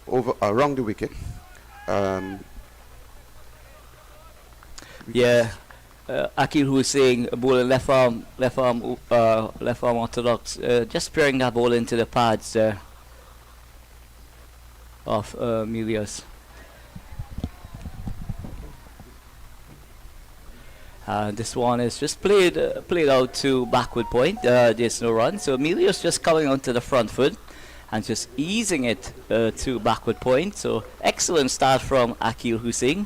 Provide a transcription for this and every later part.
over around the wicket. Um, Yeah, Akil Hussein bowling left arm orthodox, just sparing that ball into the pads there of Milius. This one is just played out to backward point. There's no run, so Milius just coming onto the front foot and just easing it to backward point. So excellent start from Akil Hussein.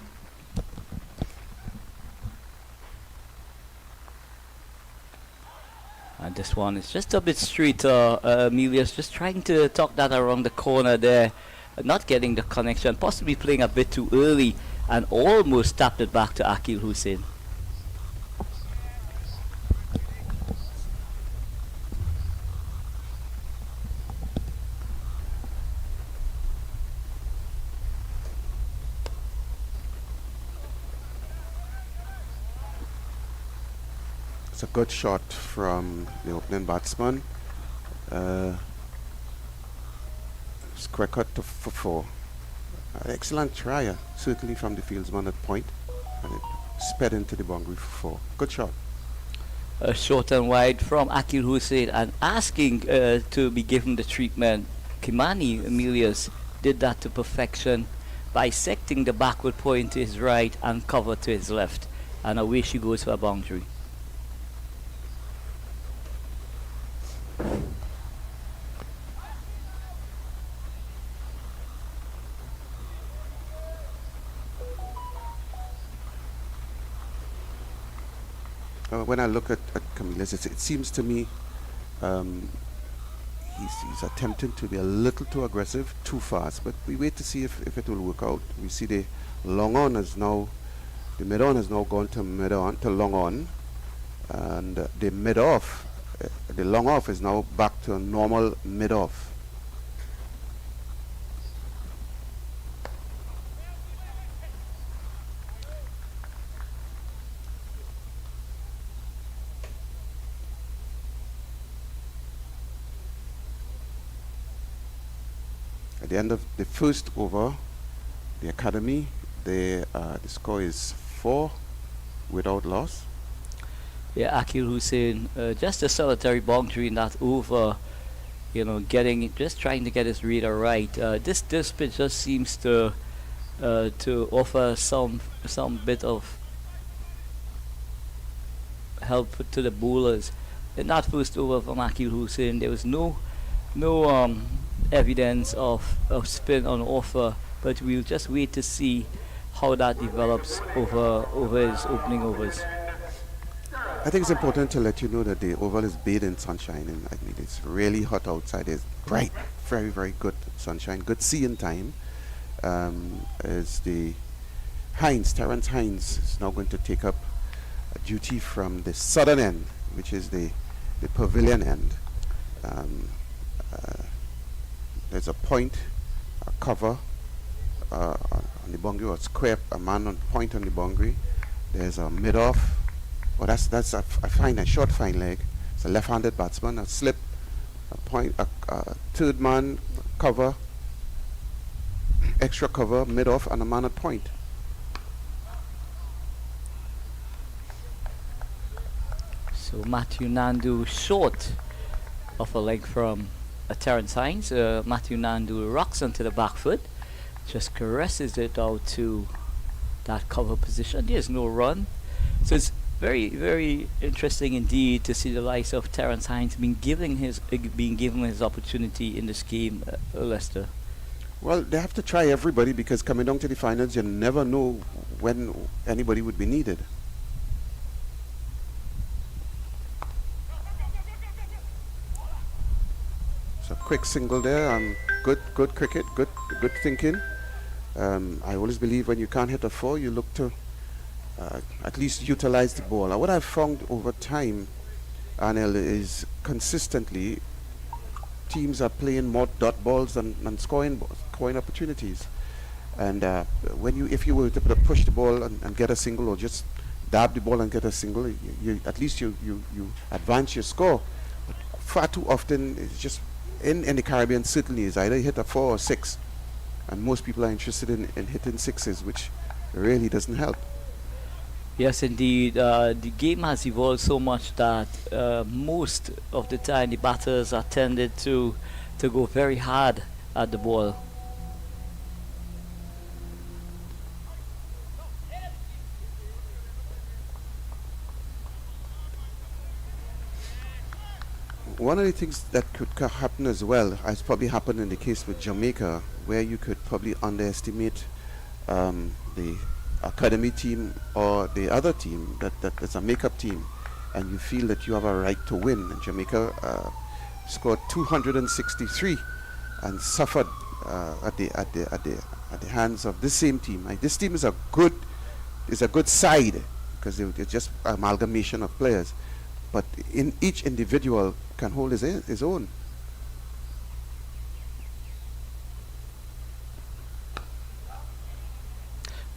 And this one is just a bit straighter. Milius just trying to tuck that around the corner there, not getting the connection, possibly playing a bit too early, and almost tapped it back to Akil Hussein. It's a good shot from the opening batsman. Square cut for 4. Excellent try, certainly from the fieldsman at point, and it sped into the boundary for 4. Good shot. Short and wide from Akil Hussein, and asking to be given the treatment. Kimani Emilius did that to perfection, bisecting the backward point to his right and cover to his left, and away she goes for a boundary. When I look at Camillus, it seems to me he's attempting to be a little too aggressive, too fast, but we wait to see if it will work out. We see the long on is now, the mid on has now gone to mid on, to long on, and the mid off, the long off is now back to a normal mid off. At the end of the first over, the academy, the score is 4 without loss. Yeah, Akil Hussein, just a solitary boundary in that over, you know, just trying to get his reader right. This pitch just seems to offer some bit of help to the bowlers. In that first over from Akil Hussein, there was no evidence of spin on offer, but we'll just wait to see how that develops over his opening overs. I think it's important to let you know that the oval is bathed in sunshine, and I mean it's really hot outside. It's bright, very very good sunshine, good seeing time. As the Terence Hines is now going to take up a duty from the southern end, which is the pavilion end. There's a point, a cover on the boundary, or a square, a man on point on the boundary. There's a mid-off. Oh, that's a short fine leg. It's a left-handed batsman, a slip, a point, a third man, cover, extra cover, mid-off, and a man at point. So Matthew Nandu short of a leg from Terence Hines. Matthew Nandu rocks onto the back foot, just caresses it out to that cover position. There's no run. So it's very, very interesting indeed to see the likes of Terence Hines being given his opportunity in this game, Lester. Well, they have to try everybody, because coming down to the finals, you never know when anybody would be needed. So quick single there. Good cricket, good thinking. I always believe when you can't hit a 4, you look to at least utilize the ball. What I've found over time, Anil, is consistently teams are playing more dot balls than scoring opportunities. And if you were to push the ball and get a single, or just dab the ball and get a single, at least you advance your score. But far too often, it's just in the Caribbean, certainly is either you hit a 4 or 6, and most people are interested in hitting sixes, which really doesn't help. Yes, indeed. The game has evolved so much that most of the time the batters are tended to go very hard at the ball. One of the things that could happen as well, has probably happened in the case with Jamaica, where you could probably underestimate the academy team or the other team that's a makeup team, and you feel that you have a right to win. And Jamaica scored 263 and suffered at the hands of this same team. Like, this team is a good side because they're just amalgamation of players, but in each individual can hold his own.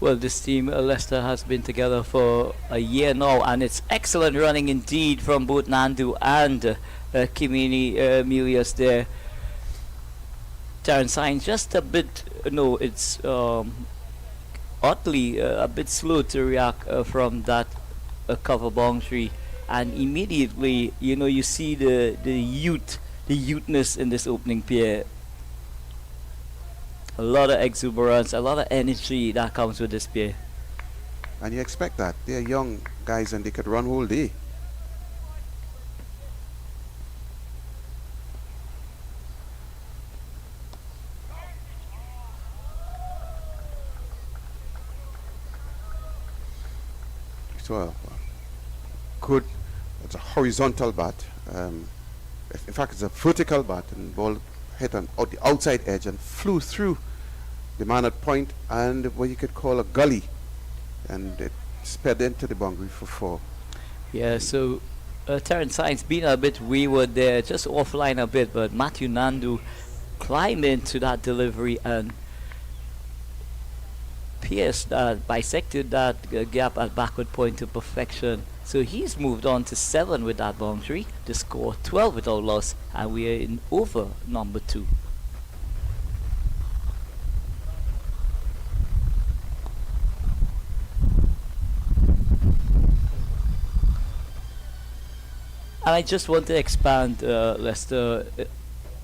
Well, this team, Leicester, has been together for a year now, and it's excellent running indeed from both Nandu and Kimini Milius there. Terrence Hines just a bit, no, it's oddly a bit slow to react from that cover boundary, and immediately, you see the youthness in this opening pair. A lot of exuberance, a lot of energy that comes with this pair. And you expect that. They're young guys and they could run whole day. So, good. It's a horizontal bat. In fact, it's a vertical bat, and ball hit on the outside edge and flew through the man at point and what you could call a gully, and it sped into the boundary for 4. Yeah, so Terrence Hines being a bit wayward there, just offline a bit, but Matthew Nandu climbed into that delivery and pierced that, bisected that gap at backward point to perfection. So he's moved on to 7 with that boundary, to score 12 without loss, and we are in over number 2. And I just want to expand, Lester,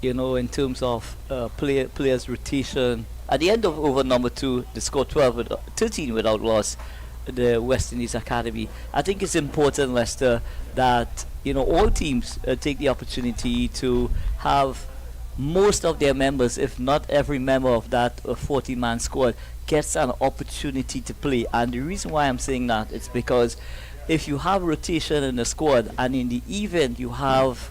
in terms of players' rotation. At the end of over number 2, they scored 13 without loss, the West Indies Academy. I think it's important, Lester, that all teams take the opportunity to have most of their members, if not every member of that 40-man squad, gets an opportunity to play. And the reason why I'm saying that is because if you have rotation in the squad and in the event you have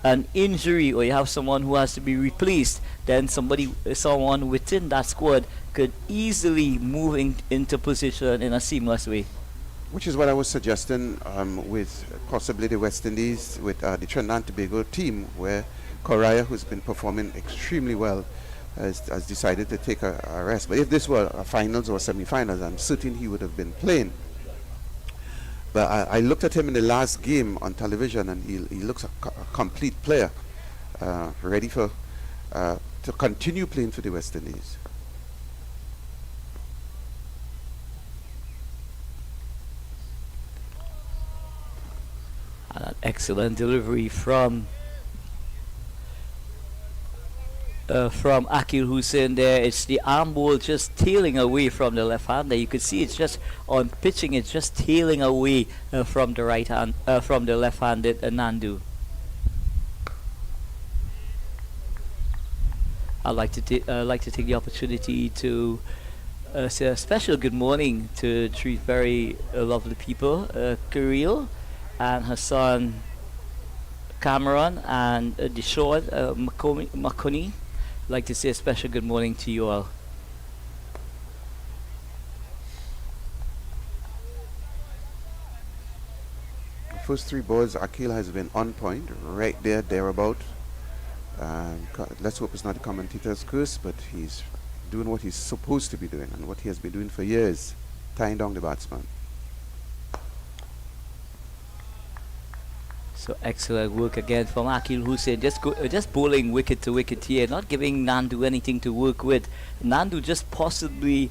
an injury or you have someone who has to be replaced, then someone within that squad could easily move into position in a seamless way. Which is what I was suggesting with possibly the West Indies, with the Trinidad and Tobago team, where Correa, who's been performing extremely well, has decided to take a rest. But if this were a finals or semi-finals, I'm certain he would have been playing. But I looked at him in the last game on television, and he looks a complete player, ready to continue playing for the West Indies. An excellent delivery from Akil Hussain there. It's the arm ball just tailing away from the left hander. You could see it's just on pitching, it's just tailing away from the right hand, from the left-handed Nandu. I'd like to take the opportunity to say a special good morning to 3 very lovely people, Kirill and her son Cameron and Deshaun Makoni. I'd like to say a special good morning to you all. The first 3 balls, Akil has been on point, right there, thereabout. Let's hope it's not the commentator's curse, but he's doing what he's supposed to be doing and what he has been doing for years, tying down the batsman. So excellent work again from Akil Hussein. Just bowling wicket to wicket here, not giving Nandu anything to work with. Nandu just possibly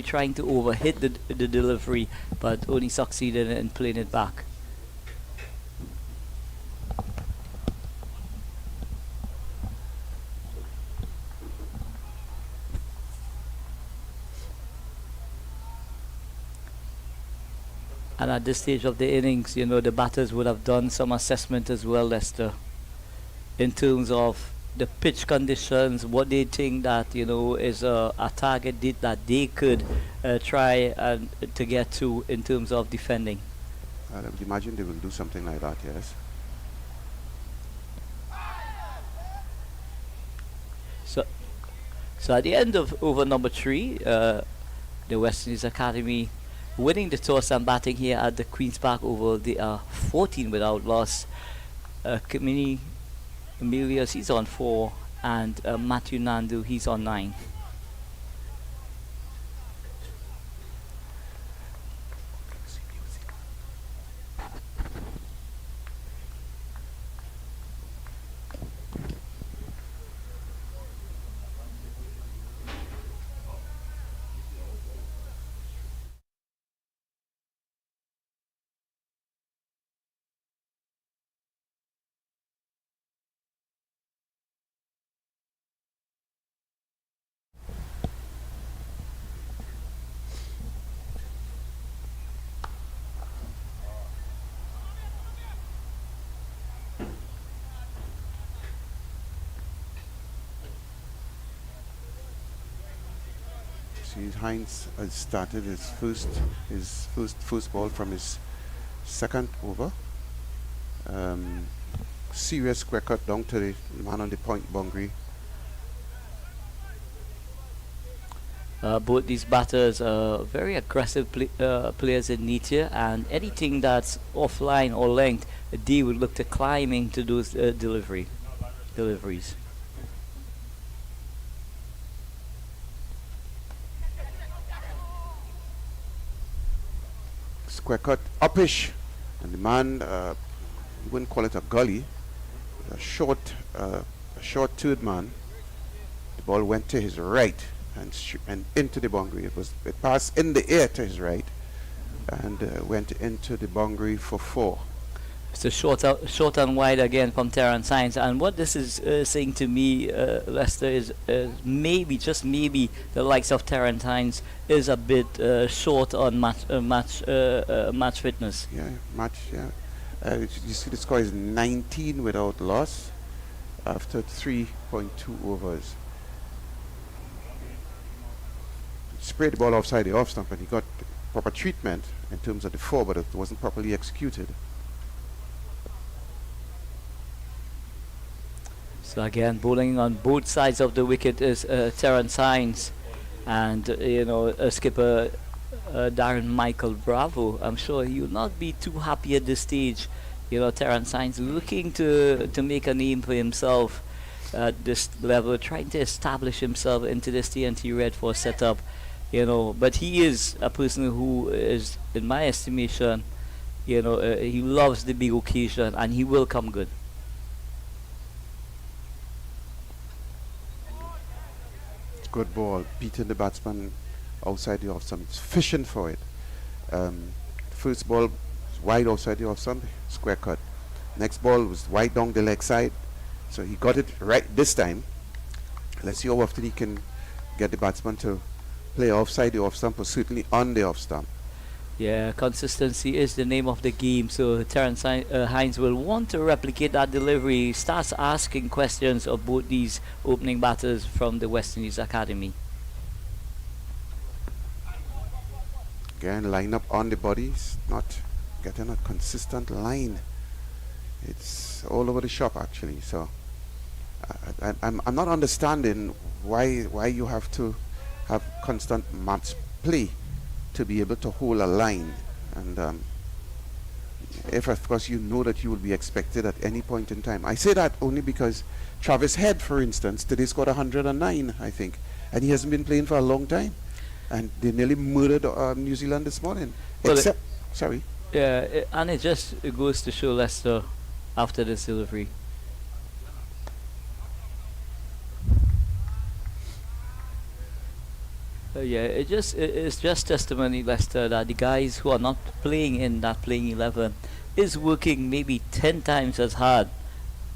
trying to overhit the delivery, but only succeeded in playing it back. And at this stage of the innings, the batters would have done some assessment as well, Lester, in terms of the pitch conditions, what they think that, is a target that they could try and to get to in terms of defending. I would imagine they will do something like that, yes. So at the end of over number 3, the West Indies Academy winning the toss and batting here at the Queen's Park over the 14 without loss. Kamini Emilius, he's on 4, and Matthew Nandu, he's on 9. See, Hines has started his first ball from his second over. Serious square cut down to the man on the point boundary. Both these batters are very aggressive players in nature, and anything that's offline or length, they would look to climb into those deliveries. Square cut upish, and the man, you wouldn't call it a gully, a short third man. The ball went to his right and into the boundary. It passed in the air to his right and went into the boundary for 4. It's a short and wide again from Terrence Hines, and what this is saying to me, Lester, is maybe, just maybe, the likes of Terrence Hines is a bit short on match fitness. Yeah, match. Yeah, you see the score is 19 without loss after 3.2 overs. Sprayed the ball offside the off stump, and he got proper treatment in terms of the 4, but it wasn't properly executed. So again, bowling on both sides of the wicket is Terrence Hines, and skipper Darren Michael Bravo. I'm sure he will not be too happy at this stage. Terrence Hines looking to make a name for himself at this level, trying to establish himself into this TNT Red Force setup. But he is a person who is, in my estimation, he loves the big occasion, and he will come good. Good ball, beating the batsman outside the off stump. He's fishing for it. First ball was wide outside the off stump, square cut. Next ball was wide down the leg side, so he got it right this time. Let's see how often he can get the batsman to play offside the off stump, or certainly on the off stump. Yeah, consistency is the name of the game, so Terrence Hines will want to replicate that delivery. He starts asking questions of both these opening batters from the West Indies Academy. Again, line up on the bodies, not getting a consistent line. It's all over the shop actually. So I'm not understanding why you have to have constant match play to be able to hold a line, and if of course you know that you will be expected at any point in time. I say that only because Travis Head, for instance, today scored 109, I think, and he hasn't been playing for a long time, and they nearly murdered New Zealand this morning. Well, sorry. Yeah, and it goes to show Leicester after this delivery. Yeah, it's just testimony, Leicester, that the guys who are not playing in that playing 11 is working maybe 10 times as hard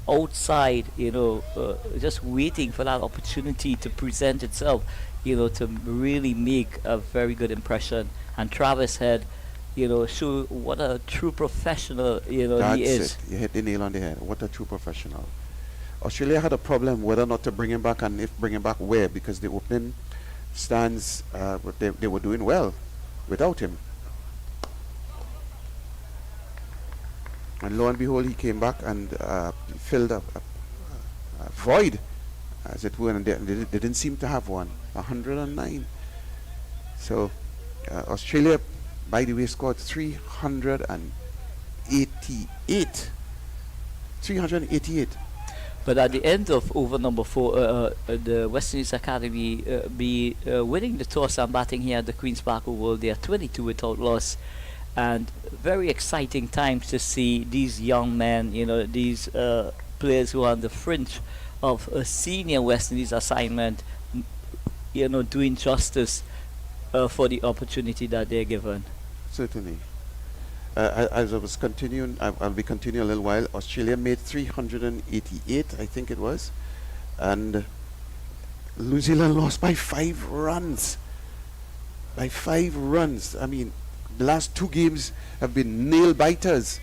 outside, just waiting for that opportunity to present itself, to really make a very good impression. And Travis Head, show what a true professional, he That's is. it. You hit the nail on the head. What a true professional. Australia had a problem whether or not to bring him back, and if bring him back where, because the opening stands, they were doing well without him. And lo and behold, he came back and filled a void, as it were, and they didn't seem to have one. 109. So Australia, by the way, scored 388. 388. But at the end of over number 4, the West Indies Academy be winning the toss and batting here at the Queen's Park Oval. They are 22 without loss, and very exciting times to see these young men, these players who are on the fringe of a senior West Indies assignment, doing justice for the opportunity that they're given. Certainly. As I was continuing, I'll be continuing a little while. Australia made 388, I think it was, and New Zealand lost by 5 runs. By 5 runs. I mean, the last 2 games have been nail biters.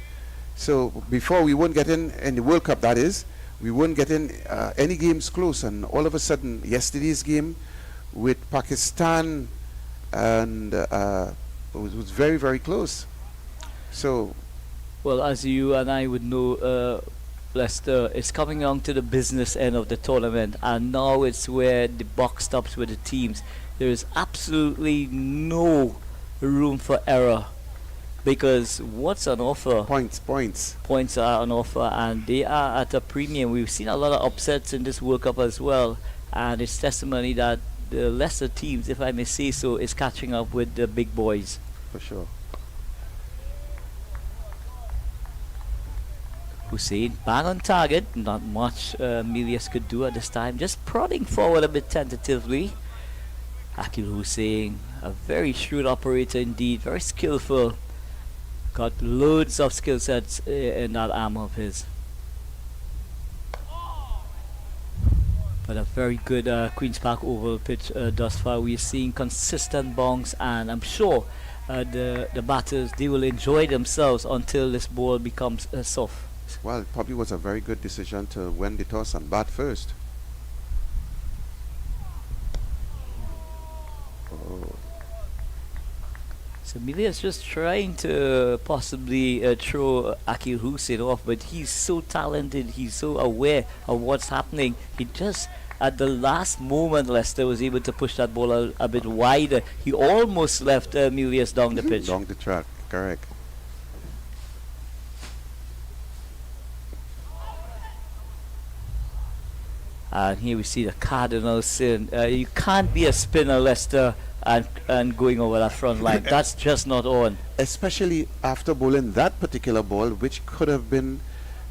So before, we wouldn't get in the World Cup, that is, we wouldn't get in any games close, and all of a sudden, yesterday's game with Pakistan, and was very, very close. So, well, as you and I would know, Leicester is coming on to the business end of the tournament, and now it's where the buck stops with the teams. There is absolutely no room for error, because what's on offer? points. Points are on offer, and they are at a premium. We've seen a lot of upsets in this World Cup as well, and it's testimony that the lesser teams, if I may say so, is catching up with the big boys. For sure. Hussein bang on target, not much Milius could do at this time, just prodding forward a bit tentatively. Akil Hussein, a very shrewd operator indeed, very skillful, got loads of skill sets in that arm of his. But a very good Queen's Park Oval pitch thus far. We're seeing consistent bonks, and I'm sure the batters, they will enjoy themselves until this ball becomes soft. Well, it probably was a very good decision to win the toss and bat first. Oh. So Milius just trying to possibly throw Akil Hussein off, but he's so talented, he's so aware of what's happening. He just, at the last moment, Leicester was able to push that ball a bit wider. He almost left Milius down the pitch. Down the track, correct. And here we see the Cardinals sin. You can't be a spinner, Leicester, and going over that front line. That's just not on. Especially after bowling that particular ball, which could have been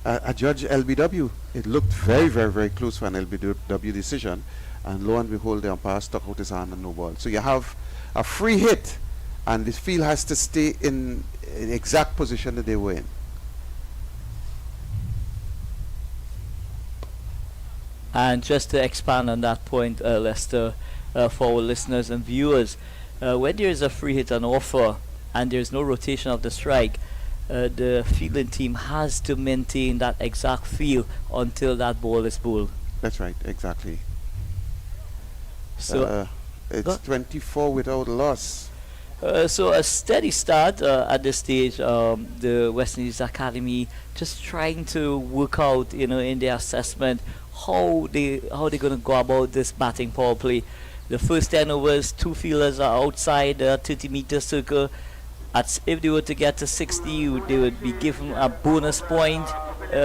a judge LBW. It looked very, very, very close for an LBW decision, and lo and behold, the umpire stuck out his hand and no ball. So you have a free hit, and the field has to stay in the exact position that they were in. And just to expand on that point, Lester, for our listeners and viewers, when there is a free hit on offer and there is no rotation of the strike, the fielding team has to maintain that exact feel until that ball is bowled. That's right, exactly. So it's 24 without loss. So a steady start at this stage. The West Indies Academy just trying to work out, in their assessment how they're going to go about this batting power play. The first 10 overs, 2 fielders are outside the 30-meter circle. If they were to get to 60, they would be given a bonus point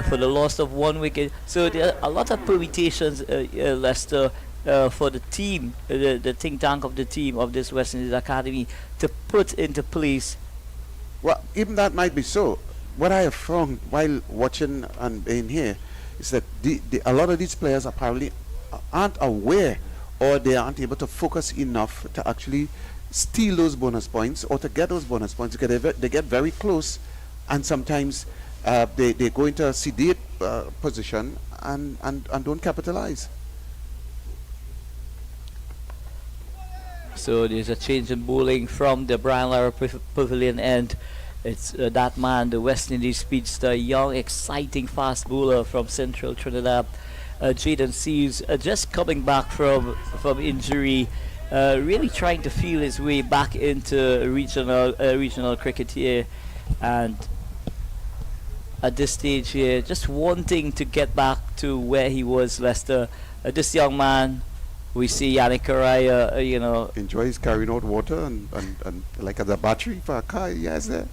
for the loss of 1 wicket. So there are a lot of permutations, Lester, for the team, the think tank of the team of this West Indies Academy, to put into place Well, even that might be so. What I have found while watching and being here is that a lot of these players apparently aren't aware, or they aren't able to focus enough to actually steal those bonus points or to get those bonus points, because they get very close, and sometimes they go into a sedate position and don't capitalize. So there's a change in bowling from the Brian Lara Pavilion end. It's that man, the West Indies speedster, young, exciting fast bowler from Central Trinidad. Jaden Seals just coming back from injury, really trying to feel his way back into regional cricket here, and at this stage here, just wanting to get back to where he was, Lester. This young man, we see Yannick Araya, Enjoys carrying out water and like at the battery for a car he has there.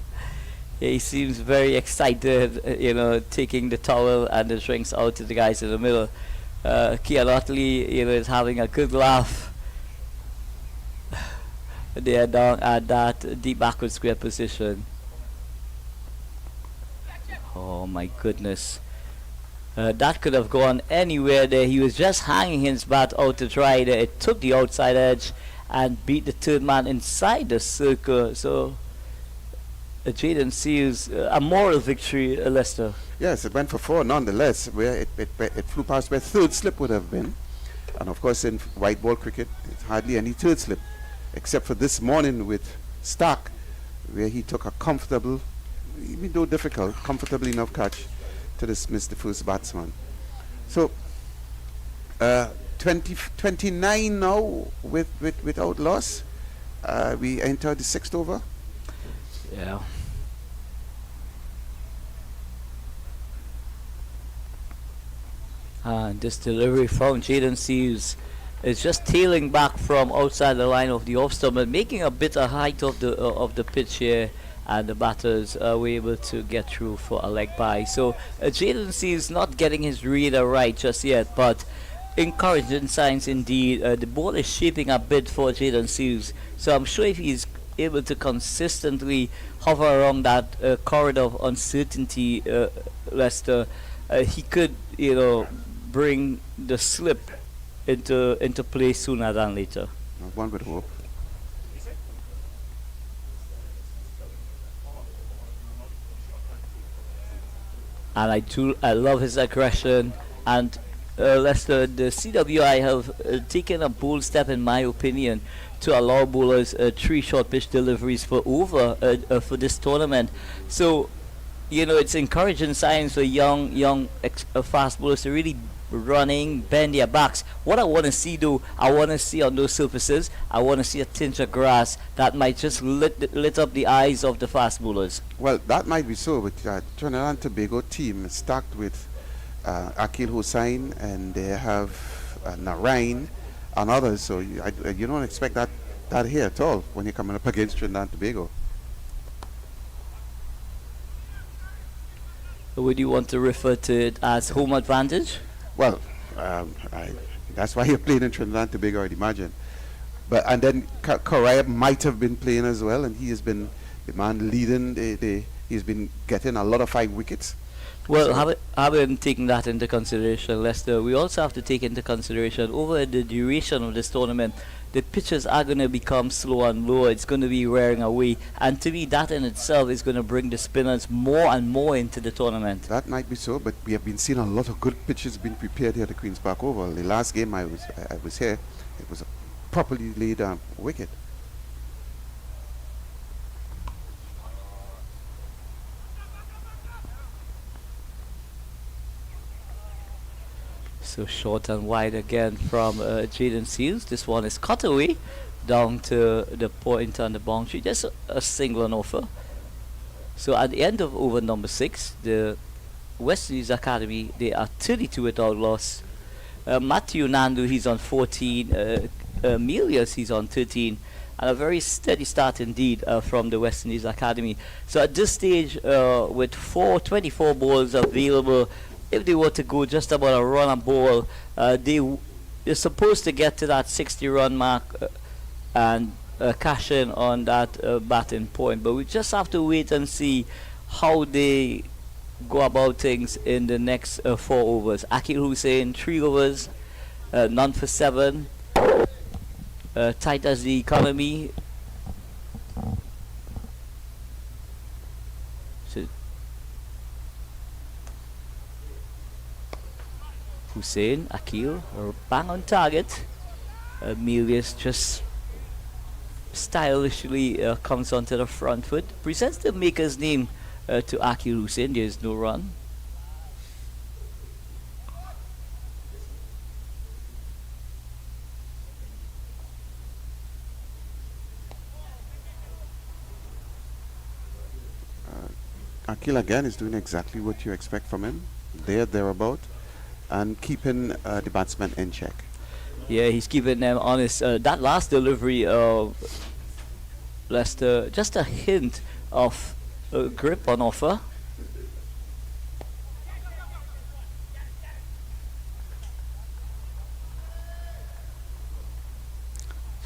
he seems very excited, taking the towel and the drinks out to the guys in the middle. Kian Otley, is having a good laugh. They are down at that deep backward square position. Oh my goodness. That could have gone anywhere there. He was just hanging his bat out to dry there. It took the outside edge and beat the third man inside the circle. So Jaden Seals, a moral victory, Lester. Yes, it went for 4 nonetheless, where it flew past where third slip would have been. And of course in white ball cricket, it's hardly any third slip, except for this morning with Stark, where he took a comfortable, even though difficult, comfortable enough catch to dismiss the first batsman. So 29 now without loss. We enter the 6th over. Yeah. And this delivery from Jaden Seals is just tailing back from outside the line of the off stump and making a bit of height of the pitch here, and the batters were able to get through for a leg bye. So Jaden Seals not getting his reader right just yet, but encouraging signs indeed. The ball is shaping a bit for Jaden Seals, so I'm sure if he's able to consistently hover around that corridor of uncertainty, Lester, he could, bring the slip into play sooner than later. One would hope. And I love his aggression. And Lester, the CWI have taken a bold step, in my opinion, to allow bowlers 3 short pitch deliveries for for this tournament. So, it's encouraging signs for young fast bowlers to really running, bend their backs. What I want to see though, I want to see on those surfaces, I want to see a tinge of grass that might just lit up the eyes of the fast bowlers. Well, that might be so, but Trinidad and Tobago team is stacked with Akil Hussain, and they have Narain and others, so you don't expect that here at all when you're coming up against Trinidad and Tobago. Would you want to refer to it as home advantage? Well, that's why you're playing in Trinidad and Tobago, I'd imagine. And then Correa might have been playing as well, and he has been the man leading. He's been getting a lot of 5 wickets. Well, having taken that into consideration, Lester, we also have to take into consideration over the duration of this tournament, the pitches are going to become slow and low. It's going to be wearing away, and to me, that in itself is going to bring the spinners more and more into the tournament. That might be so, but we have been seeing a lot of good pitches being prepared here at the Queen's Park Oval. The last game I was here, it was a properly laid wicket. So short and wide again from Jaden Seals. This one is cut away down to the point on the boundary. Just a single and offer. So at the end of over number 6, the West Indies Academy, they are 32 without loss. Matthew Nandu, he's on 14. Milius, he's on 13. And a very steady start indeed from the West Indies Academy. So at this stage, with 24 balls available, if they were to go just about a run a ball, they're supposed to get to that 60 run mark, and cash in on that batting point. But we just have to wait and see how they go about things in the next 4 overs. Akil Hussein, 3 overs, none for 7. Tight as the economy. So Hussein, Akil, are bang on target. Milius just stylishly comes onto the front foot, presents the maker's name to Akil Hussein. There is no run. Akil again is doing exactly what you expect from him, thereabout, and keeping the batsman in check. Yeah, he's keeping them honest. That last delivery of Lester, just a hint of grip on offer.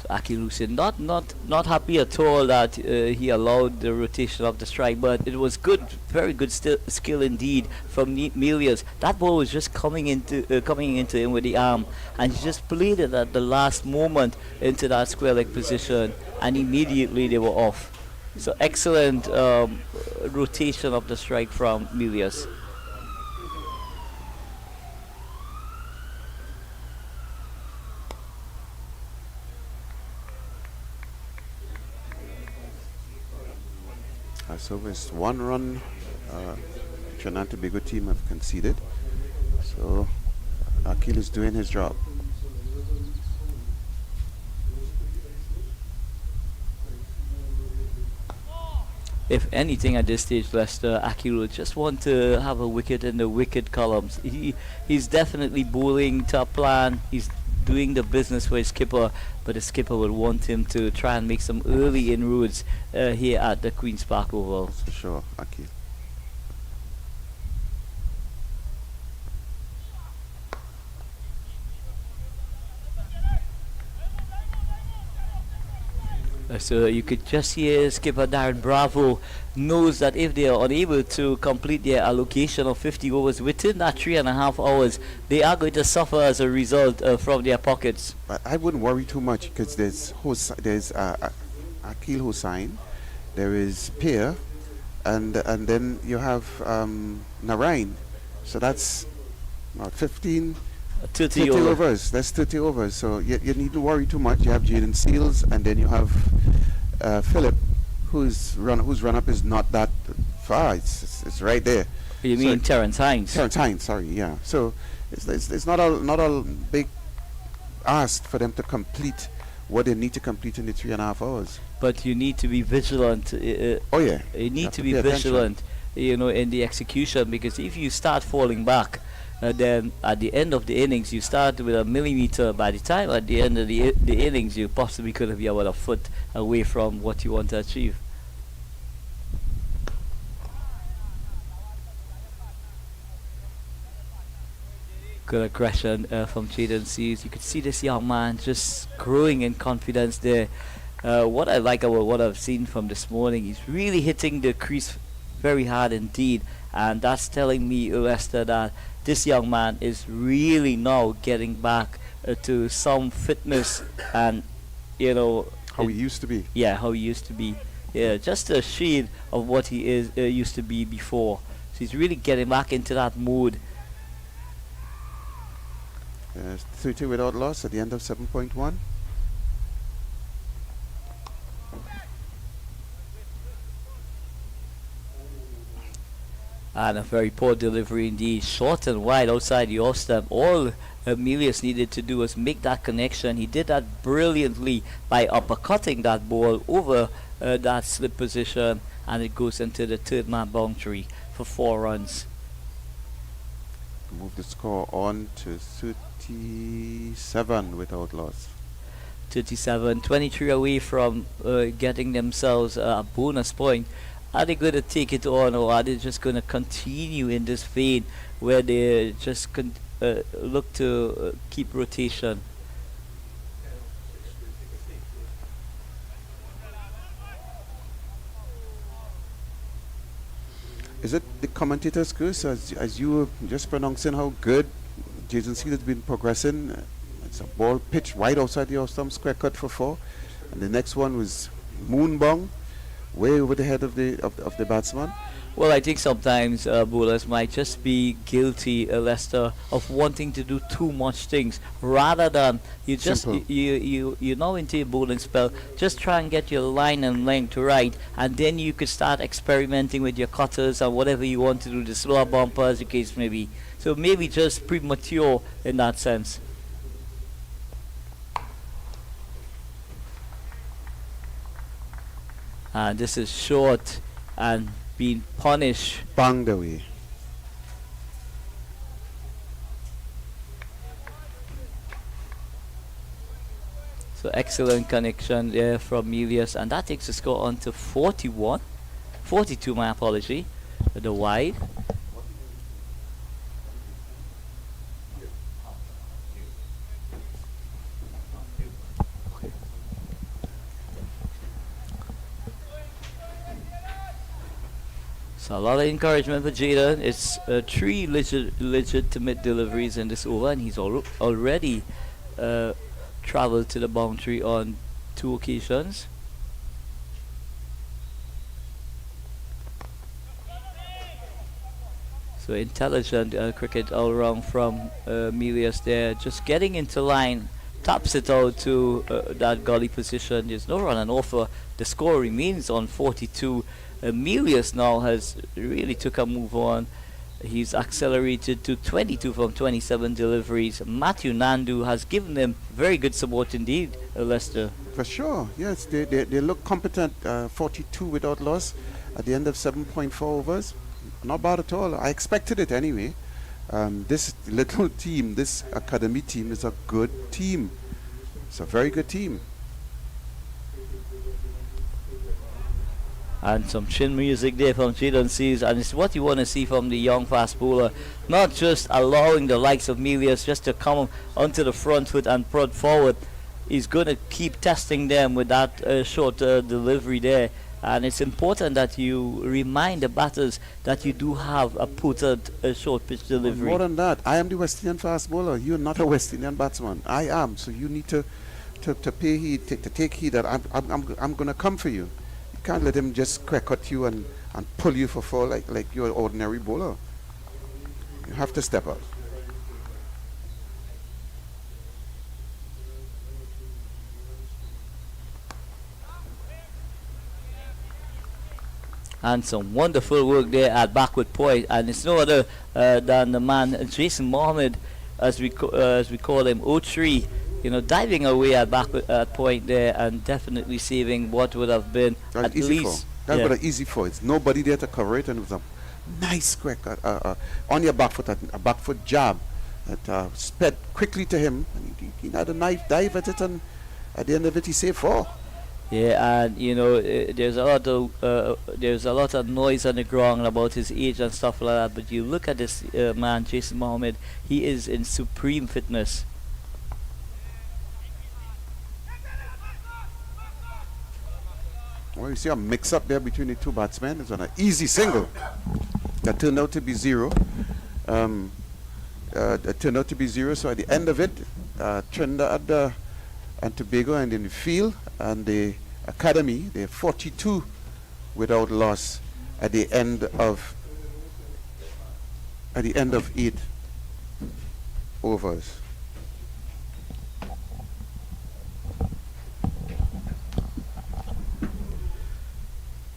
So Akil Hussein not happy at all that he allowed the rotation of the strike, but it was good, very good skill indeed from Milius. That ball was just coming into him with the arm, and he just played it at the last moment into that square leg position, and immediately they were off. So excellent rotation of the strike from Milius. So it's 1 run. Trinidad and Tobago team have conceded. So Akil is doing his job. If anything at this stage, Leicester, Akil will just want to have a wicket in the wicket columns. He's definitely bowling to a plan. He's doing the business for his skipper, but the skipper will want him to try and make some early inroads here at the Queen's Park Oval. That's for sure, Akil. So you could just hear skipper Darren Bravo knows that if they are unable to complete their allocation of 50 overs within that 3.5 hours, they are going to suffer as a result from their pockets. But I wouldn't worry too much, because there's Akil Hussain, there is Pierre, and then you have Narain. So that's 15. 30 overs. That's 30 overs. So you need to worry too much. You have Jaden Seals, and then you have Philip, whose run up is not that far. It's right there. You mean Terence Hines? Terence Hines, sorry, yeah. So it's not a big ask for them to complete what they need to complete in the 3.5 hours. But you need to be vigilant. Oh yeah. You need to be vigilant, in the execution, because if you start falling back, then at the end of the innings you start with a millimeter. By the time at the end of the innings, you possibly could be about a foot away from what you want to achieve. Good aggression from Jaden Seals. You could see this young man just growing in confidence there. What I like about what I've seen from this morning, he's really hitting the crease very hard indeed, and that's telling me, Lester, that this young man is really now getting back to some fitness, and how he used to be. Yeah, how he used to be. Yeah, just a shade of what he is used to be before. So he's really getting back into that mood. 30 without loss at the end of 7.1. And a very poor delivery indeed, short and wide outside the off stump. All Milius needed to do was make that connection. He did that brilliantly by uppercutting that ball over that slip position, and it goes into the third man boundary for 4 runs. Move the score on to 37 without loss. 37, 23 away from getting themselves a bonus point. Are they going to take it on, or are they just going to continue in this vein where they just look to keep rotation? Is it the commentator's curse as you were just pronouncing how good Jason Seed has been progressing? It's a ball pitched right outside the off-stump, square cut for 4, and the next one was moonbong, way over the head of the batsman. Well, I think sometimes bowlers might just be guilty, Lester, of wanting to do too much things rather than you just Simple. you know into your bowling spell. Just try and get your line and length right, and then you could start experimenting with your cutters and whatever you want to do, the slower bumpers, the case may be. So maybe just premature in that sense. And this is short and being punished. Banged away. So excellent connection there from Milius, and that takes the score on to 41. 42, my apology. The wide. So a lot of encouragement for Jaden. It's 3 legitimate deliveries in this over, and he's already traveled to the boundary on 2 occasions. So intelligent cricket all round from Milius there, just getting into line, taps it out to that gully position. There's no run and offer. The score remains on 42. Milius now has really took a move on. He's accelerated to 22 from 27 deliveries. Matthew Nandu has given them very good support indeed, Lester. For sure, yes, they look competent. 42 without loss at the end of 7.4 overs. Not bad at all. I expected it anyway. This little team, this academy team, is a good team. It's a very good team. And some chin music there from Jaden Seas, and it's what you want to see from the young fast bowler. Not just allowing the likes of Milius just to come onto the front foot and prod forward. He's going to keep testing them with that short delivery there. And it's important that you remind the batters that you do have a putted short pitch delivery. More than that, I am the West Indian fast bowler. You're not a West Indian batsman. I am. So you need to pay heed, to take heed that I'm going to come for you. You can't let him just crack at you and pull you for 4 like you're an ordinary bowler. You have to step up. And some wonderful work there at backward point, and it's no other than the man Jason Mohammed, as we call him, 03. You know, diving away at backward point there, and definitely saving what would have been at least. That's what an easy 4. It's nobody there to cover it, and it was a nice quick on your back foot, a back foot jab that sped quickly to him, and he had a nice dive at it, and at the end of it he saved 4. Yeah, and you know, there's a lot of noise on the ground about his age and stuff like that. But you look at this man, Jason Mohammed. He is in supreme fitness. Well, you see a mix-up there between the 2 batsmen. It's on an easy single that turned out to be 0. That turned out to be 0. So at the end of it, Trinidad and Tobago and in the field and the academy, they're 42 without loss at the end of 8 overs.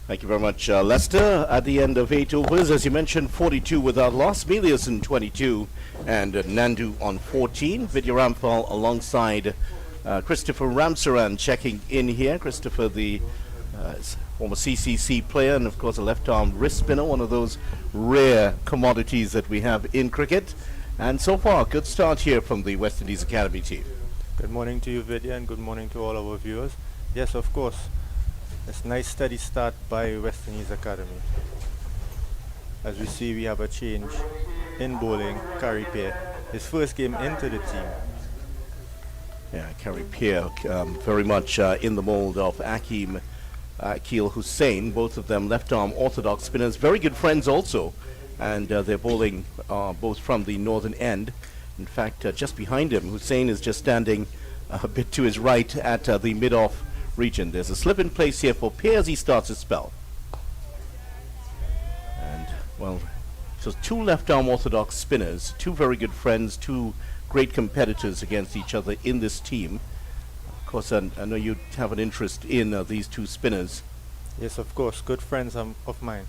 Thank you very much, Lester. At the end of 8 overs, as you mentioned, 42 without loss. Milius on 22 and Nandu on 14. Vidya Rampal alongside Christopher Ramsaran checking in here. Christopher, the former CCC player and, of course, a left-arm wrist spinner, one of those rare commodities that we have in cricket. And so far, good start here from the West Indies Academy team. Good morning to you, Vidya, and good morning to all our viewers. Yes, of course. It's a nice steady start by West Indies Academy. As we see, we have a change in bowling. Carey Peer, his first game into the team. Yeah, Carey Peer very much in the mold of Akeem Akil Hussain, both of them left-arm orthodox spinners, very good friends also, and they're bowling both from the northern end. In fact, just behind him, Hussain is just standing a bit to his right at the mid-off region. There's a slip in place here for Peer as he starts his spell. And, well, so two left-arm orthodox spinners, two very good friends, two great competitors against each other in this team. Of course, I know you have an interest in these two spinners. Yes, of course. Good friends of mine.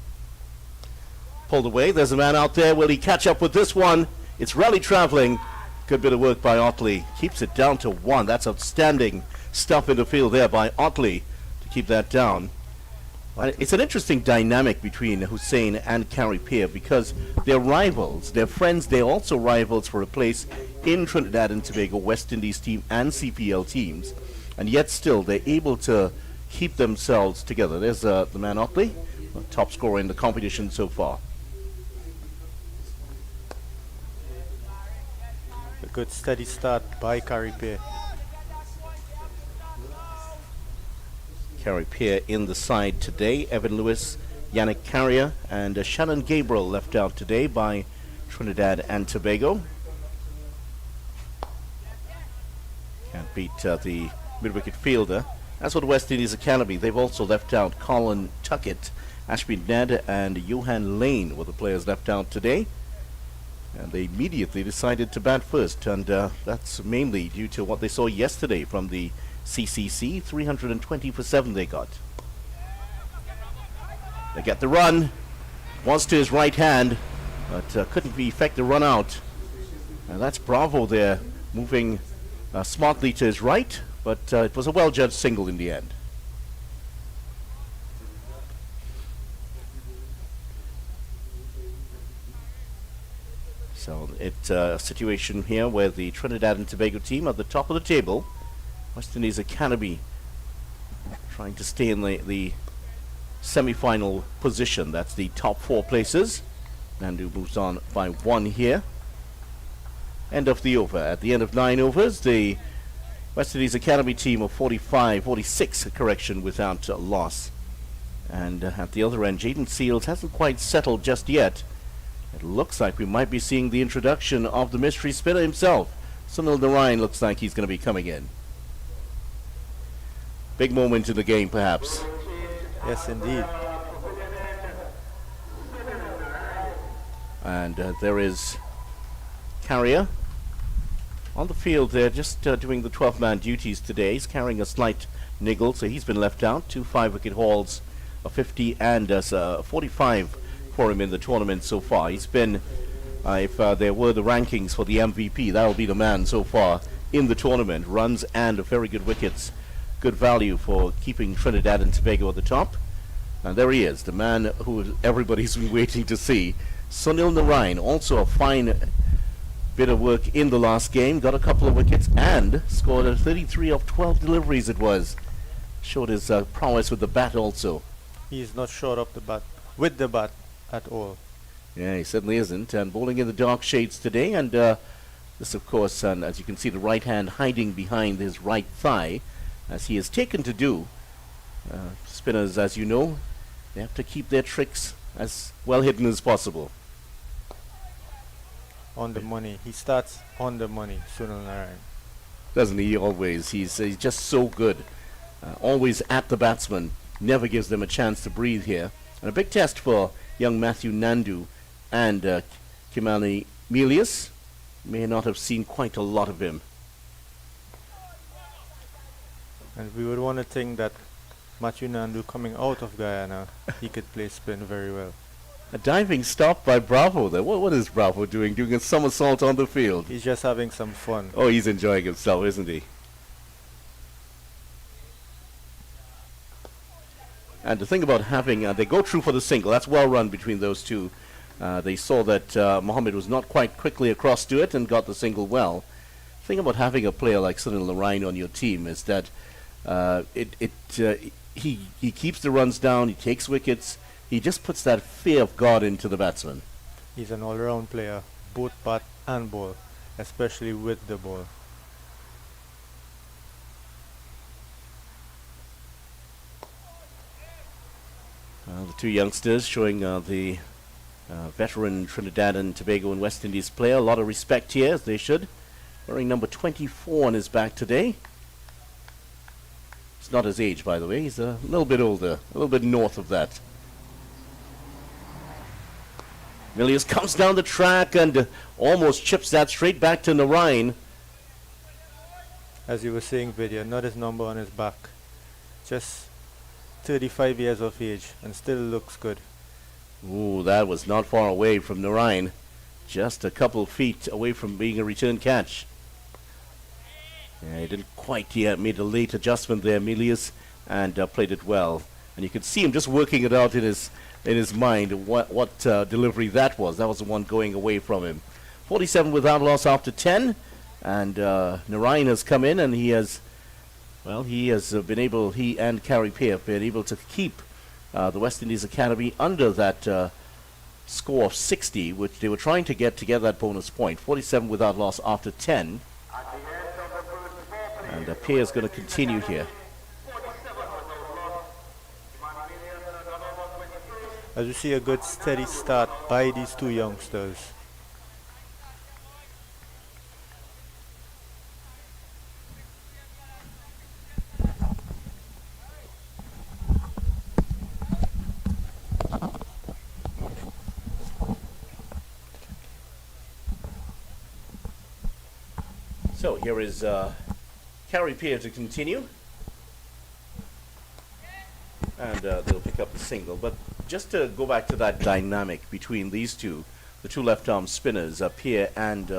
Pulled away. There's a man out there. Will he catch up with this one? It's rally traveling. Good bit of work by Otley. Keeps it down to 1. That's outstanding stuff in the field there by Otley to keep that down. It's an interesting dynamic between Hussain and Carey Peer because they're rivals, they're friends, they're also rivals for a place in Trinidad and Tobago, West Indies team and CPL teams, and yet still they're able to keep themselves together. There's the man Otley, top scorer in the competition so far. A good steady start by Carey Peer. Carey Peer in the side today. Evan Lewis, Yannick Carrier, and Shannon Gabriel left out today by Trinidad and Tobago. Can't beat the mid-wicket fielder. As for the West Indies Academy, they've also left out Colin Tuckett, Ashby Ned, and Johan Lane were the players left out today. And they immediately decided to bat first, and that's mainly due to what they saw yesterday from the CCC. 320 for 7 they got. They get the run. Was to his right hand, but couldn't effect the run out. And that's Bravo there, moving smartly to his right, but it was a well-judged single in the end. So it's a situation here where the Trinidad and Tobago team at the top of the table. West Indies Academy trying to stay in the semi-final position. That's the top 4 places. Nandu moves on by 1 here. End of the over. At the end of 9 overs, the West Indies Academy team of 46 correction without loss. And at the other end, Jaden Seals hasn't quite settled just yet. It looks like we might be seeing the introduction of the mystery spinner himself. Sunil Narayan looks like he's going to be coming in. Big moment in the game, perhaps. Yes, indeed. And there is Carrier on the field there, just doing the 12-man duties today. He's carrying a slight niggle, so he's been left out. 2 5-wicket hauls, a 50 and a 45 for him in the tournament so far. He's been, if there were the rankings for the MVP, that'll be the man so far in the tournament. Runs and very good wickets. Good value for keeping Trinidad and Tobago at the top. And there he is, the man who everybody's been waiting to see. Sunil Narayan, also a fine bit of work in the last game. Got a couple of wickets and scored a 33 of 12 deliveries it was. Showed his prowess with the bat also. He's not short of the bat, with the bat at all. Yeah, he certainly isn't. And bowling in the dark shades today. And this, of course, as you can see, the right hand hiding behind his right thigh, as he is taken to do. Spinners, as you know, they have to keep their tricks as well hidden as possible. On the money. He starts on the money, Sunil Narayan. Doesn't he always? He's just so good. Always at the batsman. Never gives them a chance to breathe here. And a big test for young Matthew Nandu and Kimani Melius. May not have seen quite a lot of him. And we would want to think that Matthew Nandu coming out of Guyana, he could play spin very well. A diving stop by Bravo there. What is Bravo doing? Doing a somersault on the field. He's just having some fun. Oh, he's enjoying himself, isn't he? And the thing about having, they go through for the single. That's well run between those two. They saw that Mohammed was not quite quickly across to it and got the single well. The thing about having a player like Sunil Narayan on your team is that he keeps the runs down, he takes wickets, he just puts that fear of God into the batsman. He's an all-round player, both bat and ball, especially with the ball. The two youngsters showing the veteran Trinidad and Tobago and West Indies player a lot of respect here, as they should. Wearing number 24 on his back today. It's not his age, by the way. He's a little bit older, a little bit north of that. Milius comes down the track and almost chips that straight back to Narayan. As you were saying, Vidya, not his number on his back. Just 35 years of age and still looks good. Ooh, that was not far away from Narayan. Just a couple feet away from being a return catch. Yeah, he didn't quite yet made a late adjustment there, Milius, and played it well. And you could see him just working it out in his mind what delivery that was. That was the one going away from him. 47 without loss after 10, and Narayan has come in and he has been able, he and Carey Peer have been able to keep the West Indies Academy under that score of 60, which they were trying to get that bonus point. 47 without loss after 10. And Peer is going to continue here. As you see, a good steady start by these two youngsters. So here is Carey Peer to continue. And they'll pick up the single. But just to go back to that dynamic between these two, the two left-arm spinners, Peer and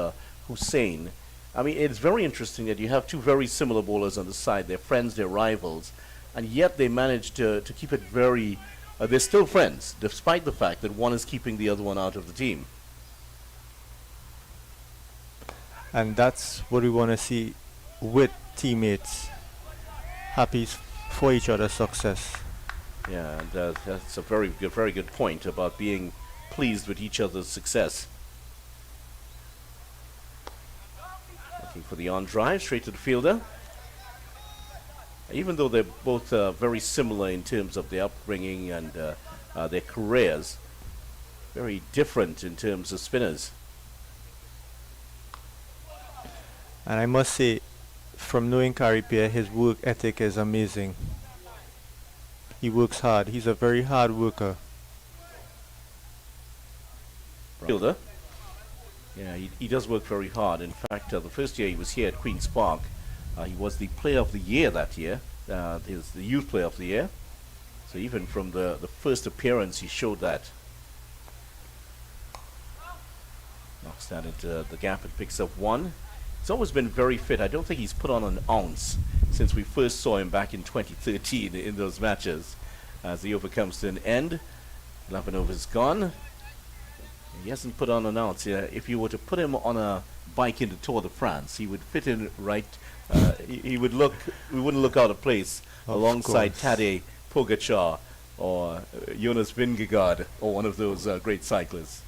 Hussain. I mean, it's very interesting that you have two very similar bowlers on the side. They're friends, they're rivals, and yet they manage to keep it very... they're still friends, despite the fact that one is keeping the other one out of the team. And that's what we want to see with teammates. Happy for each other's success. Yeah, and that's a very good point about being pleased with each other's success. Looking for the on drive, straight to the fielder. Even though they're both very similar in terms of their upbringing and their careers, very different in terms of spinners. And I must say, from knowing Carey Peer, his work ethic is amazing. He works hard. He's a very hard worker. Fielder. Yeah, he does work very hard. In fact, the first year he was here at Queen's Park, he was the player of the year that year. He was the youth player of the year. So even from the first appearance, he showed that. Knocks that into the gap and picks up one. He's always been very fit. I don't think he's put on an ounce since we first saw him back in 2013 in those matches. As the over comes to an end, 11 overs gone. He hasn't put on an ounce. If you were to put him on a bike in the Tour de France, he would fit in right. We wouldn't look out of place alongside Tadej Pogacar or Jonas Vingegaard or one of those great cyclists.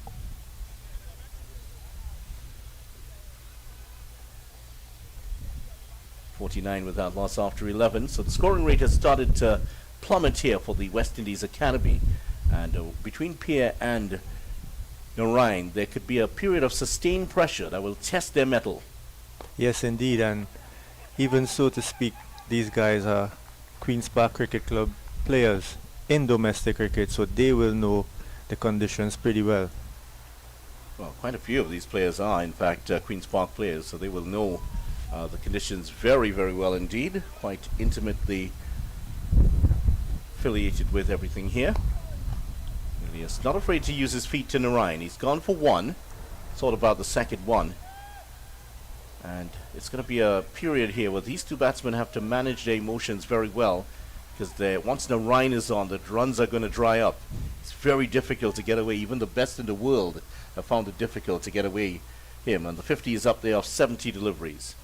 .49 without loss after 11. So the scoring rate has started to plummet here for the West Indies Academy. And between Peer and Narayan, there could be a period of sustained pressure that will test their mettle. Yes, indeed. And even so to speak, these guys are Queen's Park Cricket Club players in domestic cricket, so they will know the conditions pretty well. Well, quite a few of these players are, in fact, Queen's Park players, so they will know the conditions very, very well indeed. Quite intimately affiliated with everything here. He's not afraid to use his feet to Narayan. He's gone for one. Thought about the second one. And it's going to be a period here where these two batsmen have to manage their emotions very well, because once Narayan is on, the runs are going to dry up. It's very difficult to get away. Even the best in the world have found it difficult to get away him. And the 50 is up there of 70 deliveries.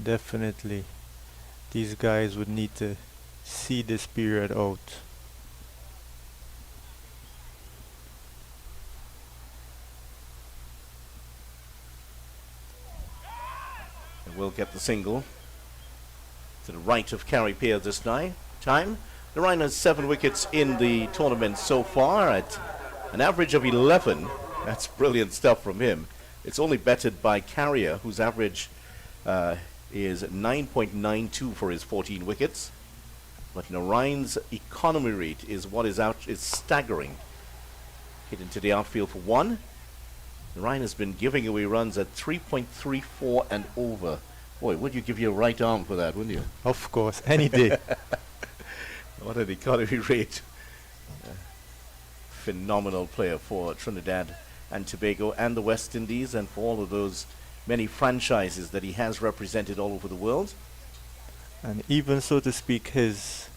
Definitely. These guys would need to see this period out. And we'll get the single to the right of Carey Peer this time. Narayan has 7 wickets in the tournament so far at an average of 11. That's brilliant stuff from him. It's only bettered by Carrier, whose average is 9.92 for his 14 wickets. But Narayan's economy rate is what is staggering. Hit into the outfield for 1. Narayan has been giving away runs at 3.34 and over. Boy, would you give your right arm for that, wouldn't you? Of course, any day. What an economy rate. Phenomenal player for Trinidad and Tobago and the West Indies, and for all of those many franchises that he has represented all over the world. And even so to speak, his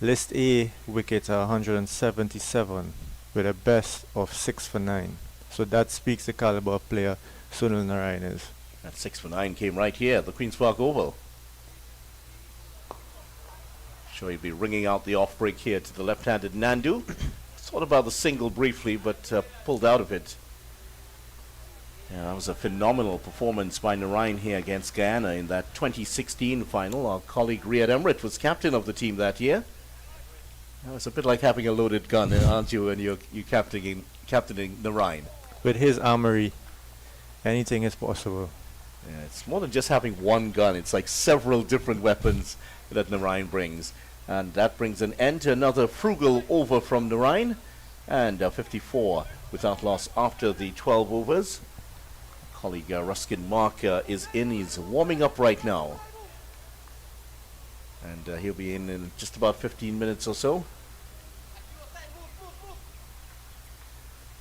List A wickets are 177 with a best of 6 for 9. So that speaks the caliber of player Sunil Narayan is. That 6 for 9 came right here at the Queen's Park Oval. Sure, he'd be ringing out the off break here to the left-handed Nandu. Thought about the single briefly, but pulled out of it. Yeah, that was a phenomenal performance by Narayan here against Guyana in that 2016 final. Our colleague Riyad Emrit was captain of the team that year. It's a bit like having a loaded gun, aren't you, when you're captaining Narayan? With his armory, anything is possible. Yeah, it's more than just having one gun. It's like several different weapons that Narayan brings. And that brings an end to another frugal over from Narayan. And 54 without loss after the 12 overs. Colleague Ruskin Mark is in. He's warming up right now. And he'll be in just about 15 minutes or so.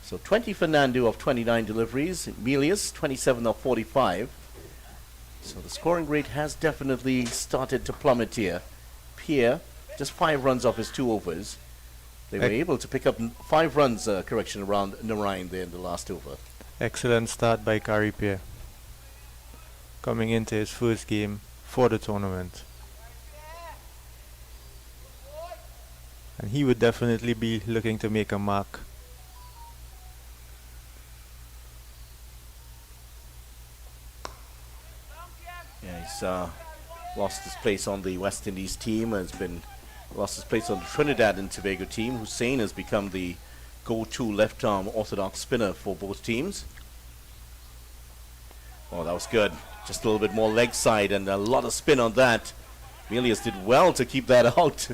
So 20 for Nandu of 29 deliveries. Milius, 27 of 45. So the scoring rate has definitely started to plummet here. Pierre, just 5 runs off his 2 overs. They were able to pick up 5 runs, around Narayan there in the last over. Excellent start by Kari Pierre, coming into his first game for the tournament. And he would definitely be looking to make a mark. Yeah, he's lost his place on the West Indies team, lost his place on the Trinidad and Tobago team. Hussain has become the go-to left-arm orthodox spinner for both teams. Oh, that was good. Just a little bit more leg side and a lot of spin on that. Milius did well to keep that out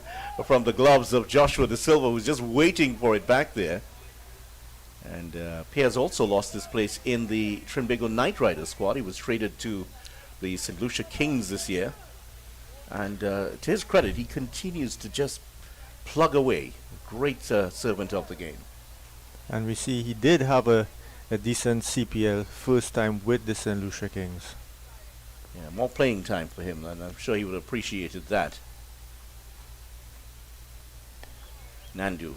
from the gloves of Joshua De Silva, who was just waiting for it back there. And Pierre's also lost his place in the Trinbago Knight Riders squad. He was traded to the St. Lucia Kings this year. And to his credit, he continues to just plug away. Great servant of the game. And we see he did have a decent CPL first time with the St. Lucia Kings. Yeah, more playing time for him, and I'm sure he would have appreciated that. Nandu,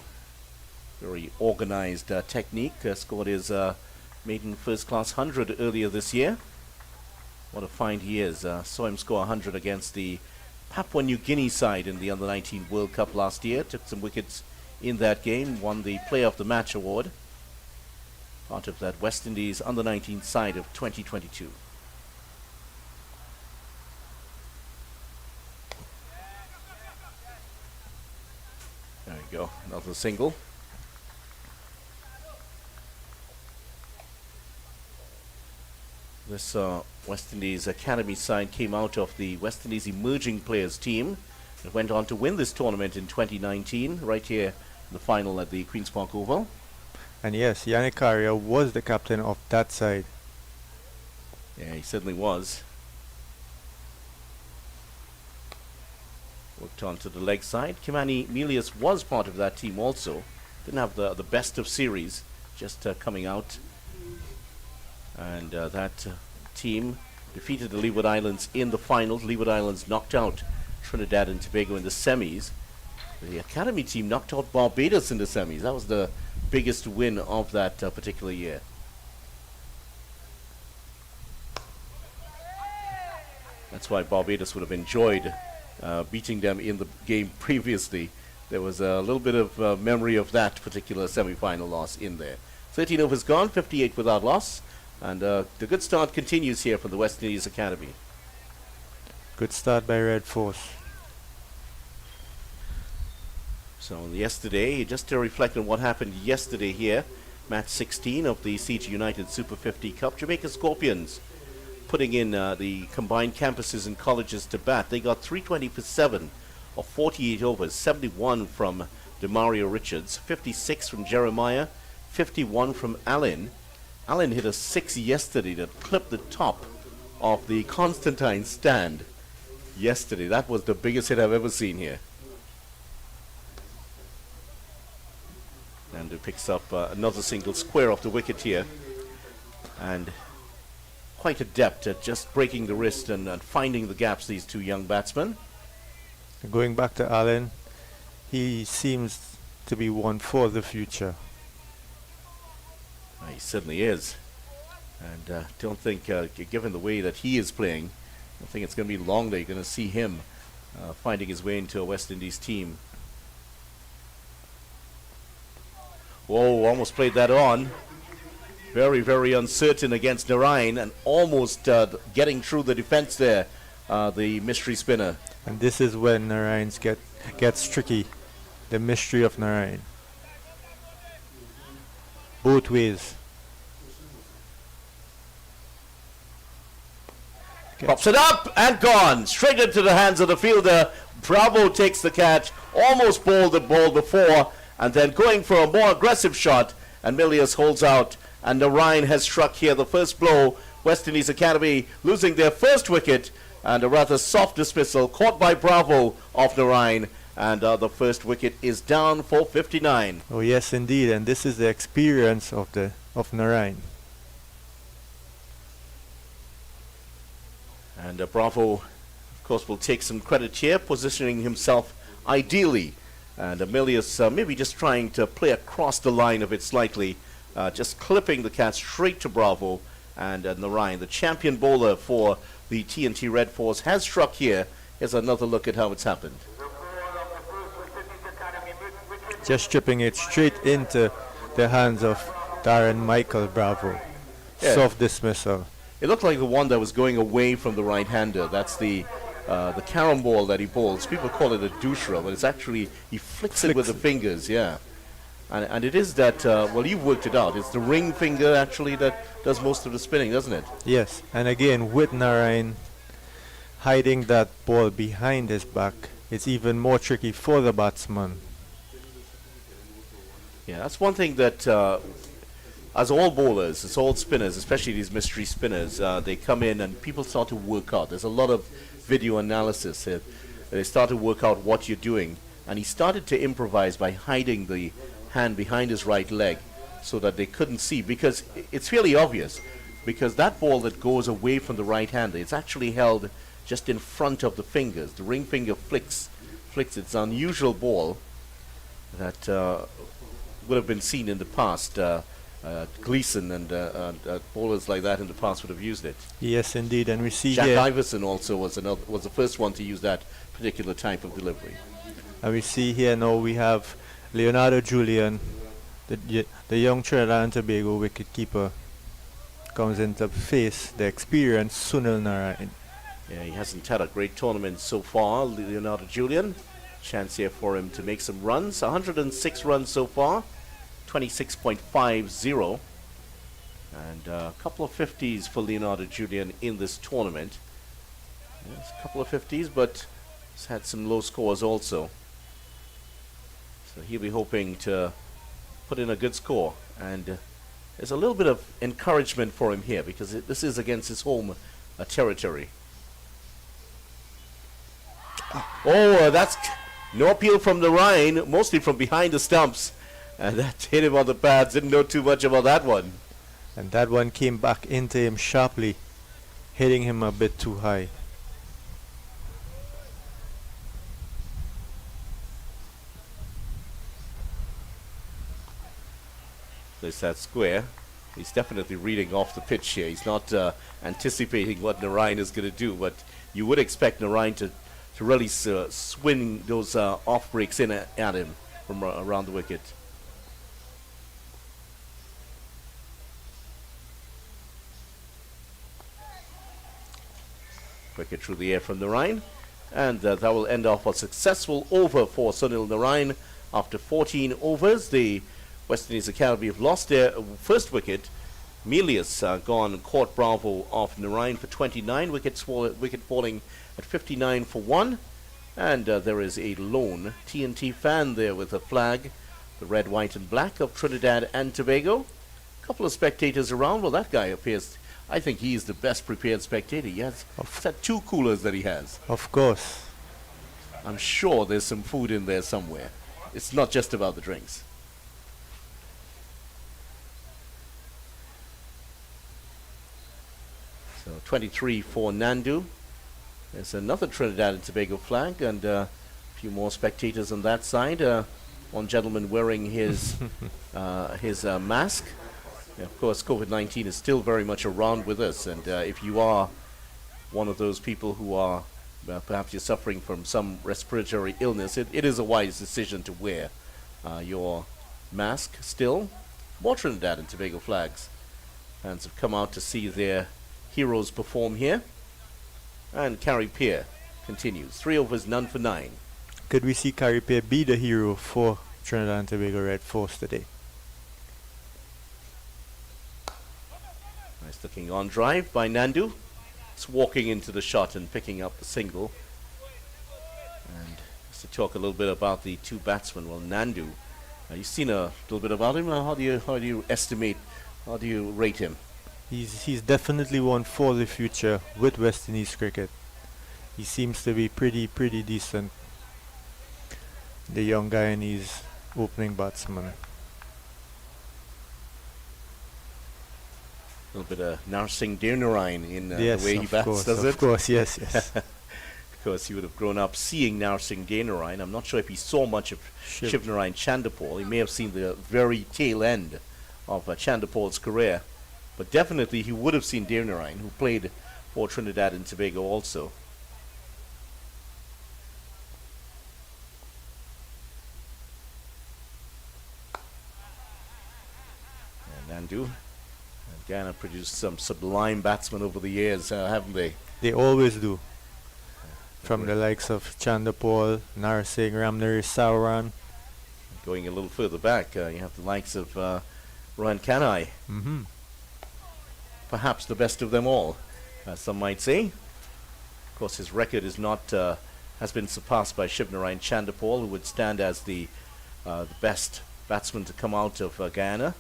very organized technique, scored his maiden first-class 100 earlier this year. What a find he is. Saw him score 100 against the Papua New Guinea side in the Under-19 World Cup last year. Took some wickets in that game, won the Player of the Match award. Part of that West Indies Under-19 side of 2022. There you go, another single. This West Indies Academy side came out of the West Indies Emerging Players team and went on to win this tournament in 2019, right here in the final at the Queen's Park Oval. And yes, Yannick Carrier was the captain of that side. Yeah, he certainly was. Worked on to the leg side. Kimani Milius was part of that team also. Didn't have the best of series, just coming out. And that team defeated the Leeward Islands in the finals. Leeward Islands knocked out Trinidad and Tobago in the semis. The Academy team knocked out Barbados in the semis. That was the biggest win of that particular year. That's why Barbados would have enjoyed beating them in the game previously. There was a little bit of memory of that particular semi-final loss in there. 13 overs gone, 58 without loss. And the good start continues here for the West Indies Academy. Good start by Red Force. So yesterday, just to reflect on what happened yesterday here, match 16 of the CG United Super 50 Cup, Jamaica Scorpions putting in the combined campuses and colleges to bat. They got 320 for 7 of 48 overs, 71 from Demario Richards, 56 from Jeremiah, 51 from Allen. Allen hit a 6 yesterday that clipped the top of the Constantine stand yesterday. That was the biggest hit I've ever seen here. And it picks up another single square off the wicket here. And quite adept at just breaking the wrist and finding the gaps, these two young batsmen. Going back to Allen, he seems to be one for the future. He certainly is. And don't think, given the way that he is playing, I think it's going to be long that you're going to see him finding his way into a West Indies team. Whoa, almost played that on. Very, very uncertain against Narayan and almost getting through the defense there, the mystery spinner. And this is when Narayan gets tricky. The mystery of Narayan. Both ways. Pops it up and gone. Straight into the hands of the fielder. Bravo takes the catch. Almost bowled the ball before. And then going for a more aggressive shot. And Milius holds out. And Narayan has struck here the first blow. West Indies Academy losing their first wicket. And a rather soft dismissal caught by Bravo of Narayan. And the first wicket is down for 59. Oh yes, indeed. And this is the experience of Narayan. And Bravo, of course, will take some credit here, positioning himself ideally. And Milius maybe just trying to play across the line of it slightly, just clipping the catch straight to Bravo. And Narayan, the champion bowler for the TNT Red Force, has struck here. Here's another look at how it's happened. Just stripping it straight into the hands of Darren Michael Bravo. Yeah. Soft dismissal. It looked like the one that was going away from the right-hander. That's the carom ball that he bowls. People call it a douchera, but it's actually, he flicks it with the fingers, yeah. And it is that, well, you've worked it out. It's the ring finger, actually, that does most of the spinning, doesn't it? Yes, and again, with Narayan hiding that ball behind his back, it's even more tricky for the batsman. Yeah, that's one thing that, as all bowlers, as all spinners, especially these mystery spinners, they come in and people start to work out. There's a lot of video analysis. They start to work out what you're doing. And he started to improvise by hiding the hand behind his right leg so that they couldn't see, because it's fairly obvious, because that ball that goes away from the right hander, it's actually held just in front of the fingers. The ring finger flicks. It's an unusual ball that would have been seen in the past. Gleason and bowlers like that in the past would have used it. Yes, indeed, and we see Jack here, Iverson also was the first one to use that particular type of delivery. and we see here now we have Leonardo Julian, the young Trinidad and Tobago wicketkeeper, comes in to face the experienced Sunil Narayan. Yeah, he hasn't had a great tournament so far, Leonardo Julian. Chance here for him to make some runs. 106 runs so far, 26.50. And a couple of 50s for Leonardo Julian in this tournament. Yes, a couple of 50s, but he's had some low scores also. So he'll be hoping to put in a good score. And there's a little bit of encouragement for him here, because this is against his home territory. Oh, that's no appeal from the Rhine, mostly from behind the stumps. And that hit him on the pads. Didn't know too much about that one. And that one came back into him sharply, hitting him a bit too high. There's that square. He's definitely reading off the pitch here. He's not anticipating what Narayan is going to do, but you would expect Narayan to really swing those off breaks in at him from around the wicket. Wicket through the air from Narayan, and that will end off a successful over for Sunil Narayan. After 14 overs, the West Indies Academy have lost their first wicket. Melius gone, caught Bravo off Narayan for 29, wicket falling at 59 for 1. And there is a lone TNT fan there with a flag, the red, white and black of Trinidad and Tobago. A couple of spectators around. Well, that guy appears, I think he is the best prepared spectator. He has that 2 coolers that he has. Of course. I'm sure there's some food in there somewhere. It's not just about the drinks. So 23 for Nandu. There's another Trinidad and Tobago flag and a few more spectators on that side. One gentleman wearing his mask. And of course, COVID-19 is still very much around with us, and if you are one of those people who are perhaps you're suffering from some respiratory illness, it is a wise decision to wear your mask still. More Trinidad and Tobago flags. Fans have come out to see their heroes perform here. And Carrie Peer continues. 3 overs, none for 9. Could we see Carrie Peer be the hero for Trinidad and Tobago Red Force today? Nice looking on drive by Nandu. It's walking into the shot and picking up the single. And just to talk a little bit about the 2 batsmen. Well, Nandu, you've seen a little bit about him. How do you estimate? How do you rate him? He's definitely one for the future with West Indies cricket. He seems to be pretty decent. The young Guyanese opening batsman. A little bit of Narsingh Devnarayan in Yes, the way he of bats, course, does it? of course, yes, yes. Of course, he would have grown up seeing Narsingh Devnarayan. I'm not sure if he saw much of Shivnarayan Chandapal. He may have seen the very tail end of Chandapal's career. But definitely he would have seen Devnarayan, who played for Trinidad and Tobago also. And Nandu and Guyana produced some sublime batsmen over the years, haven't they? They always do. From the likes of Chandapal, Narsingh, Ramnari Sauran. Going a little further back, you have the likes of Rohan Kanhai. Perhaps the best of them all, some might say. Of course, his record is not has been surpassed by Shivnarayan Chandapal, who would stand as the best batsman to come out of Guyana.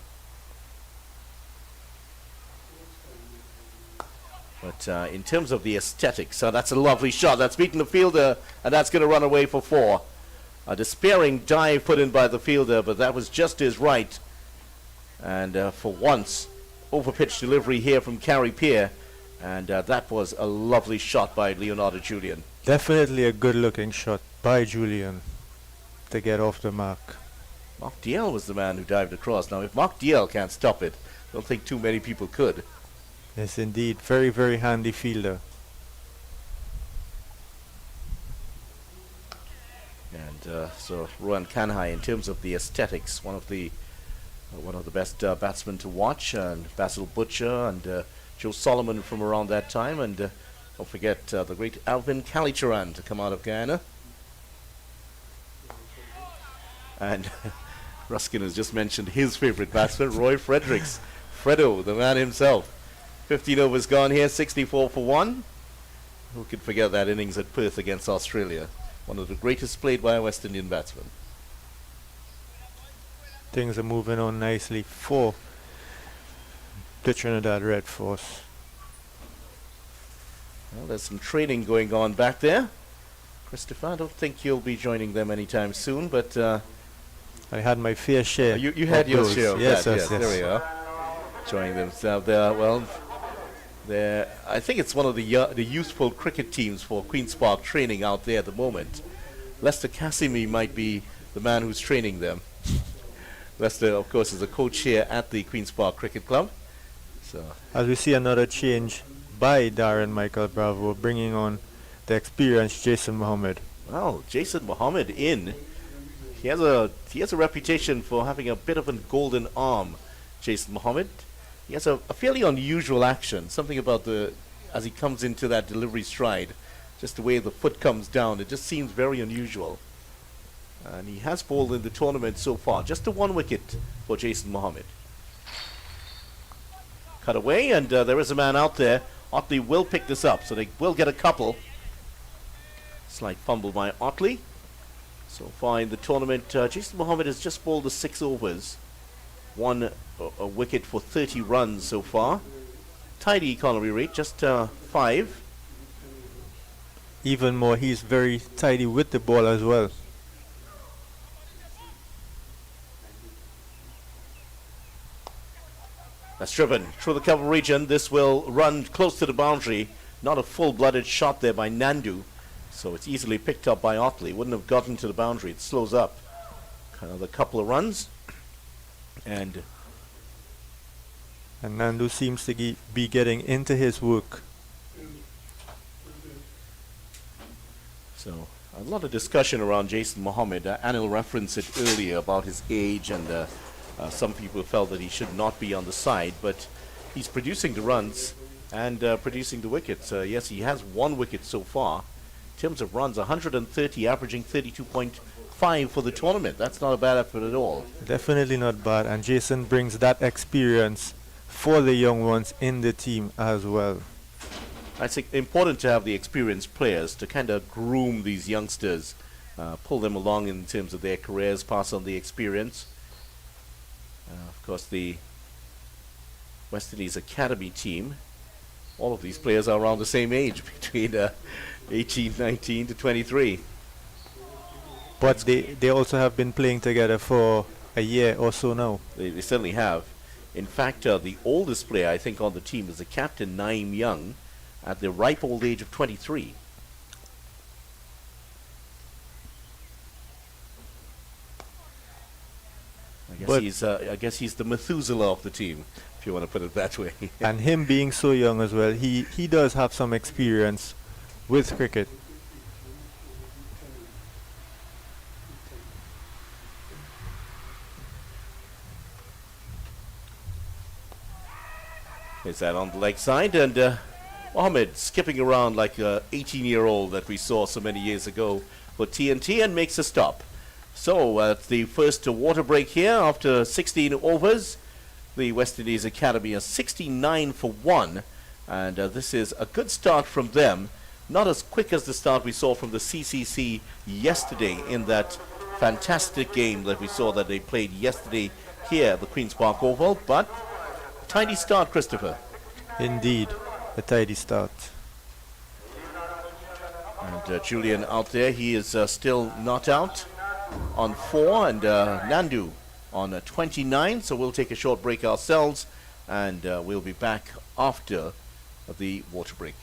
But in terms of the aesthetics, that's a lovely shot. That's beaten the fielder, and that's going to run away for 4. A despairing dive put in by the fielder, but that was just his right. And for once, over-pitch delivery here from Carrie Peer, and that was a lovely shot by Leonardo Julian. Definitely a good-looking shot by Julian to get off the mark. Mark Diel was the man who dived across. Now, if Mark Diel can't stop it, I don't think too many people could. Yes, indeed. Very, very handy fielder. And so Rohan Kanhai, in terms of the aesthetics, one of the best batsmen to watch, and Basil Butcher and Joe Solomon from around that time, and don't forget the great Alvin Kalicharan to come out of Guyana. And Ruskin has just mentioned his favorite batsman, Roy Fredericks. Fredo, the man himself. 15 overs gone here, 64 for 1. Who could forget that innings at Perth against Australia? One of the greatest played by a West Indian batsman. Things are moving on nicely for the Trinidad Red Force. Well, there's some training going on back there. Christopher, I don't think you'll be joining them anytime soon, but I had my fair share. you had your share of yes, that. yes, Yes, there we are. Joining them. So I think it's one of the youthful cricket teams for Queen's Park training out there at the moment. Lester Cassimy might be the man who's training them. Lester, of course, is a coach here at the Queen's Park Cricket Club. So, as we see another change by Darren Michael Bravo, bringing on the experienced Jason Mohammed. well, Jason Mohammed in. He has a reputation for having a bit of a golden arm. Jason Mohammed. He has a fairly unusual action. Something about as he comes into that delivery stride, just the way the foot comes down. It just seems very unusual. And he has bowled in the tournament so far. Just the 1 wicket for Jason Mohammed. Cut away, and there is a man out there. Otley will pick this up, so they will get a couple. Slight fumble by Otley. So far in the tournament, Jason Mohammed has just bowled the 6 overs. A wicket for 30 runs so far. Tidy economy rate, just 5. Even more, he's very tidy with the ball as well. That's driven through the cover region. This will run close to the boundary. Not a full-blooded shot there by Nandu. So it's easily picked up by Otley. Wouldn't have gotten to the boundary. It slows up. Another couple of runs. And Nandu seems to be getting into his work. so a lot of discussion around Jason Mohammed. Anil referenced it earlier about his age, and some people felt that he should not be on the side, but he's producing the runs and producing the wickets. Yes, he has 1 wicket so far. In terms of runs, 130, averaging 32.5 for the tournament. That's not a bad effort at all. Definitely not bad, and Jason brings that experience for the young ones in the team as well. I think important to have the experienced players to kind of groom these youngsters, pull them along in terms of their careers, pass on the experience. Of course, the West Indies Academy team, all of these players are around the same age, between 18, 19 to 23. But they also have been playing together for a year or so now. They certainly have. In fact, the oldest player, I think, on the team is the captain, Naeem Young, at the ripe old age of 23. I guess he's the Methuselah of the team, if you want to put it that way. And him being so young as well, he does have some experience with cricket. Is that on the leg side, and Mohammed skipping around like a 18-year-old that we saw so many years ago for TNT, and makes a stop. So it's the first water break here after 16 overs. The West Indies Academy is 69 for 1, and this is a good start from them. Not as quick as the start we saw from the CCC yesterday in that fantastic game that we saw that they played yesterday here at the Queen's Park Oval, but tidy start, Christopher. Indeed, a tidy start. And Julian out there, he is still not out on 4, and Nandu on 29. So we'll take a short break ourselves, and we'll be back after the water break.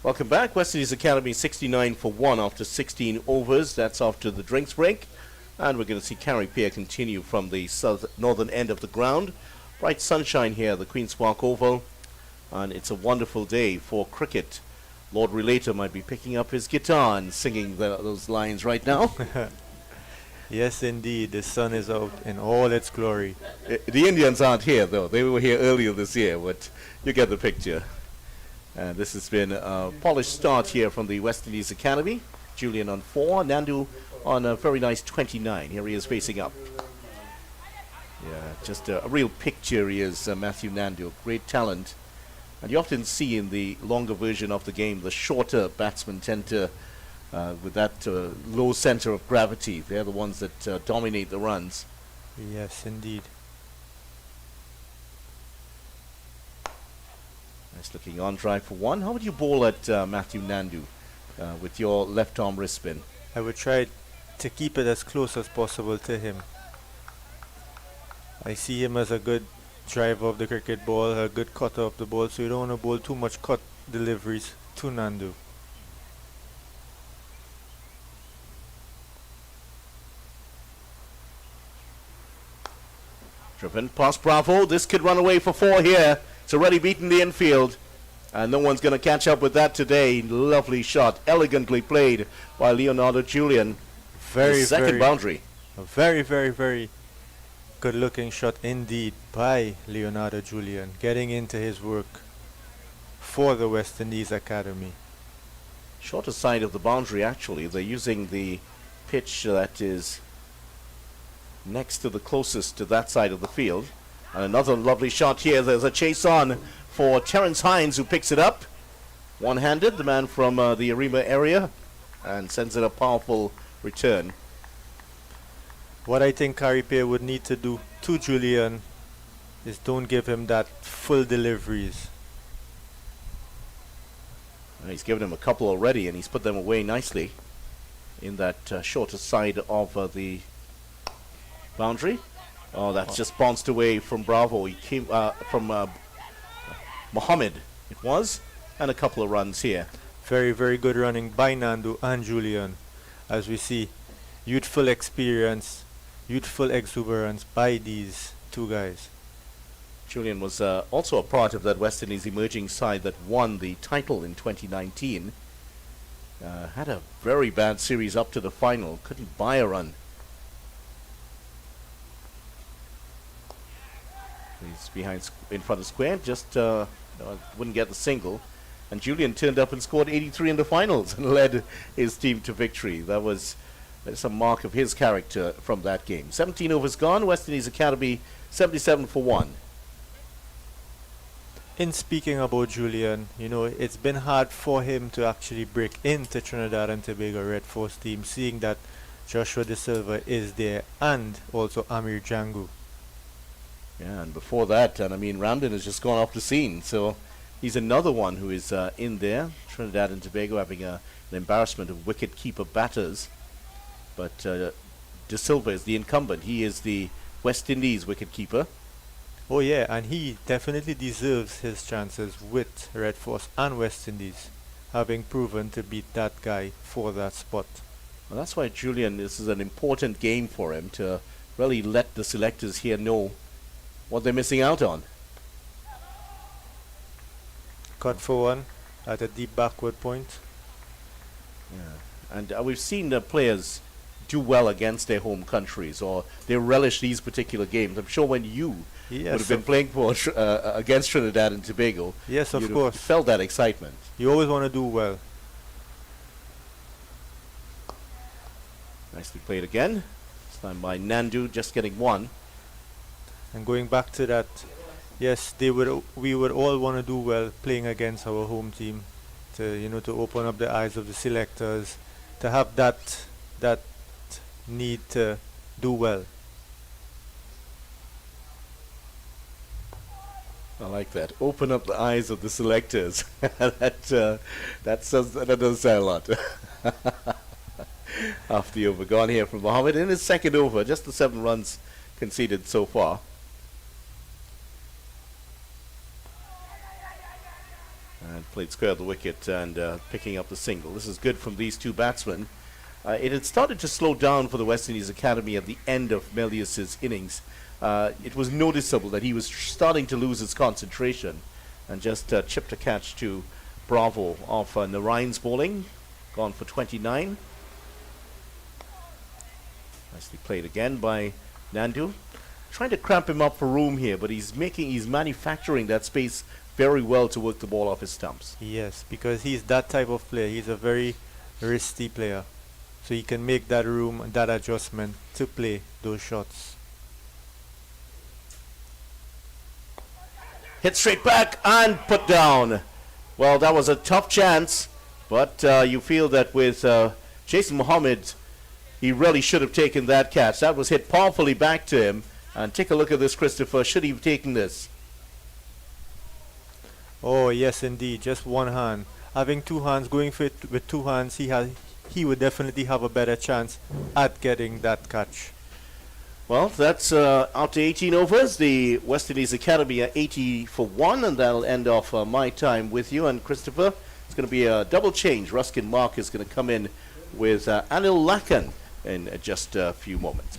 Welcome back. West Indies Academy 69 for 1 after 16 overs. That's after the drinks break. And we're going to see Carey Pier continue from the northern end of the ground. Bright sunshine here at the Queen's Park Oval. And it's a wonderful day for cricket. Lord Relator might be picking up his guitar and singing those lines right now. Yes, indeed. The sun is out in all its glory. The Indians aren't here, though. They were here earlier this year, but you get the picture. And this has been a polished start here from the West Indies Academy. Julian on 4, Nandu on a very nice 29. Here he is facing up. Yeah, just a real picture he is, Matthew Nandu. Great talent. And you often see in the longer version of the game, the shorter batsmen tend to, with that low center of gravity, they're the ones that dominate the runs. Yes, indeed. Nice looking on drive for 1. How would you bowl at Matthew Nandu with your left arm wrist spin? I would try to keep it as close as possible to him. I see him as a good driver of the cricket ball, a good cutter of the ball, so you don't want to bowl too much cut deliveries to Nandu. Driven past Bravo. This could run away for 4 here. It's already beaten the infield. And no one's going to catch up with that today. Lovely shot. Elegantly played by Leonardo Julian. Second boundary. A very, very, very good looking shot indeed by Leonardo Julian, getting into his work for the West Indies Academy. Shorter side of the boundary, actually. They're using the pitch that is next to the closest to that side of the field. And another lovely shot here. There's a chase on for Terence Hines, who picks it up one-handed, the man from the Arima area, and sends it a powerful return. What I think Carey Pier would need to do to Julian is don't give him that full deliveries. He's given him a couple already, and he's put them away nicely in that shorter side of the boundary. Oh, that's just bounced away from Bravo. He came from Mohammed, it was, and a couple of runs here. Very, very good running by Nandu and Julian. As we see, youthful experience, youthful exuberance by these two guys. Julian was also a part of that West Indies emerging side that won the title in 2019. Had a very bad series up to the final. Couldn't buy a run. He's behind in front of square, just wouldn't get the single. And Julian turned up and scored 83 in the finals and led his team to victory. That's a mark of his character from that game. 17 overs gone, West Indies Academy 77 for 1. In speaking about Julian, you know, it's been hard for him to actually break into Trinidad and Tobago Red Force team, seeing that Joshua De Silva is there and also Amir Jangu. Yeah, and before that, and I mean, Ramden has just gone off the scene, so he's another one who is in there. Trinidad and Tobago having an embarrassment of wicket-keeper batters, but De Silva is the incumbent. He is the West Indies wicket-keeper. Oh yeah, and he definitely deserves his chances with Red Force and West Indies, having proven to beat that guy for that spot. Well, that's why Julian, this is an important game for him to really let the selectors here know what they're missing out on. Cut for 1 at a deep backward point. Yeah, and we've seen the players do well against their home countries, or they relish these particular games. I'm sure when you would have been playing for against Trinidad and Tobago, yes, of you'd course, have felt that excitement. You always want to do well. Nicely played again. This time by Nandu, just getting 1. And going back to that, yes, we would all want to do well playing against our home team, to open up the eyes of the selectors, to have that need to do well. I like that. Open up the eyes of the selectors. that does say a lot. Half the over gone here from Mohammed in his second over. Just the 7 runs conceded so far. and played square of the wicket and picking up the single. This is good from these two batsmen. It had started to slow down for the West Indies Academy at the end of Melius's innings. It was noticeable that he was starting to lose his concentration and just chipped a catch to Bravo off Narayan's bowling. Gone for 29. Nicely played again by Nandu. Trying to cramp him up for room here, but he's manufacturing that space very well to work the ball off his stumps. Yes, because he's that type of player. He's a very wristy player. So he can make that room, that adjustment to play those shots. Hit straight back and put down. Well, that was a tough chance, but you feel that with Jason Mohammed, he really should have taken that catch. That was hit powerfully back to him. And take a look at this, Christopher. Should he have taken this? Oh yes, indeed. Just one hand. Having two hands, going for it with two hands, he would definitely have a better chance at getting that catch. Well, that's out to 18 overs. The West Indies Academy are 80 for 1, and that'll end off my time with you. And Christopher, it's going to be a double change. Ruskin Mark is going to come in with Anil Lakan in just a few moments.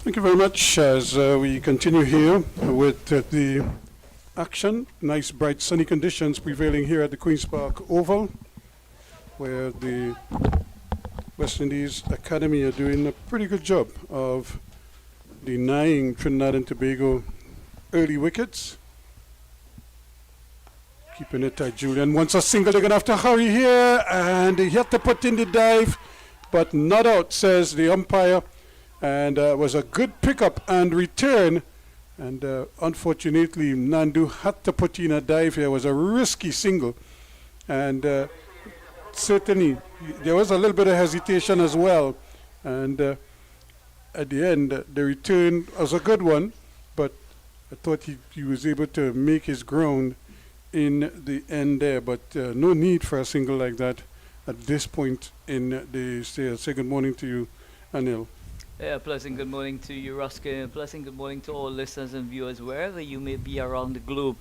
Thank you very much. As we continue here with the action, nice bright sunny conditions prevailing here at the Queen's Park Oval, where the West Indies Academy are doing a pretty good job of denying Trinidad and Tobago early wickets. Keeping it tight. Julian wants a single. They're going to have to hurry here, and he had to put in the dive, but not out, says the umpire. And was a good pickup and return, and unfortunately Nandu had to put in a dive here. It was a risky single, and certainly there was a little bit of hesitation as well, and at the end the return was a good one, but I thought he was able to make his ground in the end there, but no need for a single like that at this point in the say good morning to you, Anil. Yeah, pleasant good morning to you, Ruskin. Pleasant good morning to all listeners and viewers wherever you may be around the globe.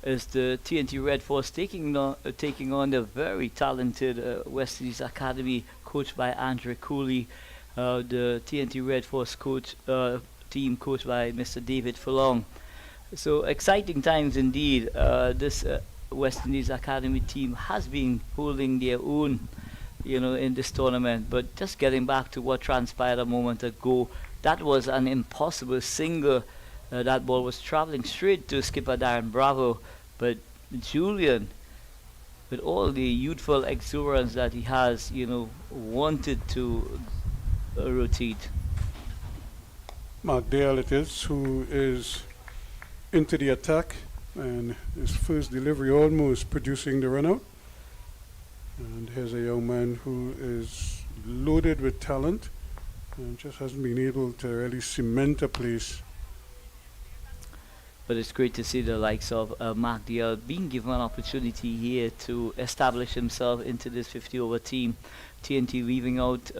As the TNT Red Force taking on the very talented West Indies Academy, coached by Andre Cooley, the TNT Red Force team coached by Mr. David Furlong. So exciting times indeed. This West Indies Academy team has been holding their own, in this tournament. But just getting back to what transpired a moment ago, that was an impossible single. That ball was traveling straight to skipper Darren Bravo, but Julian, with all the youthful exuberance that he has, wanted to rotate. Mark Dale it is, who is into the attack, and his first delivery almost producing the run out. And here's a young man who is loaded with talent and just hasn't been able to really cement a place. But it's great to see the likes of Mark Dial being given an opportunity here to establish himself into this 50-over team. TNT leaving out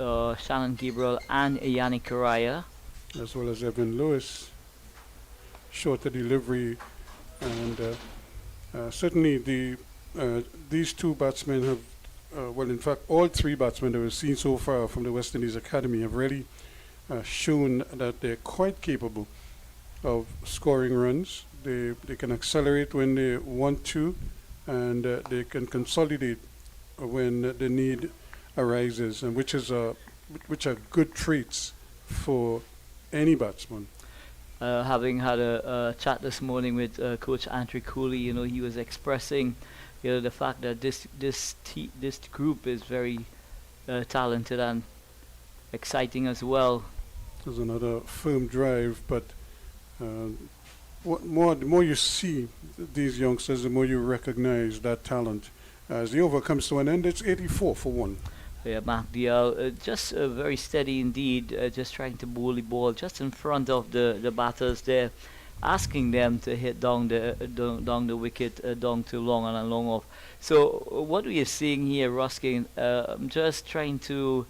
Shannon Gabriel and Yannick Correa, as well as Evan Lewis. Shorter delivery, and certainly these two batsmen have in fact, all three batsmen that we've seen so far from the West Indies Academy have really shown that they're quite capable of scoring runs. They can accelerate when they want to, and they can consolidate when the need arises, and which are good traits for any batsman. Having had a chat this morning with Coach Andre Cooley, he was expressing the fact that this group is very talented and exciting as well. There's another firm drive, but the more you see these youngsters, the more you recognize that talent. As the over comes to an end, it's 84 for 1. Yeah, Mark Dial, just very steady indeed, just trying to bowl the ball just in front of the batters there, asking them to hit down the wicket, down too long and long off. So what we are seeing here, Ruskin, I'm just trying to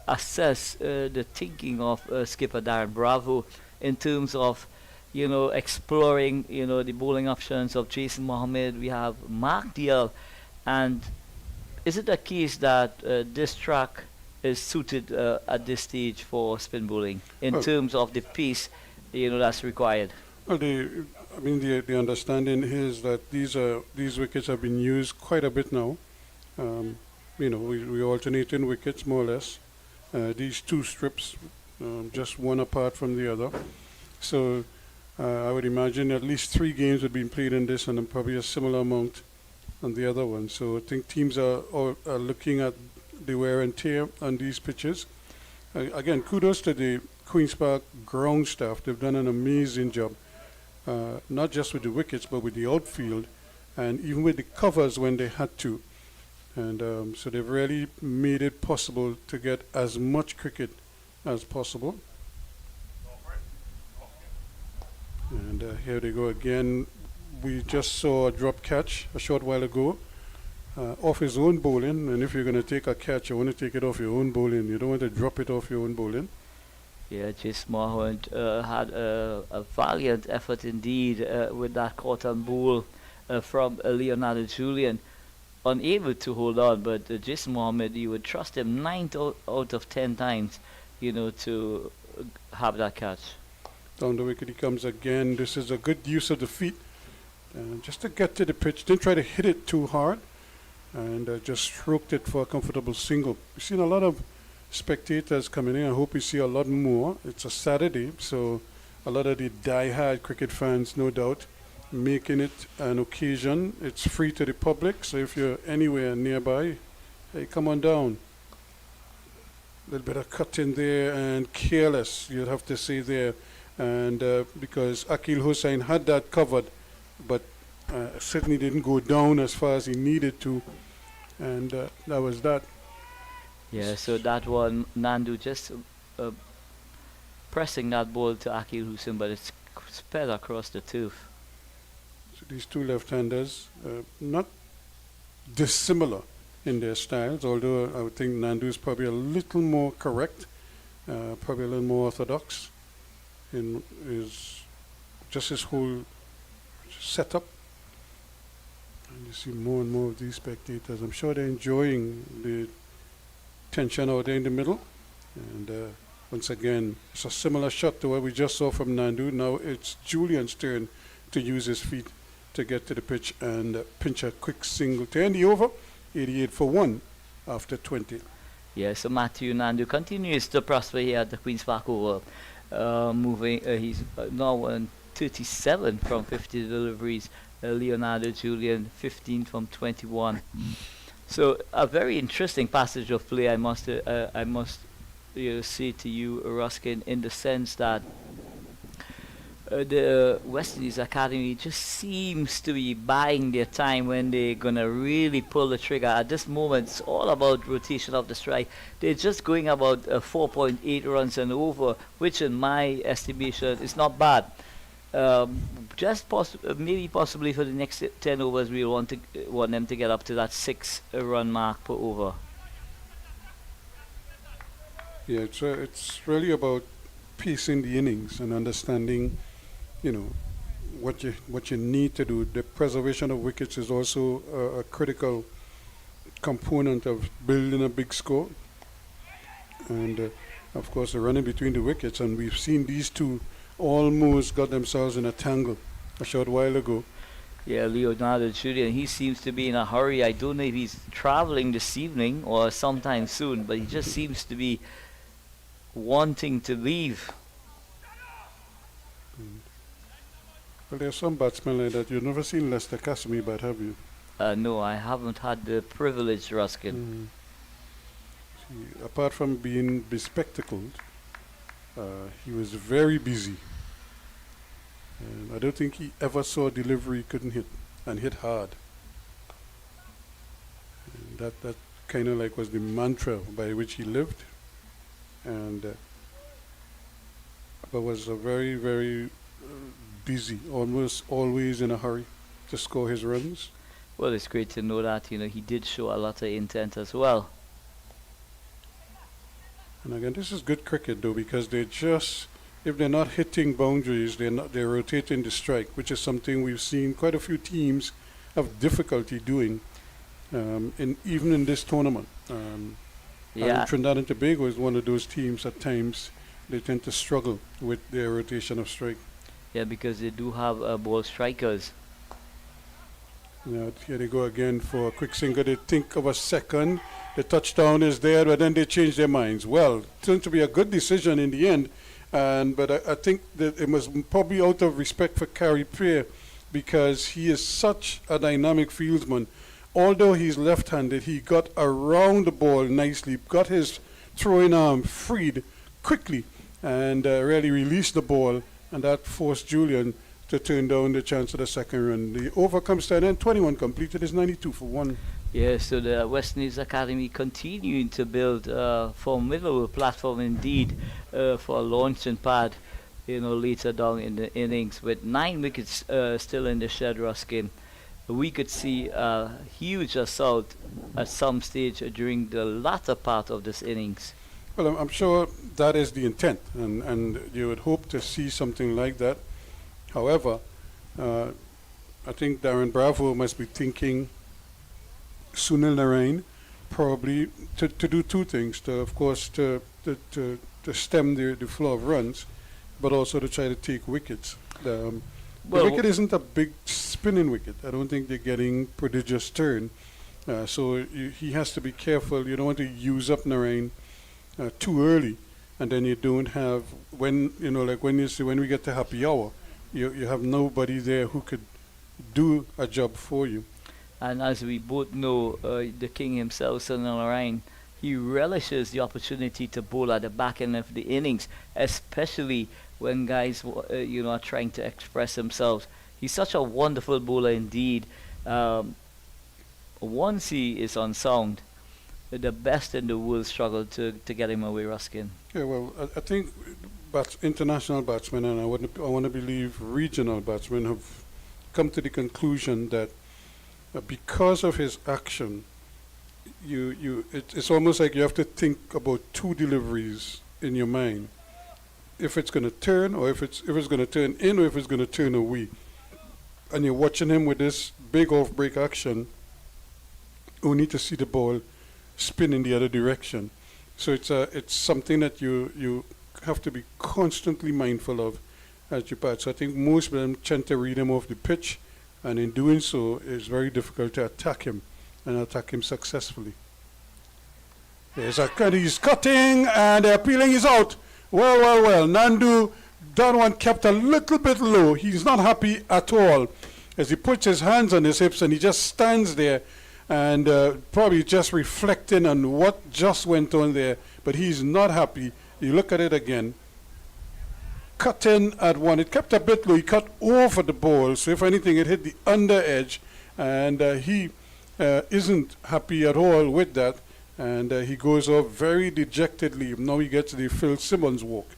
assess the thinking of skipper Darren Bravo in terms of, exploring, the bowling options of Jason Mohammed. We have Mark Dial, and is it a case that this track is suited at this stage for spin bowling in Well, terms of the pace, that's required? well, the understanding is that these wickets have been used quite a bit now. We alternating wickets more or less. These two strips, just one apart from the other. So I would imagine at least 3 games have been played in this, and then probably a similar amount on the other one. So I think teams are looking at the wear and tear on these pitches. Again, kudos to the Queen's Park ground staff. They've done an amazing job, not just with the wickets, but with the outfield, and even with the covers when they had to. And so they've really made it possible to get as much cricket as possible. And here they go again. We just saw a drop catch a short while ago off his own bowling. And if you're going to take a catch, you want to take it off your own bowling. You don't want to drop it off your own bowling. Yeah, Jason Mohammed had a valiant effort indeed with that cotton bowl from Leonardo Julian. Unable to hold on, but Jason Mohammed, you would trust him 9 out of 10 times, to have that catch. Down the wicket he comes again. This is a good use of the feet. Just to get to the pitch. Didn't try to hit it too hard. And just stroked it for a comfortable single. We've seen a lot of spectators coming in. I hope we see a lot more. It's a Saturday, so a lot of the die-hard cricket fans, no doubt, making it an occasion. It's free to the public, so if you're anywhere nearby, hey, come on down. A little bit of cut in there and careless, you'd have to say there. And because Akil Hussain had that covered, but certainly didn't go down as far as he needed to. And that was that. Yeah, so that one, Nandu just pressing that ball to Akil Hussain, but it's sped across the turf. So these two left-handers, not dissimilar in their styles, although I would think Nandu is probably a little more correct, probably a little more orthodox in his whole setup. And you see more and more of these spectators. I'm sure they're enjoying the tension out there in the middle. And once again, it's a similar shot to what we just saw from Nandu. Now it's Julian's turn to use his feet to get to the pitch and pinch a quick single to end the over. 88 for 1 after 20. Yeah, so Matthew Nandu continues to prosper here at the Queen's Park Oval. He's now on 37 from 50 deliveries. Leonardo Julian 15 from 21. So a very interesting passage of play, I must say to you, Ruskin, in the sense that the West Indies Academy just seems to be buying their time when they're gonna really pull the trigger. At this moment, it's all about rotation of the strike. They're just going about 4.8 runs and over, which in my estimation is not bad. Maybe possibly for the next 10 overs, we want them to get up to that 6-run mark per over. Yeah, it's really about pacing the innings and understanding, what you need to do. The preservation of wickets is also a critical component of building a big score. And of course, the running between the wickets, and we've seen these two almost got themselves in a tangle a short while ago. Yeah, Leonardo Julian, he seems to be in a hurry. I don't know if he's traveling this evening or sometime soon, but he just seems to be wanting to leave. Well, there's some batsmen like that. You've never seen Lester Casimir, but have you? No, I haven't had the privilege, Ruskin. See, apart from being bespectacled, he was very busy. And I don't think he ever saw a delivery he couldn't hit, and hit hard. And that kind of like was the mantra by which he lived, and but was a very, very busy, almost always in a hurry to score his runs. Well, it's great to know that, he did show a lot of intent as well. And again, this is good cricket though, because they just, if they're not hitting boundaries, they're rotating the strike, which is something we've seen quite a few teams have difficulty doing, even in this tournament. Yeah. And Trinidad and Tobago is one of those teams at times they tend to struggle with their rotation of strike. Yeah, because they do have ball strikers. Now, here they go again for a quick single. They think of a second. The touchdown is there, but then they change their minds. Well, turned to be a good decision in the end, but I think that it was probably out of respect for Carey Prayer, because he is such a dynamic fieldsman. Although he's left-handed, he got around the ball nicely, got his throwing arm freed quickly, and really released the ball, and that forced Julian to turn down the chance of the second run. The over comes to an end, 21 completed, is 92 for 1. Yeah, so the West Indies Academy continuing to build a formidable platform indeed for a launching pad, later down in the innings. With 9 wickets still in the shed, Ruskin, we could see a huge assault at some stage during the latter part of this innings. Well, I'm sure that is the intent, and you would hope to see something like that. However, I think Darren Bravo must be thinking Sunil Narain probably to do two things. Of course, to stem the flow of runs, but also to try to take wickets. The wicket isn't a big spinning wicket. I don't think they're getting prodigious turn. So he has to be careful. You don't want to use up Narain too early, and then you don't have, when we get to happy hour, you have nobody there who could do a job for you. And as we both know, the king himself, Sunil Narain, he relishes the opportunity to bowl at the back end of the innings, especially when guys are trying to express themselves. He's such a wonderful bowler indeed. Once he is on sound, the best in the world struggle to get him away, Ruskin. Yeah, well, I think international batsmen, and I want to believe regional batsmen, have come to the conclusion that because of his action, it's almost like you have to think about 2 deliveries in your mind. If it's going to turn, or if it's going to turn in, or if it's going to turn away. And you're watching him with this big off-break action, only to see the ball spin in the other direction. So it's something that you have to be constantly mindful of as you bat. So I think most of them tend to read him off the pitch, and in doing so, it's very difficult to attack him and attack him successfully. There's a cut, he's cutting, and the appealing is out. Well. Nandu, that one kept a little bit low. He's not happy at all as he puts his hands on his hips and he just stands there and probably just reflecting on what just went on there. But he's not happy. You look at it again. Cutting at one. It kept a bit low. He cut over the ball. So if anything, it hit the under edge. And he isn't happy at all with that. And he goes off very dejectedly. Now he gets the Phil Simmons walk.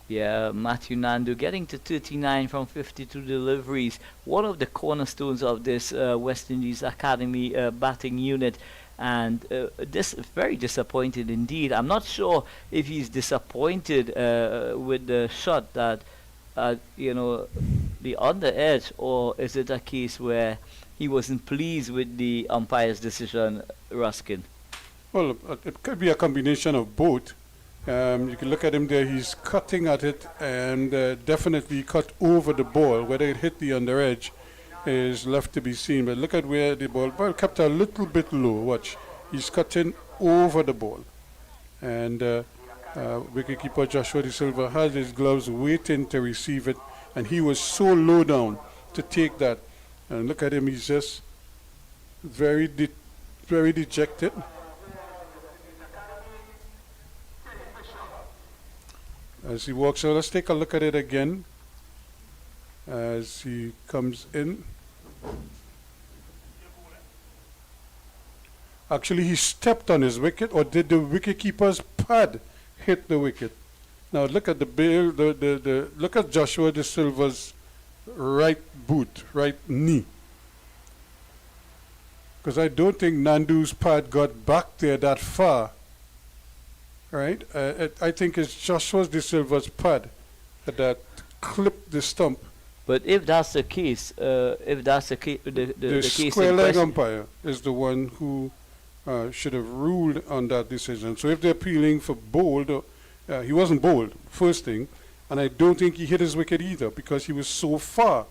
Yeah, Matthew Nandu getting to 39 from 52 deliveries. One of the cornerstones of this West Indies Academy batting unit. And this is very disappointed indeed. I'm not sure if he's disappointed with the shot that, the under edge, or is it a case where he wasn't pleased with the umpire's decision, Ruskin? Well, it could be a combination of both. You can look at him there, he's cutting at it and definitely cut over the ball. Whether it hit the under edge is left to be seen. But look at where the ball kept a little bit low. Watch, he's cutting over the ball. And wicketkeeper Joshua De Silva has his gloves waiting to receive it. And he was so low down to take that. And look at him, he's just very dejected. As he walks out, let's take a look at it again as he comes in. Actually, he stepped on his wicket, or did the wicketkeeper's pad hit the wicket? Now look at look at Joshua De Silva's right boot, right knee. Because I don't think Nandu's pad got back there that far. Right? I think it's Joshua De Silva's pad that clipped the stump. But if that's the case, if that's the case, the case square in leg question, umpire is the one who should have ruled on that decision. So if they're appealing for bowled, he wasn't bowled, first thing, and I don't think he hit his wicket either because he was so far.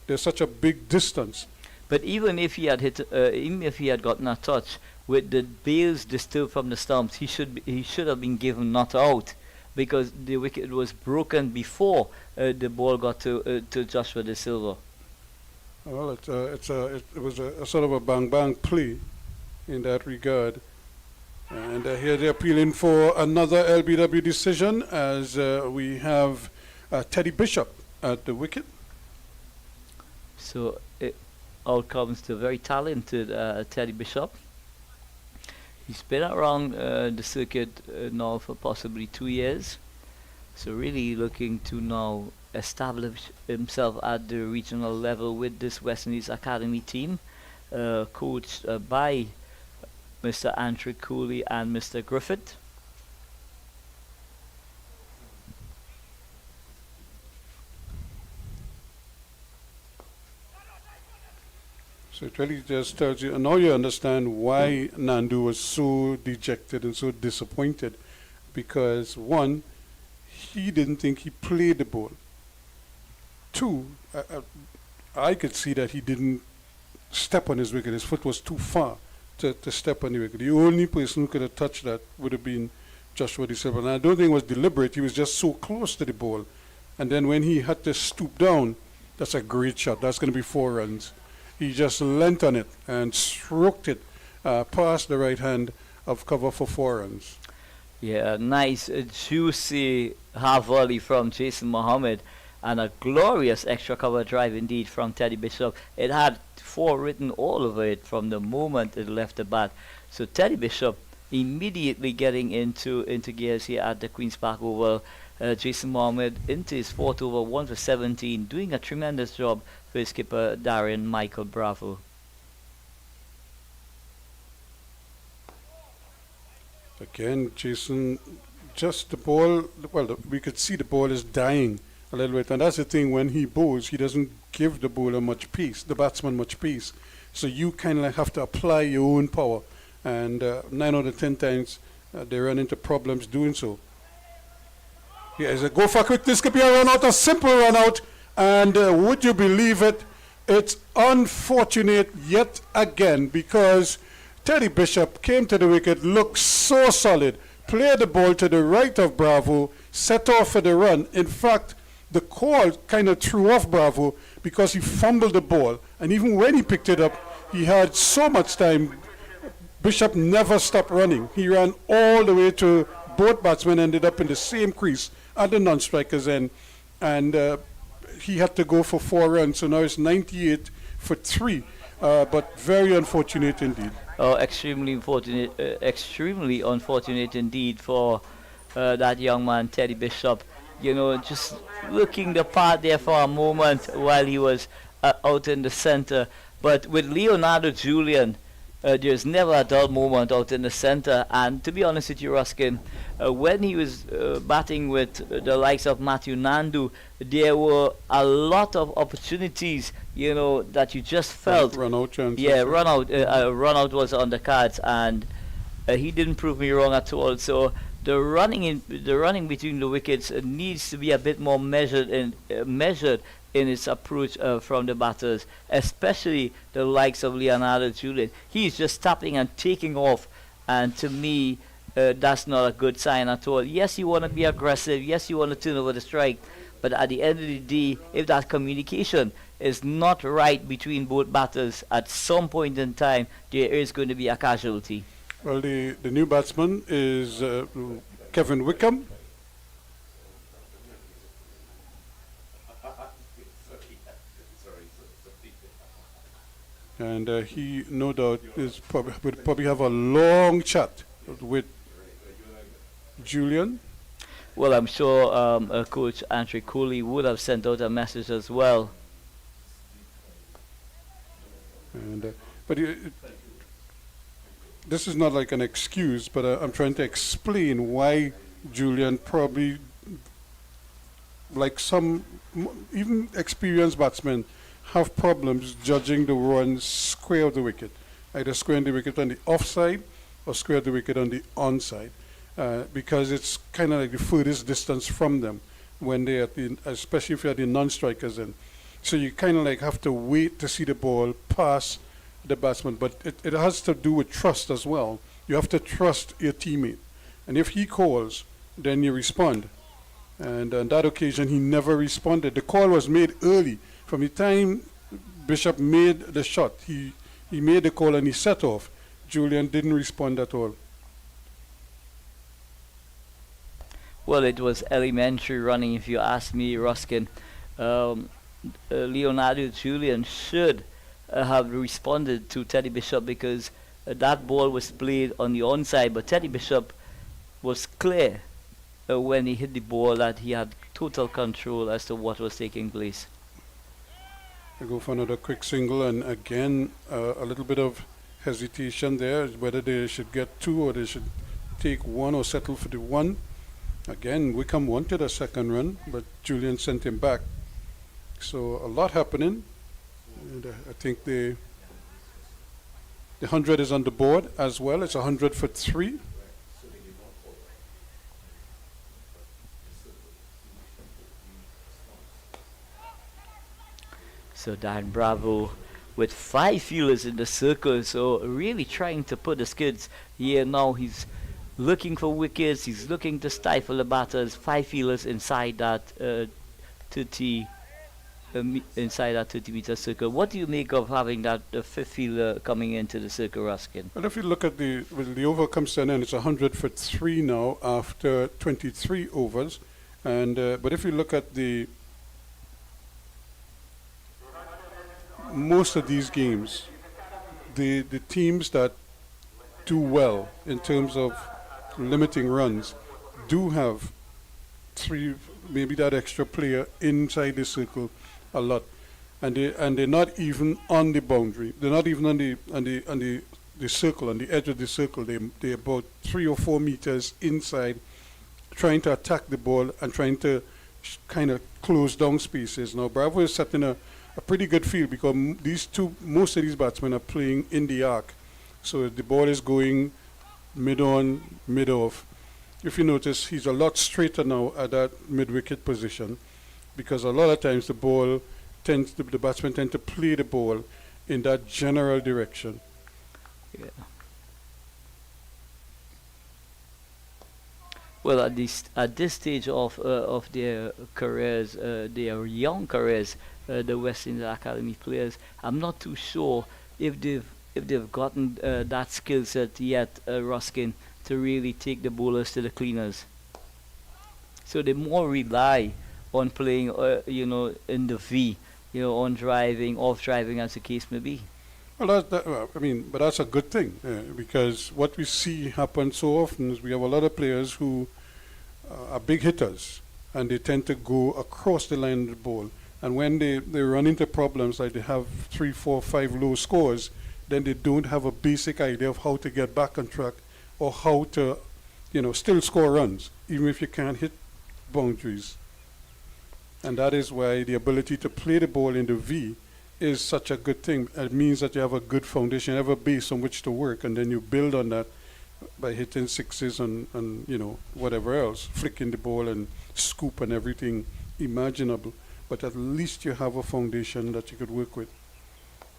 There's such a big distance. but even if he had hit, even if he had gotten a touch with the bails disturbed from the stumps, he should have been given not out because the wicket was broken before the ball got to Joshua De Silva. Well, it was a sort of a bang-bang play in that regard. And here they're appealing for another LBW decision as we have Teddy Bishop at the wicket. So out comes the very talented Teddy Bishop. He's been around the circuit now for possibly 2 years. So really looking to now establish himself at the regional level with this West Indies Academy team, coached by Mr. Andrew Cooley and Mr. Griffith. So it really just tells you, and now you understand why Nandu was so dejected and so disappointed. Because one, he didn't think he played the ball. Two, I could see that he didn't step on his wicket. His foot was too far to step on the wicket. The only person who could have touched that would have been Joshua De Silva. And I don't think it was deliberate. He was just so close to the ball. And then when he had to stoop down, that's a great shot. That's going to be 4 runs. He just leant on it and stroked it past the right hand of cover for 4 runs. Yeah, nice, juicy half volley from Jason Mohammed and a glorious extra cover drive indeed from Teddy Bishop. It had 4 written all over it from the moment it left the bat. So Teddy Bishop immediately getting into gears here at the Queen's Park Oval. Jason Mohammed into his 4th over, 1 for 17, doing a tremendous job for his skipper Darren Michael Bravo. Again, Jason, just the ball, well, we could see the ball is dying a little bit. And that's the thing, when he bowls, he doesn't give the bowler much pace, the batsman much pace. So you kind of like have to apply your own power. And 9 out of 10 times, they run into problems doing so. Here's a go for a quick. This could be a run out, a simple run out. And would you believe it? It's unfortunate yet again because Teddy Bishop came to the wicket, looked so solid, played the ball to the right of Bravo, set off for the run. In fact, the call kind of threw off Bravo because he fumbled the ball. And even when he picked it up, he had so much time. Bishop never stopped running. He ran all the way to both batsmen, ended up in the same crease at the non-strikers end. And he had to go for 4 runs. So now it's 98 for 3. But very unfortunate indeed. Oh, extremely unfortunate indeed for that young man, Teddy Bishop. You know, just looking the part there for a moment while he was out in the center. But with Leonardo Julian, there's never a dull moment out in the center. And to be honest with you, Ruskin, when he was batting with the likes of Matthew Nandu, there were a lot of opportunities, you know, that you just felt. Run out chances. Yeah, run out was on the cards, and he didn't prove me wrong at all. So the running between the wickets needs to be a bit more measured in its approach from the batters, especially the likes of Leonardo Julian. He's just tapping and taking off, and to me, that's not a good sign at all. Yes, you want to be aggressive. Yes, you want to turn over the strike, but at the end of the day, if that communication is not right between both batters, at some point in time, there is going to be a casualty. Well, the new batsman is Kevin Wickham. And he, no doubt, would probably have a long chat with Julian. Well, I'm sure Coach Andre Cooley would have sent out a message as well. And but this is not like an excuse, but I'm trying to explain why Julian probably, like some even experienced batsmen, have problems judging the runs square of the wicket, either squaring the wicket on the offside or square the wicket on the onside, because it's kind of like the furthest distance from them when they're at the, especially if you're the non-strikers in. So you kind of like have to wait to see the ball pass the batsman, but it has to do with trust as well. You have to trust your teammate, and if he calls, then you respond. And on that occasion, he never responded. The call was made early. From the time Bishop made the shot, he made the call and he set off. Julian didn't respond at all. Well, it was elementary running, if you ask me, Ruskin. Leonardo Julian should have responded to Teddy Bishop, because that ball was played on the onside, but Teddy Bishop was clear when he hit the ball that he had total control as to what was taking place. I go for another quick single, and again a little bit of hesitation there, whether they should get two or they should take one or settle for the one. Again, Wickham wanted a second run, but Julian sent him back. So a lot happening, and I think the 100 is on the board as well. It's 100 for 3. So Dan Bravo with 5 fielders in the circle, so really trying to put the skids here now. He's looking for wickets, he's looking to stifle the batters. 5 fielders inside that 30 inside that 30-meter circle. What do you make of having that fifth fielder coming into the circle, Ruskin? Well, if you look at the over comes to an end, it's 100 for 3 now after 23 overs. And but if you look at the most of these games, the teams that do well in terms of limiting runs do have 3, maybe that extra player inside the circle a lot, and they're not even on the boundary. They're not even on the circle, on the edge of the circle. They're about 3 or 4 meters inside, trying to attack the ball and trying to kind of close down spaces. Now Bravo is setting a pretty good field, because most of these batsmen are playing in the arc, so the ball is going mid on, mid off. If you notice, he's a lot straighter now at that mid-wicket position, because a lot of times the batsmen tend to play the ball in that general direction. Yeah. Well, at this stage of their careers, their young careers, the West Indies Academy players, I'm not too sure if they've gotten that skill set yet, Ruskin, to really take the bowlers to the cleaners. So they more rely on playing, in the V, on driving, off driving, as the case may be. Well, but that's a good thing, because what we see happen so often is we have a lot of players who are big hitters, and they tend to go across the line of the ball. And when they run into problems, like they have 3, 4, 5 low scores, then they don't have a basic idea of how to get back on track, or how to, still score runs, even if you can't hit boundaries. And that is why the ability to play the ball in the V is such a good thing. It means that you have a good foundation, you have a base on which to work, and then you build on that by hitting sixes and whatever else, flicking the ball and scoop and everything imaginable. But at least you have a foundation that you could work with.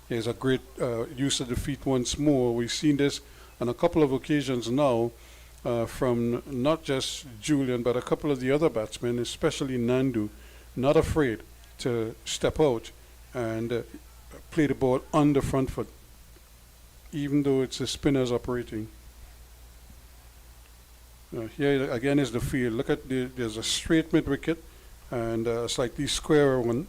There's a great use of the feet once more. We've seen this on a couple of occasions now, from not just Julian, but a couple of the other batsmen, especially Nandu, not afraid to step out and play the ball on the front foot, even though it's the spinners operating. Here again is the field. Look at there's a straight mid wicket and a slightly squarer one,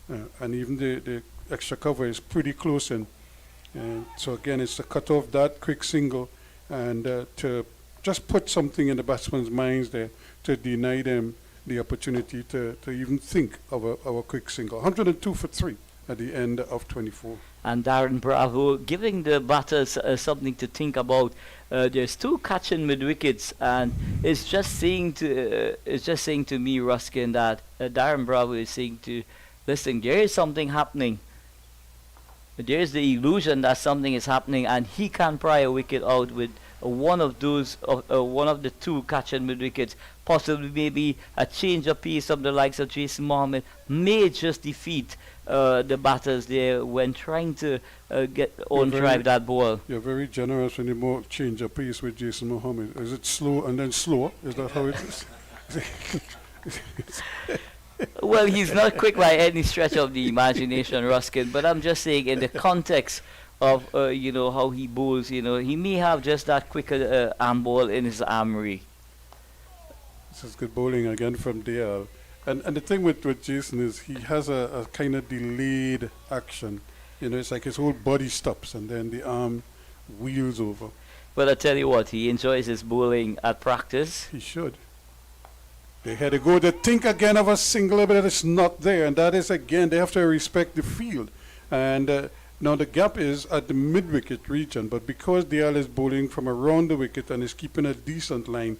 and even the extra cover is pretty close in. And so again, it's to cut off that quick single and to just put something in the batsman's minds there to deny them the opportunity to even think of a quick single. 102 for 3 at the end of 24. And Darren Bravo giving the batters something to think about. There's 2 catching mid wickets, and it's just saying to me, Ruskin, that Darren Bravo is saying to, listen, there is something happening. There is the illusion that something is happening, and he can pry a wicket out with one of the 2 catching mid wickets. Possibly maybe a change of pace of the likes of Jason Mohammed may just defeat the batters there when trying to drive that ball. You're very generous when you more change of pace with Jason Mohammed. Is it slow and then slower? Is that how it is? Well, he's not quick by any stretch of the imagination, Ruskin, but I'm just saying in the context of how he bowls, he may have just that quicker arm ball in his armory. This is good bowling again from Dale. And the thing with Jason is he has a kind of delayed action. It's like his whole body stops and then the arm wheels over. But I tell you what, he enjoys his bowling at practice. He should. They had to go to think again of a single, but it's not there. And that is, again, they have to respect the field. And now the gap is at the mid-wicket region. But because Dale is bowling from around the wicket and is keeping a decent line,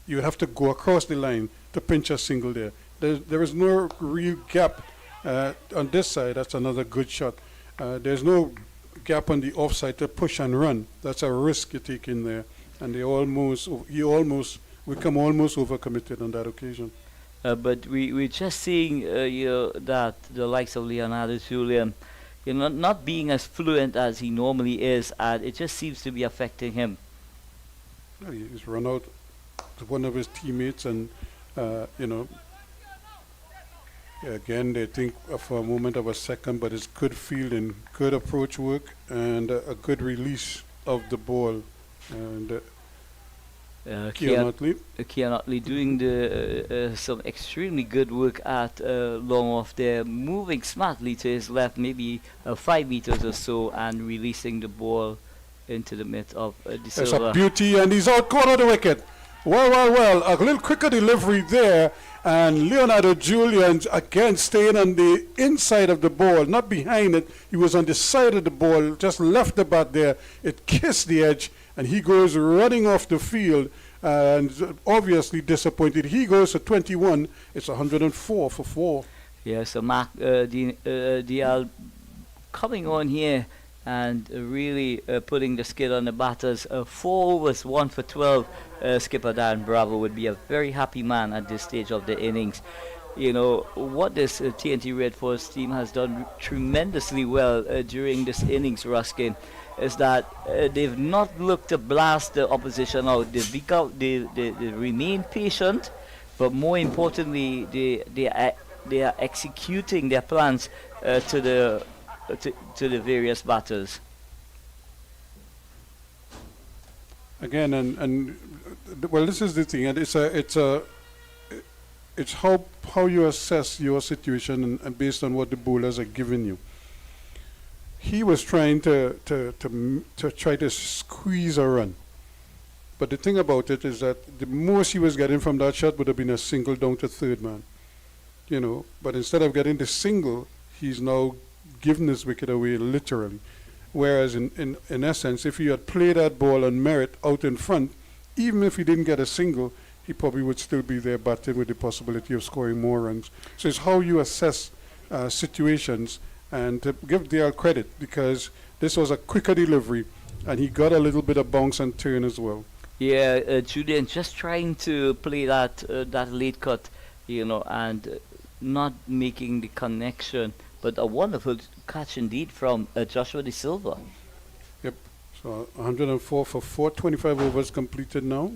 you have to go across the line to pinch a single there. There is no real gap on this side. That's another good shot. There's no gap on the offside to push and run. That's a risk you take in there. And he almost become almost overcommitted on that occasion. But we're just seeing that the likes of Leonardo Julian, not being as fluent as he normally is, and it just seems to be affecting him. Yeah, he's run out to one of his teammates, and again they think for a moment of a second, but it's good fielding, good approach work, and a good release of the ball. And Kean Utley doing some extremely good work at long off there, moving smartly to his left, maybe 5 meters or so, and releasing the ball into the midst of De It's Silva. a beauty, and he's out corner of the wicket. Well, a little quicker delivery there, and Leonardo Julian again staying on the inside of the ball, not behind it. He was on the side of the ball, just left the bat there. It kissed the edge, and he goes running off the field, and obviously disappointed. He goes to 21. It's 104 for 4. Yeah, so Mark Dial coming on here and really putting the skill on the batters. 4 overs, 1 for 12. Skipper Dan Bravo would be a very happy man at this stage of the innings. What this TNT Red Force team has done tremendously well during this innings, Ruskin, is that they've not looked to blast the opposition out. They remain patient, but more importantly, they are executing their plans to the various batters. Again, and well, this is the thing, and it's how you assess your situation and based on what the bowlers are giving you. He was trying to try to squeeze a run, but the thing about it is that the most he was getting from that shot would have been a single down to third man, But instead of getting the single, he's now giving his wicket away literally. Whereas in essence, if he had played that ball on merit out in front, even if he didn't get a single, he probably would still be there batting with the possibility of scoring more runs. So it's how you assess situations, and to give Dale credit, because this was a quicker delivery and he got a little bit of bounce and turn as well. Yeah, Julian just trying to play that late cut, and not making the connection. But a wonderful catch indeed from Joshua De Silva. Yep. So 104 for 4, 25 overs completed now.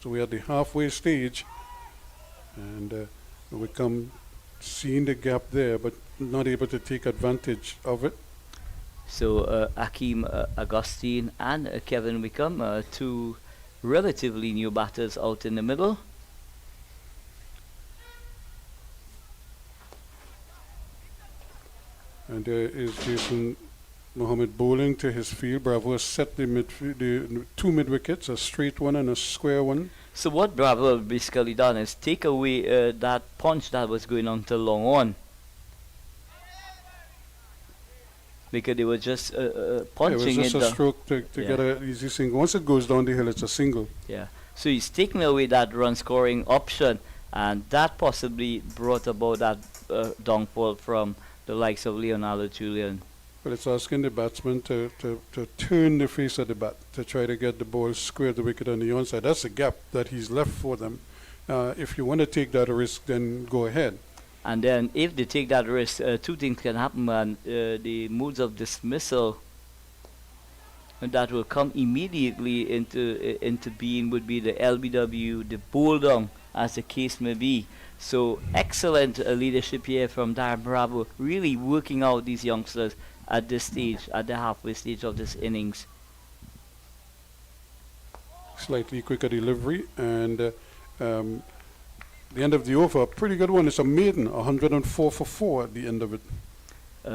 So we're at the halfway stage, and we come seeing the gap there, but not able to take advantage of it. So Akeem Augustine and Kevin Wickham, 2 relatively new batters out in the middle. And there is Jason Mohammed bowling to his field. Bravo has set the two mid wickets, a straight one and a square one. So what Bravo basically done is take away that punch that was going on to long on. Because they were just punching it was just it a stroke to get an easy single. Once it goes down the hill, it's a single. Yeah. So he's taking away that run scoring option, and that possibly brought about that downfall from the likes of Leonardo Julian. But it's asking the batsman to turn the face of the bat to try to get the ball square the wicket on the onside. That's a gap that he's left for them. If you want to take that risk, then go ahead. And then if they take that risk, two things can happen, and the moods of dismissal that will come immediately into being would be the LBW, the bowl down, as the case may be. So excellent leadership here from Darren Bravo, really working out these youngsters at this stage, at the halfway stage of this innings. Slightly quicker delivery, and the end of the over, a pretty good one. It's a maiden, 104 for 4 at the end of it.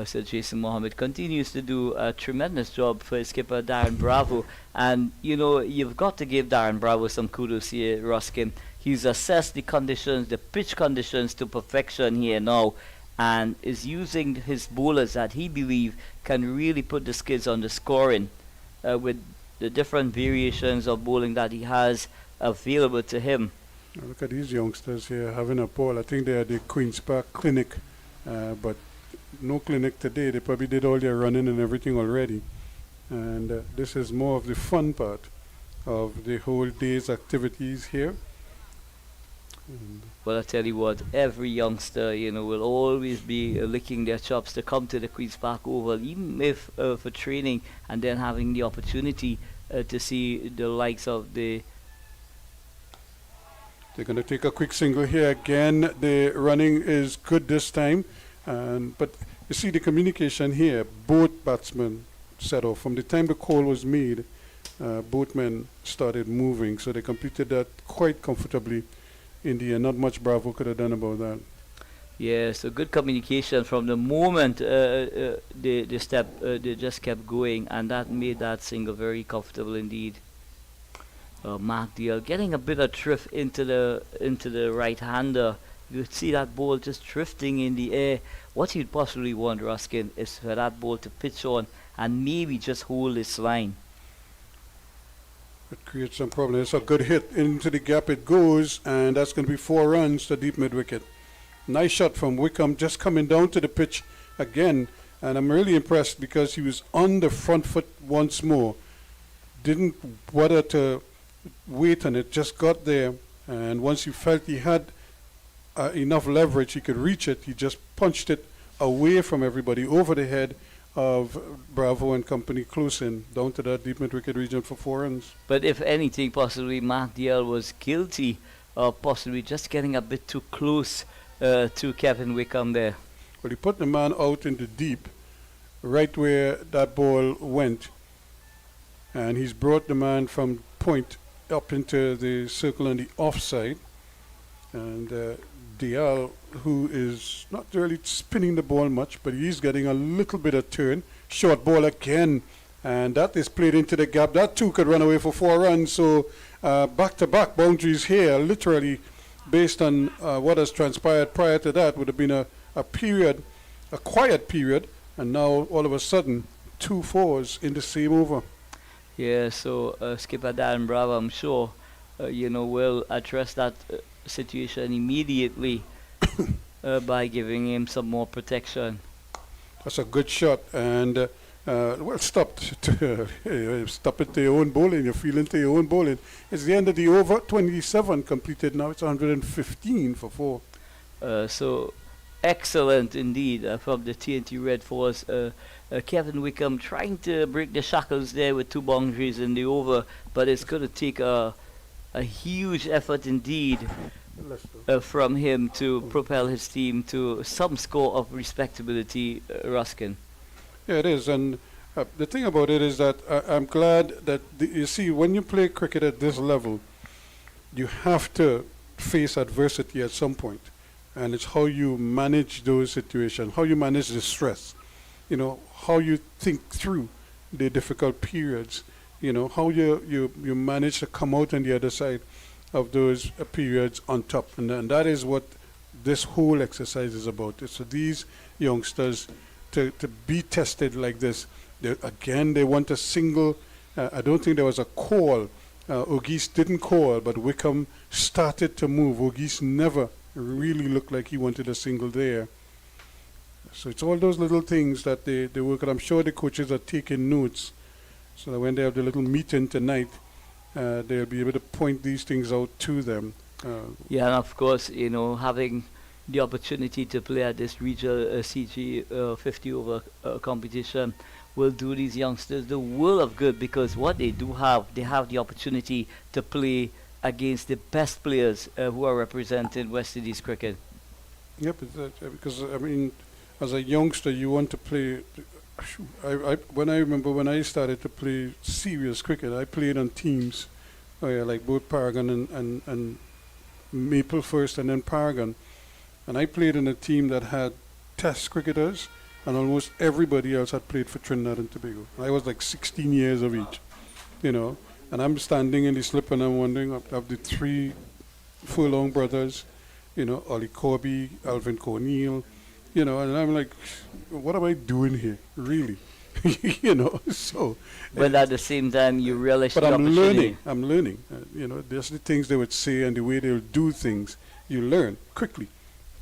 So Jason Mohammed continues to do a tremendous job for his skipper Darren Bravo, and you know, you've got to give Darren Bravo some kudos here, Ruskin. He's assessed the conditions, the pitch conditions to perfection here now, and is using his bowlers that he believes can really put the skids on the scoring with the different variations of bowling that he has available to him. Now look at these youngsters here having a ball. I think they are the Queen's Park Clinic, but no clinic today. They probably did all their running and everything already. And this is more of the fun part of the whole day's activities here. Well, I tell you what, every youngster, you know, will always be licking their chops to come to the Queen's Park Oval, even if for training, and then having the opportunity to see the likes of the... They're going to take a quick single here again. The running is good this time, but you see the communication here. Both batsmen set off. From the time the call was made, both men started moving, so they completed that quite comfortably. In the end, not much Bravo could have done about that. Yeah, so good communication from the moment they just kept going, and that made that single very comfortable indeed. Mark Deal getting a bit of drift into the right-hander. You see that ball just drifting in the air. What you'd possibly want, Ruskin, is for that ball to pitch on and maybe just hold this line. It creates some problems. It's a good hit into the gap. It goes, and that's going to be 4 runs to deep mid wicket. Nice shot from Wickham, just coming down to the pitch again. And I'm really impressed because he was on the front foot once more. Didn't bother to wait on it, just got there. And once he felt he had enough leverage, he could reach it, he just punched it away from everybody, over the head of Bravo and company, close in, down to that deep mid-wicket region for 4 runs. But if anything, possibly Mark Dial was guilty of possibly just getting a bit too close to Kevin Wickham there. Well, he put the man out in the deep, right where that ball went, and he's brought the man from point up into the circle on the offside. And Dial, who is not really spinning the ball much, but he's getting a little bit of turn. Short ball again, and that is played into the gap. That too could run away for 4 runs. So back-to-back boundaries here, literally based on what has transpired prior to that, would have been a period, a quiet period, and now all of a sudden 2 fours in the same over. Yeah, so skipper Dan Bravo, I'm sure, will address that situation immediately by giving him some more protection. That's a good shot, and stop it to your own bowling. You're feeling to your own bowling. It's the end of the over. 27 completed now. It's 115 for 4. So excellent indeed from the TNT Red Force. Kevin Wickham trying to break the shackles there with 2 boundaries in the over, but it's going to take a huge effort indeed from him to propel his team to some score of respectability, Ruskin. Yeah, it is, and the thing about it is that I'm glad that you see, when you play cricket at this level, you have to face adversity at some point, and it's how you manage those situations, how you manage the stress. how you think through the difficult periods, how you manage to come out on the other side of those periods on top. And that is what this whole exercise is about. It's for these youngsters to be tested like this. They want a single. I don't think there was a call. Ogis didn't call, but Wickham started to move. Ogis never really looked like he wanted a single there. So it's all those little things that they work on. I'm sure the coaches are taking notes so that when they have the little meeting tonight, they'll be able to point these things out to them. Yeah, and of course, having the opportunity to play at this regional CG 50 over competition will do these youngsters the world of good, because what they have the opportunity to play against the best players who are representing West Indies cricket. Yep, because I mean, as a youngster, you want to play. When I started to play serious cricket, I played on teams, like both Paragon and Maple first, and then Paragon, and I played in a team that had Test cricketers, and almost everybody else had played for Trinidad and Tobago. I was like 16 years of age, and I'm standing in the slip and I'm wondering of the three furlong brothers, Ollie Corby, Alvin Cornell, and I'm like, what am I doing here, really? So. But at the same time, you relish but the opportunity. I'm learning. There's the things they would say and the way they'll do things. You learn quickly.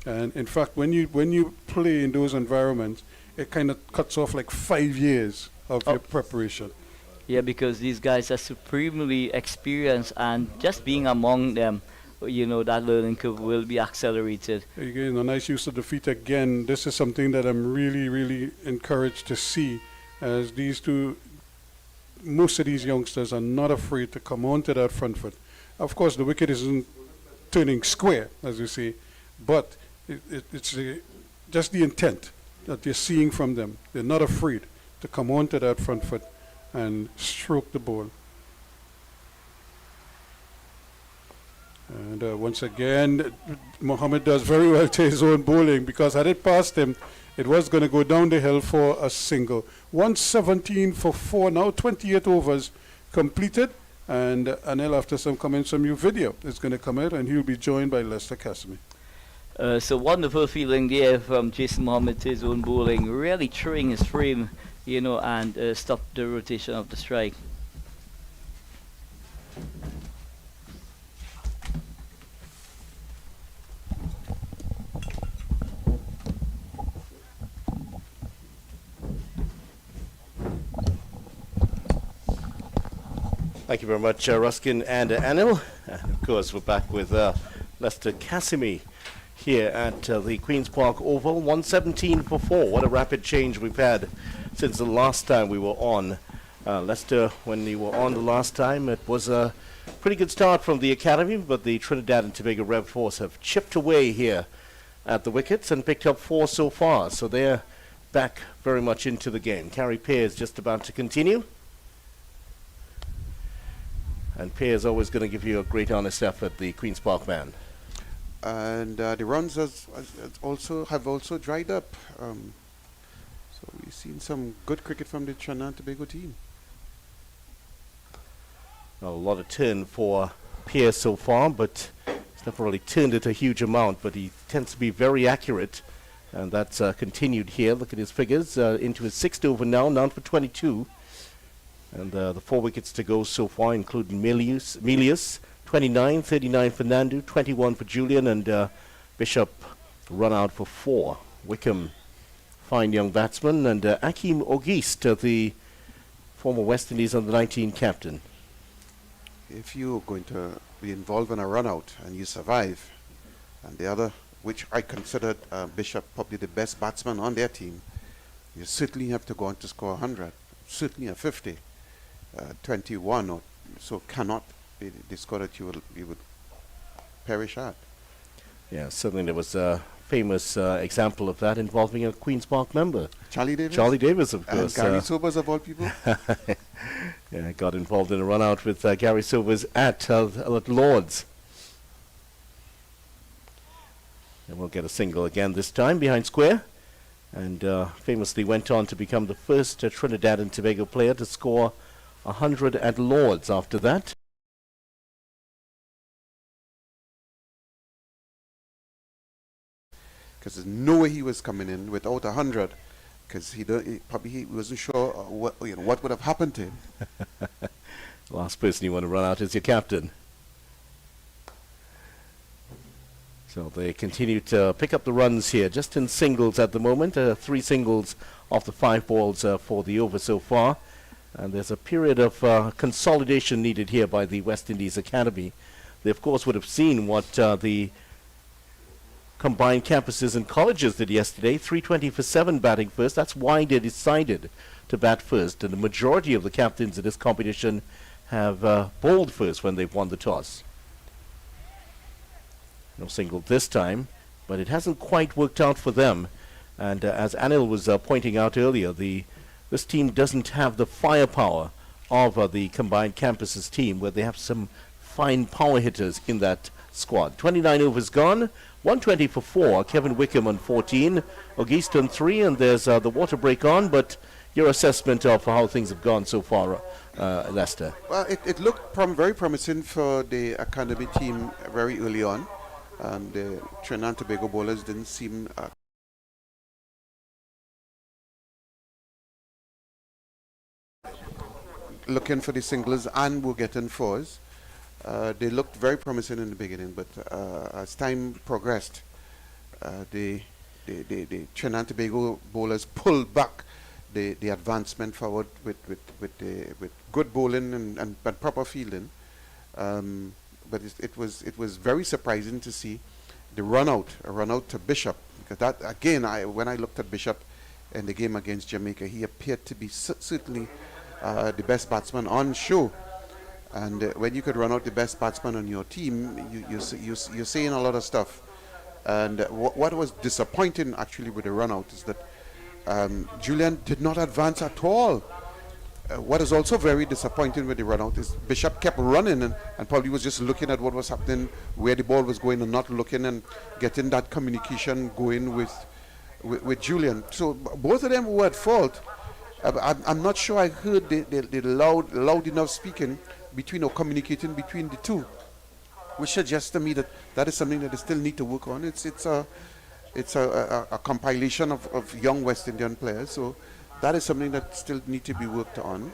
And in fact, when you play in those environments, it kind of cuts off like 5 years of your preparation. Yeah, because these guys are supremely experienced, and just being among them, that learning curve will be accelerated. Again, a nice use of the feet again. This is something that I'm really, really encouraged to see, as most of these youngsters are not afraid to come onto that front foot. Of course, the wicket isn't turning square, as you say, but it's just the intent that you're seeing from them. They're not afraid to come onto that front foot and stroke the ball. And once again, Mohammed does very well to his own bowling, because had it passed him, it was going to go down the hill for a single. 117 for 4, now 28 overs completed. And Anil, after some comments from you, video is going to come out, and he'll be joined by Lester Casimir. So wonderful feeling there from Jason Mohammed to his own bowling, really truing his frame, and stop the rotation of the strike. Thank you very much, Ruskin and Anil. And of course, we're back with Lester Casimir here at the Queen's Park Oval. 117 for 4. What a rapid change we've had since the last time we were on. Lester, when you were on the last time, it was a pretty good start from the academy, but the Trinidad and Tobago Rev Force have chipped away here at the wickets and picked up 4 so far. So they're back very much into the game. Carrie Pear is just about to continue. And Pear is always going to give you a great honest effort, the Queen's Park man. And the runs have also dried up. So we've seen some good cricket from the Trinidad and Tobago team. A lot of turn for Pear so far, but he's never really turned it a huge amount, but he tends to be very accurate. And that's continued here. Look at his figures. Into his 6th over now, down for 22. And the 4 wickets to go so far, including Milius, 29, 39 for Nandu, 21 for Julian, and Bishop run out for 4. Wickham, fine young batsman, and Akeem Ogist, the former West Indies under-19 captain. If you're going to be involved in a run-out and you survive, and the other, which I considered Bishop probably the best batsman on their team, you certainly have to go on to score 100, certainly a 50. 21 or so cannot be the score that you would perish at. Yeah, certainly there was a famous example of that involving a Queen's Park member. Charlie Davis? Charlie Davis, of course. And Gary Sobers, of all people? Yeah, got involved in a run-out with Gary Sobers at Lord's. And we'll get a single again this time behind square. and famously went on to become the first Trinidad and Tobago player to score 100 at Lords after that. Because there's no way he was coming in without 100. Because he wasn't sure what would have happened to him. Last person you want to run out is your captain. So they continue to pick up the runs here, just in singles at the moment. 3 singles off the 5 balls for the over so far. And there's a period of consolidation needed here by the West Indies Academy. They, of course, would have seen what the combined campuses and colleges did yesterday. 320 for 7 batting first. That's why they decided to bat first. And the majority of the captains in this competition have bowled first when they've won the toss. No single this time, but it hasn't quite worked out for them. And as Anil was pointing out earlier, this team doesn't have the firepower of the combined campuses team, where they have some fine power hitters in that squad. 29 overs gone, 120 for 4. Kevin Wickham on 14, Auguste on 3, and there's the water break on. But your assessment of how things have gone so far, Lester? Well, it looked very promising for the academy team very early on. The Trinidad and Tobago bowlers didn't seem looking for the singles and were getting 4s. They looked very promising in the beginning, but as time progressed, the Trinidad and Tobago bowlers pulled back the advancement forward with good bowling and proper fielding. But it was very surprising to see the run out to Bishop, because that again, when I looked at Bishop in the game against Jamaica, he appeared to be certainly the best batsman on show. And when you could run out the best batsman on your team, you're saying a lot of stuff. And what was disappointing actually with the run out is that Julian did not advance at all. What is also very disappointing with the run out is Bishop kept running and probably was just looking at what was happening, where the ball was going, and not looking and getting that communication going with Julian. So both of them were at fault. I'm not sure I heard the loud enough speaking between or communicating between the two, which suggests to me that is something that they still need to work on. It's a compilation of young West Indian players, so that is something that still need to be worked on.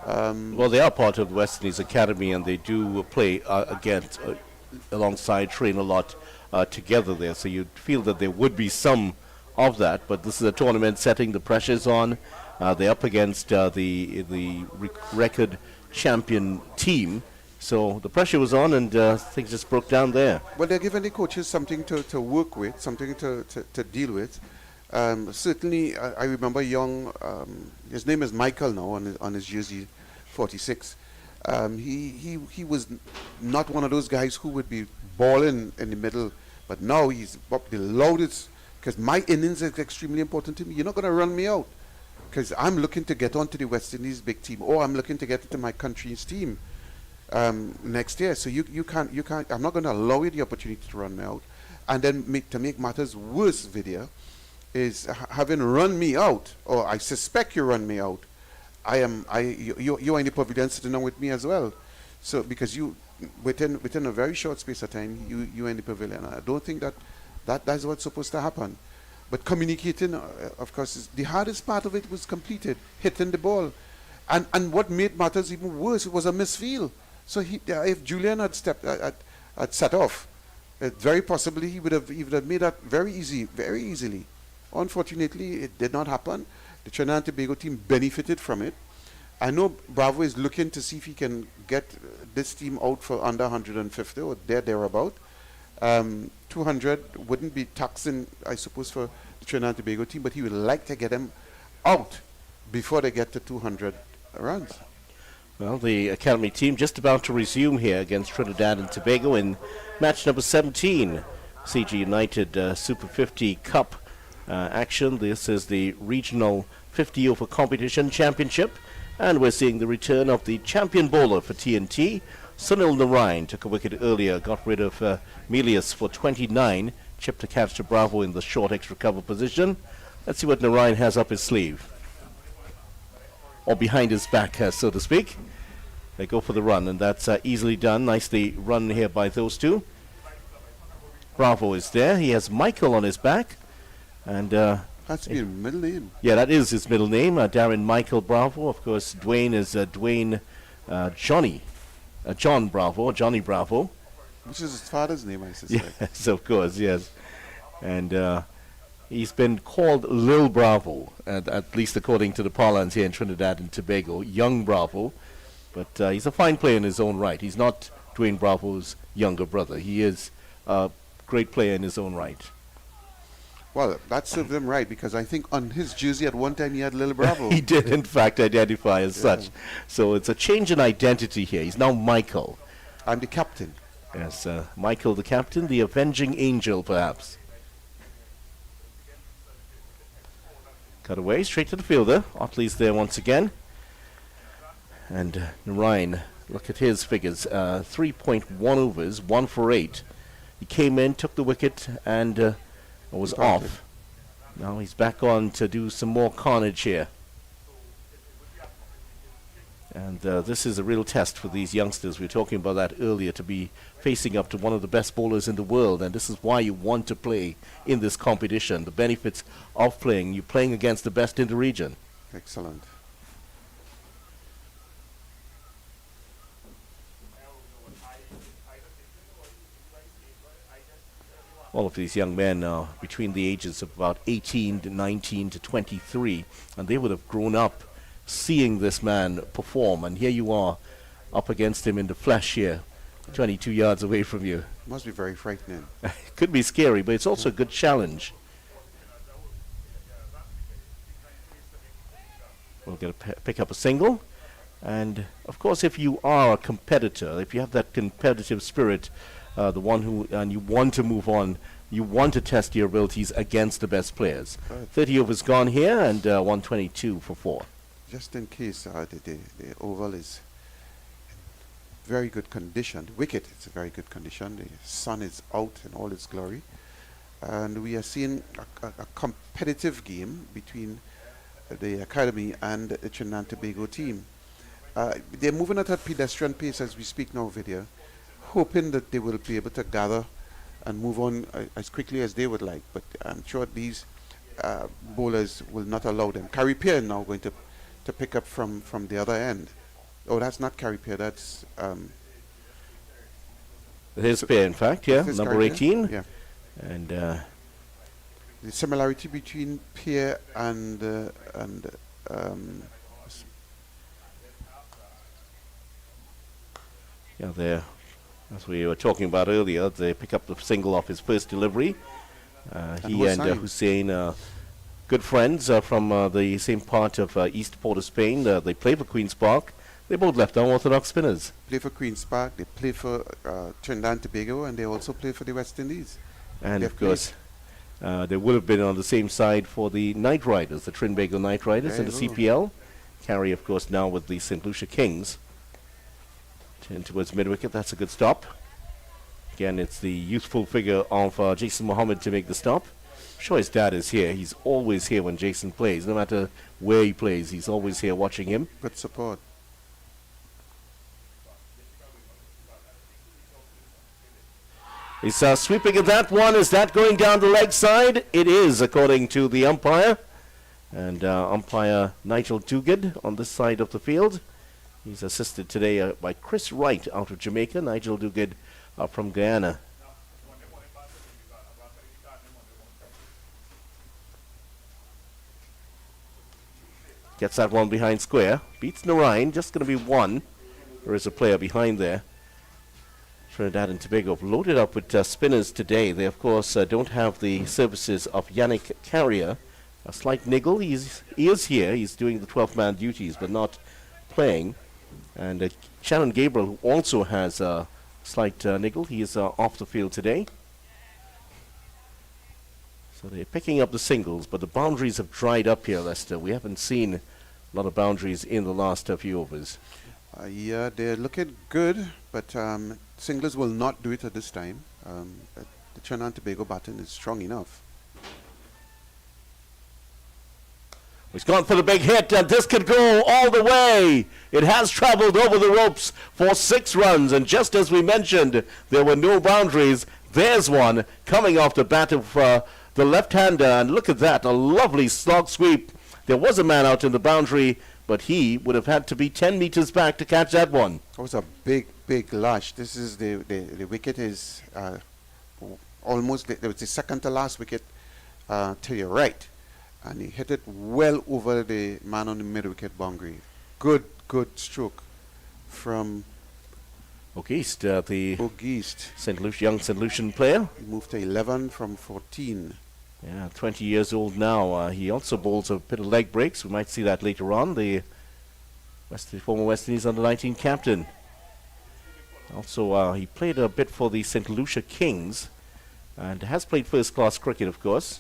Well, they are part of the West Indies Academy, and they do play alongside, train a lot together there. So you'd feel that there would be some of that, but this is a tournament setting. The pressure's on. They're up against the record champion team. So the pressure was on, and things just broke down there. Well, they're giving the coaches something to work with, something to deal with. Certainly, I remember young, his name is Michael now on his jersey, 46. He was not one of those guys who would be balling in the middle, but now he's up the loudest, because my innings is extremely important to me. You're not going to run me out, because I'm looking to get onto the West Indies big team, or I'm looking to get into my country's team next year. So you can't, I'm not going to allow you the opportunity to run me out. And then to make matters worse, Vidya, is having run me out, or I suspect you run me out, you are in the pavilion sitting down with me as well. So because you within a very short space of time you are in the pavilion. I don't think that's what's supposed to happen. But communicating, of course, is the hardest part of it was completed, hitting the ball. And what made matters even worse, it was a misfield. So if Julian had set off, very possibly he would have made that very easily. Unfortunately, it did not happen. The Trinidad and Tobago team benefited from it. I know Bravo is looking to see if he can get this team out for under 150 or thereabout. 200 wouldn't be taxing, I suppose, for the Trinidad and Tobago team, but he would like to get them out before they get to 200 runs. Well, the Academy team just about to resume here against Trinidad and Tobago in match number 17, CG United Super 50 Cup action. This is the regional 50 over competition championship, and we're seeing the return of the champion bowler for TNT. Sunil Narayan took a wicket earlier, got rid of Melius for 29, chipped a catch to Bravo in the short extra cover position. Let's see what Narayan has up his sleeve. Or behind his back, so to speak. They go for the run, and that's easily done. Nicely run here by those two. Bravo is there. He has Michael on his back. And That's your middle name. yeah, that is his middle name, Darren Michael Bravo. Of course, Dwayne is Dwayne John Bravo, Johnny Bravo. Which is his father's name, I suspect. Yes, of course, yes. And he's been called Lil Bravo, at least according to the parlance here in Trinidad and Tobago, Young Bravo. But he's a fine player in his own right. He's not Dwayne Bravo's younger brother. He is a great player in his own right. Well, that served him right, because I think on his jersey at one time he had Little Bravo. He did, in fact, identify as such. So it's a change in identity here. He's now Michael. I'm the captain. Yes, Michael the captain, the avenging angel, perhaps. Cut away, straight to the fielder. Otley's there once again. And Narayan, look at his figures. 3.1 overs, 1 for 8. He came in, took the wicket, and was off. Now he's back on to do some more carnage here. And this is a real test for these youngsters. We were talking about that earlier, to be facing up to one of the best bowlers in the world. And this is why you want to play in this competition. The benefits of playing. You're playing against the best in the region. Excellent. All of these young men are between the ages of about 18 to 19 to 23. And they would have grown up seeing this man perform. And here you are up against him in the flesh here, 22 yards away from you. Must be very frightening. Could be scary, but it's also a good challenge. We'll get pick up a single. And, of course, if you are a competitor, if you have that competitive spirit, the one who, and you want to move on, you want to test your abilities against the best players. Right. 30 overs gone here, and 122 for 4. Just in case the oval is in very good condition. Wicket, it's a very good condition. The sun is out in all its glory. And we are seeing a competitive game between the academy and the Trinidad and Tobago team. They're moving at a pedestrian pace as we speak now, Vidya, hoping that they will be able to gather and move on as quickly as they would like. But I'm sure these bowlers will not allow them. Carrie Pear now going to pick up from the other end. Oh, that's not Carrie Pear, that's... His pair, in fact, yeah, This number Carrie Pear? 18. Yeah. And The similarity between Pear and yeah, there, as we were talking about earlier, they pick up the single off his first delivery. He and Hussein, good friends from the same part of East Port of Spain. They play for Queen's Park. They both left unorthodox spinners. play for Queen's Park, they play for Trinidad and Tobago, and they also play for the West Indies. And They've of course, they would have been on the same side for the Knight Riders, the Trinbago Knight Riders in the There you go. CPL. Carry, of course, now with the St. Lucia Kings. Turn towards mid-wicket, that's a good stop. Again, it's the youthful figure of Jason Mohammed to make the stop. I'm sure his dad is here. He's always here when Jason plays. No matter where he plays, he's always here watching him. Good support. He's sweeping at that one. Is that going down the leg side? It is, according to the umpire. And umpire Nigel Duguid on this side of the field. He's assisted today by Chris Wright out of Jamaica. Nigel Duguid from Guyana. Gets that one behind square. Beats Narayan. Just going to be one. There is a player behind there. Trinidad and Tobago loaded up with spinners today. They, of course, don't have the services of Yannick Carrier. A slight niggle. He is here. He's doing the 12th-man duties, but not playing. And Shannon Gabriel, who also has a slight niggle, he is off the field today. So they're picking up the singles, but the boundaries have dried up here, Lester. We haven't seen a lot of boundaries in the last few overs. Yeah, they're looking good, but singles will not do it at this time. The Trinidad and Tobago baton is strong enough. He's gone for the big hit, and this could go all the way. It has traveled over the ropes for 6 runs, and just as we mentioned, there were no boundaries. There's one coming off the bat of the left-hander, and look at that, a lovely slog sweep. There was a man out in the boundary, but he would have had to be 10 meters back to catch that one. That was a big, big lash. This is the wicket is almost, it was the second to last wicket to your right. And he hit it well over the man on the mid-wicket boundary. Good stroke from Ogist, the Ogist. young St. Lucian player. He moved to 11 from 14. Yeah, 20 years old now. He also bowls a bit of leg breaks. We might see that later on. The former West Indies under-19 captain. Also, he played a bit for the St. Lucia Kings and has played first-class cricket, of course.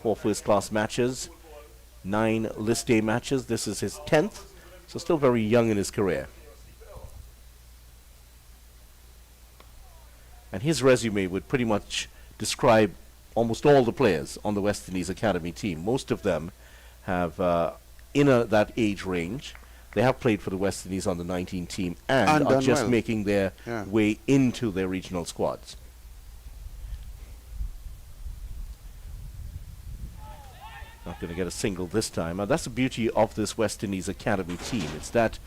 4 first-class matches, 9 list day matches. This is his 10th, so still very young in his career. And his resume would pretty much describe almost all the players on the West Indies Academy team. Most of them have that age range. They have played for the West Indies on the 19 team and are just making their way into their regional squads. Not going to get a single this time. That's the beauty of this West Indies Academy team. It's that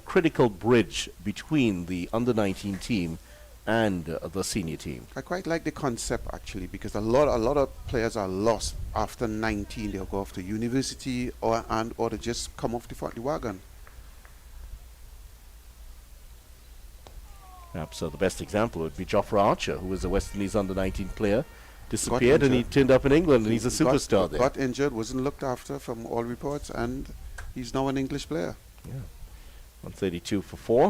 critical bridge between the under-19 team and the senior team. I quite like the concept actually, because a lot of players are lost after 19. They'll go off to university or they just come off the wagon. Perhaps the best example would be Jofra Archer, who was a West Indies under-19 player. Disappeared and he turned up in England and he's a superstar there. Got injured, wasn't looked after from all reports, and he's now an English player. Yeah, 132 for 4.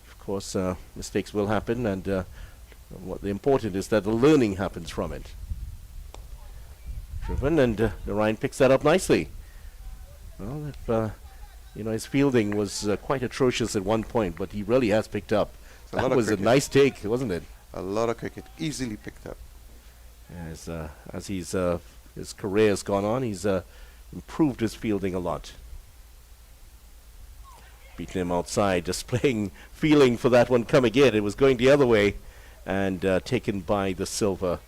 Of course, mistakes will happen, and what the important is that the learning happens from it. Driven, and Narayan picks that up nicely. Well, if, his fielding was quite atrocious at one point, but he really has picked up. That was a nice take, wasn't it? A lot of cricket, easily picked up. As his career has gone on, he's improved his fielding a lot. Beating him outside, just feeling for that one coming in. It was going the other way, and taken by the silver.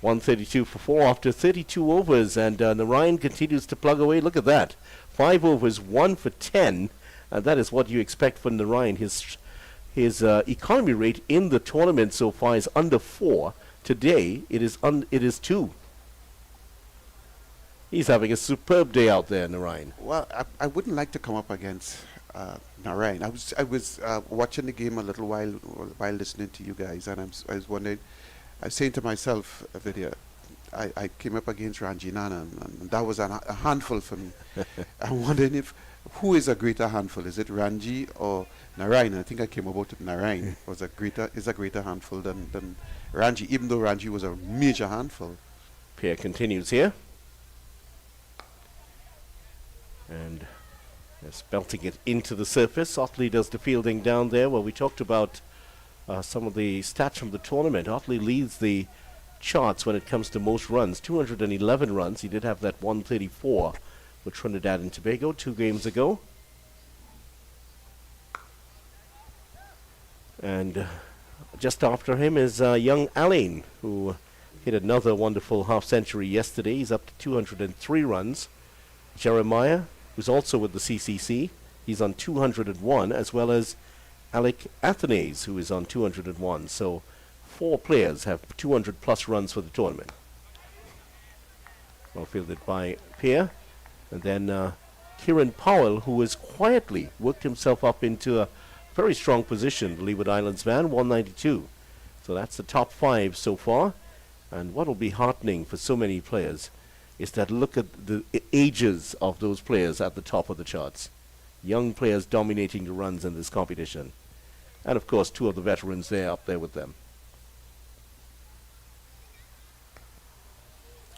132 for 4 after 32 overs, and Narayan continues to plug away. Look at that. 5 overs, 1 for 10, and that is what you expect from Narayan. His economy rate in the tournament so far is under 4. Today, it is 2. He's having a superb day out there, Narayan. Well, I wouldn't like to come up against Narayan. I was watching the game a little while listening to you guys, and I was wondering. I was saying to myself, Vidya, I came up against Ranji Nana, and that was a handful for me. I'm wondering who is a greater handful? Is it Ranji or Narayan? I think I came about it. Narayan is a greater handful than Ranji, even though Ranji was a major handful. Pierre continues here. And is belting it into the surface. Otley does the fielding down there. Well, we talked about some of the stats from the tournament. Otley leads the charts when it comes to most runs. 211 runs. He did have that 134 for Trinidad and Tobago 2 games ago. And just after him is young Alain, who hit another wonderful half-century yesterday. He's up to 203 runs. Jeremiah, who's also with the CCC, he's on 201, as well as Alec Athanase, who is on 201. So 4 players have 200-plus runs for the tournament. Well fielded by Pierre. And then Kieran Powell, who has quietly worked himself up into a very strong position, the Leeward Islands man, 192. So that's the top 5 so far. And what will be heartening for so many players is that look at the ages of those players at the top of the charts. Young players dominating the runs in this competition. And of course, 2 of the veterans there up there with them.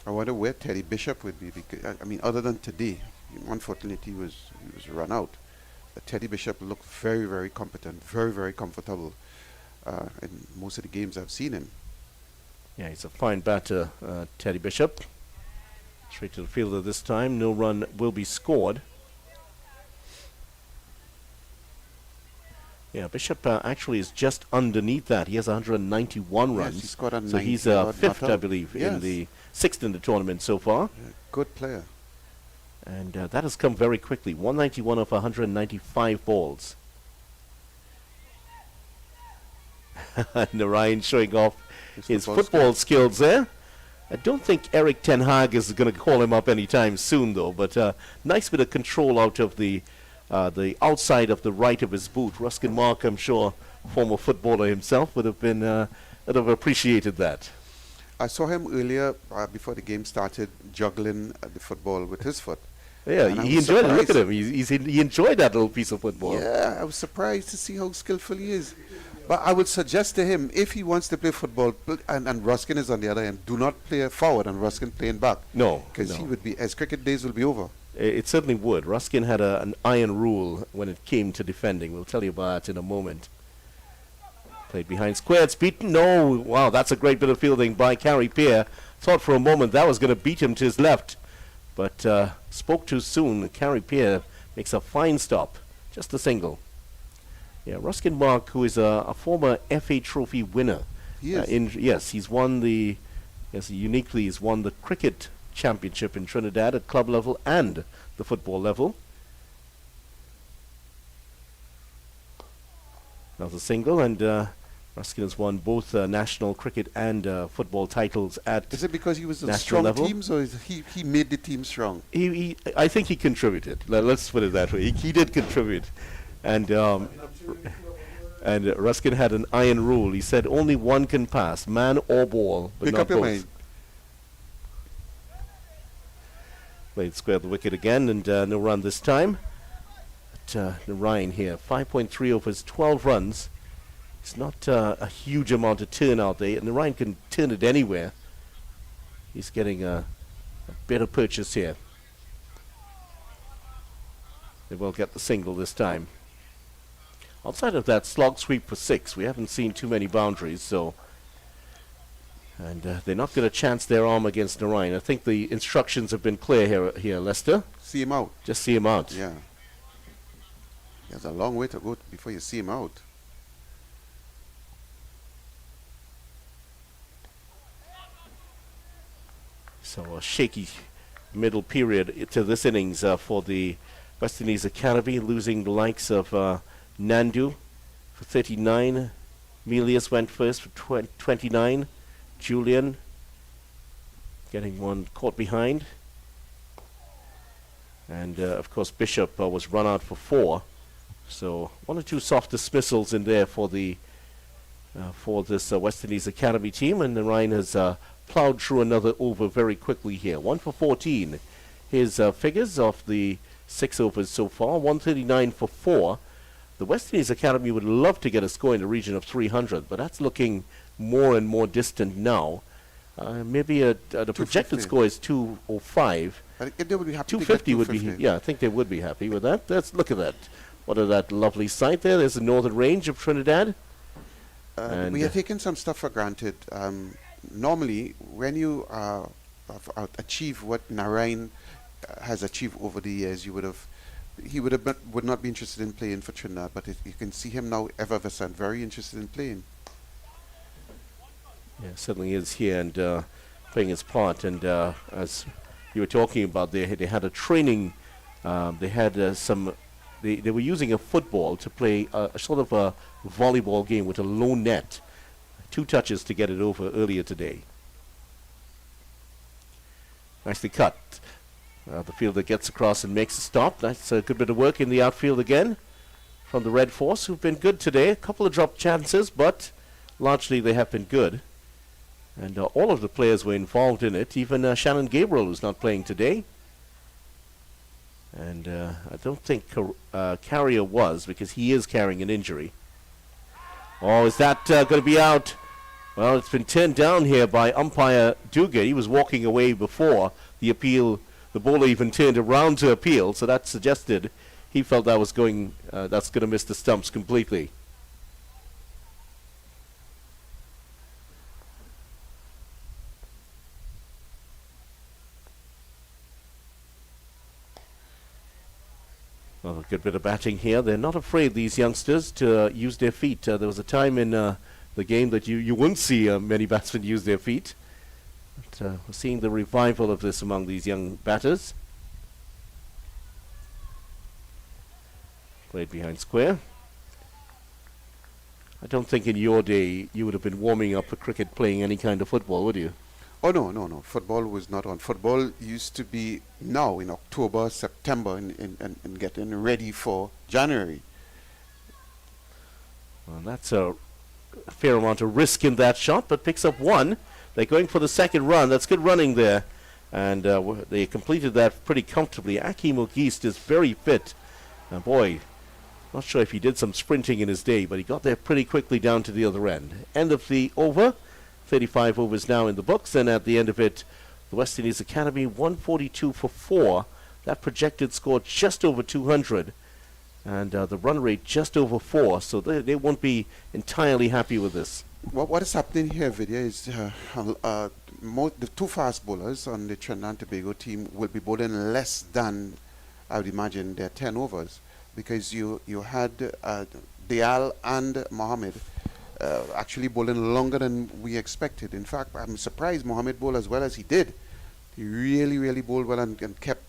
I wonder where Teddy Bishop would be, because I mean, other than today, unfortunately he was run out. Teddy Bishop looked very, very competent, very, very comfortable in most of the games I've seen him. Yeah, he's a fine batter, Teddy Bishop. Straight to the fielder this time. No run will be scored. Yeah, Bishop actually is just underneath that. He has 191 Yes, runs. he scored on so 90 he's odd, fifth, not I out. believe, in Yes. the sixth in the tournament so far. Yeah, good player. And that has come very quickly. 191 of 195 balls. Narayan showing off his football skills there. I don't think Eric Ten Hag is going to call him up anytime soon, though. But nice bit of control out of the outside of the right of his boot. Ruskin Mark, I'm sure, former footballer himself, would have appreciated that. I saw him earlier before the game started juggling the football with his foot. Yeah, And I he was enjoyed it. Look at surprised. him. He enjoyed that little piece of football. Yeah, I was surprised to see how skillful he is. But I would suggest to him, if he wants to play football, and Ruskin is on the other end, do not play forward and Ruskin playing back. No, Because no. he would be, as cricket days will be over. It certainly would. Ruskin had an iron rule when it came to defending. We'll tell you about that in a moment. Played behind square. It's beaten. No. Wow, that's a great bit of fielding by Carey Peer. Thought for a moment that was going to beat him to his left. But spoke too soon. Carey Peer makes a fine stop. Just a single. Yeah, Ruskin Mark, who is a former FA Trophy winner. He is. Uniquely he's won the cricket championship in Trinidad at club level and the football level. Another single, and Ruskin has won both national cricket and football titles at Is it because he was on national strong level. teams, or is he made the team strong? I think he contributed. Let's put it that way. He did contribute. And Ruskin had an iron rule. He said only one can pass, man or ball, but Pick not up your both. mind. Played square the wicket again, and no run this time. But Narayan here, 5.3 over his 12 runs. It's not a huge amount of turn out there, and Narayan can turn it anywhere. He's getting a better purchase here. They will get the single this time. Outside of that slog sweep for 6, we haven't seen too many boundaries, so... And they're not going to chance their arm against Narayan. I think the instructions have been clear here, Lester. See him out. Just see him out. Yeah. There's a long way to go before you see him out. So a shaky middle period to this innings for the West Indies Academy, losing the likes of Nandu for 39. Melius went first for 29. Julian getting one caught behind. And of course Bishop was run out for 4. So 1 or 2 soft dismissals in there for the for this West Indies Academy team, and Narayan has plowed through another over very quickly here. 1 for 14. His figures of the 6 overs so far, 139 for 4. The West Indies Academy would love to get a score in the region of 300, but that's looking more and more distant now. Maybe the projected 250. score is 205. I think they would be happy to get 250 would be, 250. yeah, I think they would be happy with that. Look at that. What a that lovely sight there. There's the northern range of Trinidad. And We are taking some stuff for granted. Normally, when you achieve what Narayan has achieved over the years, he would not be interested in playing for Trinidad. But you can see him now, effervescent, very interested in playing. Yeah, certainly is here and playing his part. And as you were talking about, they had a training. They had They were using a football to play a sort of a volleyball game with a low net. 2 touches to get it over earlier today. Nicely cut. The fielder gets across and makes a stop. That's a good bit of work in the outfield again from the Red Force, who've been good today. A couple of drop chances, but largely they have been good. And all of the players were involved in it, even Shannon Gabriel, who's not playing today. And I don't think Carrier was, because he is carrying an injury. Oh, is that going to be out? Well, it's been turned down here by umpire Duguid. He was walking away before the appeal. The bowler even turned around to appeal, so that suggested he felt that was that's going to miss the stumps completely. Well, a good bit of batting here. They're not afraid, these youngsters, to use their feet. There was a time in the game that you wouldn't see many batsmen use their feet. But, we're seeing the revival of this among these young batters. Played behind square. I don't think in your day you would have been warming up for cricket playing any kind of football, would you? Oh, no. Football was not on. Football used to be now in October, September, and getting ready for January. Well, that's a fair amount of risk in that shot, but picks up one. They're going for the second run. That's good running there. And they completed that pretty comfortably. Akeem Ogist is very fit. Boy, not sure if he did some sprinting in his day, but he got there pretty quickly down to the other end. End of the over. 35 overs now in the books, and at the end of it, the West Indies Academy 142 for 4. That projected score just over 200, and the run rate just over 4, so they won't be entirely happy with this. What is happening here, Vidya, is the two fast bowlers on the Trinidad and Tobago team will be bowling less than, I would imagine, their 10 overs, because you had Dayal and Mohammed actually bowling longer than we expected. In fact, I'm surprised Mohammed bowled as well as he did. He really bowled well and kept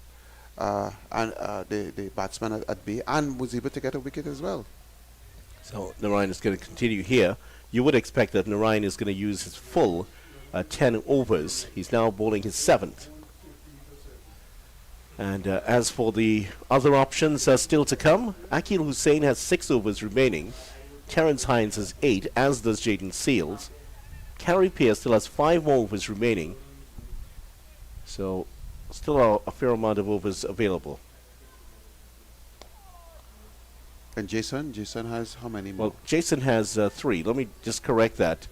the batsman at bay and was able to get a wicket as well. So Narayan is going to continue here. You would expect that Narayan is going to use his full 10 overs. He's now bowling his 7th. And as for the other options still to come, Akil Hussain has 6 overs remaining. Terence Hines has 8, as does Jaden Seals. Carey Pearce still has 5 more overs remaining. So, still a fair amount of overs available. And Jason has how many more? Well, Jason has 3. Let me just correct that.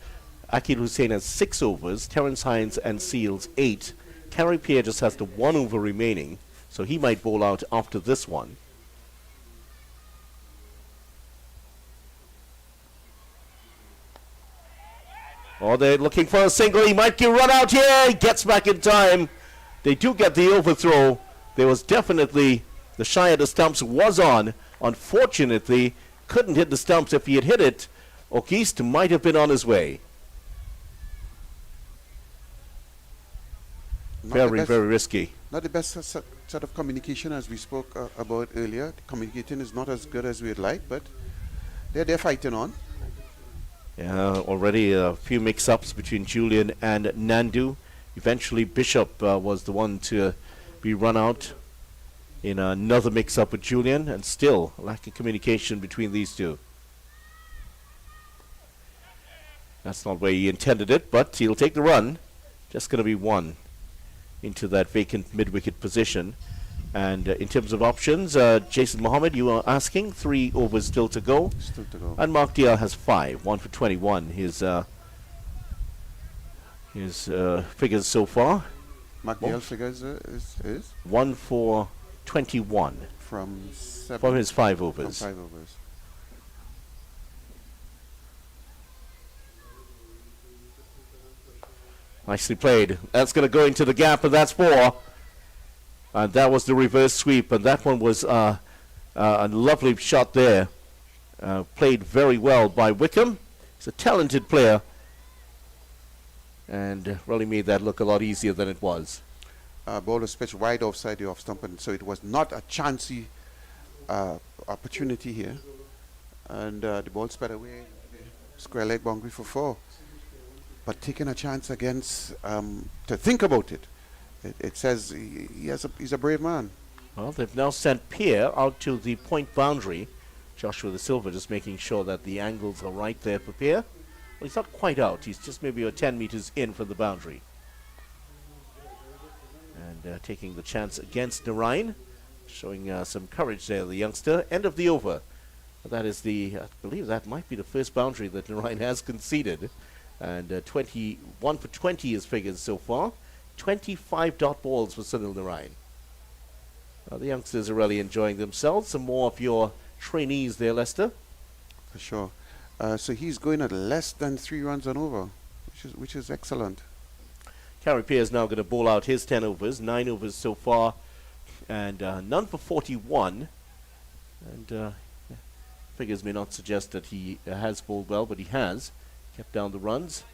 Akil Hussain has 6 overs. Terence Hines and Seals 8. Carey Pearce just has the 1 over remaining. So he might bowl out after this one. Oh, they're looking for a single. He might get run out here. He gets back in time. They do get the overthrow. There was definitely the shy of the stumps was on. Unfortunately, couldn't hit the stumps. If he had hit it, Ogist might have been on his way. Very risky. Not the best sort of communication as we spoke about earlier. The communicating is not as good as we'd like, but they're fighting on. Yeah, already a few mix-ups between Julian and Nandu. Eventually, Bishop was the one to be run out in another mix-up with Julian, and still a lack of communication between these two. That's not where he intended it, but he'll take the run. Just going to be 1 into that vacant mid-wicket position. And in terms of options, Jason Mohammed, you are asking, 3 overs still to go. And Mark Dial has 5, 1 for 21. His figures so far. Mark Dial figures is 1 for 21 from his 5 overs. From 5 overs. Nicely played. That's going to go into the gap, and that's 4. And that was the reverse sweep, and that one was a lovely shot there. Played very well by Wickham. He's a talented player, and really made that look a lot easier than it was. Ball was pitched wide offside the off stump, and so it was not a chancy opportunity here. And the ball sped away, square leg boundary for 4. But taking a chance against, to think about it, it says he's a brave man. Well, they've now sent Pierre out to the point boundary. Joshua De Silva just making sure that the angles are right there for Pierre. Well, he's not quite out. He's just maybe 10 meters in from the boundary. And taking the chance against Narayan. Showing some courage there, the youngster. End of the over. That is I believe that might be the first boundary that Narayan has conceded. And 21 for 20 is figures so far. 25 dot balls for Sunil Narayan. The youngsters are really enjoying themselves. Some more of your trainees there, Lester. For sure. So he's going at less than 3 runs and over, which is excellent. Carey Pearce now going to bowl out his 10 overs. 9 overs so far. And none for 41. And figures may not suggest that he has bowled well, but he has kept down the runs.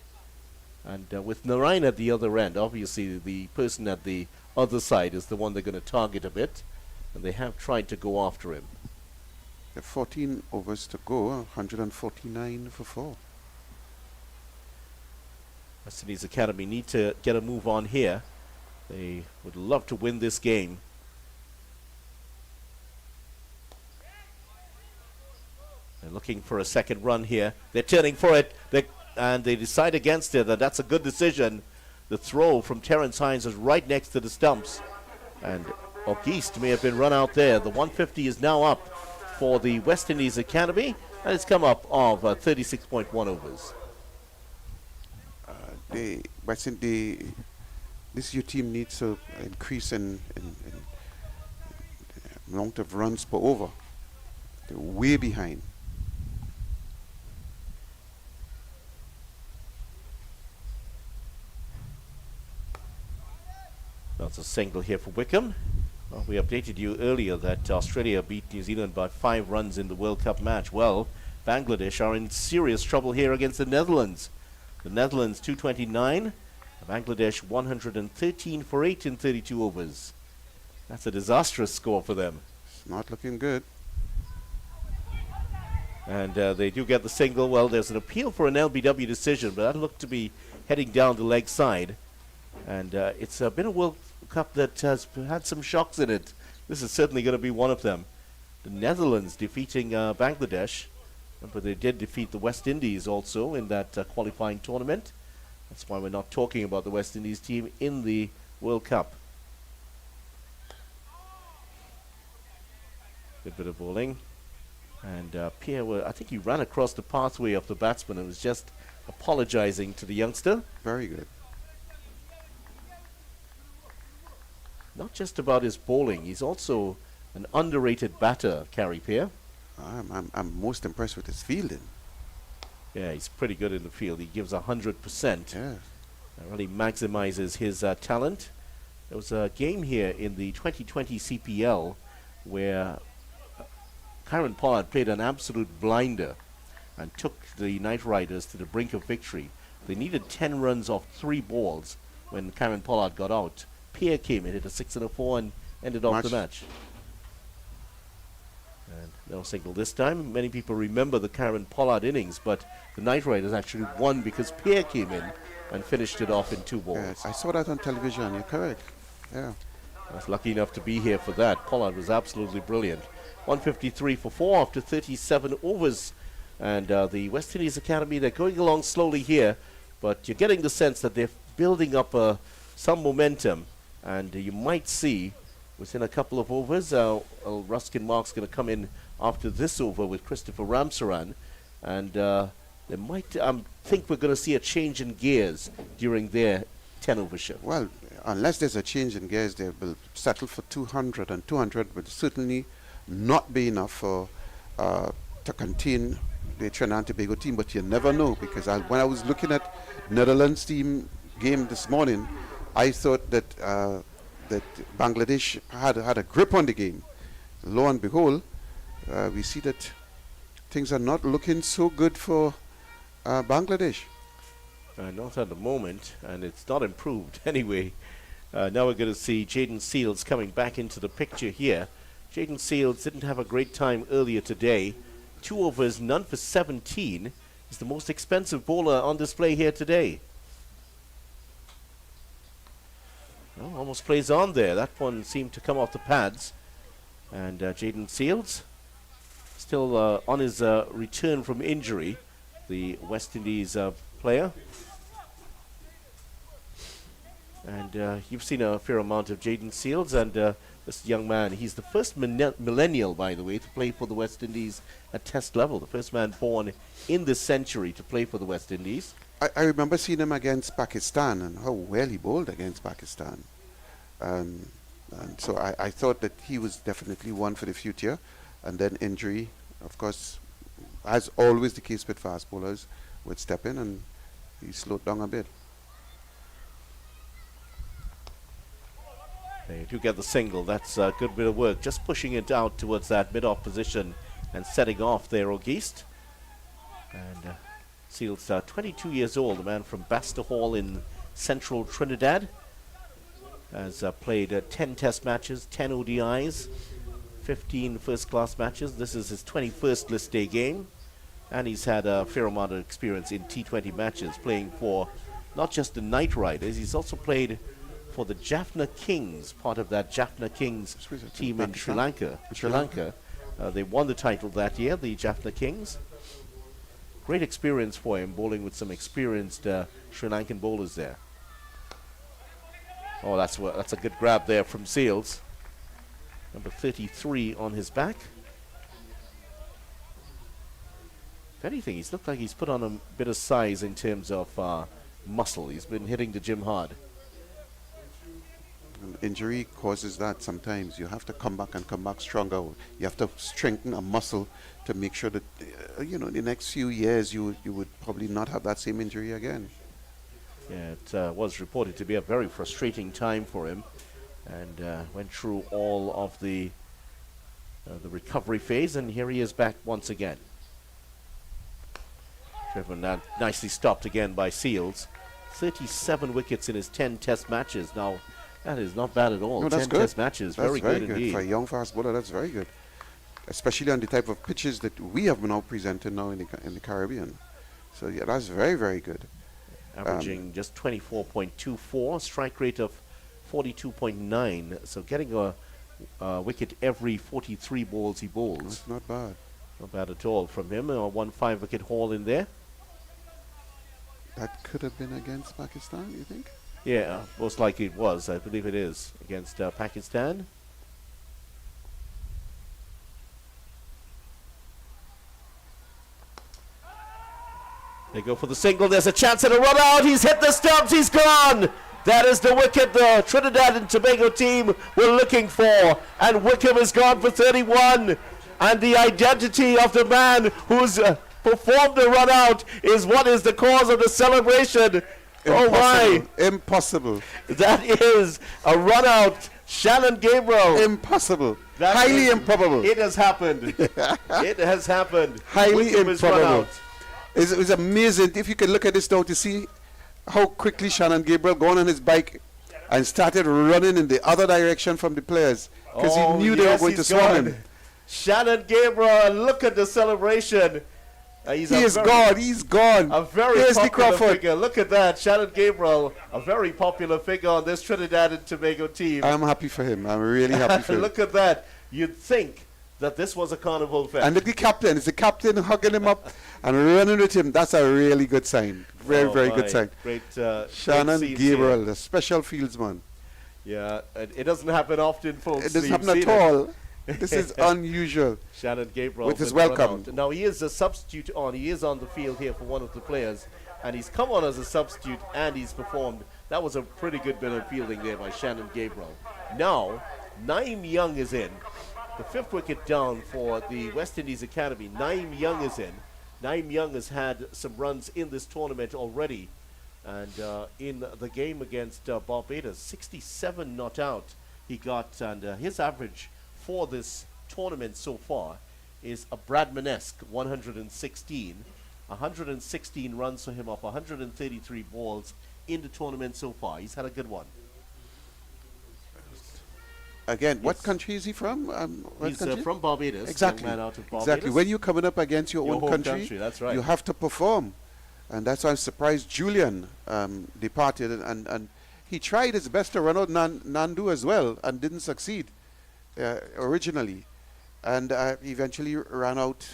And with Narayan at the other end, obviously the person at the other side is the one they're going to target a bit. And they have tried to go after him. There are 14 overs to go, 149 for 4. West Indies Academy need to get a move on here. They would love to win this game. They're looking for a second run here. They're turning for it, and they decide against it, and that's a good decision. The throw from Terence Hines is right next to the stumps, and Auguste may have been run out there. The 150 is now up for the West Indies Academy, and it's come up of 36.1 overs. This your team needs to increase in amount of runs per over. They're way behind. That's a single here for Wickham. Well, we updated you earlier that Australia beat New Zealand by 5 runs in the World Cup match. Well, Bangladesh are in serious trouble here against the Netherlands. The Netherlands 229, Bangladesh 113 for 8 in 32 overs. That's a disastrous score for them. It's not looking good. And they do get the single. Well, there's an appeal for an LBW decision, but that looked to be heading down the leg side. And it's been a World Cup that has had some shocks in it. This is certainly going to be one of them. The Netherlands defeating Bangladesh. But they did defeat the West Indies also in that qualifying tournament. That's why we're not talking about the West Indies team in the World Cup. Good bit of bowling. And Pierre, I think he ran across the pathway of the batsman and was just apologizing to the youngster. Very good. Not just about his bowling, he's also an underrated batter, Carrie Pierre. I'm most impressed with his fielding. Yeah, he's pretty good in the field. He gives 100%. Yeah. Really maximizes his talent. There was a game here in the 2020 CPL where Kieran Pollard played an absolute blinder and took the Knight Riders to the brink of victory. They needed 10 runs off 3 balls when Kieran Pollard got out. Pierre came in, hit a 6 and a 4 and ended off the match. And no single this time. Many people remember the Kieran Pollard innings, but the Knight Riders actually won because Pierre came in and finished it off in 2 balls. Yes, I saw that on television. You're correct. Yeah. I was lucky enough to be here for that. Pollard was absolutely brilliant. 153 for 4 after 37 overs. And the West Indies Academy, they're going along slowly here, but you're getting the sense that they're building up some momentum. And you might see within a couple of overs, Ruskin Mark's going to come in after this over with Christopher Ramsaran. And they might, think we're going to see a change in gears during their 10-over shift. Well, unless there's a change in gears, they will settle for 200, and 200 would certainly not be enough for to contain the Trinidad and Tobago team. But you never know, because when I was looking at Netherlands team game this morning, I thought that that Bangladesh had a grip on the game. Lo and behold, we see that things are not looking so good for Bangladesh. Not at the moment, and it's not improved anyway. Now we're going to see Jaden Seals coming back into the picture here. Jaden Seals didn't have a great time earlier today. 2 overs, none for 17. He's the most expensive bowler on display here today. Oh, almost plays on there. That one seemed to come off the pads. And Jaden Seals still on his return from injury, the West Indies player. And you've seen a fair amount of Jaden Seals, and this young man, he's the first millennial, by the way, to play for the West Indies at test level. The first man born in this century to play for the West Indies. I remember seeing him against Pakistan and how well he bowled against Pakistan. And so I thought that he was definitely one for the future. And then injury, of course, as always the case with fast bowlers, would step in, and he slowed down a bit. They do get the single. That's a good bit of work. Just pushing it out towards that mid-off position and setting off there, Auguste. And Seals, 22 years old, a man from Baster Hall in central Trinidad. Has played 10 test matches, 10 ODIs, 15 first-class matches. This is his 21st list day game. And he's had a fair amount of experience in T20 matches, playing for not just the Knight Riders, he's also played for the Jaffna Kings, part of that Jaffna Kings team in Sri Lanka. They won the title that year, the Jaffna Kings. Great experience for him, bowling with some experienced Sri Lankan bowlers there. Oh, that's a good grab there from Seals. Number 33 on his back. If anything, he's looked like he's put on a bit of size in terms of muscle. He's been hitting the gym hard. Injury causes that sometimes. You have to come back and come back stronger. You have to strengthen a muscle to make sure that, in the next few years you would probably not have that same injury again. Yeah, it was reported to be a very frustrating time for him, and went through all of the recovery phase, and here he is back once again. Driven nicely stopped again by Seals. 37 wickets in his 10 test matches. Now, that is not bad at all. No, that's 10 good. test matches, That's very good indeed. For a young fast bowler, that's very good. Especially on the type of pitches that we have now presented now in the Caribbean. So, yeah, that's very, very good. Averaging just 24.24, strike rate of 42.9. So getting a wicket every 43 balls he bowls. That's not bad. Not bad at all from him. A 1 5-wicket haul in there. That could have been against Pakistan, you think? Yeah, most likely it was. I believe it is against Pakistan. They go for the single. There's a chance at a run out. He's hit the stumps. He's gone. That is the wicket the Trinidad and Tobago team were looking for. And Wickham is gone for 31. And the identity of the man who's performed the run out is what is the cause of the celebration. Oh my! Impossible. That is a run out. Shannon Gabriel. Impossible. Highly improbable. It has happened. It has happened. Highly Wickham is run improbable. out. It was amazing. If you could look at this now to see how quickly Shannon Gabriel got on his bike and started running in the other direction from the players because he knew they were going to swarm him. Shannon Gabriel, look at the celebration. He is gone. He's gone. A very Here's the popular Crawford. figure. Look at that. Shannon Gabriel, a very popular figure on this Trinidad and Tobago team. I'm happy for him. I'm really happy for him. Look at that. You'd think that this was a carnival fest. And look, the captain. It's the captain hugging him up and running with him. That's a really good sign. Very, very good sign. Great, Shannon great scenes Gabriel, here. the special fieldsman. Yeah, it doesn't happen often, folks. It doesn't You've happen at seen it. all. This is unusual. Shannon Gabriel With his with the welcome. run out. Now he is a substitute on. He is on the field here for one of the players, and he's come on as a substitute and he's performed. That was a pretty good bit of fielding there by Shannon Gabriel. Now, Naeem Young is in. The 5th wicket down for the West Indies Academy. Naeem Young is in. Naeem Young has had some runs in this tournament already, and in the game against Barbados, 67 not out he got, and his average for this tournament so far is a Bradman-esque 116. 116 runs for him off 133 balls in the tournament so far. He's had a good one. Again, what Yes. country is he from? What He's country? from Barbados. Exactly. Young man out of Barbados. Exactly. When you're coming up against your own home country, that's right. you have to perform. And that's why I'm surprised Julian departed. And he tried his best to run out Nandu as well and didn't succeed originally. And eventually ran out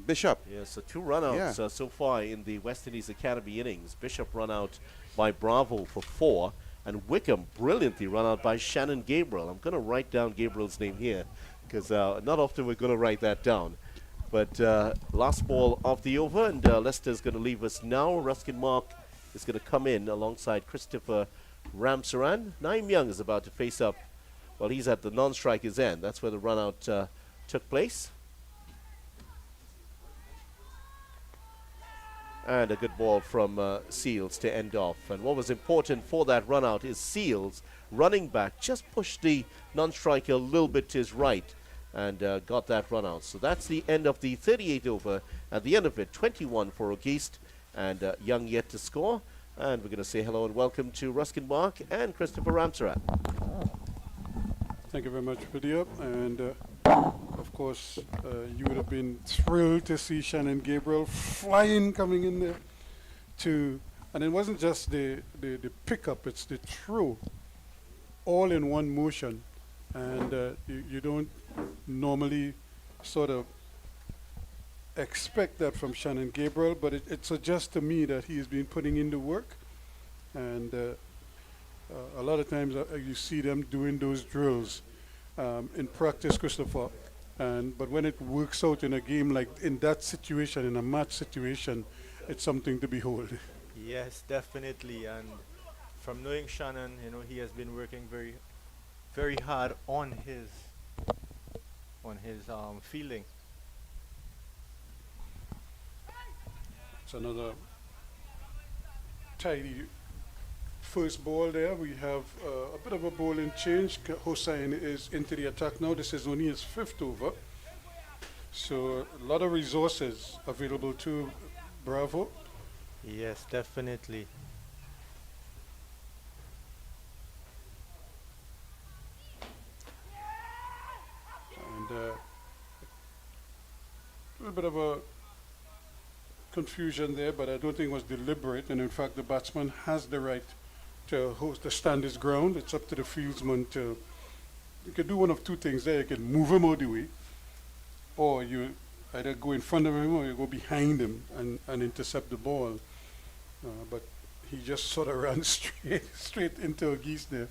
Bishop. Yeah, so 2 runouts so far in the West Indies Academy innings. Bishop run out by Bravo for 4, and Wickham brilliantly run out by Shannon Gabriel. I'm going to write down Gabriel's name here because not often we're going to write that down. But last ball of the over, and Lester's going to leave us now. Ruskin Mark is going to come in alongside Christopher Ramsaran. Naeem Young is about to face up. Well, he's at the non-striker's end. That's where the run out took place. And a good ball from Seals to end off. And what was important for that run out is Seals, running back, just pushed the non-striker a little bit to his right and got that run out. So that's the end of the 38th over. At the end of it, 21 for Ogeest, and Young yet to score. And we're going to say hello and welcome to Ruskin Mark and Christopher Ramsarat. Thank you very much, Vidya. And of course, you would have been thrilled to see Shannon Gabriel flying coming in there and it wasn't just the pickup, it's the throw, all in one motion. And you don't normally sort of expect that from Shannon Gabriel, but it suggests to me that he has been putting in the work. And a lot of times you see them doing those drills in practice, Christopher. But when it works out in a game, like in that situation, in a match situation, it's something to behold. Yes, definitely. And from knowing Shannon, he has been working very, very hard on his fielding. It's another tidy first ball there. We have a bit of a bowling change. Hossein is into the attack now. This is only his fifth over. So a lot of resources available to Bravo. Yes, definitely. And a little bit of a confusion there, but I don't think it was deliberate. And in fact, the batsman has the right to stand his ground. It's up to the fieldsman to. You can do one of two things there. You can move him out the way, or you either go in front of him or you go behind him and intercept the ball. But he just sort of ran straight into a geese there.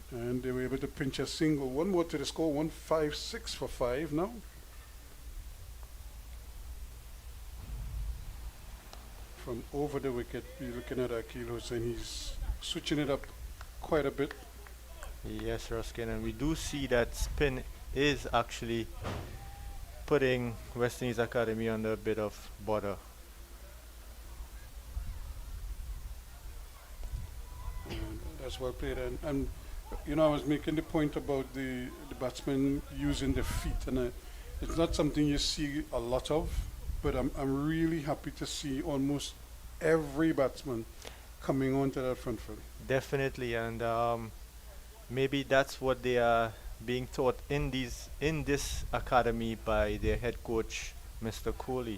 And they were able to pinch a single. One more to the score, 156 for 5 now. From over the wicket, you're looking at Akil Hussain. He's switching it up quite a bit. Yes, Ruskin, and we do see that spin is actually putting West Indies Academy under a bit of bother. And that's well played. And I was making the point about the batsman using the feet, and it's not something you see a lot of. But I'm really happy to see almost every batsman coming onto that front foot. Definitely, and maybe that's what they are being taught in this academy by their head coach, Mr. Kohli.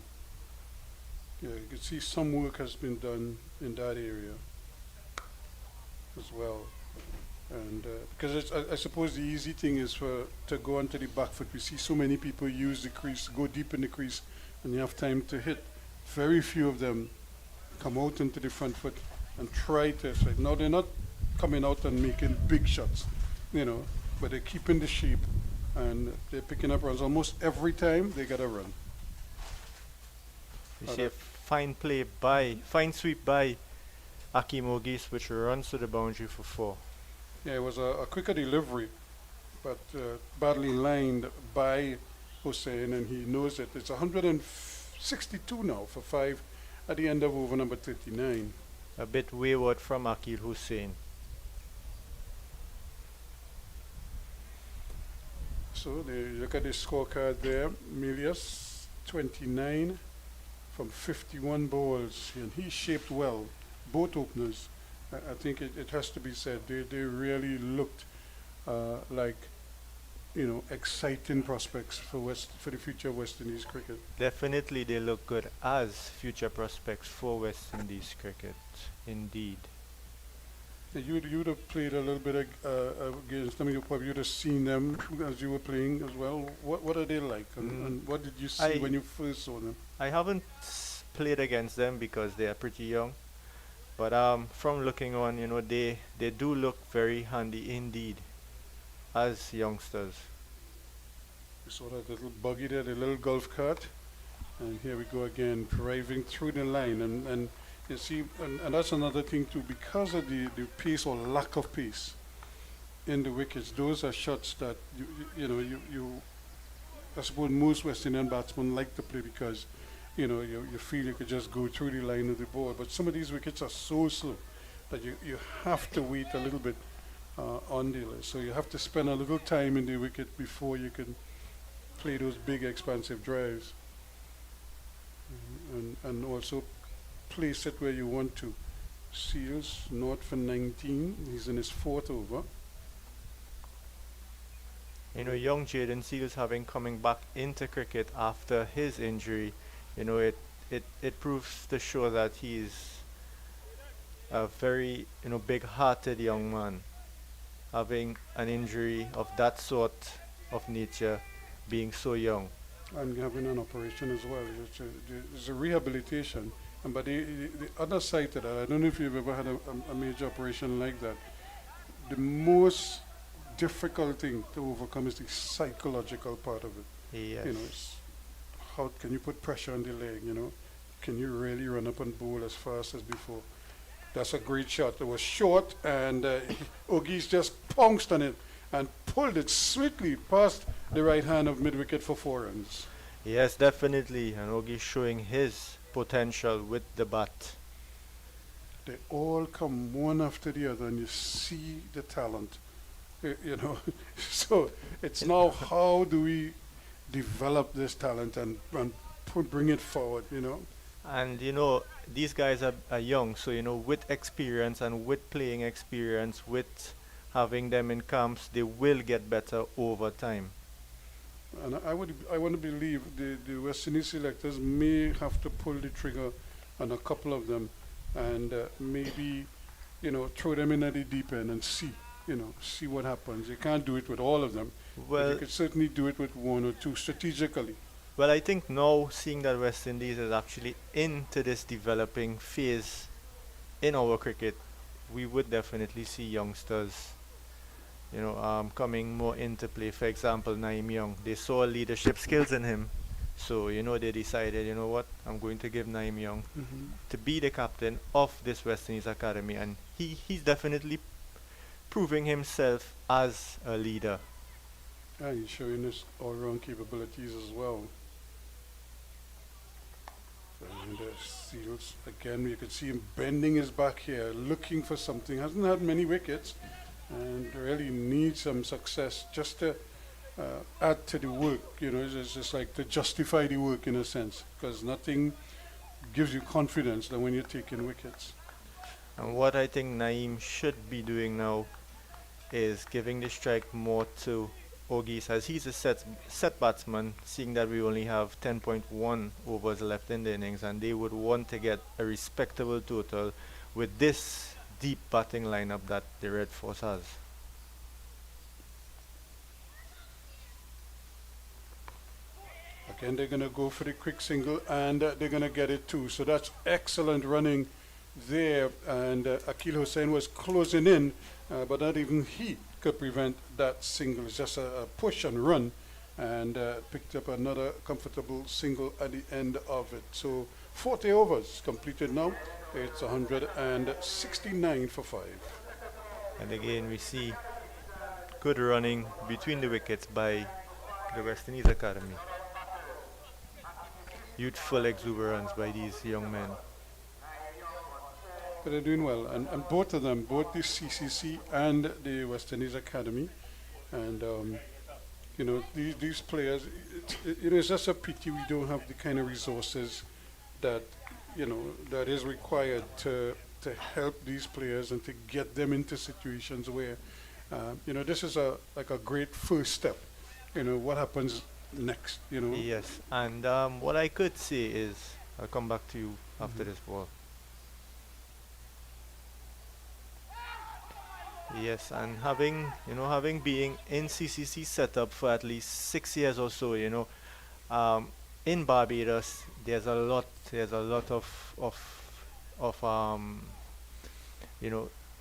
Yeah, you can see some work has been done in that area as well. And because I suppose the easy thing is to go onto the back foot. We see so many people use the crease, go deep in the crease, and you have time to hit. Very few of them come out into the front foot and try to strike. Now they're not coming out and making big shots, but they're keeping the shape and they're picking up runs. Almost every time they get a run. You see a fine sweep by Akim Ogeest, which runs to the boundary for 4. Yeah, it was a quicker delivery, but badly lined by Hussain, and he knows it. It's 162 now for 5 at the end of over number 39. A bit wayward from Akil Hussain. So look at the scorecard there. Milius, 29 from 51 balls, and he shaped well. Both openers, I think it has to be said, they really looked like exciting prospects for the future of West Indies cricket. Definitely they look good as future prospects for West Indies cricket, indeed. Yeah, you'd have played a little bit against them. You probably would have seen them as you were playing as well. What are they like, and what did you see when you first saw them? I haven't played against them because they are pretty young, but from looking on, they do look very handy indeed as youngsters. We saw that little buggy there, the little golf cart, and here we go again, driving through the line, and you see, and that's another thing too, because of the pace or lack of pace in the wickets. Those are shots that you I suppose most West Indian batsmen like to play because you feel you could just go through the line of the ball. But some of these wickets are so slow that you have to wait a little bit on the list. So you have to spend a little time in the wicket before you can play those big expansive drives, and also place it where you want to. Seals not for 19. He's in his fourth over. Young Jaden Seals having coming back into cricket after his injury, it proves to show that he's a very, big-hearted young man. Having an injury of that sort of nature, being so young. And having an operation as well. It's a rehabilitation. But the other side to that, I don't know if you've ever had a major operation like that. The most difficult thing to overcome is the psychological part of it. Yes. It's how can you put pressure on the leg, Can you really run up and bowl as fast as before? That's a great shot. It was short, and Ogie's just pounced on it and pulled it sweetly past the right hand of mid-wicket for 4 runs. Yes, definitely. And Ogie showing his potential with the bat. They all come one after the other, and you see the talent, So it's now how do we develop this talent and bring it forward, And these guys are young, so with experience and with playing experience, with having them in camps, they will get better over time. And I want to believe the West Indies selectors may have to pull the trigger on a couple of them, and maybe throw them in at the deep end and see what happens. You can't do it with all of them, but Well, you could certainly do it with 1 or 2 strategically. well, I think now seeing that West Indies is actually into this developing phase in our cricket, we would definitely see youngsters, coming more into play. For example, Naeem Young, they saw leadership skills in him, so they decided, what, I'm going to give Naeem Young to be the captain of this West Indies academy, and he's definitely proving himself as a leader. And he's showing his all-round capabilities as well. And Seals, again, you could see him bending his back here, looking for something. Hasn't had many wickets, and really needs some success just to add to the work. It's just like to justify the work in a sense, because nothing gives you confidence than when you're taking wickets. And what I think Naeem should be doing now is giving the strike more to Ogies, as he's a set batsman, seeing that we only have 10.1 overs left in the innings, and they would want to get a respectable total with this deep batting lineup that the Red Force has. Again, they're going to go for the quick single, and they're going to get it too. So that's excellent running there. And Akil Hussain was closing in, but not even he could prevent that single. It's just a push and run, and picked up another comfortable single at the end of it. So 40 overs completed now. It's 169 for 5. And again, we see good running between the wickets by the West Indies Academy. Youthful exuberance by these young men. But they're doing well, and both of them, both the CCC and the West Indies Academy, and these players, it's just a pity we don't have the kind of resources that that is required to help these players and to get them into situations where this is like a great first step. What happens next? Yes, and what I could say is, I'll come back to you after this ball. Yes, and having being in CCC setup for at least 6 years or so, in Barbados, there's a lot of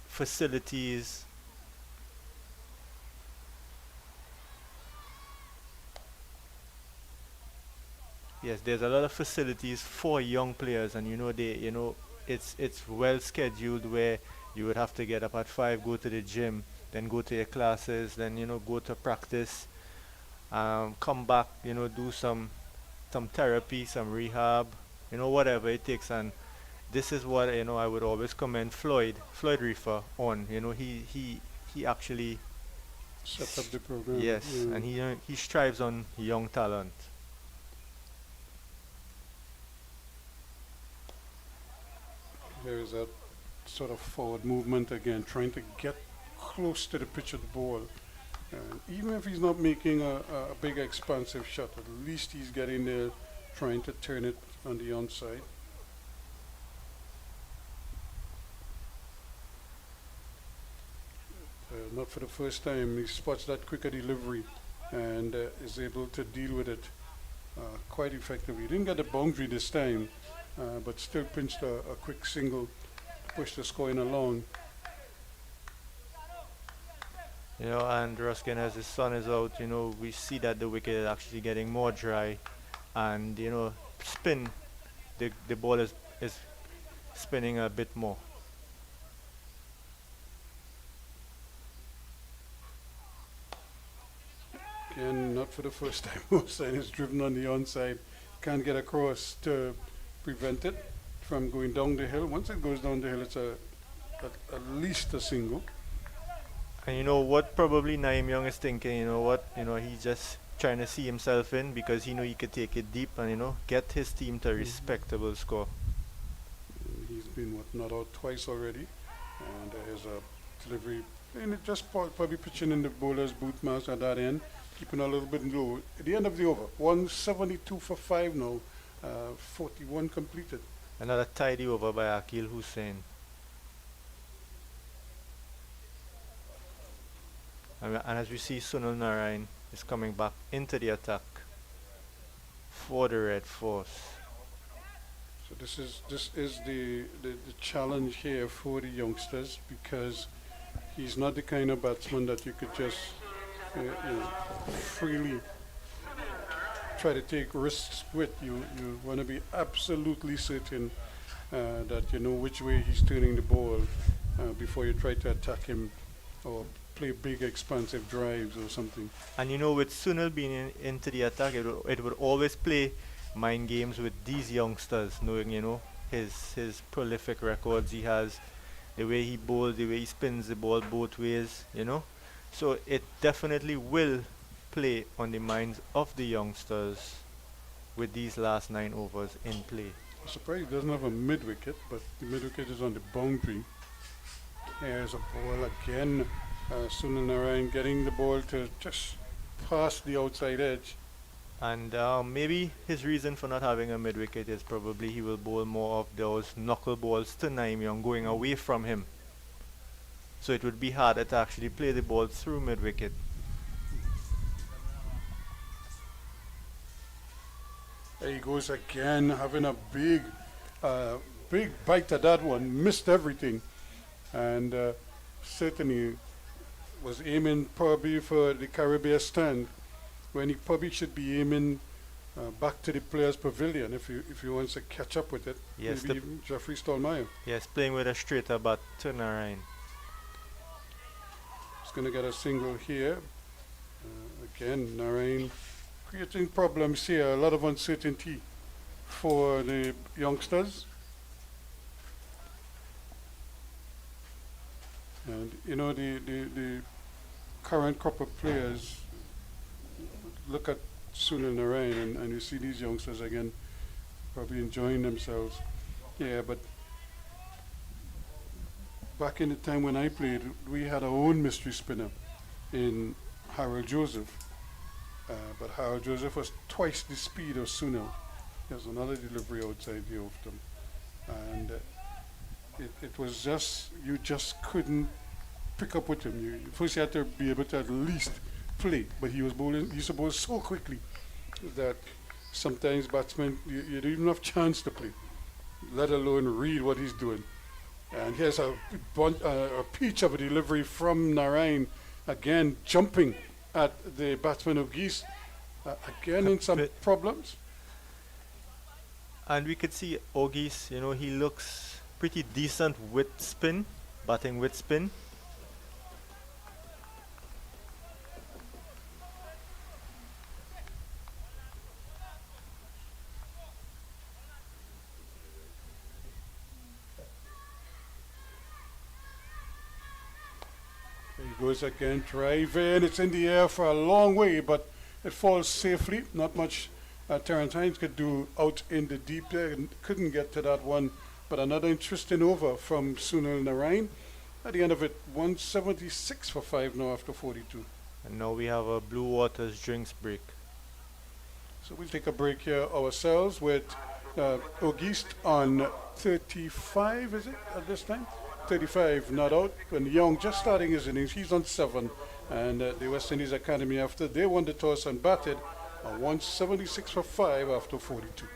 facilities. Yes, there's a lot of facilities for young players, and it's well scheduled where you would have to get up at 5, go to the gym, then go to your classes, then go to practice, come back, do some therapy, some rehab, whatever it takes. And this is what I would always commend Floyd Reefer on. He actually Set up the program. yes, Yeah. and he strives on young talent. There's that sort of forward movement again, trying to get close to the pitch of the ball. And even if he's not making a big expansive shot, at least he's getting there, trying to turn it on the onside. Not for the first time, he spots that quicker delivery and is able to deal with it quite effectively. He didn't get the boundary this time, but still pinched a quick single to push the scoring along. And Ruskin, as his sun is out, we see that the wicket is actually getting more dry, and spin, the ball is spinning a bit more. Again, not for the first time. Mohsen is driven on the onside, can't get across to prevent it from going down the hill. Once it goes down the hill, it's at least a single. And what probably Naeem Young is thinking, he's just trying to see himself in, because he know he could take it deep and, get his team to a respectable score. He's been not out twice already, and there's a delivery, and it just probably pitching in the bowler's boot mask at that end, keeping a little bit low. At the end of the over, 172 for 5 now, 41 completed. Another tidy over by Akil Hussain. And as we see, Sunil Narayan is coming back into the attack for the Red Force. So this is the challenge here for the youngsters, because he's not the kind of batsman that you could just freely try to take risks with. You want to be absolutely certain that you know which way he's turning the ball before you try to attack him or play big expansive drives or something. And with Sunil being into the attack, it would always play mind games with these youngsters, knowing his prolific records he has, the way he bowls, the way he spins the ball both ways, So it definitely will play on the minds of the youngsters with these last 9 overs in play. I'm surprised he doesn't have a mid wicket, but the mid wicket is on the boundary. There's a ball again. Sunil Narayan getting the ball to just past the outside edge. And maybe his reason for not having a mid wicket is probably he will bowl more of those knuckle balls to Naeem Young going away from him. So it would be harder to actually play the ball through mid wicket. There he goes again, having a big bite at that one. Missed everything, and certainly was aiming probably for the Caribbean stand, when he probably should be aiming back to the players' pavilion if he wants to catch up with it. Yes, maybe even Jeffrey Stallmeyer. Yes, playing with a straighter bat to Narayan. He's going to get a single here. Again, Narayan creating problems here, a lot of uncertainty for the youngsters. And the current crop of players, look at Sunil Narayan and you see these youngsters again probably enjoying themselves. Yeah, but back in the time when I played, we had our own mystery spinner in Harold Joseph. But Harold Joseph was twice the speed of Sunil. There's another delivery outside the off them. And it was you just couldn't pick up with him. First you had to be able to at least play, but he used to bowl so quickly that sometimes batsmen, you don't even have chance to play, let alone read what he's doing. And here's a peach of a delivery from Narayan, again jumping at the batsman of Geese, again in some problems. And we could see Ogis, he looks pretty decent with spin, batting with spin. goes again, driving. It's in the air for a long way, but it falls safely. Not much Terrence Hines could do out in the deep there. And couldn't get to that one. But another interesting over from Sunil Narain. At the end of it, 176 for 5 now after 42. And now we have a Blue Waters drinks break. So we'll take a break here ourselves with Auguste on 35, is it, at this time? 35 not out. And Young just starting his innings. He's on 7. And the West Indies Academy, after they won the toss and batted, 176 for 5 after 42.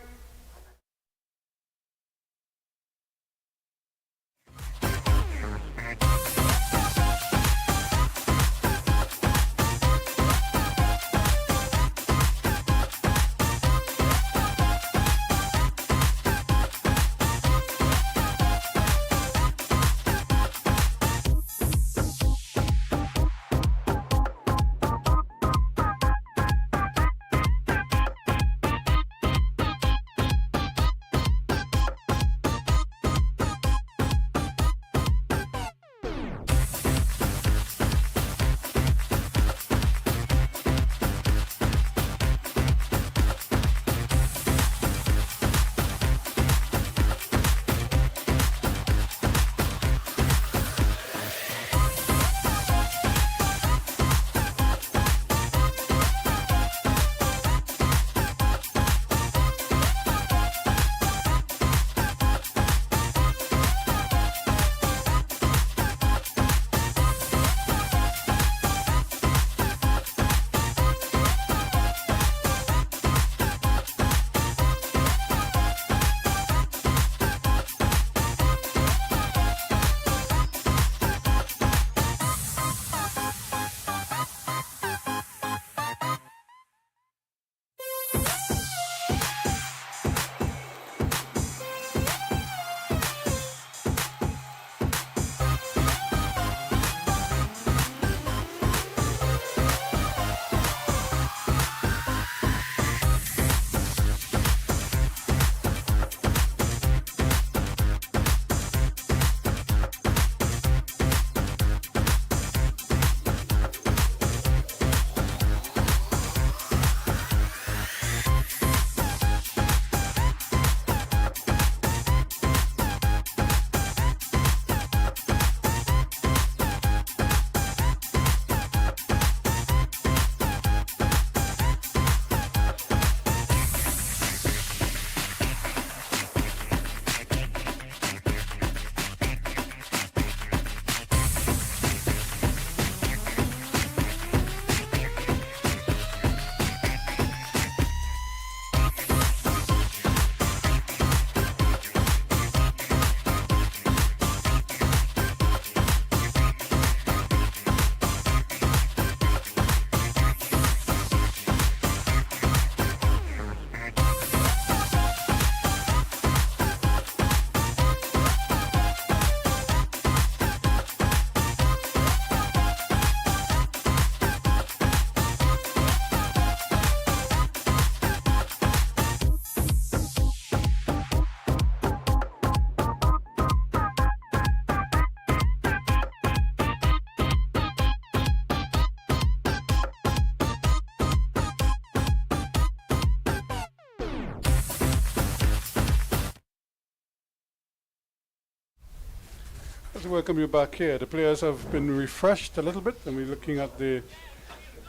To welcome you back here. The players have been refreshed a little bit, and we're looking at the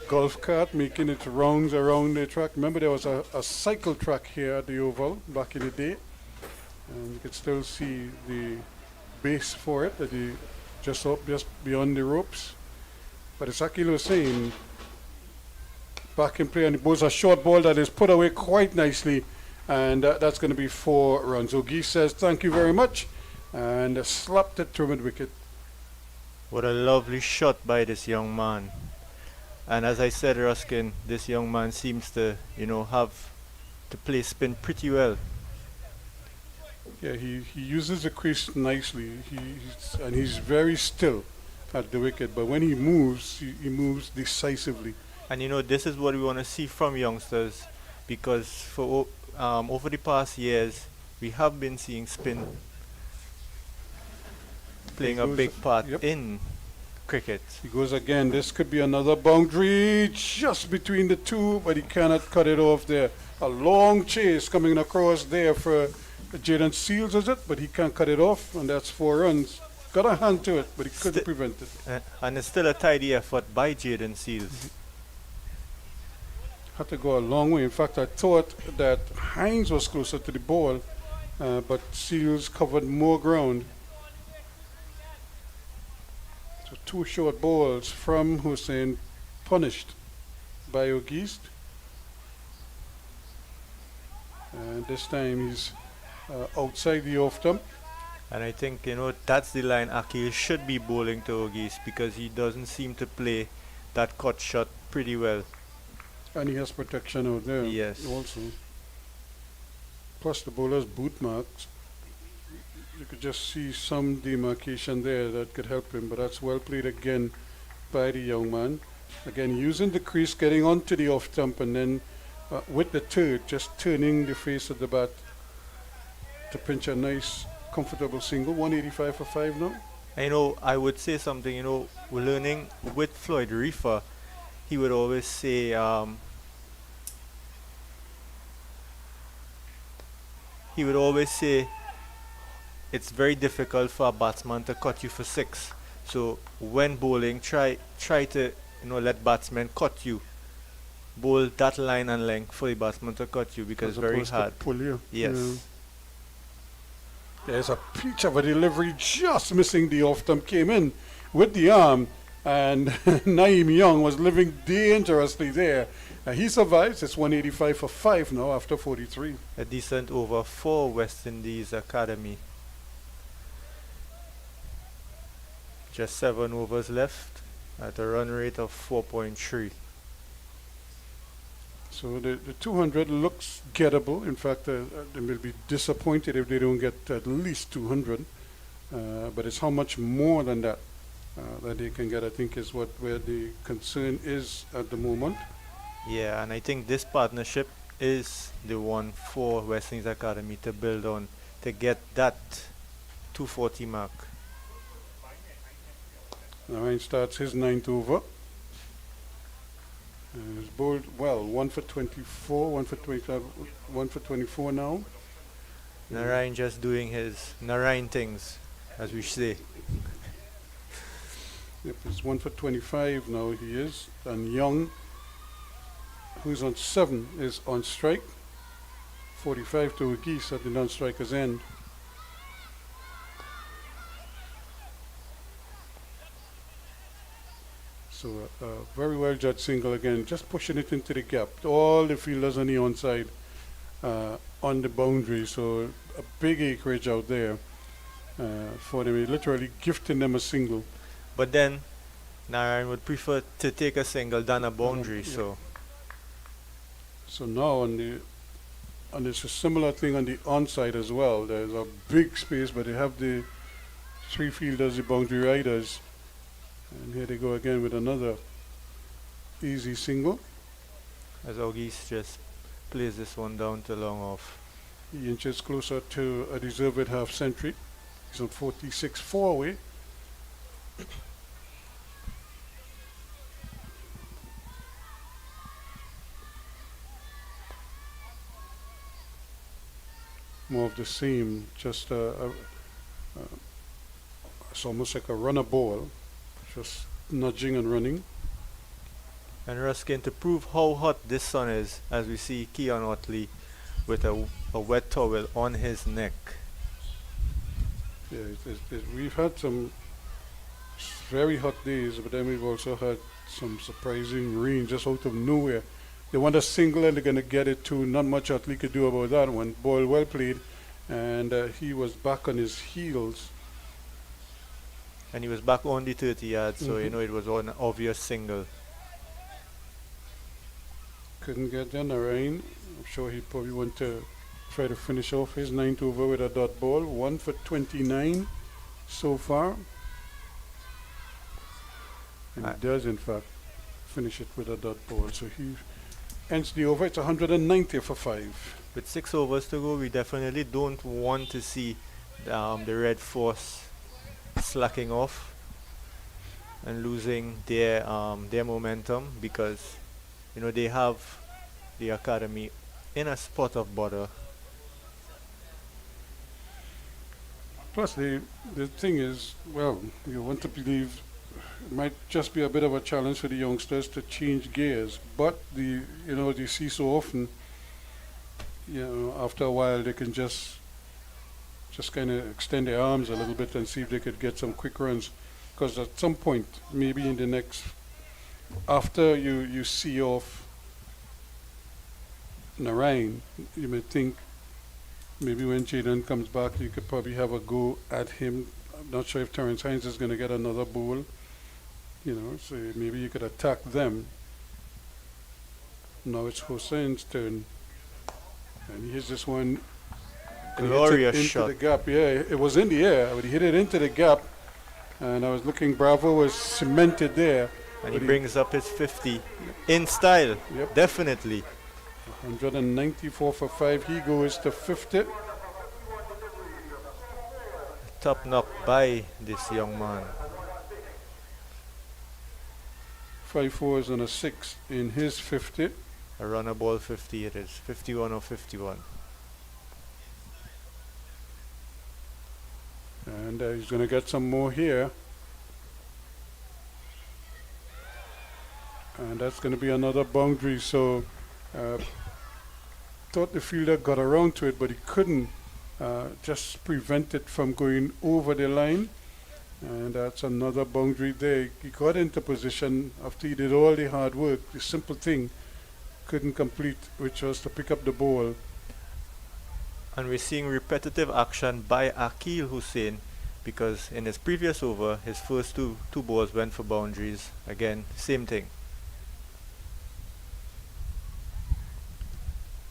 golf cart making its rounds around the track. Remember, there was a cycle track here at the Oval back in the day, and you can still see the base for it that you just up just beyond the ropes. But as Akil was saying, back in play, and it was a short ball that is put away quite nicely, and that's going to be 4 runs. Ogie says thank you very much, and slapped it through mid-wicket. What a lovely shot by this young man. And as I said, Ruskin, this young man seems to, have to play spin pretty well. Yeah, he uses the crease nicely. He's very still at the wicket, but when he moves, he moves decisively. And this is what we want to see from youngsters, because for over the past years, we have been seeing spin playing a big part in cricket. He goes again. This could be another boundary just between the two, but he cannot cut it off there. A long chase coming across there for Jaden Seals, is it? But he can't cut it off, and that's 4 runs. Got a hand to it, but he couldn't prevent it. And it's still a tidy effort by Jaden Seals. Had to go a long way. In fact, I thought that Hines was closer to the ball, but Seals covered more ground. So 2 short balls from Hussein, punished by Ogist. And this time he's outside the off stump. And I think, that's the line Akil should be bowling to Ogis, because he doesn't seem to play that cut shot pretty well. And he has protection out there. Yes. Also. Plus the bowler's boot marks. You could just see some demarcation there that could help him, but that's well played again by the young man. Again, using the crease, getting onto the off stump, and then with the third, just turning the face of the bat to pinch a nice, comfortable single. 185 for 5 now. I would say something, we're learning with Floyd Reefer. He would always say, it's very difficult for a batsman to cut you for 6. So when bowling, try to let batsmen cut you. Bowl that line and length for the batsman to cut you, because it's very hard. Pull you. Yes. Yeah. There's a peach of a delivery just missing the off stump. Came in with the arm, and Naeem Young was living dangerously there. He survives. It's 185 for 5 now after 43. A decent over for West Indies Academy. Just 7 overs left at a run rate of 4.3. So the 200 looks gettable. In fact, they will be disappointed if they don't get at least 200. But it's how much more than that that they can get, I think, is where the concern is at the moment. Yeah, and I think this partnership is the one for West Indies Academy to build on, to get that 240 mark. Ryan starts his 9th over. He's bowled well, 1 for 24, 1 for 25, 1 for 24 now. Narayan just doing his Narayan things, as we say. Yep, it's 1 for 25 now he is. And Young, who's on 7, is on strike. 45 to Geese at the non-striker's end. So very well judged single again, just pushing it into the gap. All the fielders on the onside on the boundary, so a big acreage out there for them. Literally gifting them a single. But then Narayan would prefer to take a single than a boundary. Yeah. So now and it's a similar thing on the onside as well. There's a big space, but they have the 3 fielders, the boundary riders. And here they go again with another easy single. As Ogis just plays this one down to long off. He inches closer to a deserved half century. He's on 46 4 away. More of the same, just it's almost like a runner ball. Just nudging and running. And Ruskin, to prove how hot this sun is, as we see Keon Otley with a wet towel on his neck. Yeah, we've had some very hot days, but then we've also had some surprising rain just out of nowhere. They want a single and they're going to get it too. Not much Otley could do about that one. Ball well played, and he was back on his heels. And he was back on the 30 yards, so it was an obvious single. Couldn't get there, Narayan. I'm sure he probably want to try to finish off his 9th over with a dot ball. 1 for 29 so far. And he does, in fact, finish it with a dot ball. So he ends the over. It's 190 for 5. With 6 overs to go, we definitely don't want to see the Red Force slacking off. and losing their momentum, because they have the academy in a spot of bother. Plus, the thing is, well, you want to believe it might just be a bit of a challenge for the youngsters to change gears, but you see so often, after a while they can just kind of extend their arms a little bit and see if they could get some quick runs. Because at some point, maybe in the next, after you see off Narayan, you may think maybe when Jaden comes back, you could probably have a go at him. I'm not sure if Terrence Hines is going to get another bowl, so maybe you could attack them. Now it's Hussein's turn. And here's this one. Glorious into shot. the gap. Yeah, it was in the air, but he hit it into the gap. And I was looking, Bravo was cemented there. And he brings up his 50 in style. Yep. Definitely. 194 for 5. He goes to 50. Top knock by this young man. 5 fours and a 6 in his 50. A runner ball 50 it is. 51 or 51. And he's going to get some more here. And that's going to be another boundary. So thought the fielder got around to it, but he couldn't just prevent it from going over the line. And that's another boundary there. He got into position after he did all the hard work. The simple thing couldn't complete, which was to pick up the ball. And we're seeing repetitive action by Akil Hussein, because in his previous over, his first two balls went for boundaries. Again, same thing.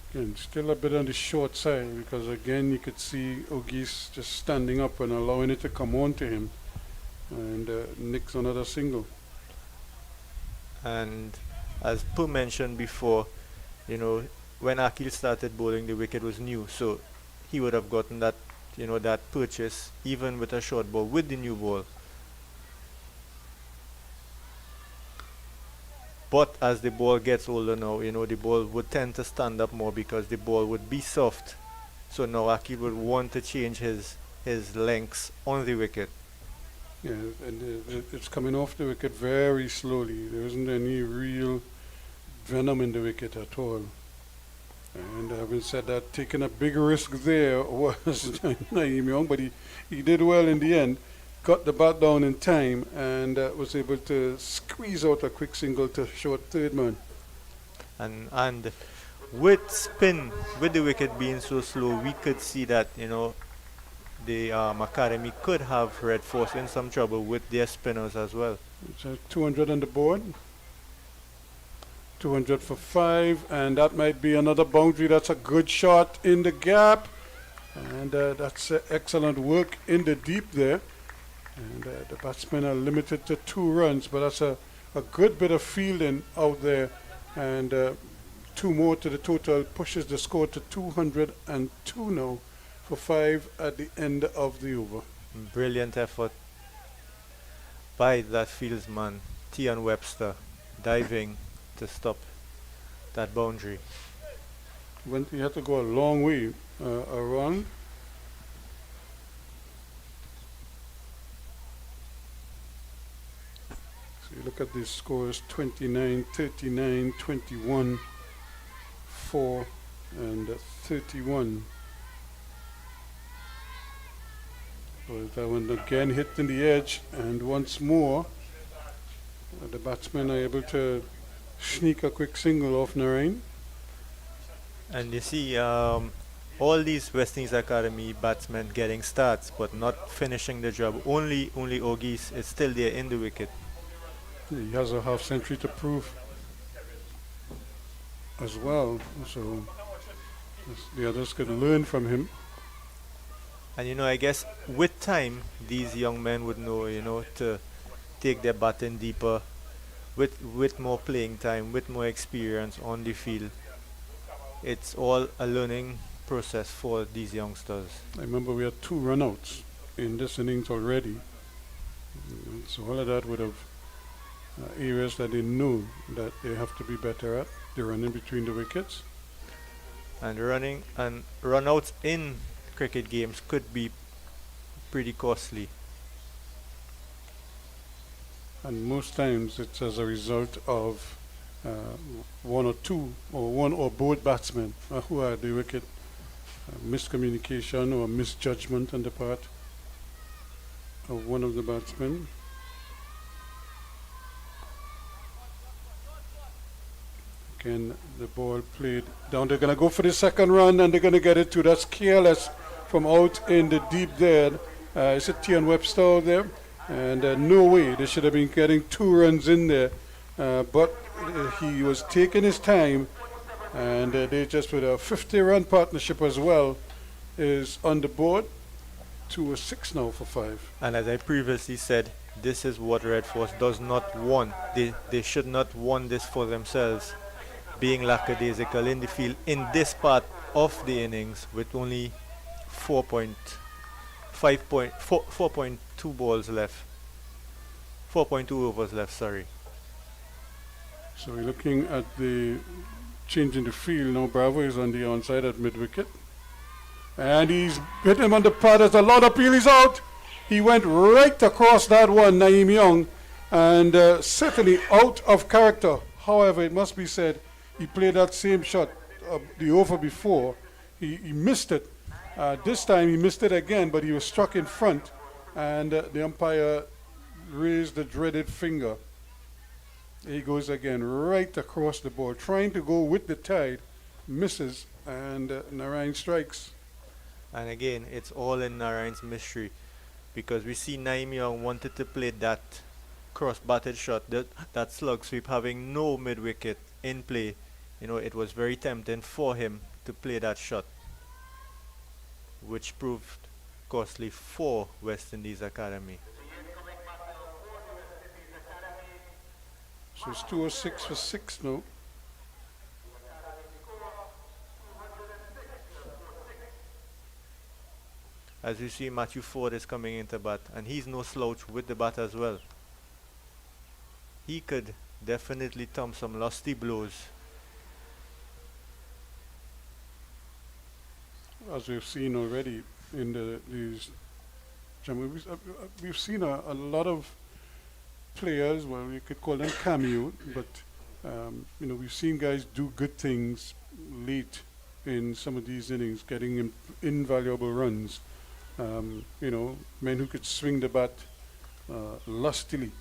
Again, still a bit on the short side, because again you could see Ogis just standing up and allowing it to come on to him. And nicks another single. And as Pooh mentioned before, when Akil started bowling, the wicket was new, so he would have gotten that purchase even with a short ball with the new ball. But as the ball gets older now, the ball would tend to stand up more because the ball would be soft. So now Akil would want to change his lengths on the wicket. Yeah, and it's coming off the wicket very slowly. There isn't any real venom in the wicket at all. And having said that, taking a big risk there was Naeem Young, but he did well in the end. Got the bat down in time and was able to squeeze out a quick single to short third man. And with spin, with the wicket being so slow, we could see that the academy could have Red Force in some trouble with their spinners as well. So 200 on the board. 200 for 5, and that might be another boundary. That's a good shot in the gap, and that's excellent work in the deep there. And the batsmen are limited to 2 runs, but that's a good bit of fielding out there, and 2 more to the total pushes the score to 202 now for 5 at the end of the over. Brilliant effort by that fieldsman, Tian Webster, diving to stop that boundary. He had to go a long way around. So you look at these scores: 29, 39, 21, 4, and 31. So that one again hit in the edge, and once more the batsmen are able to sneak a quick single off Narayan. And you see all these West Indies Academy batsmen getting starts but not finishing the job. Only Ogis is still there in the wicket. He has a half century to prove as well, so the others could learn from him. And I guess with time these young men would know, to take their batting deeper, with more playing time, with more experience on the field. It's all a learning process for these youngsters. I remember we had 2 runouts in this innings already. So all of that would have areas that they know that they have to be better at. They're running between the wickets. And running and runouts in cricket games could be pretty costly. And most times it's as a result of one or two, or one or both batsmen who are at the wicket. Miscommunication or misjudgment on the part of one of the batsmen. Again, the ball played down. They're going to go for the second run and they're going to get it too. That's careless from out in the deep there. It's a Tian Webster out there. And no way, they should have been getting 2 runs in there. But he was taking his time, and they just with a 50-run partnership as well is on the board. 2 or 6 now for 5. And as I previously said, this is what Red Force does not want. They should not want this for themselves, being lackadaisical in the field in this part of the innings with only 4.2 balls left. 4.2 overs left, sorry. So we're looking at the change in the field. Now Bravo is on the onside at mid-wicket. And he's hit him on the pad. There's a lot of appeal. He's out. He went right across that one, Naeem Young. And certainly out of character. However, it must be said, he played that same shot the over before. He missed it. This time he missed it again, but he was struck in front. And the umpire raised the dreaded finger. He goes again right across the board, trying to go with the tide, misses, and Narayan strikes. And again, it's all in Narayan's mystery, because we see Naeem Young wanted to play that cross-batted shot, that slug sweep, having no mid-wicket in play. You know, it was very tempting for him to play that shot, which proved costly for West Indies Academy. So it's 206 for 6 now. As you see, Matthew Ford is coming into bat, and he's no slouch with the bat as well. He could definitely thump some lusty blows. As we've seen already in we've seen a lot of players, well, you could call them cameo, but we've seen guys do good things late in some of these innings, getting invaluable runs. Men who could swing the bat lustily.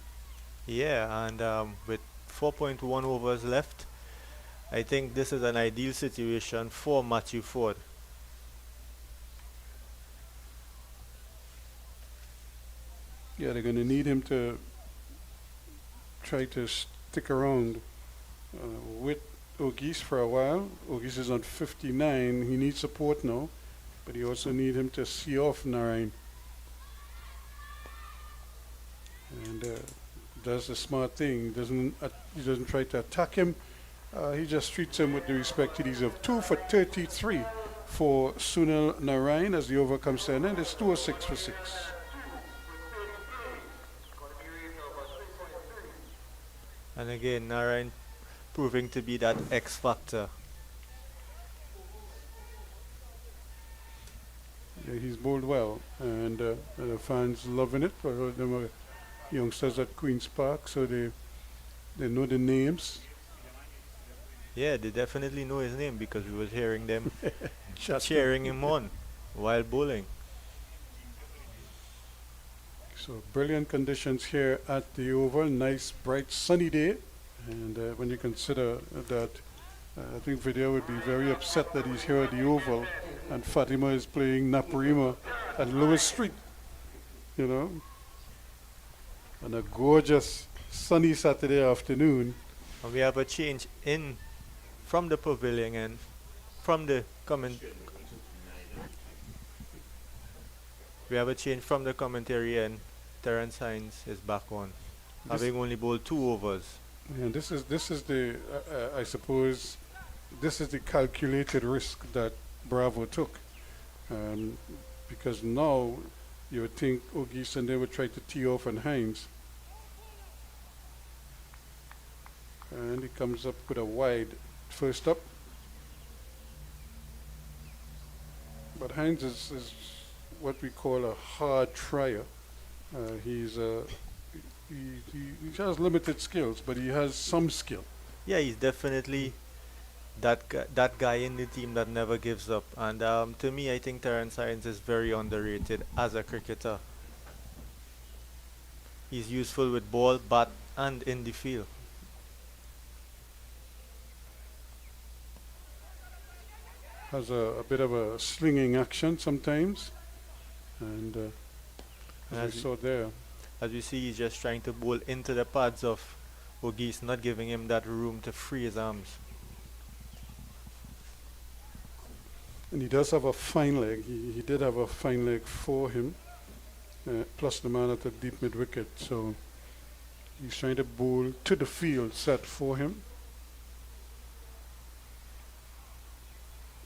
Yeah, and with 4.1 overs left, I think this is an ideal situation for Matthew Ford. Yeah, they're going to need him to try to stick around with Ogis for a while. Ogis is on 59. He needs support now, but you also need him to see off Narayan. And does the smart thing. He doesn't try to attack him. He just treats him with the respect he deserves. 2 for 33 for Sunil Narayan as the over comes to an end. It's 206 for 6. And again, Narayan proving to be that X factor. Yeah, he's bowled well, and the fans loving it. A lot of them are youngsters at Queen's Park, so they know the names. Yeah, they definitely know his name because we was hearing them cheering him on while bowling. So brilliant conditions here at the Oval. Nice, bright, sunny day. And when you consider that, I think Vidya would be very upset that he's here at the Oval and Fatima is playing Naparima at Lewis Street. And a gorgeous, sunny Saturday afternoon. And we have a change from the pavilion and from the We have a change from the commentary, and Terence Hines is back on, having only bowled 2 overs. And this is the I suppose this is the calculated risk that Bravo took, because now you would think Ogis and they would try to tee off on Hines. And he comes up with a wide first up. But Hines is what we call a hard trier. He has limited skills, but he has some skill. Yeah, he's definitely that guy in the team that never gives up. And to me, I think Terrence Hines is very underrated as a cricketer. He's useful with ball, bat, and in the field. Has a bit of a slinging action sometimes. And as we saw there. As you see, he's just trying to bowl into the pads of O'Geese, not giving him that room to free his arms. And he does have a fine leg. He did have a fine leg for him, plus the man at the deep mid wicket. So he's trying to bowl to the field set for him.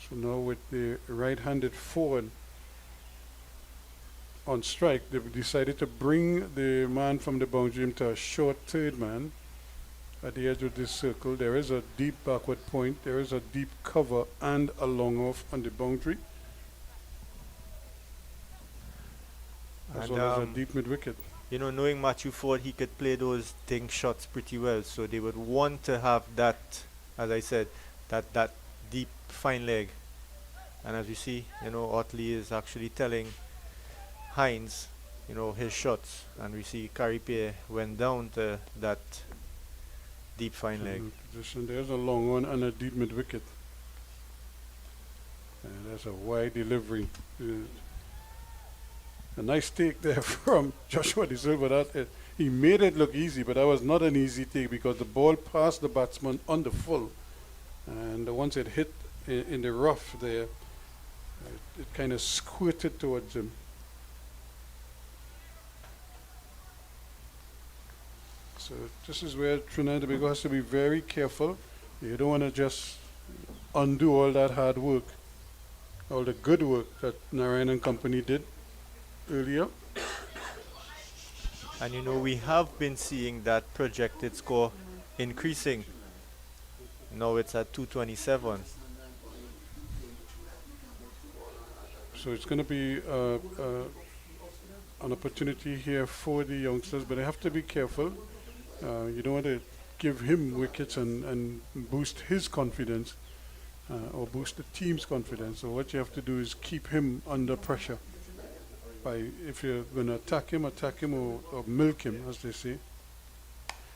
So now with the right-handed forward on strike, they've decided to bring the man from the boundary into a short third man at the edge of this circle. There is a deep backward point, there is a deep cover and a long off on the boundary, as And, well as a deep mid wicket. You know, knowing Matthew Ford, he could play those dink shots pretty well. So they would want to have that, as I said, that deep fine leg. And as you see, you know, Otley is actually telling Hines, you know, his shots. And we see Carripier went down to that deep fine leg. Position. There's a long one and a deep mid wicket. And there's a wide delivery. A nice take there from Joshua De Silva. He made it look easy, but that was not an easy take because the ball passed the batsman on the full. And once it hit in the rough there, it kind of squirted towards him. So this is where Trinidad and Tobago has to be very careful. You don't want to just undo all that hard work, all the good work that Narayan and company did earlier. And you know, we have been seeing that projected score increasing. Now it's at 227. So it's going to be an opportunity here for the youngsters, but they have to be careful. You don't want to give him wickets and boost his confidence or boost the team's confidence. So what you have to do is keep him under pressure. If you're going to attack him or milk him, as they say.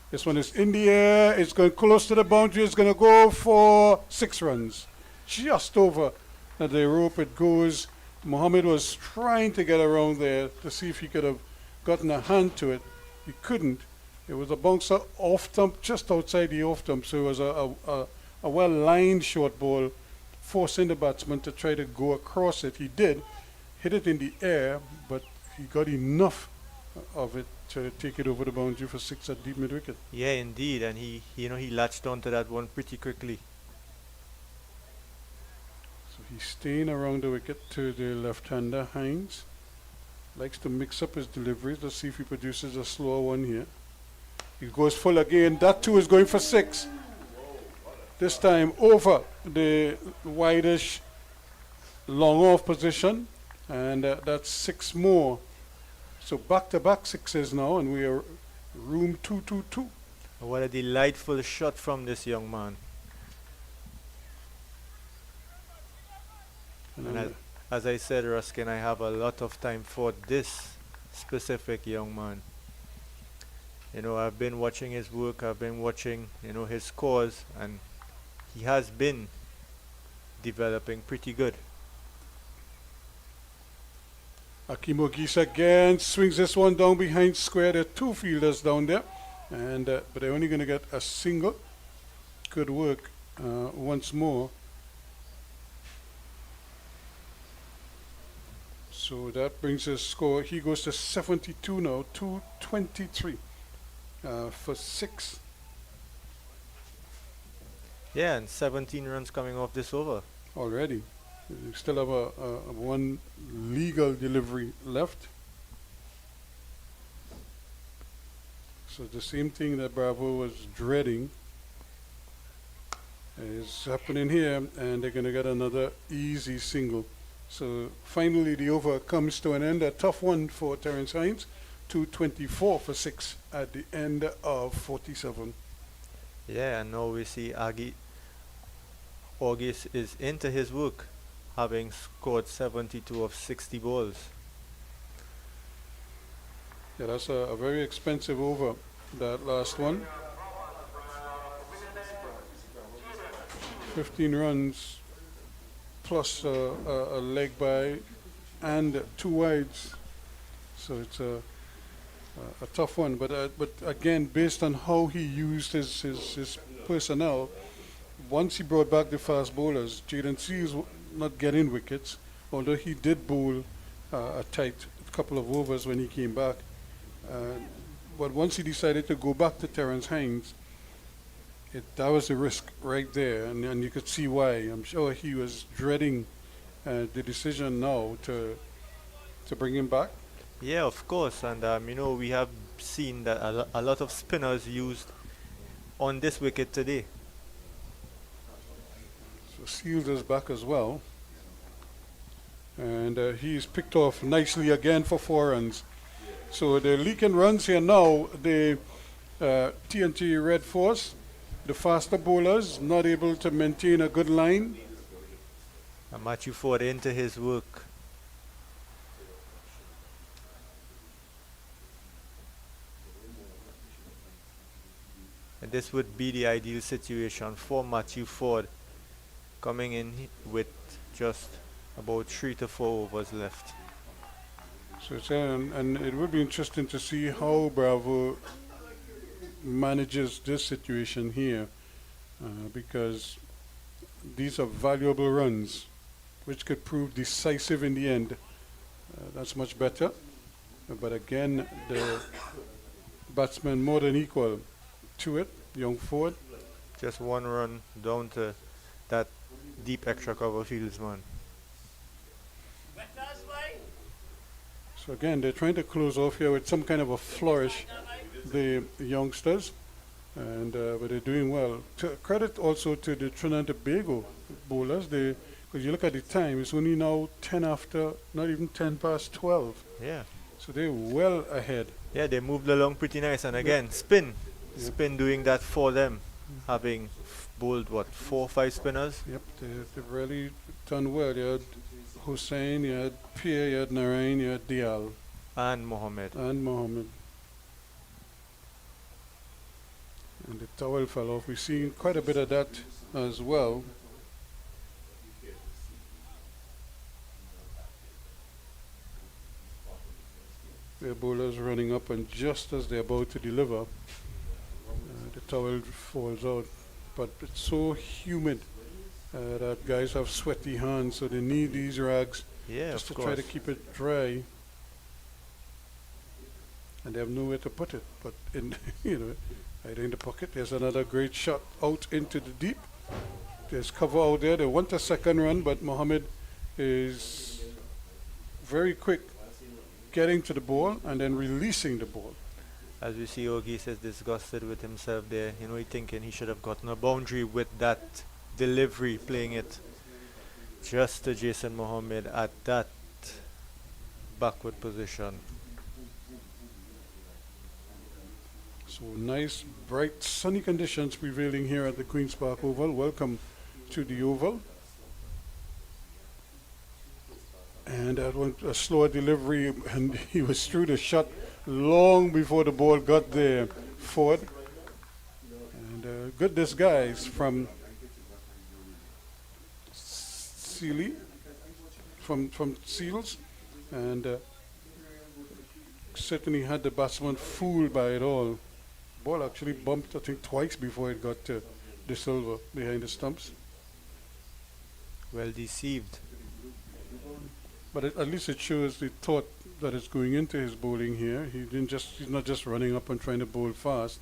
This one is in the air. It's going close to the boundary. It's going to go for 6 runs. Just over the rope it goes. Mohammed was trying to get around there to see if he could have gotten a hand to it. He couldn't. It was a bouncer off stump, just outside the off stump. So it was a well-lined short ball, forcing the batsman to try to go across it. He did. Hit it in the air, but he got enough of it to take it over the boundary for 6 at deep mid wicket. Yeah, indeed, and he latched onto that one pretty quickly. So he's staying around the wicket to the left-hander, Hines. Likes to mix up his deliveries. Let's see if he produces a slower one here. He goes full again. That too is going for 6. This time over the wideish long off position. And that's 6 more. So back-to-back 6s now, and we are room 222. What a delightful shot from this young man. And as I said, Ruskin, I have a lot of time for this specific young man. You know, I've been watching his work, I've been watching, you know, his scores, and he has been developing pretty good. Akeem O'Geese again swings this one down behind square. There are 2 fielders down there, and but they're only going to get a single. Good work once more. So that brings his score. He goes to 72 now, 223 for 6. Yeah, and 17 runs coming off this over. Already. We still have a one legal delivery left. So the same thing that Bravo was dreading is happening here, and they're going to get another easy single. So finally the over comes to an end. A tough one for Terence Hines. 224 for 6 at the end of 47. Yeah, and now we see August is into his work, having scored 72 of 60 balls. Yeah, that's a very expensive over, that last one. 15 runs plus a leg by and 2 wides. So it's a tough one. But again, based on how he used his personnel, once he brought back the fast bowlers, Jaden Seals not getting wickets, although he did bowl a tight couple of overs when he came back. But once he decided to go back to Terence Hines, that was the risk right there, and you could see why. I'm sure he was dreading the decision now to bring him back. Yeah, of course, and we have seen that a lot of spinners used on this wicket today. So Seals is back as well, and he's picked off nicely again for 4 runs. So they're leaking runs here now. The TNT Red Force, the faster bowlers, not able to maintain a good line. And Matthew Ford into his work. And this would be the ideal situation for Matthew Ford, coming in with just about 3 to 4 overs left. So it's, and it would be interesting to see how Bravo manages this situation here, because these are valuable runs which could prove decisive in the end. That's much better, but again the batsman more than equal to it. Young Ford, Just 1 run down to that deep extra cover fieldsman. so again they're trying to close off here with some kind of a flourish, the youngsters, and but they're doing well. Credit also to the Trinidad and Tobago bowlers. Because you look at the time, it's only now 10 after, not even 10 past 12. Yeah. So they're well ahead. Yeah, they moved along pretty nice, and again, spin doing that for them, having bowled 4 or 5 spinners. Yep, they've really done well. You had Hussain, you had Pierre, you had Narain, you had Dial, And Mohammed. and Mohammed. And the towel fell off. We've seen quite a bit of that as well. Their bowlers running up, and just as they're about to deliver, the towel falls out. But it's so humid that guys have sweaty hands, so they need these rags Yeah, just to of try course. to keep it dry. And they have nowhere to put it, but in right in the pocket. There's another great shot out into the deep. There's cover out there. They want a second run, but Mohammed is very quick getting to the ball and then releasing the ball. As we see, Ogis is disgusted with himself there. He's thinking he should have gotten a boundary with that delivery, playing it just to Jason Mohammed at that backward position. So nice, bright, sunny conditions prevailing here at the Queen's Park Oval. Welcome to the Oval. And that one, a slower delivery, and he was through the shot long before the ball got there. Ford. And good disguise from Sealy, from Seals, and certainly had the batsman fooled by it all. Ball actually bumped, I think, twice before it got to De Silva behind the stumps. Well deceived. But at least it shows the thought that is going into his bowling here. He's not just running up and trying to bowl fast.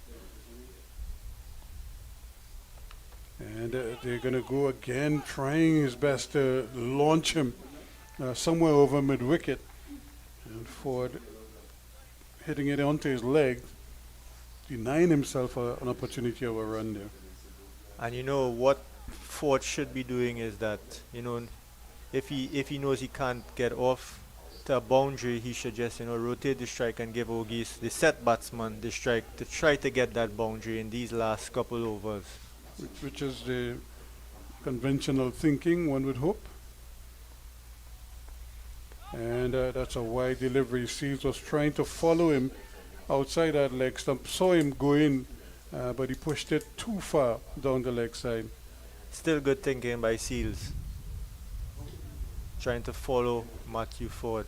And they're going to go again, trying his best to launch him somewhere over mid-wicket. And Ford hitting it onto his leg, denying himself an opportunity of a run there. And what Ford should be doing is that, if he knows he can't get off to a boundary, he should just rotate the strike and give Ogies, the set batsman, the strike to try to get that boundary in these last couple overs. which is the conventional thinking, one would hope. And that's a wide delivery. Seals was trying to follow him outside that leg stump, saw him go in, but he pushed it too far down the leg side. Still good thinking by Seals, trying to follow Matthew Ford.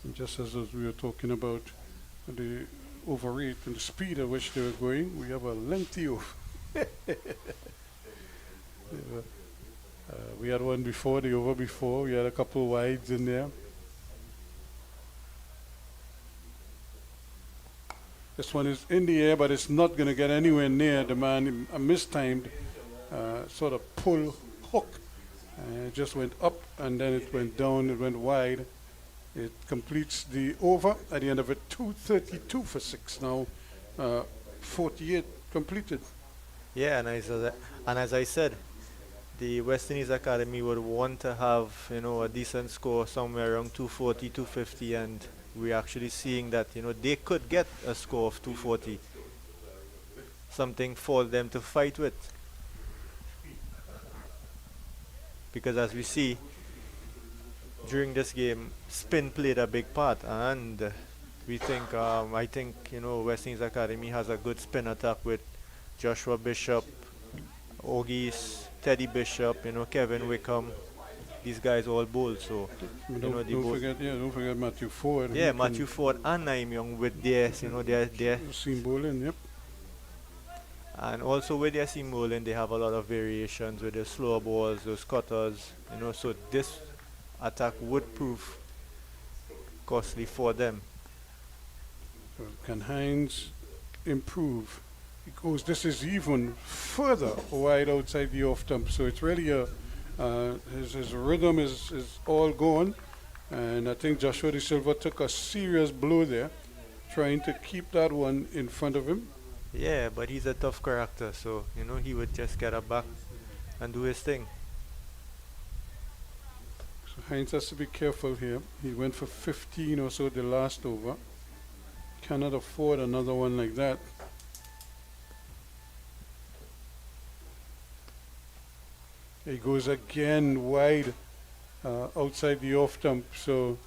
And just as we were talking about the over rate and the speed at which they were going, we have a lengthy over. We had one before, the over before. We had a couple of wides in there. This one is in the air, but it's not going to get anywhere near the man. A mistimed sort of pull hook. It just went up and then it went down, it went wide. It completes the over at the end of it, 232 for 6 now, 48 completed. Yeah, and as I said, the West Indies Academy would want to have, a decent score somewhere around 240, 250, and we're actually seeing that, they could get a score of 240. Something for them to fight with. Because as we see, during this game, spin played a big part, and we think, I think, West Indies Academy has a good spin attack with Joshua Bishop, Ogies, Teddy Bishop, Kevin Wickham. These guys all bowl, so don't forget Matthew Ford. Yeah, Matthew Ford and Naim Young with their seam bowling, yep. And also with their seam bowling, they have a lot of variations with their slower balls, those cutters, so this attack would prove costly for them. So can Hines improve? Because this is even further wide outside the off stump, so it's really his rhythm is all gone, and I think Joshua De Silva took a serious blow there, trying to keep that one in front of him. Yeah, but he's a tough character, so he would just get up back and do his thing. So Hines has to be careful here. He went for 15 or so the last over. Cannot afford another one like that. He goes again wide outside the off stump, so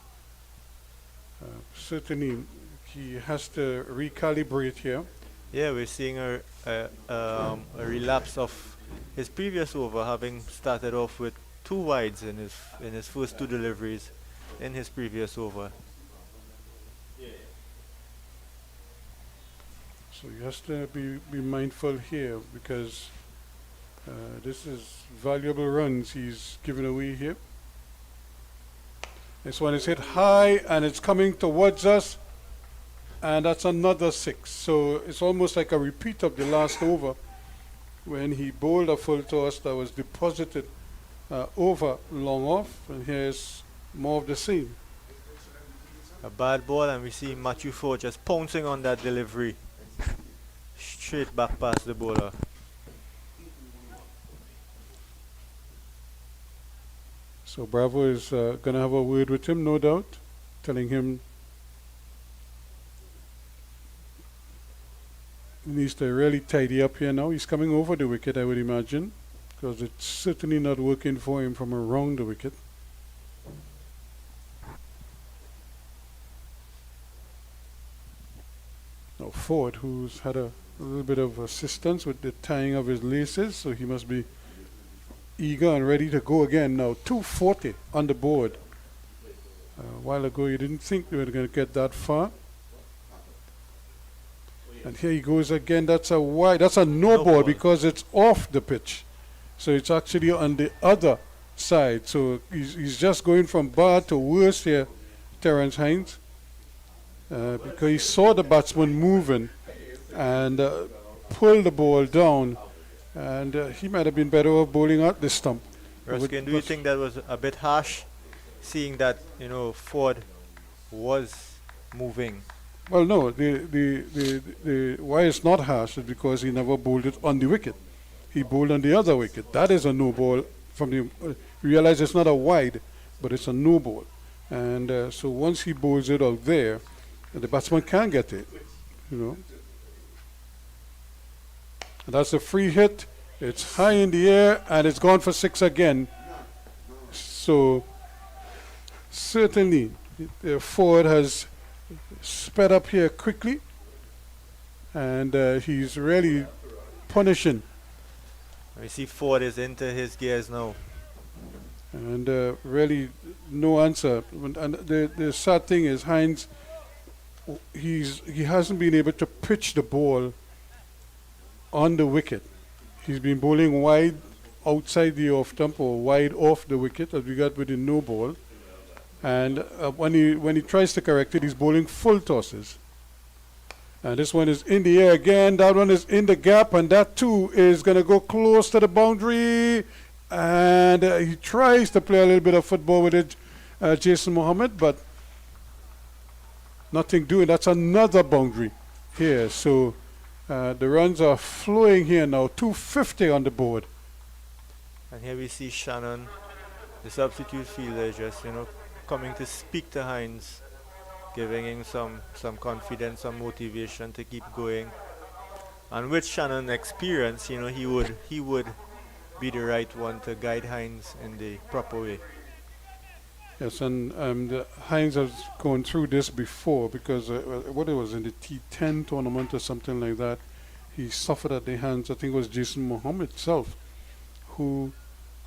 certainly he has to recalibrate here. Yeah, we're seeing a relapse of his previous over, having started off with 2 wides in his first 2 deliveries in his previous over. So he has to be mindful here, because this is valuable runs he's given away here. This one is hit high and it's coming towards us, and that's another 6. So it's almost like a repeat of the last over when he bowled a full toss that was deposited over long off, and here's more of the same. A bad ball, and we see Matthew Ford just pouncing on that delivery straight back past the bowler. So Bravo is going to have a word with him, no doubt, telling him he needs to really tidy up here now. He's coming over the wicket, I would imagine, because it's certainly not working for him from around the wicket. Now Ford, who's had a little bit of assistance with the tying of his laces, so he must be eager and ready to go again now. 240 on the board. A while ago you didn't think they were going to get that far. And here he goes again. That's a wide. That's a no ball because it's off the pitch. So it's actually on the other side. So he's just going from bad to worse here, Terence Hines. Because he saw the batsman moving and pulled the ball down. And he might have been better off bowling out this stump. Ruskin, do you think that was a bit harsh, seeing that Ford was moving Well, no, the why it's not harsh is because he never bowled it on the wicket. He bowled on the other wicket. That is a no ball from the. Realize it's not a wide, but it's a no ball. And so once he bowls it out there, the batsman can get it, you know. And that's a free hit. It's high in the air and it's gone for 6 again. So certainly the forward has sped up here quickly, and he's really punishing. We see Ford is into his gears now. And really no answer. And the sad thing is Hines, he hasn't been able to pitch the ball on the wicket. He's been bowling wide outside the off stump or wide off the wicket, as we got with the no ball. And when he tries to correct it, he's bowling full tosses. And this one is in the air again. That one is in the gap, and that too is going to go close to the boundary. And he tries to play a little bit of football with it, Jason Mohammed, but nothing doing. That's another boundary here. So the runs are flowing here now. 250 on the board. And here we see Shannon, the substitute fielder, just, coming to speak to Hines, giving him some confidence, some motivation to keep going. And with Shannon's experience, he would be the right one to guide Hines in the proper way. Yes, and Hines has gone through this before because what it was in the T10 tournament or something like that, he suffered at the hands, I think it was Jason Mohammed himself, who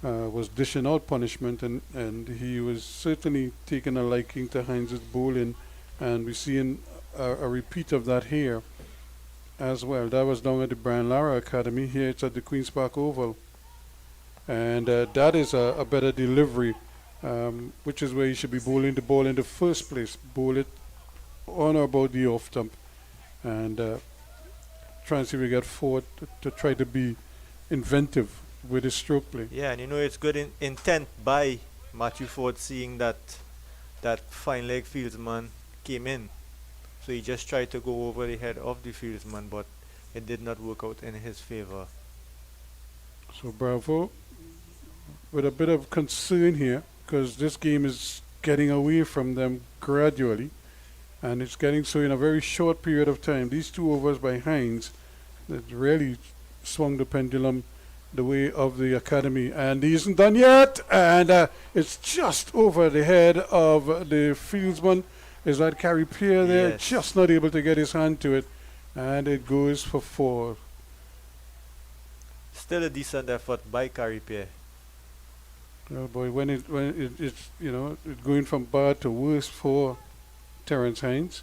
was dishing out punishment, and he was certainly taking a liking to Hines' bowling, and we're seeing a repeat of that here as well. That was down at the Brian Lara Academy. Here it's at the Queen's Park Oval. And that is a better delivery, which is where you should be bowling the ball in the first place. Bowl it on or about the off stump, and try and see if we get forward to try to be inventive with his stroke play. Yeah, and it's good intent by Matthew Ford, seeing that fine leg fieldsman came in. So he just tried to go over the head of the fieldsman, but it did not work out in his favor. So Bravo, with a bit of concern here, because this game is getting away from them gradually, and it's getting so in a very short period of time. These 2 overs by Hines that really swung the pendulum the way of the academy, and he isn't done yet, and it's just over the head of the fieldsman. Is that Carrie Pierre there? Yes. Just not able to get his hand to it, and it goes for 4. Still a decent effort by Caripierre. Oh boy, when it's it's going from bad to worse for Terence Hines,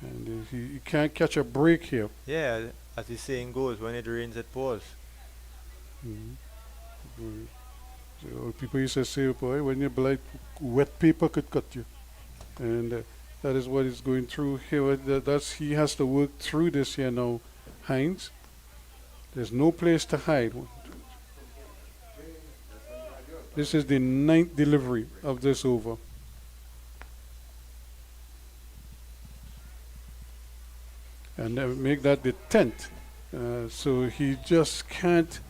and he can't catch a break here. Yeah, as the saying goes, when it rains, it pours. The old people used to say, boy, when you're blind, wet paper could cut you. And that is what he's going through here. He has to work through this here now, Hines. There's no place to hide. This is the 9th delivery of this over. And make that the 10th. So he just can't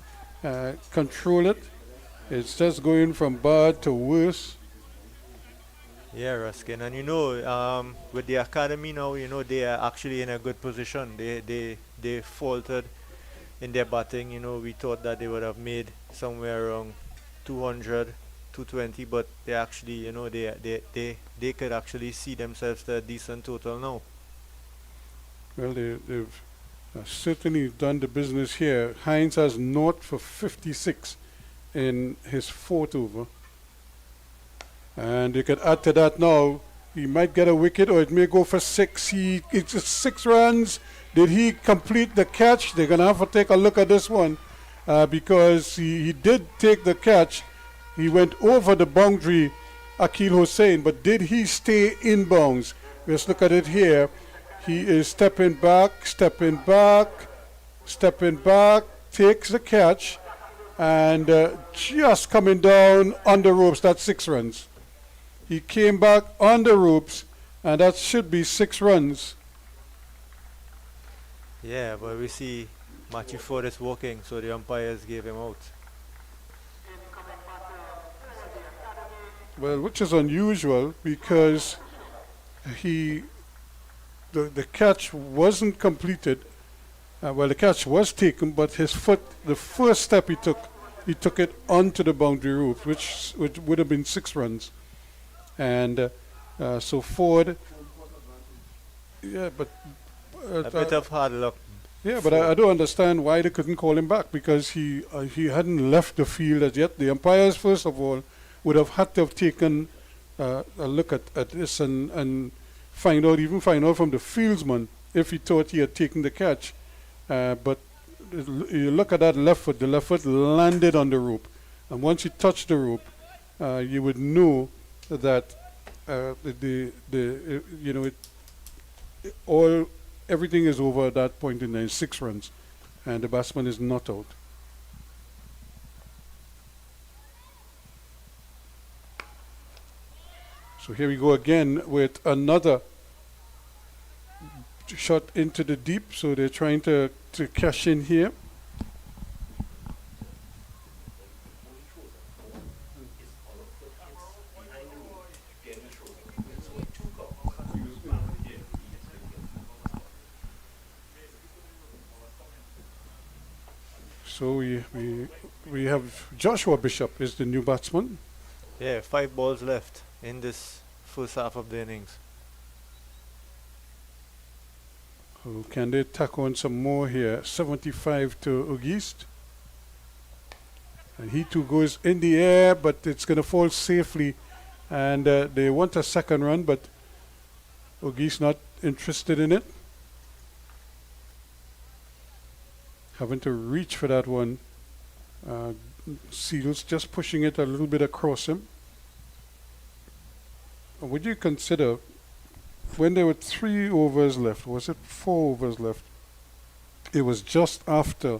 control it. It's just going from bad to worse. Yeah, Ruskin, and with the academy now, they are actually in a good position. They faltered in their batting. We thought that they would have made somewhere around 200, 220, but they actually, they could actually see themselves to a decent total now. Well, they've certainly done the business here. Hines has 0 for 56 in his 4th over. And you could add to that now, he might get a wicket or it may go for 6. It's just 6 runs. Did he complete the catch? They're going to have to take a look at this one because he did take the catch. He went over the boundary, Akil Hussain, but did he stay in bounds? Let's look at it here. He is stepping back, takes the catch, and just coming down on the ropes. That's 6 runs. He came back on the ropes, and that should be 6 runs. Yeah, but we see Matthew Ford is walking, so the umpires gave him out. Well, which is unusual because he the catch wasn't completed. Well, the catch was taken, but his foot, the first step he took it onto the boundary rope, which would have been 6 runs. And so Ford, yeah, but A bit of hard luck. yeah, but I don't understand why they couldn't call him back because he hadn't left the field as yet. The umpires, first of all, would have had to have taken a look at this and find out from the fieldsman if he thought he had taken the catch. But you look at that left foot, the left foot landed on the rope. And once he touched the rope, you would know that everything is over at that point in time, 6 runs, and the batsman is not out. So here we go again with another shot into the deep. So they're trying to cash in here. So we have Joshua Bishop is the new batsman. Yeah, 5 balls left in this first half of the innings. Oh, can they tack on some more here? 75 to Auguste. And he too goes in the air, but it's going to fall safely. And they want a second run, but Auguste not interested in it. Having to reach for that one. Seals just pushing it a little bit across him. Would you consider when there were 3 overs left, was it 4 overs left? It was just after,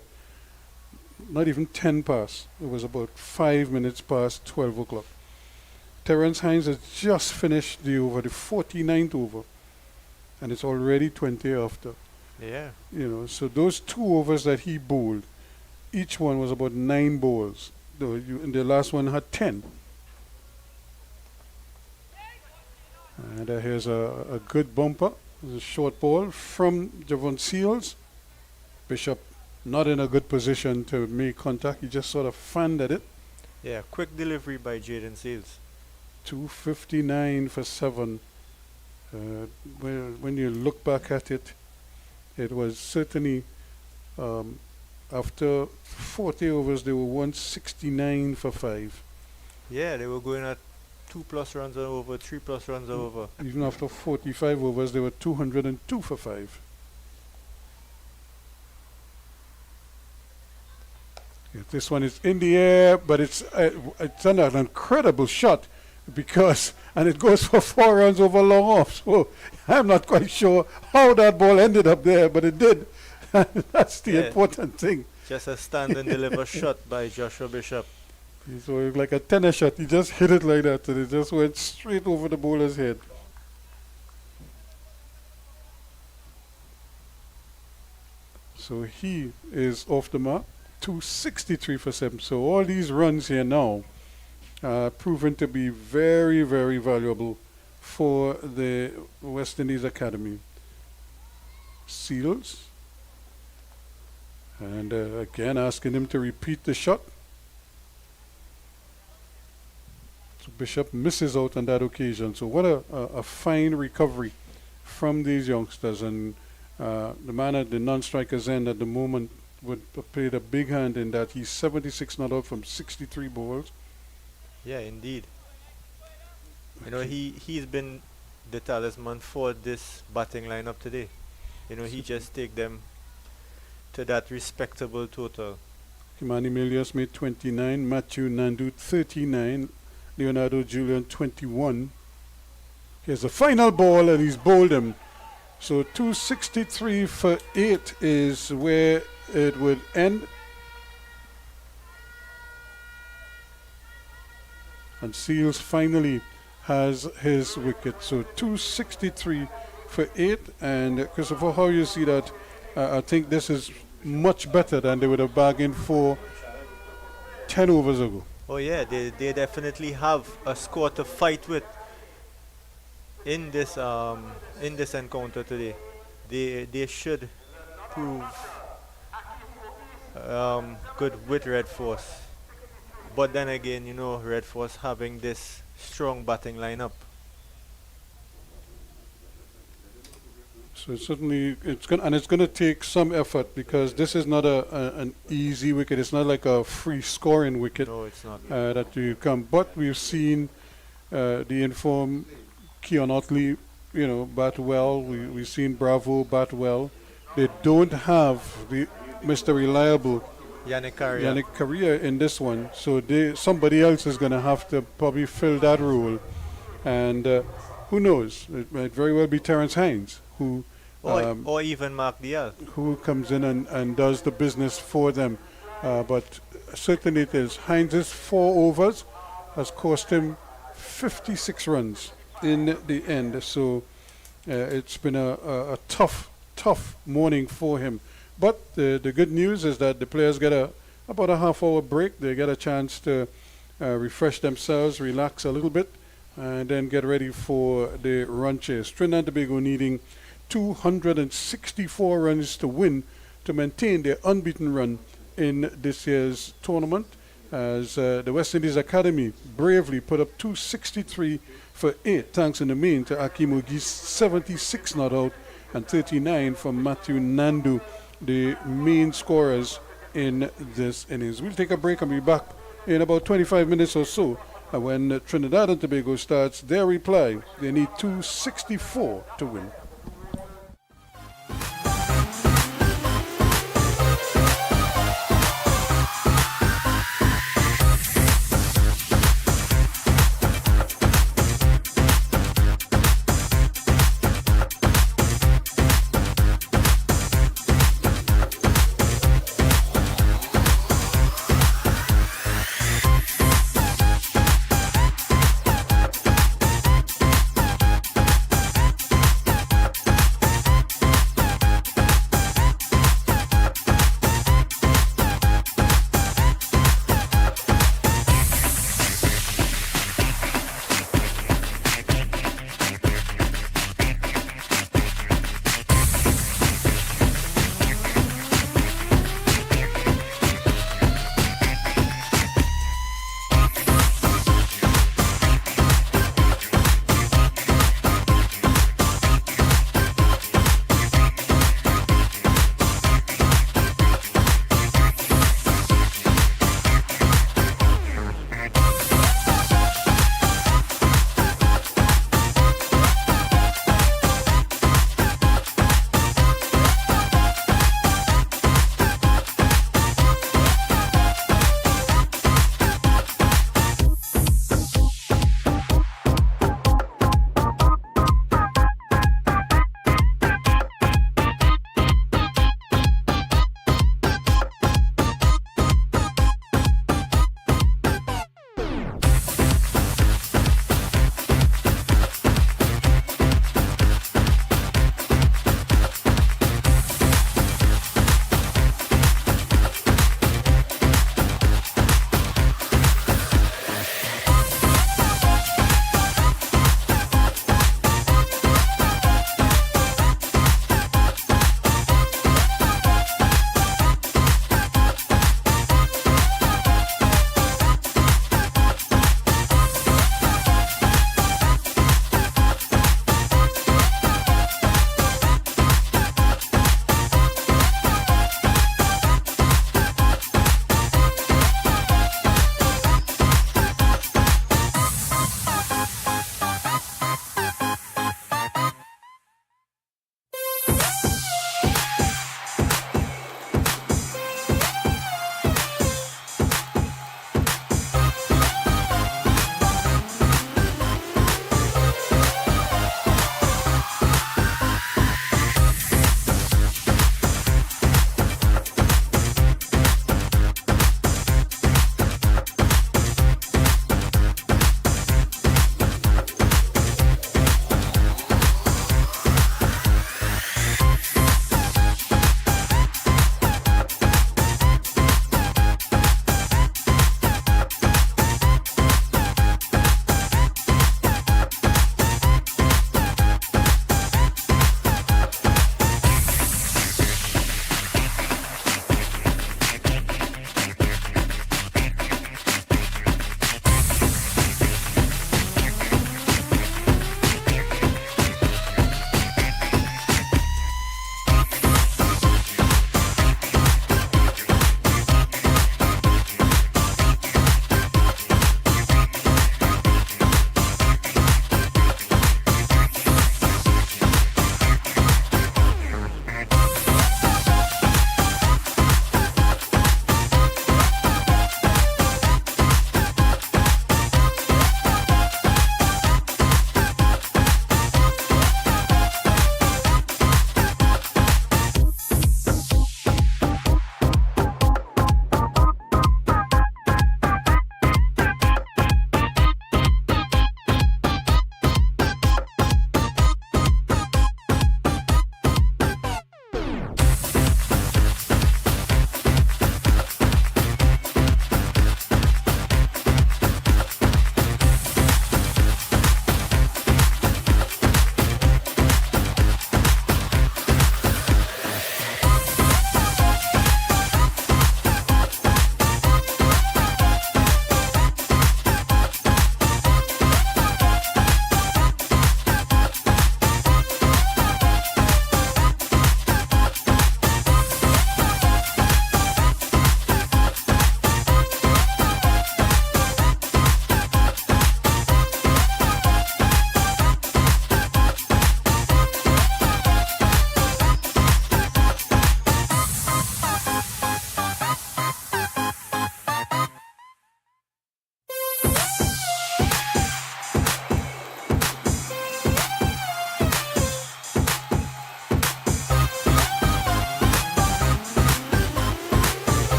not even 10 past. It was about 5 minutes past 12 o'clock. Terence Hines has just finished the over, the 49th over, and it's already 20 after. Yeah. So those 2 overs that he bowled, each one was about 9 balls. And the last one had 10. And here's a good bumper. It's a short ball from Javon Seals. Bishop not in a good position to make contact. He just sort of fanned at it. Yeah, quick delivery by Jaden Seals. 259 for 7. When you look back at it, it was certainly after 40 overs, they were 169 for 5. Yeah, they were going at 2+ runs over, 3+ runs over. Even after 45 overs, they were 202 for 5. Yeah, this one is in the air, but it's an incredible shot and it goes for 4 runs over long off. So I'm not quite sure how that ball ended up there, but it did. That's the important thing. Just a stand and deliver shot by Joshua Bishop. So it was like a tennis shot. He just hit it like that, and it just went straight over the bowler's head. So he is off the mark. 263 for 7. So all these runs here now are proven to be very, very valuable for the West Indies Academy. Seals. And again asking him to repeat the shot. So Bishop misses out on that occasion. So what a fine recovery from these youngsters. And the man at the non-striker's end at the moment would have played a big hand in that. He's 76 not out from 63 balls. Yeah, indeed. He's been the talisman for this batting lineup today. He just take them to that respectable total. Kimani Milius made 29, Matthew Nandu 39, Leonardo Julian 21. Here's the final ball and he's bowled him. So 263 for 8 is where it would end. And Seals finally has his wicket. So 263 for 8. And Christopher, how you see that I think this is much better than they would have bargained for 10 overs ago. Oh yeah, they definitely have a score to fight with in this encounter today. They should prove good with Red Force. But then again, you know, Red Force having this strong batting lineup. So certainly it's going to take some effort because this is not an easy wicket. It's not like a free scoring wicket No, it's not. that you come. But we've seen the informed Keon Otley, bat well. We've seen Bravo bat well. They don't have the Mr. Reliable Yannick Carrier. Yannick Correa in this one, so somebody else is going to have to probably fill that role. And who knows? It might very well be Terence Hines Or even Mark Dial. who comes in and does the business for them. But certainly it is. Hines' 4 overs has cost him 56 runs in the end. So it's been a tough morning for him. But the good news is that the players get about a half-hour break. They get a chance to refresh themselves, relax a little bit, and then get ready for the run chase. Trinidad and Tobago needing 264 runs to win to maintain their unbeaten run in this year's tournament, as the West Indies Academy bravely put up 263 for 8, thanks in the main to Akim Ogi's 76 not out and 39 from Matthew Nandu, the main scorers in this innings. We'll take a break and be back in about 25 minutes or so when Trinidad and Tobago starts their reply. They need 264 to win.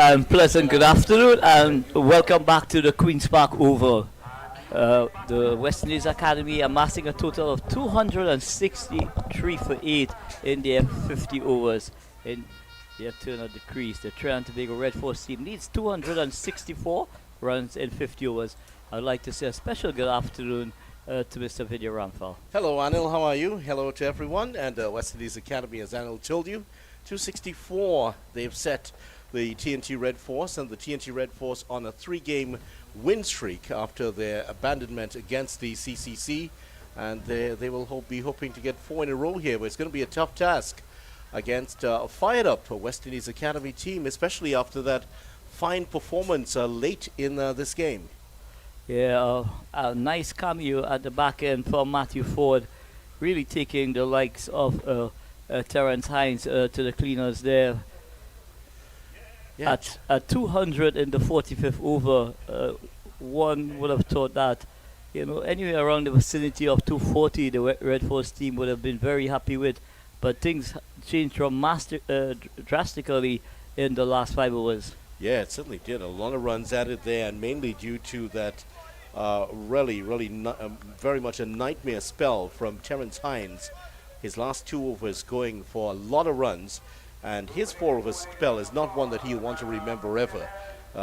and pleasant good afternoon, and welcome back to the Queen's Park Oval. The West Indies Academy amassing a total of 263 for 8 in their 50 overs. In their turn of decrease, the Trinidad and Tobago Red Force team needs 264 runs in 50 overs. I'd like to say a special good afternoon to Mr. Vidya Ramphal. Hello, Anil. How are you? Hello to everyone. And West Indies Academy, as Anil told you, 264. They've set the TNT Red Force, and the TNT Red Force on a 3-game win streak after their abandonment against the CCC. And they will be hoping to get 4 in a row here, but it's going to be a tough task against a fired-up West Indies Academy team, especially after that fine performance late in this game. Yeah, a nice cameo at the back end from Matthew Ford, really taking the likes of Terence Hines to the cleaners there. Yeah. At 200 in the 45th over, one would have thought that, anywhere around the vicinity of 240, the Red Force team would have been very happy with. But things changed drastically in the last 5 overs. Yeah, it certainly did. A lot of runs added there, and mainly due to that very much a nightmare spell from Terence Hines. His last 2 overs going for a lot of runs, and his 4 over spell is not one that he'll want to remember ever.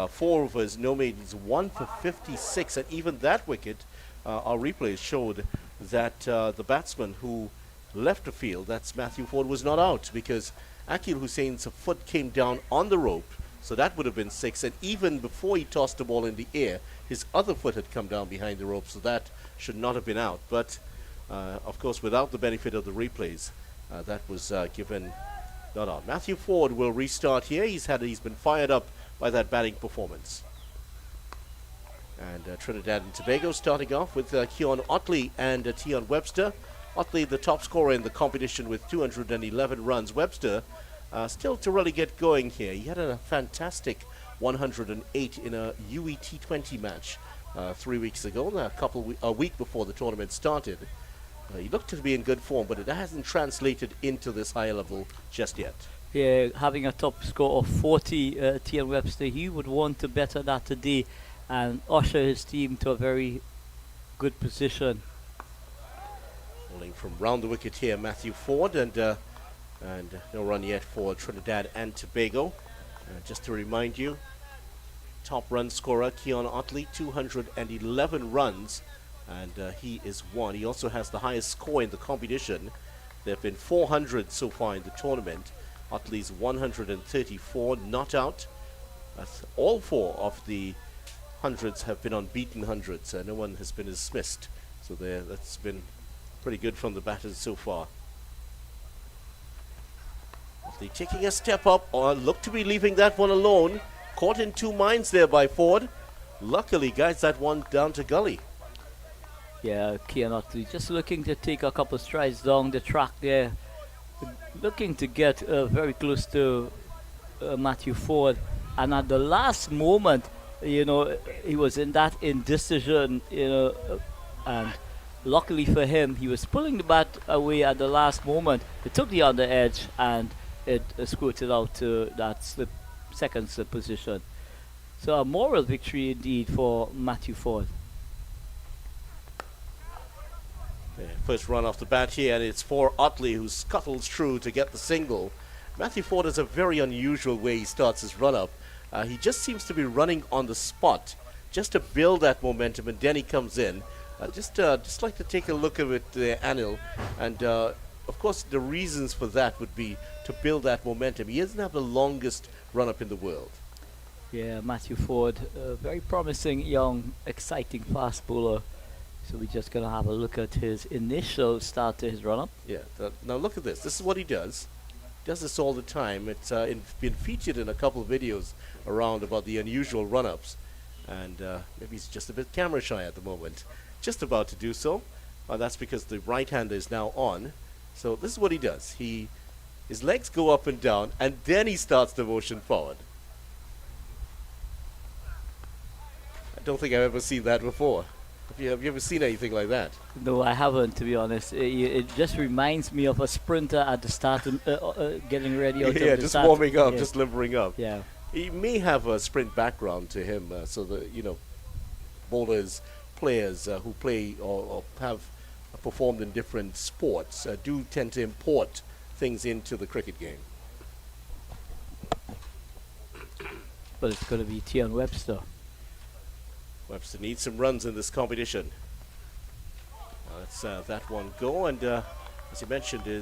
4 overs, no maidens, 1 for 56, and even that wicket, our replays showed that the batsman who left the field, that's Matthew Ford, was not out because Akil Hussein's foot came down on the rope. So that would have been 6, and even before he tossed the ball in the air, his other foot had come down behind the rope, so that should not have been out. But, of course, without the benefit of the replays, that was given not out. Matthew Ford will restart here. He's been fired up by that batting performance. And Trinidad and Tobago starting off with Keon Otley and Tion Webster. Otley, the top scorer in the competition with 211 runs. Webster still to really get going here. He had a fantastic 108 in a UE T20 match 3 weeks ago, a week before the tournament started. He looked to be in good form, but it hasn't translated into this high level just yet. Yeah, having a top score of 40, Tion Webster, he would want to better that today and usher his team to a very good position. Bowling from round the wicket here, Matthew Ford, and no run yet for Trinidad and Tobago. Just to remind you, top run scorer Keon Otley, 211 runs, and he is 1. He also has the highest score in the competition. There have been 400 so far in the tournament. Otley's 134 not out. All 4 of the hundreds have been unbeaten hundreds. No one has been dismissed. So that's been pretty good from the batters so far. Otley taking a step up, or look to be leaving that one alone. Caught in 2 minds there by Ford. Luckily guides that one down to gully. Yeah, Keon Otley just looking to take a couple strides down the track there. Looking to get very close to Matthew Ford. And at the last moment, he was in that indecision, and luckily for him, he was pulling the bat away at the last moment. It took the under edge and it squirted out to that second slip position. So a moral victory indeed for Matthew Ford. First run off the bat here, and it's for Otley, who scuttles through to get the single. Matthew Ford has a very unusual way he starts his run-up. He just seems to be running on the spot, just to build that momentum, and then he comes in. Just like to take a look at it there, Anil, and of course the reasons for that would be to build that momentum. He doesn't have the longest run-up in the world. Yeah, Matthew Ford, very promising, young, exciting fast bowler. So we're just going to have a look at his initial start to his run-up. Yeah, now look at this. This is what he does. He does this all the time. It's been featured in a couple of videos around about the unusual run-ups. And maybe he's just a bit camera shy at the moment. Just about to do so. That's because the right-hander is now on. So this is what he does. His legs go up and down, and then he starts the motion forward. I don't think I've ever seen that before. Have you ever seen anything like that? No, I haven't, to be honest. It just reminds me of a sprinter at the start, getting ready out of the just start. warming up, just limbering up. Yeah. he may have a sprint background to him, so the bowlers, players who play or have performed in different sports do tend to import things into the cricket game. But it's going to be Tian Webster. Webster needs some runs in this competition. Let's that one go, and as you mentioned, he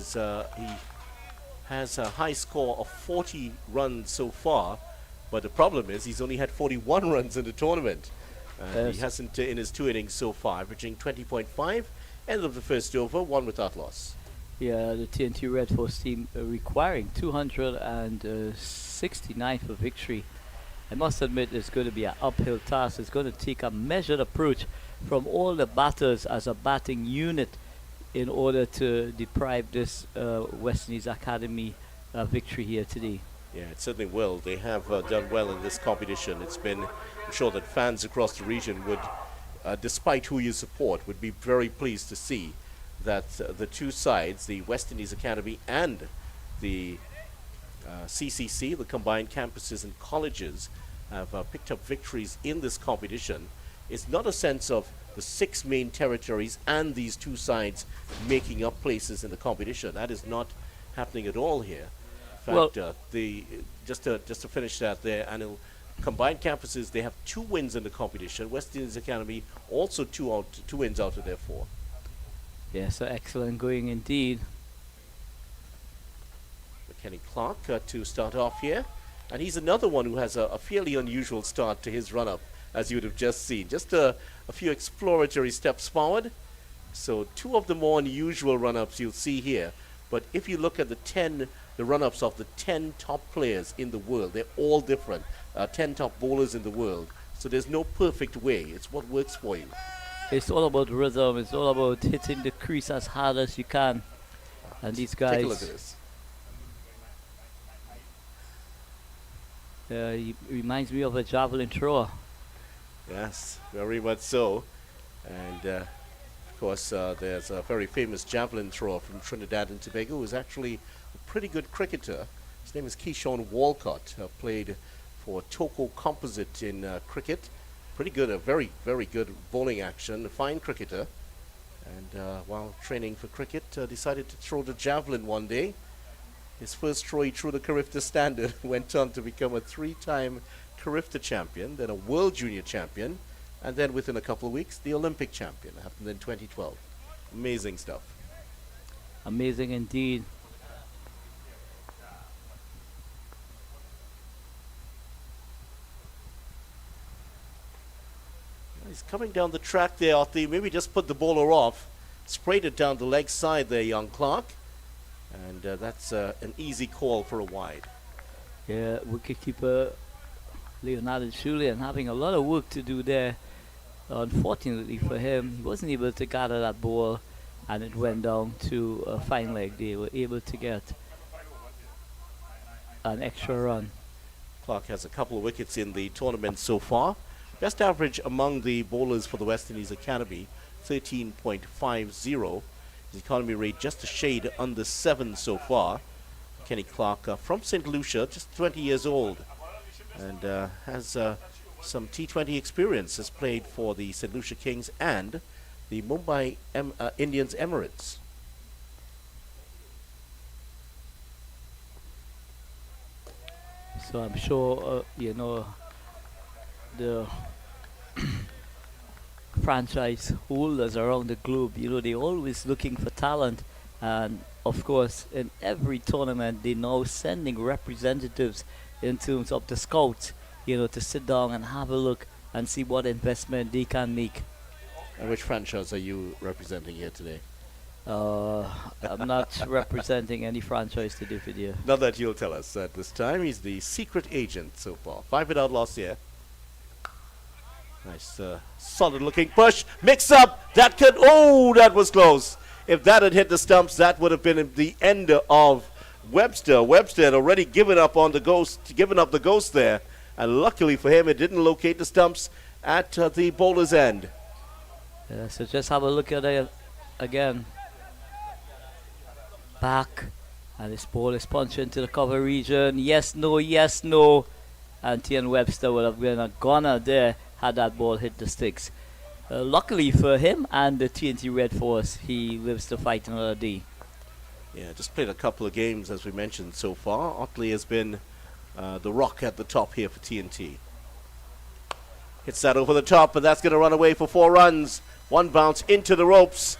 has a high score of 40 runs so far, but the problem is he's only had 41 runs in the tournament. He hasn't in his 2 innings so far, averaging 20.5. End of the first over, 1 without loss. Yeah, the TNT Red Force team requiring 269 for victory. I must admit it's going to be an uphill task. It's going to take a measured approach from all the batters as a batting unit in order to deprive this West Indies Academy victory here today. Yeah, it certainly will. They have done well in this competition. I'm sure that fans across the region would, despite who you support, would be very pleased to see that the two sides, the West Indies Academy and the CCC, the combined campuses and colleges, have picked up victories in this competition. It's not a sense of the 6 main territories and these two sides making up places in the competition. That is not happening at all here. In fact, just to finish that there, and combined campuses, they have 2 wins in the competition. West Indies Academy also 2 wins out of their 4. Yeah, so excellent going indeed. Kenny Clark to start off here, and he's another one who has a fairly unusual start to his run-up, as you would have just seen. Just a few exploratory steps forward. So 2 of the more unusual run-ups you'll see here. But if you look at the run-ups of the 10 top players in the world, they're all different. 10 top bowlers in the world. So there's no perfect way. It's what works for you. It's all about rhythm. It's all about hitting the crease as hard as you can. And these guys... Take a look at this. He reminds me of a javelin thrower. Yes, very much so. And of course, there's a very famous javelin thrower from Trinidad and Tobago who's actually a pretty good cricketer. His name is Keyshawn Walcott. Played for Toko Composite in cricket. Pretty good, a very, very good bowling action. A fine cricketer. And while training for cricket, decided to throw the javelin one day. His first throw, he threw the Carifta standard, went on to become a 3-time Carifta champion, then a World Junior champion, and then within a couple of weeks, the Olympic champion. Happened in 2012. Amazing stuff. Amazing indeed. He's coming down the track there, Arthi. Maybe just put the bowler off. Sprayed it down the leg side there, young Clark. And that's an easy call for a wide. Yeah, wicketkeeper Leonardo Julian having a lot of work to do there. Unfortunately for him, he wasn't able to gather that ball, and it went down to a fine leg. They were able to get an extra run. Clark has a couple of wickets in the tournament so far. Best average among the bowlers for the West Indies Academy, 13.50. His economy rate just a shade under 7 so far. Kenny Clark from St. Lucia, just 20 years old, and has some T20 experience. Has played for the St. Lucia Kings and the Mumbai Indians Emirates. So I'm sure, the franchise holders around the globe, they're always looking for talent, and of course in every tournament they're now sending representatives in terms of the scouts, to sit down and have a look and see what investment they can make. And which franchise are you representing here today? I'm not representing any franchise today for you. Not that you'll tell us at this time. He's the secret agent so far. 5 without loss here. Nice, solid looking push. Mix up. That was close. If that had hit the stumps, that would have been the end of Webster. Webster had already given up the ghost there. And luckily for him, it didn't locate the stumps at the bowler's end. So just have a look at it again. Back. And this ball is punched into the cover region. Yes, no, yes, no. and Tian Webster would have been a goner there had that ball hit the sticks. Luckily for him and the TNT Red Force, he lives to fight another day. Yeah, just played a couple of games, as we mentioned so far. Otley has been the rock at the top here for TNT. Hits that over the top, but that's going to run away for 4 runs. One bounce into the ropes,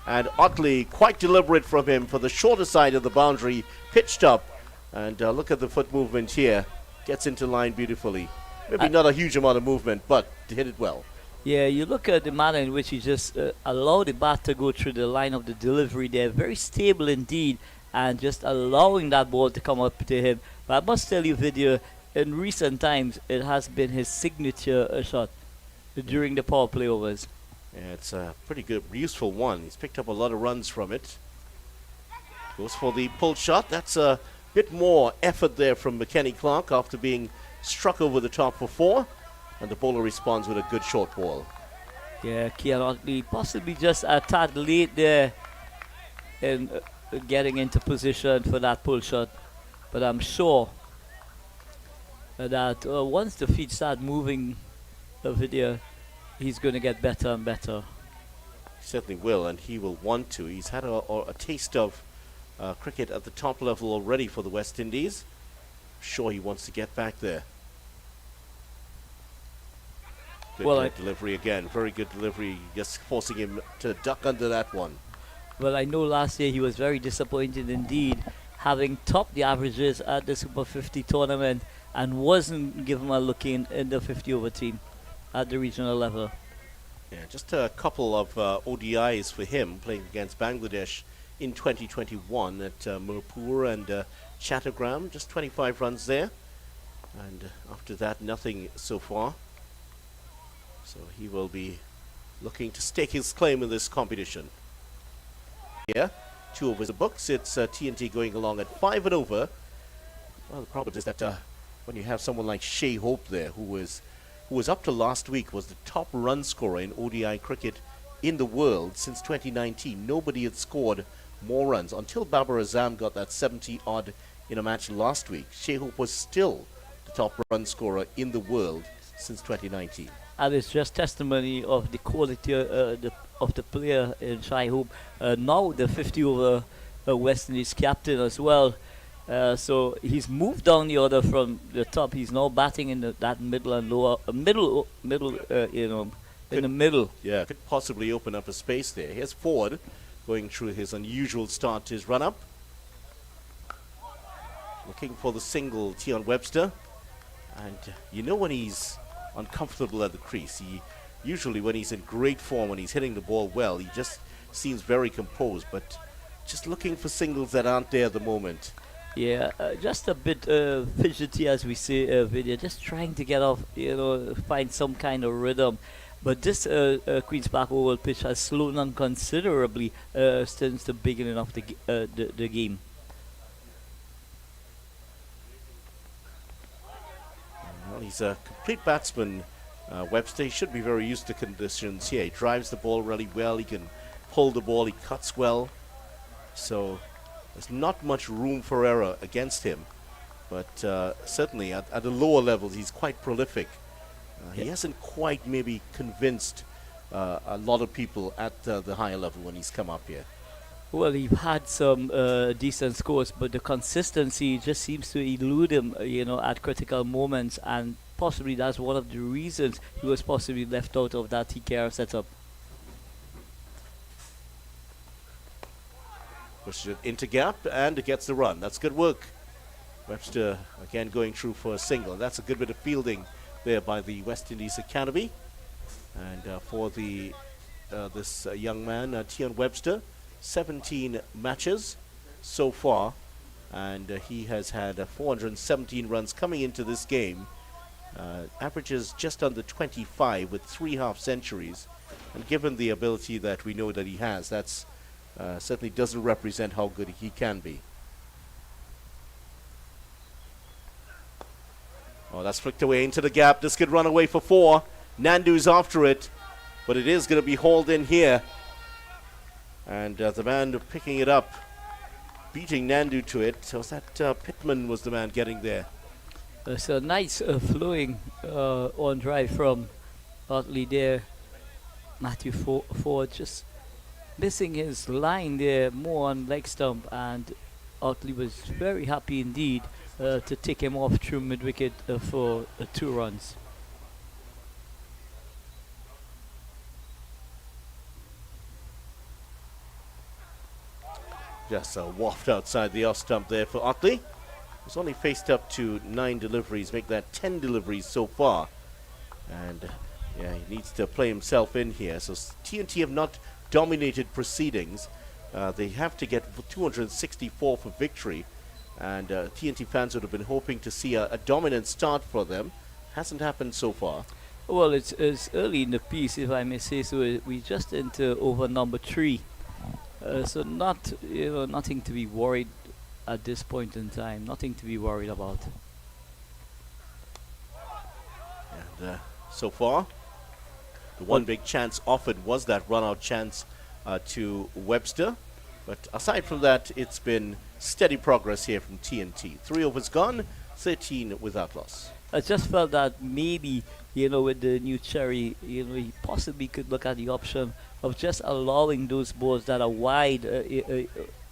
and Otley, quite deliberate from him for the shorter side of the boundary, pitched up. And look at the foot movement here. Gets into line beautifully. Maybe not a huge amount of movement, but hit it well. Yeah, you look at the manner in which he just allowed the bat to go through the line of the delivery there. Very stable indeed, and just allowing that ball to come up to him. But I must tell you, Vidya, in recent times, it has been his signature shot during the power play overs. Yeah, it's a pretty good, useful one. He's picked up a lot of runs from it. Goes for the pull shot. That's a bit more effort there from McKenny Clark after being struck over the top for 4. And the bowler responds with a good short ball. Yeah, Kian Otley possibly just a tad late there in getting into position for that pull shot. But I'm sure that once the feet start moving the video, he's going to get better and better. He certainly will, and he will want to. He's had a taste of cricket at the top level already for the West Indies. Sure, he wants to get back there. Good delivery again. Very good delivery. Just forcing him to duck under that one. Well, I know last year he was very disappointed indeed, having topped the averages at the Super 50 tournament and wasn't given a look in the 50 over team at the regional level. Yeah, just a couple of ODIs for him playing against Bangladesh in 2021 at Mirpur and Chattogram. Just 25 runs there. And after that, nothing so far. So he will be looking to stake his claim in this competition. Here, 2 overs the books. It's TNT going along at 5 and over. Well, the problem is that when you have someone like Shea Hope there, who was up to last week, was the top run scorer in ODI cricket in the world since 2019. Nobody had scored more runs until Babar Azam got that 70 odd in a match last week. Shea Hope was still the top run scorer in the world since 2019. And it's just testimony of the quality of the player in Shai Hope. Now the 50 over West Indies captain as well. So he's moved down the order from the top. He's now batting in that middle and lower, in the middle. Yeah, could possibly open up a space there. Here's Ford going through his unusual start to his run-up. Looking for the single, Tian Webster. And you know when he's uncomfortable at the crease, usually when he's in great form, when he's hitting the ball well, he just seems very composed, but just looking for singles that aren't there at the moment. Yeah, just a bit fidgety, as we say, Vidya, just trying to get off, find some kind of rhythm. But this Queen's Park Oval pitch has slowed down considerably since the beginning of the game. Well, he's a complete batsman, Webster. He should be very used to conditions here. He drives the ball really well. He can pull the ball. He cuts well. So there's not much room for error against him. But certainly at the lower levels, he's quite prolific. He hasn't quite maybe convinced a lot of people at the higher level when he's come up here. Well, he had some decent scores, but the consistency just seems to elude him, at critical moments, and possibly that's one of the reasons he was possibly left out of that TKR setup. Pushes it into gap and gets the run. That's good work. Webster again going through for a single. That's a good bit of fielding there by the West Indies Academy. And for this young man, Tian Webster, 17 matches so far, and he has had 417 runs coming into this game. Averages just under 25 with 3 half centuries, and given the ability that we know that he has, that's certainly doesn't represent how good he can be. Oh, that's flicked away into the gap. This could run away for 4. Nandu's after it, but it is going to be hauled in here. And the man picking it up, beating Nandu to it. So was that Pittman was the man getting there? So nice flowing on drive from Otley there. Matthew Ford just missing his line there, more on leg stump, and Otley was very happy indeed to take him off through mid wicket for 2 runs. Just a waft outside the off stump there for Otley. He's only faced up to 9 deliveries, make that 10 deliveries so far. And yeah, he needs to play himself in here. So TNT have not dominated proceedings. They have to get 264 for victory. And TNT fans would have been hoping to see a dominant start for them. Hasn't happened so far. Well, it's early in the piece, if I may say so. We just into over number 3. So nothing to be worried at this point in time. Nothing to be worried about. And so far, the one big chance offered was that run-out chance to Webster. But aside from that, it's been steady progress here from TNT. 3 overs gone, 13 without loss. I just felt that maybe, with the new Cherry, he possibly could look at the option of just allowing those balls that are wide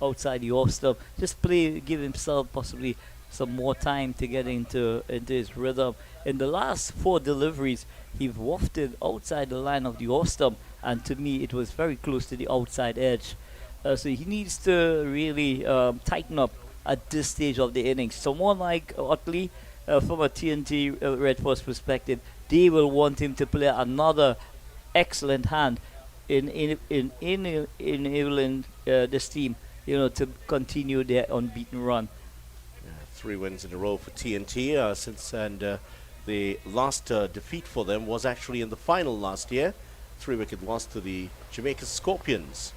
outside the off stump. Just give himself possibly some more time to get into his rhythm. In the last 4 deliveries, he wafted outside the line of the off stump, and to me, it was very close to the outside edge. So he needs to really tighten up at this stage of the innings. Someone like Otley, from a TNT Red Force perspective, they will want him to play another excellent hand in enabling this team, to continue their unbeaten run. 3 wins in a row for TNT the last defeat for them was actually in the final last year. 3-wicket loss to the Jamaica Scorpions.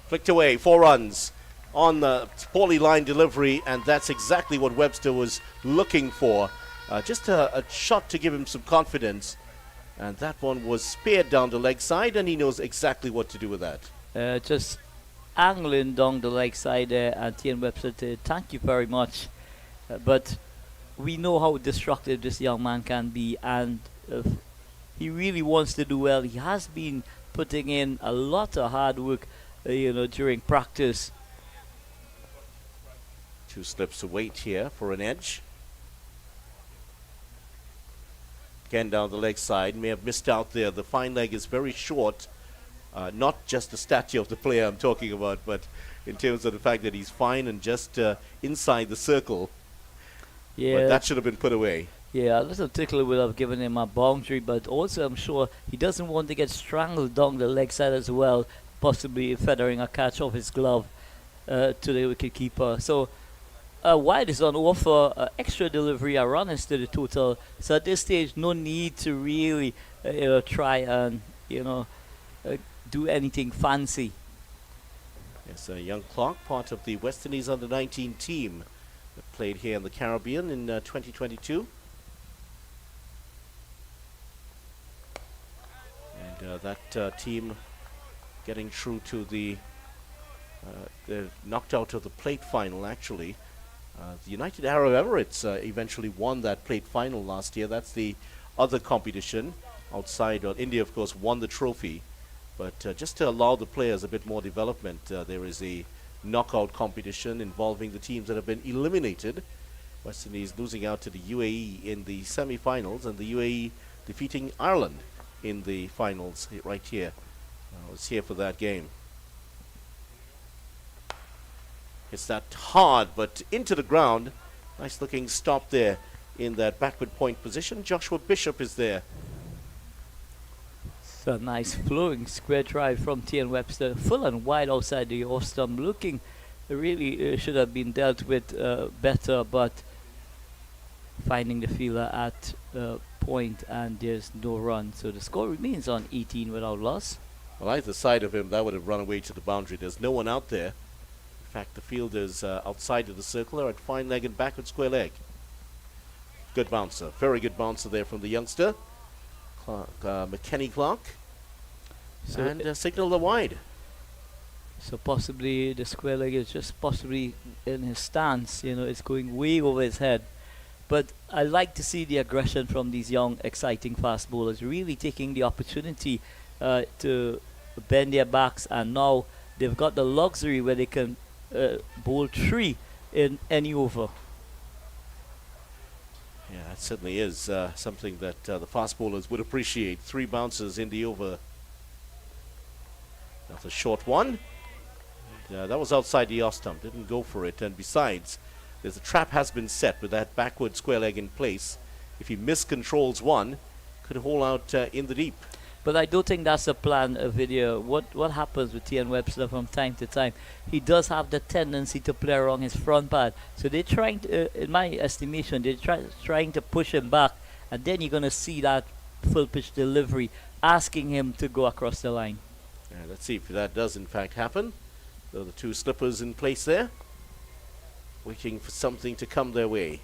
Flicked away, 4 runs on the poorly lined delivery, and that's exactly what Webster was looking for. Just a shot to give him some confidence, and that one was speared down the leg side, and he knows exactly what to do with that. Just angling down the leg side there, and T.N. Webster said, "Thank you very much." But we know how destructive this young man can be, and he really wants to do well. He has been putting in a lot of hard work, during practice. 2 slips to wait here for an edge. Again down the leg side, may have missed out there. The fine leg is very short. Not just the stature of the player I'm talking about, but in terms of the fact that he's fine and just inside the circle. Yeah, but that should have been put away. Yeah, a little tickler would have given him a boundary, but also I'm sure he doesn't want to get strangled down the leg side as well, possibly feathering a catch off his glove to the wicketkeeper. So wide is on offer, extra delivery, a run is to the total. So at this stage, no need to really try and do anything fancy. Yes, young Clark, part of the West Indies under-19 team that played here in the Caribbean in 2022. And that team getting through to they're knocked out of the plate final, actually. The United Arab Emirates eventually won that plate final last year. That's the other competition outside. India, of course, won the trophy. But just to allow the players a bit more development, there is a knockout competition involving the teams that have been eliminated. West Indies losing out to the UAE in the semi-finals, and the UAE defeating Ireland in the finals right here. I was here for that game. It's that hard, but into the ground. Nice looking stop there in that backward point position. Joshua Bishop is there. So nice flowing square drive from T.N. Webster, full and wide outside the off stump, looking really should have been dealt with better, but finding the fielder at point, and there's no run. So the score remains on 18 without loss. Well, either side of him, that would have run away to the boundary. There's no one out there. In fact, the fielders outside of the circle are at fine leg and backward square leg. Good bouncer, very good bouncer there from the youngster. McKenny Clark, so and signal the wide. So possibly the square leg is just possibly in his stance, it's going way over his head. But I like to see the aggression from these young, exciting fast bowlers, really taking the opportunity to bend their backs, and now they've got the luxury where they can bowl 3 in any over. Yeah, that certainly is something that the fast bowlers would appreciate. 3 bounces in the over. That's a short one. That was outside the off stump. Didn't go for it. And besides, there's a trap has been set with that backward square leg in place. If he miscontrols one, could haul out in the deep. But I don't think that's a plan, video. What happens with Ian Webster from time to time? He does have the tendency to play around his front pad. So they're trying to, in my estimation, they're trying to push him back, and then you're going to see that full pitch delivery asking him to go across the line. Let's see if that does in fact happen. So the 2 slippers in place there, waiting for something to come their way.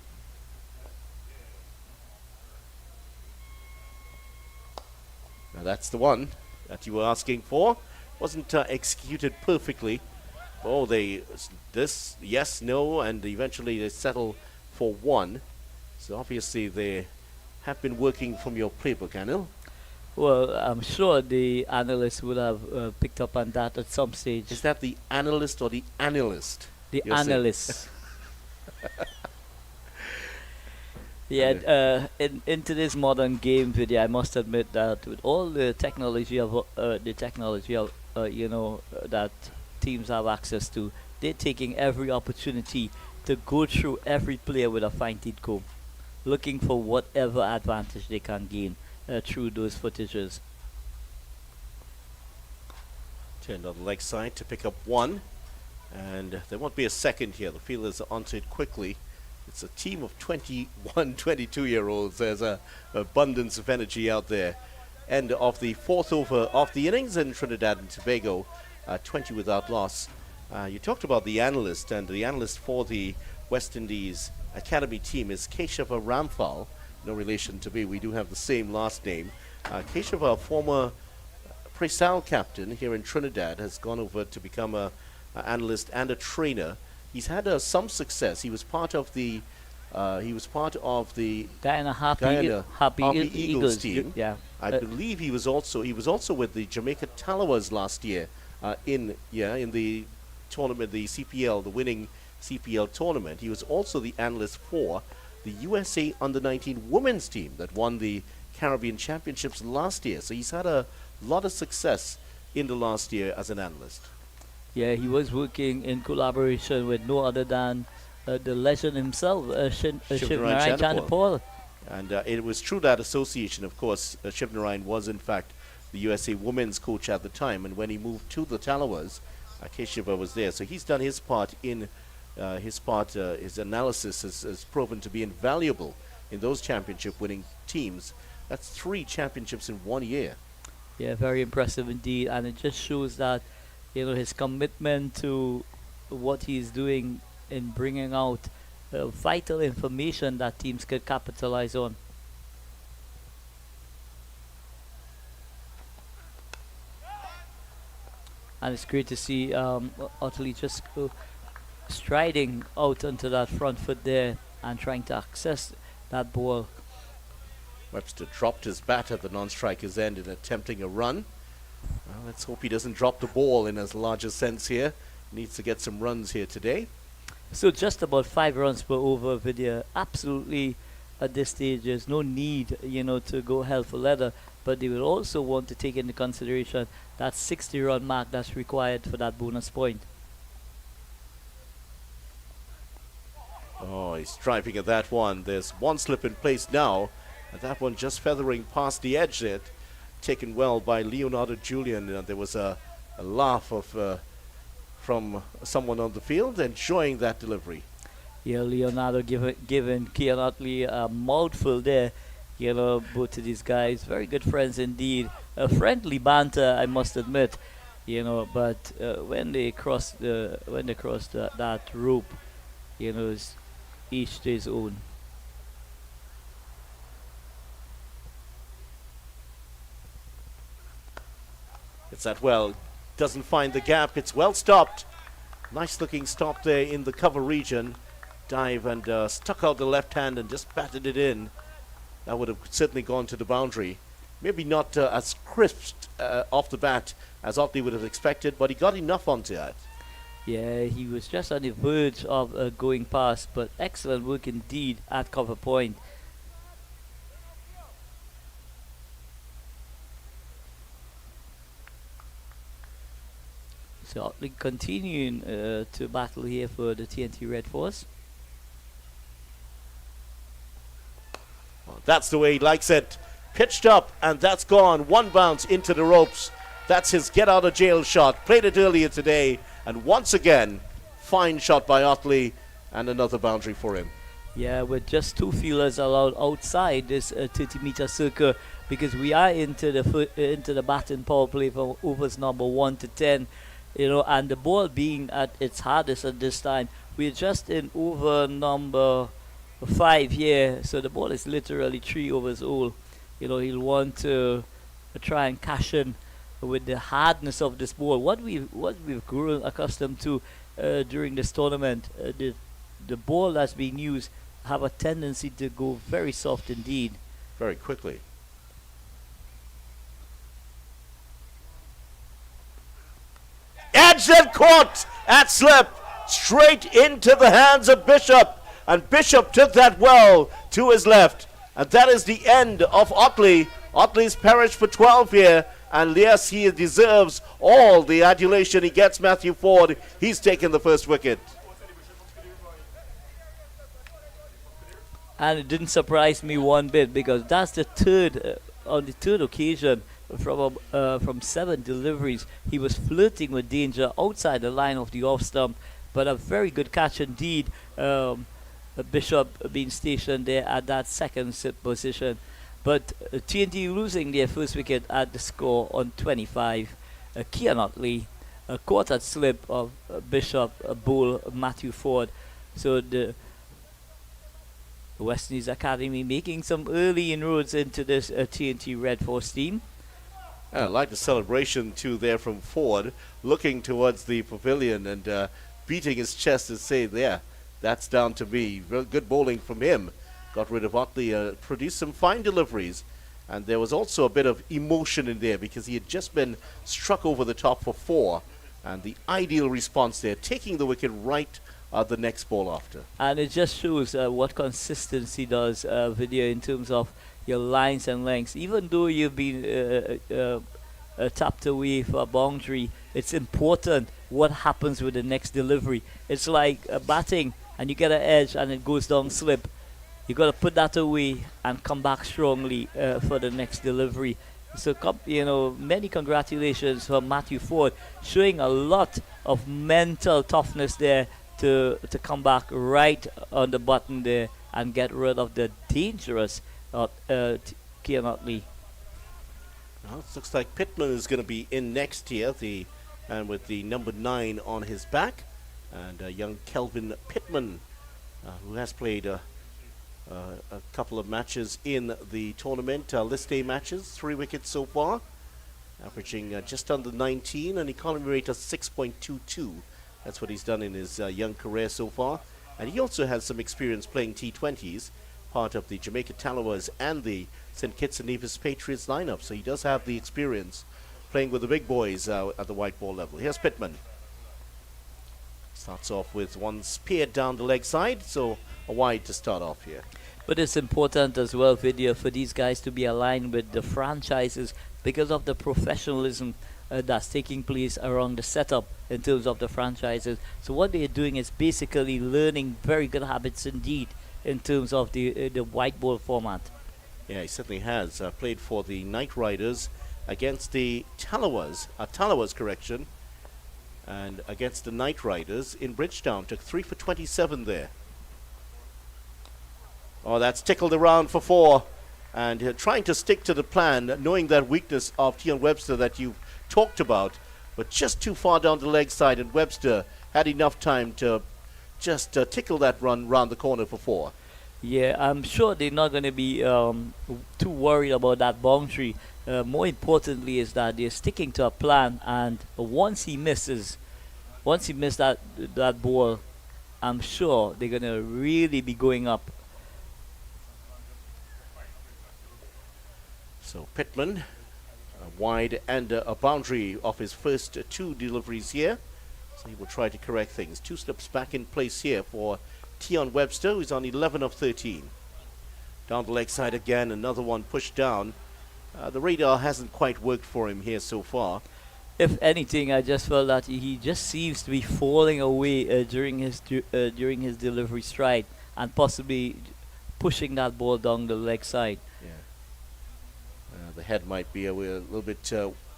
Now that's the one that you were asking for. Wasn't executed perfectly. Oh, this, yes, no, and eventually they settle for 1. So obviously they have been working from your playbook, Anil. Well, I'm sure the analysts would have picked up on that at some stage. Is that the analyst or the analyst? The you're saying? analysts. Yeah, in today's modern game video, I must admit that with all the technology that teams have access to, they're taking every opportunity to go through every player with a fine-tooth comb, looking for whatever advantage they can gain through those footages. Turned on the leg side to pick up 1, and there won't be a second here. The fielders are onto it quickly. It's a team of 21, 22-year-olds. There's an abundance of energy out there. End of the 4th over of the innings in Trinidad and Tobago, 20 without loss. You talked about the analyst, and the analyst for the West Indies Academy team is Keshava Ramphal. No relation to me. We do have the same last name. Keshava, a former Presal captain here in Trinidad, has gone over to become an analyst and a trainer. He's had some success. He was part of the Guyana Happy Eagles team. Yeah, I believe he was also with the Jamaica Talawas last year in the tournament, the CPL, the winning CPL tournament. He was also the analyst for the USA Under-19 women's team that won the Caribbean Championships last year. So he's had a lot of success in the last year as an analyst. Yeah, he was working in collaboration with no other than the legend himself, Shivnarine Chanderpaul. And it was through that association, of course, Shivnarine was in fact the USA women's coach at the time, and when he moved to the Talawas, Keshiva was there. So he's done his part in his analysis has proven to be invaluable in those championship winning teams. That's 3 championships in 1 year. Yeah, very impressive indeed, and it just shows that his commitment to what he's doing in bringing out vital information that teams could capitalize on. And it's great to see Otley just striding out onto that front foot there and trying to access that ball. Webster dropped his bat at the non-striker's end in attempting a run. Well, let's hope he doesn't drop the ball in as larger sense here. Needs to get some runs here today. So just about 5 runs per over, Vidya. Absolutely, at this stage, there's no need, to go hell for leather. But they will also want to take into consideration that 60-run mark that's required for that bonus point. Oh, he's driving at that one. There's one slip in place now. And that one just feathering past the edge there. Taken well by Leonardo Julian. There was a laugh from someone on the field enjoying that delivery. Yeah, Leonardo giving Kean Otley a mouthful there. Both of these guys, very good friends indeed. A friendly banter, I must admit. But when they cross that rope, it's each to his own. It's that well doesn't find the gap. It's well stopped. Nice looking stop there in the cover region. Dive and stuck out the left hand and just batted it in. That would have certainly gone to the boundary. Maybe not as crisp off the bat as Otley would have expected, but he got enough onto that. Yeah, he was just on the verge of going past, but excellent work indeed at cover point. So Otley continuing to battle here for the TNT Red Force. Well, that's the way he likes it. Pitched up, and that's gone. One bounce into the ropes. That's his get-out-of-jail shot. Played it earlier today, and once again, fine shot by Otley, and another boundary for him. Yeah, with just 2 fielders allowed outside this 30-meter circle, because we are into the batting power play from overs number 1 to 10, you know, and the ball being at its hardest at this time. We're just in over number 5 here, so the ball is literally 3 overs old. You know, he'll want to try and cash in with the hardness of this ball. What we've grown accustomed to during this tournament, the ball that's being used have a tendency to go very soft indeed. Very quickly. Edged and caught at slip, straight into the hands of Bishop, and Bishop took that well to his left. And that is the end of Otley. Otley's perished for 12 here. And yes, he deserves all the adulation he gets, Matthew Ford. He's taken the first wicket. And it didn't surprise me one bit, because that's the third, on the third occasion from 7 deliveries, he was flirting with danger outside the line of the off stump. But a very good catch indeed. Bishop being stationed there at that second sit position. But TNT losing their first wicket at the score on 25. Kian Otley caught at slip of Bishop Bull Matthew Ford. So the West Indies Academy making some early inroads into this TNT Red Force team. I like the celebration too there from Ford, looking towards the pavilion and beating his chest to say, "There, that's down to me." Real good bowling from him. Got rid of Otley, produced some fine deliveries. And there was also a bit of emotion in there because he had just been struck over the top for 4. And the ideal response there, taking the wicket right the next ball after. And it just shows what consistency does, Vidya, in terms of your lines and lengths. Even though you've been tapped away for a boundary, it's important what happens with the next delivery. It's like batting and you get an edge and it goes down slip. You got to put that away and come back strongly for the next delivery. So, many congratulations for Matthew Ford, showing a lot of mental toughness there to come back right on the button there and get rid of the dangerous Kian Otley. Well, it looks like Pittman is going to be in next year, and with the number 9 on his back, and young Kelvin Pittman, who has played a couple of matches in the tournament, list A matches, 3 wickets so far, averaging just under 19, an economy rate of 6.22. That's what he's done in his young career so far. And he also has some experience playing T20s, part of the Jamaica Tallowers and the St. Kitts and Nevis Patriots lineup. So he does have the experience playing with the big boys at the white ball level. Here's Pittman. Starts off with one spear down the leg side, so a wide to start off here. But it's important as well, Vidya, for these guys to be aligned with the franchises because of the professionalism that's taking place around the setup in terms of the franchises. So what they're doing is basically learning very good habits indeed in terms of the white ball format. Yeah, he certainly has. Played for the Knight Riders against the Tallowers, and against the Knight Riders in Bridgetown. Took 3 for 27 there. Oh, that's tickled around for 4. And trying to stick to the plan, knowing that weakness of Tion Webster that you've talked about, but just too far down the leg side, and Webster had enough time to just tickle that run round the corner for 4. Yeah, I'm sure they're not going to be too worried about that boundary. More importantly, is that they're sticking to a plan, and once he missed that ball, I'm sure they're going to really be going up. So Pittman, wide and a boundary of his first two deliveries here. So he will try to correct things. Two slips back in place here for Tion Webster, who's on 11 of 13. Down the leg side again, another one pushed down. The radar hasn't quite worked for him here so far. If anything, I just felt that he just seems to be falling away during his delivery stride, and possibly pushing that ball down the leg side. Yeah. The head might be a little bit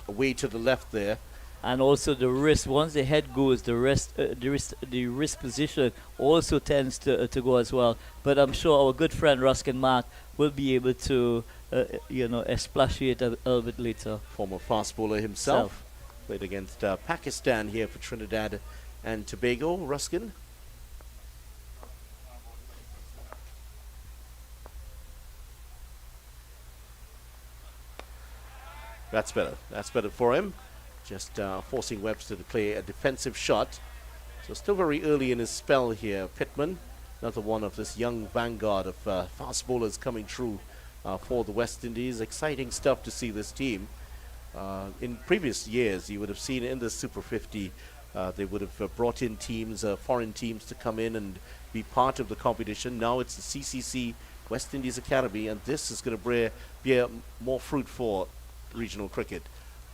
away to the left there. And also the wrist. Once the head goes, the wrist position also tends to go as well. But I'm sure our good friend Ruskin Mark will be able to, expatiate a little bit later. Former fast bowler himself. Played against Pakistan here for Trinidad and Tobago. Ruskin. That's better. That's better for him. Just forcing Webster to play a defensive shot. So still very early in his spell here. Pittman, another one of this young vanguard of fast bowlers coming through for the West Indies. Exciting stuff to see this team. In previous years, you would have seen in the Super 50, they would have brought in teams, foreign teams, to come in and be part of the competition. Now it's the CCC West Indies Academy, and this is going to bear more fruit for regional cricket.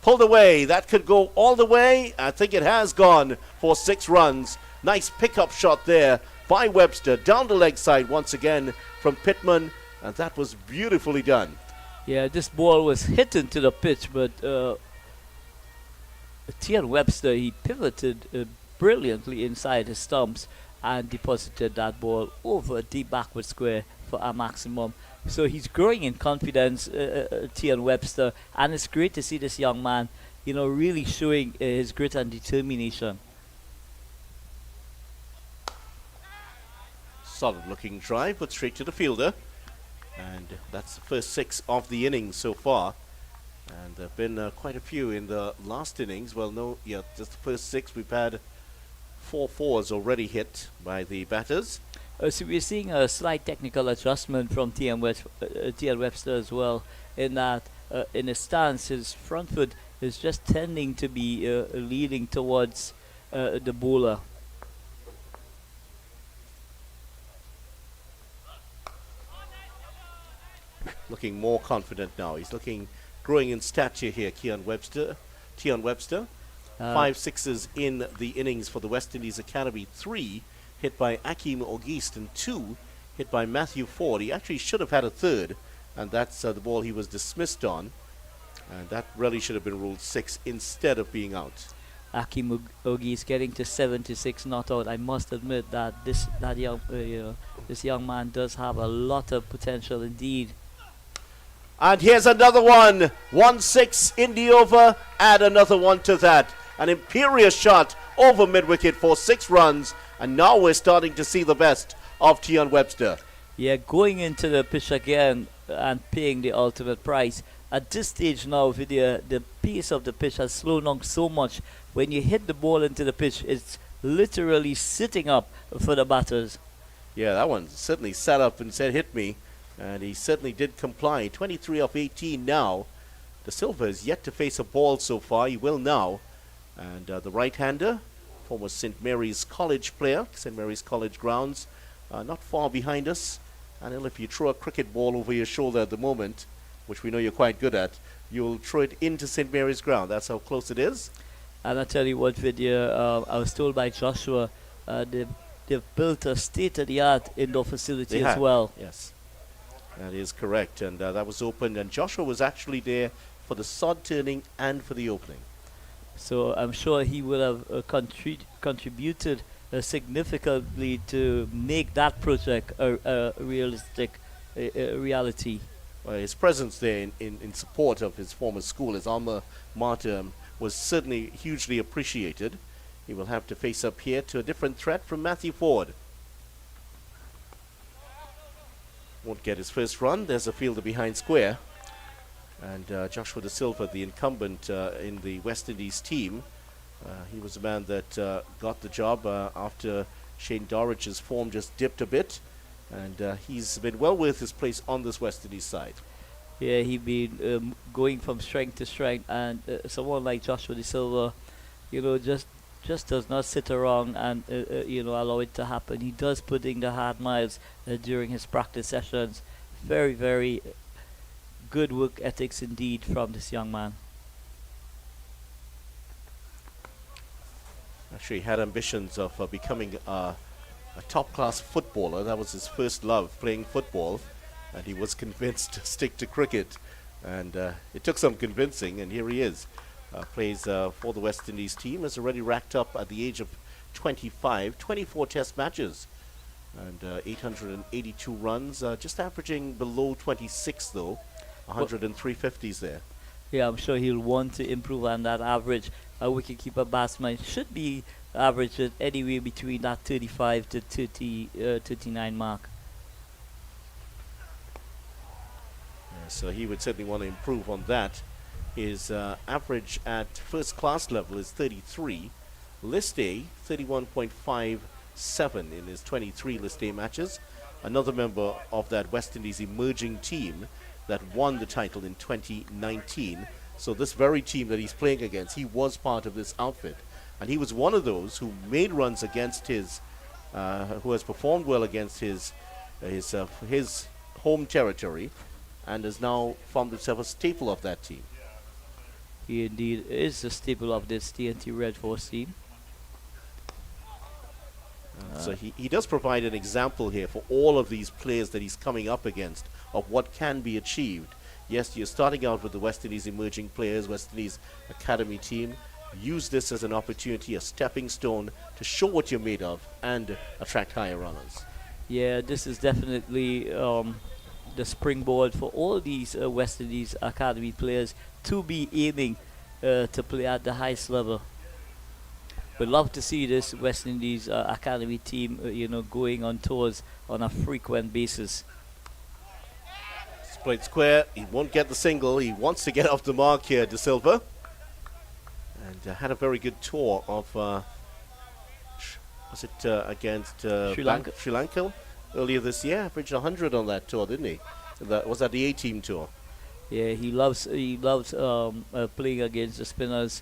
Pulled away, that could go all the way. I think it has gone for 6 runs. Nice pickup shot there by Webster down the leg side once again from Pittman, and that was beautifully done. Yeah, this ball was hit into the pitch, but Tion Webster, he pivoted brilliantly inside his stumps and deposited that ball over a deep backward square for a maximum. So he's growing in confidence, Tion Webster, and it's great to see this young man, really showing his grit and determination. Solid looking drive, put straight to the fielder. And that's the first 6 of the innings so far. And there have been quite a few in the last innings. Well, no, yeah, just the first 6. We've had 4 fours already hit by the batters. So we're seeing a slight technical adjustment from Tion Webster as well, in that in his stance, his front foot is just tending to be leaning towards the bowler. Looking more confident now. He's growing in stature here, Tion Webster. 5 sixes in the innings for the West Indies Academy. 3 hit by Akeem Auguste and 2 hit by Matthew Ford. He actually should have had a third, and that's the ball he was dismissed on. And that really should have been ruled 6 instead of being out. Akeem Auguste getting to 76 not out. I must admit that this young man does have a lot of potential indeed. And here's another one. 1-6 in the over. Add another one to that. An imperious shot over mid-wicket for 6 runs. And now we're starting to see the best of Tion Webster. Yeah, going into the pitch again and paying the ultimate price. At this stage now, with the pace of the pitch has slowed down so much. When you hit the ball into the pitch, it's literally sitting up for the batters. Yeah, that one certainly sat up and said, hit me. And he certainly did comply. 23 of 18 now. De Silva is yet to face a ball so far. He will now. And the right-hander, former St. Mary's College player, St. Mary's College grounds, not far behind us. And if you throw a cricket ball over your shoulder at the moment, which we know you're quite good at, you'll throw it into St. Mary's ground. That's how close it is. And I tell you what, Vidya, I was told by Joshua, they've built a state-of-the-art indoor facility as well. Yes. That is correct, and that was opened, and Joshua was actually there for the sod turning and for the opening. So I'm sure he will have contributed significantly to make that project a realistic reality. Well, his presence there in support of his former school, his alma mater, was certainly hugely appreciated. He will have to face up here to a different threat from Matthew Ford. won't get his first run. There's a fielder behind square. And Joshua De Silva, the incumbent in the West Indies team, he was the man that got the job after Shane Dorridge's form just dipped a bit. And he's been well worth his place on this West Indies side. Yeah, he been going from strength to strength, and someone like Joshua De Silva, just does not sit around and allow it to happen. He does put in the hard miles during his practice sessions. Very, very good work ethics indeed from this young man. Actually had ambitions of becoming a top-class footballer. That was his first love, playing football, and he was convinced to stick to cricket. And it took some convincing, and here he is. Plays for the West Indies team, has already racked up at the age of 25, 24 test matches, and 882 runs, just averaging below 26 though, 103 50s there. Yeah, I'm sure he'll want to improve on that average. A wicketkeeper batsman should be averaged at anywhere between that 35 to 39 mark. So he would certainly want to improve on that. His average at first class level is 33. List A, 31.57 in his 23 List A matches. Another member of that West Indies emerging team that won the title in 2019. So this very team that he's playing against, he was part of this outfit. And he was one of those who made runs against his, who has performed well against his home territory, and has now found himself a staple of that team. He indeed is a staple of this TNT Red Force team. So he does provide an example here for all of these players that he's coming up against of what can be achieved. Yes, you're starting out with the West Indies emerging players, West Indies academy team. Use this as an opportunity, a stepping stone to show what you're made of and attract higher runners. Yeah, this is definitely the springboard for all these West Indies academy players to be aiming to play at the highest level. We'd love to see this West Indies academy team, going on tours on a frequent basis. It's played square. He won't get the single. He wants to get off the mark here, De Silva. And had a very good tour of, was it against Sri Lanka earlier this year? Averaged 100 on that tour, didn't he? Was that the A-team tour? Yeah, he loves playing against the spinners,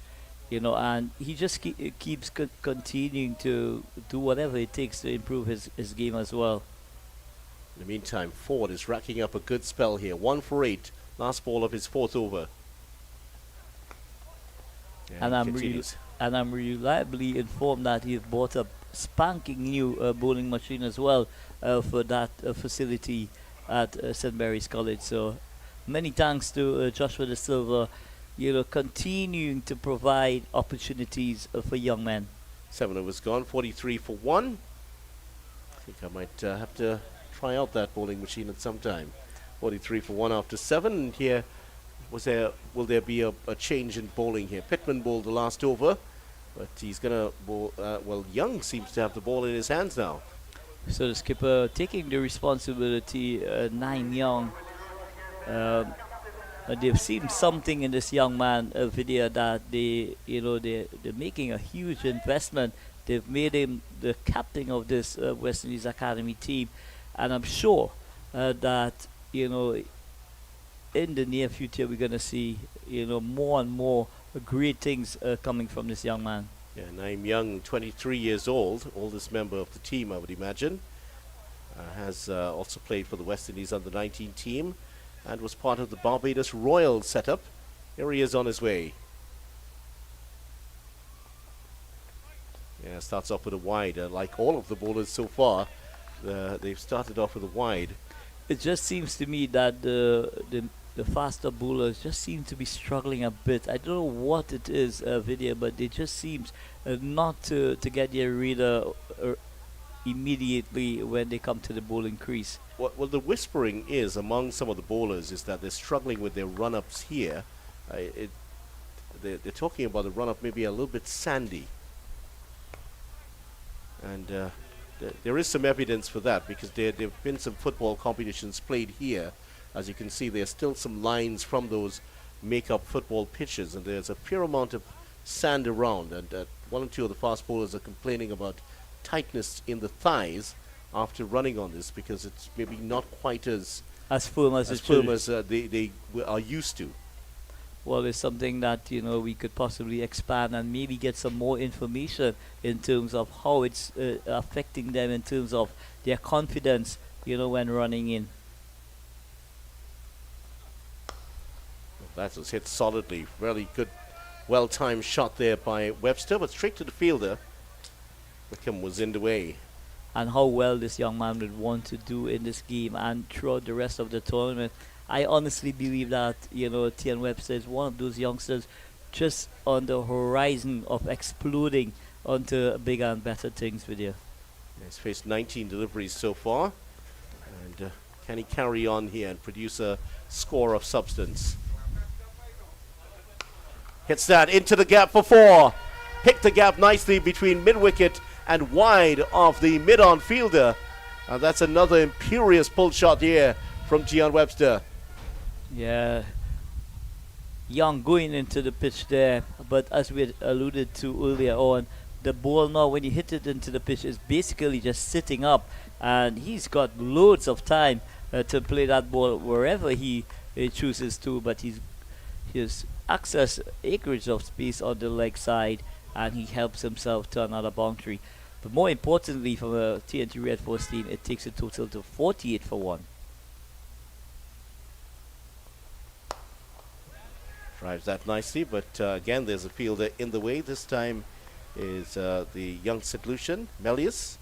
and he just keeps continuing to do whatever it takes to improve his game as well. In the meantime, Ford is racking up a good spell here. 1 for 8, last ball of his 4th over. Yeah, and I'm reliably informed that he's bought a spanking new bowling machine as well for that facility at St. Mary's College. So many thanks to Joshua De Silva, continuing to provide opportunities for young men. 7 overs gone, 43 for 1. I think I might have to try out that bowling machine at some time. 43 for 1 after 7. And here, will there be a change in bowling here? Pittman bowled the last over, but he's going to bowl, Young seems to have the ball in his hands now. So the skipper taking the responsibility, 9 Young. They've seen something in this young man, Vidya, that they're making a huge investment. They've made him the captain of this West Indies Academy team, and I'm sure that in the near future we're going to see more and more great things coming from this young man. Yeah, Naeem Young, 23 years old, oldest member of the team, I would imagine. Has also played for the West Indies under-19 team and was part of the Barbados Royal setup. Here he is on his way. Yeah, starts off with a wide. Like all of the bowlers so far, they've started off with a wide. It just seems to me that the faster bowlers just seem to be struggling a bit. I don't know what it is, Vidya, but they just seem not to get their reader immediately when they come to the bowling crease. Well, the whispering is among some of the bowlers is that they're struggling with their run-ups here. They're talking about the run-up maybe a little bit sandy. And there is some evidence for that, because there have been some football competitions played here. As you can see, there's still some lines from those make-up football pitches, and there's a fair amount of sand around, and one or two of the fast bowlers are complaining about tightness in the thighs after running on this, because it's maybe not quite as firm as they are used to. Well, it's something that we could possibly expand and maybe get some more information in terms of how it's affecting them in terms of their confidence, when running in. That was hit solidly. Really good, well-timed shot there by Webster, but straight to the fielder. Wickham was in the way. And how well this young man would want to do in this game and throughout the rest of the tournament. I honestly believe that, T.N. Webster is one of those youngsters just on the horizon of exploding onto bigger and better things with you. He's faced 19 deliveries so far. And can he carry on here and produce a score of substance? Hits that into the gap for 4. Picked the gap nicely between mid-wicket and wide of the mid-on fielder. And that's another imperious pull shot here from Gian Webster. Yeah. Young going into the pitch there, but as we had alluded to earlier on, the ball now, when you hit it into the pitch, is basically just sitting up, and he's got loads of time to play that ball wherever he chooses to, but he's access acreage of space on the leg side, and he helps himself to another boundary. But more importantly, from a TNT Red Force team, it takes a total to 48 for 1. Drives that nicely, but again, there's a fielder in the way. This time is the young St. Lucian, Melius.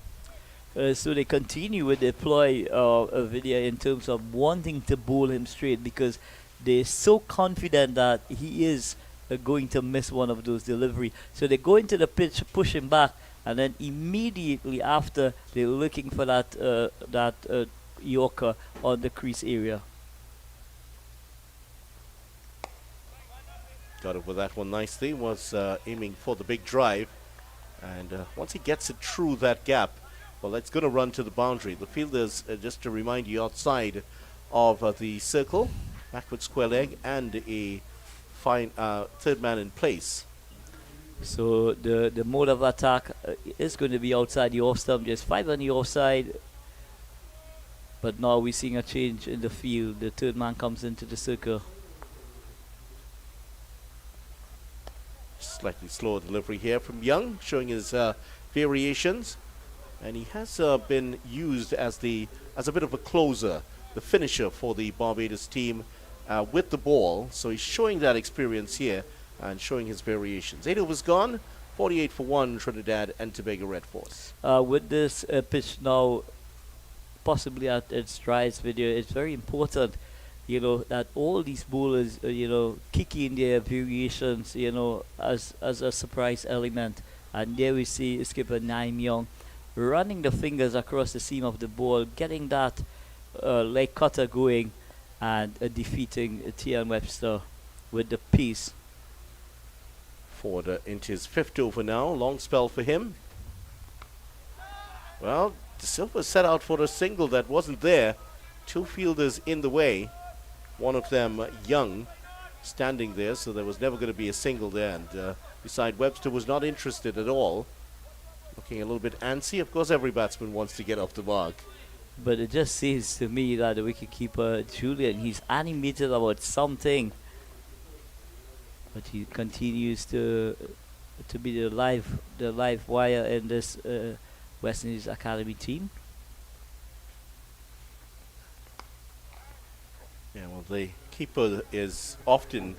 So they continue with the ploy of Vidya in terms of wanting to bowl him straight, because they're so confident that he is going to miss one of those delivery. So they go into the pitch, push him back, and then immediately after, they're looking for that Yorker on the crease area. Got over that one nicely, was aiming for the big drive. And once he gets it through that gap, well, it's going to run to the boundary. The fielder's, just to remind you, outside of the circle, backward square leg, and a fine third man in place. So the mode of attack is going to be outside the off stump, just 5 on the offside. But now we're seeing a change in the field. The third man comes into the circle. Slightly slower delivery here from Young, showing his variations. And he has been used as a bit of a closer, the finisher for the Barbados team with the ball. So he's showing that experience here and showing his variations. 8 overs gone, 48 for 1, Trinidad and Tobago Red Force. With this pitch now possibly at its strides video, it's very important, that all these bowlers, kick in their variations, as a surprise element. And there we see skipper Naim Young running the fingers across the seam of the ball, getting that leg cutter going, and defeating T.N. Webster with the piece. Forward into his 5th over now, long spell for him. Well, De Silva set out for a single that wasn't there. 2 fielders in the way. One of them, Young, standing there, so there was never going to be a single there. And beside, Webster was not interested at all. Looking a little bit antsy. Of course, every batsman wants to get off the mark. But it just seems to me that the wicketkeeper, Julian, he's animated about something. But he continues to be the live wire in this West Indies Academy team. Yeah, well, the keeper is often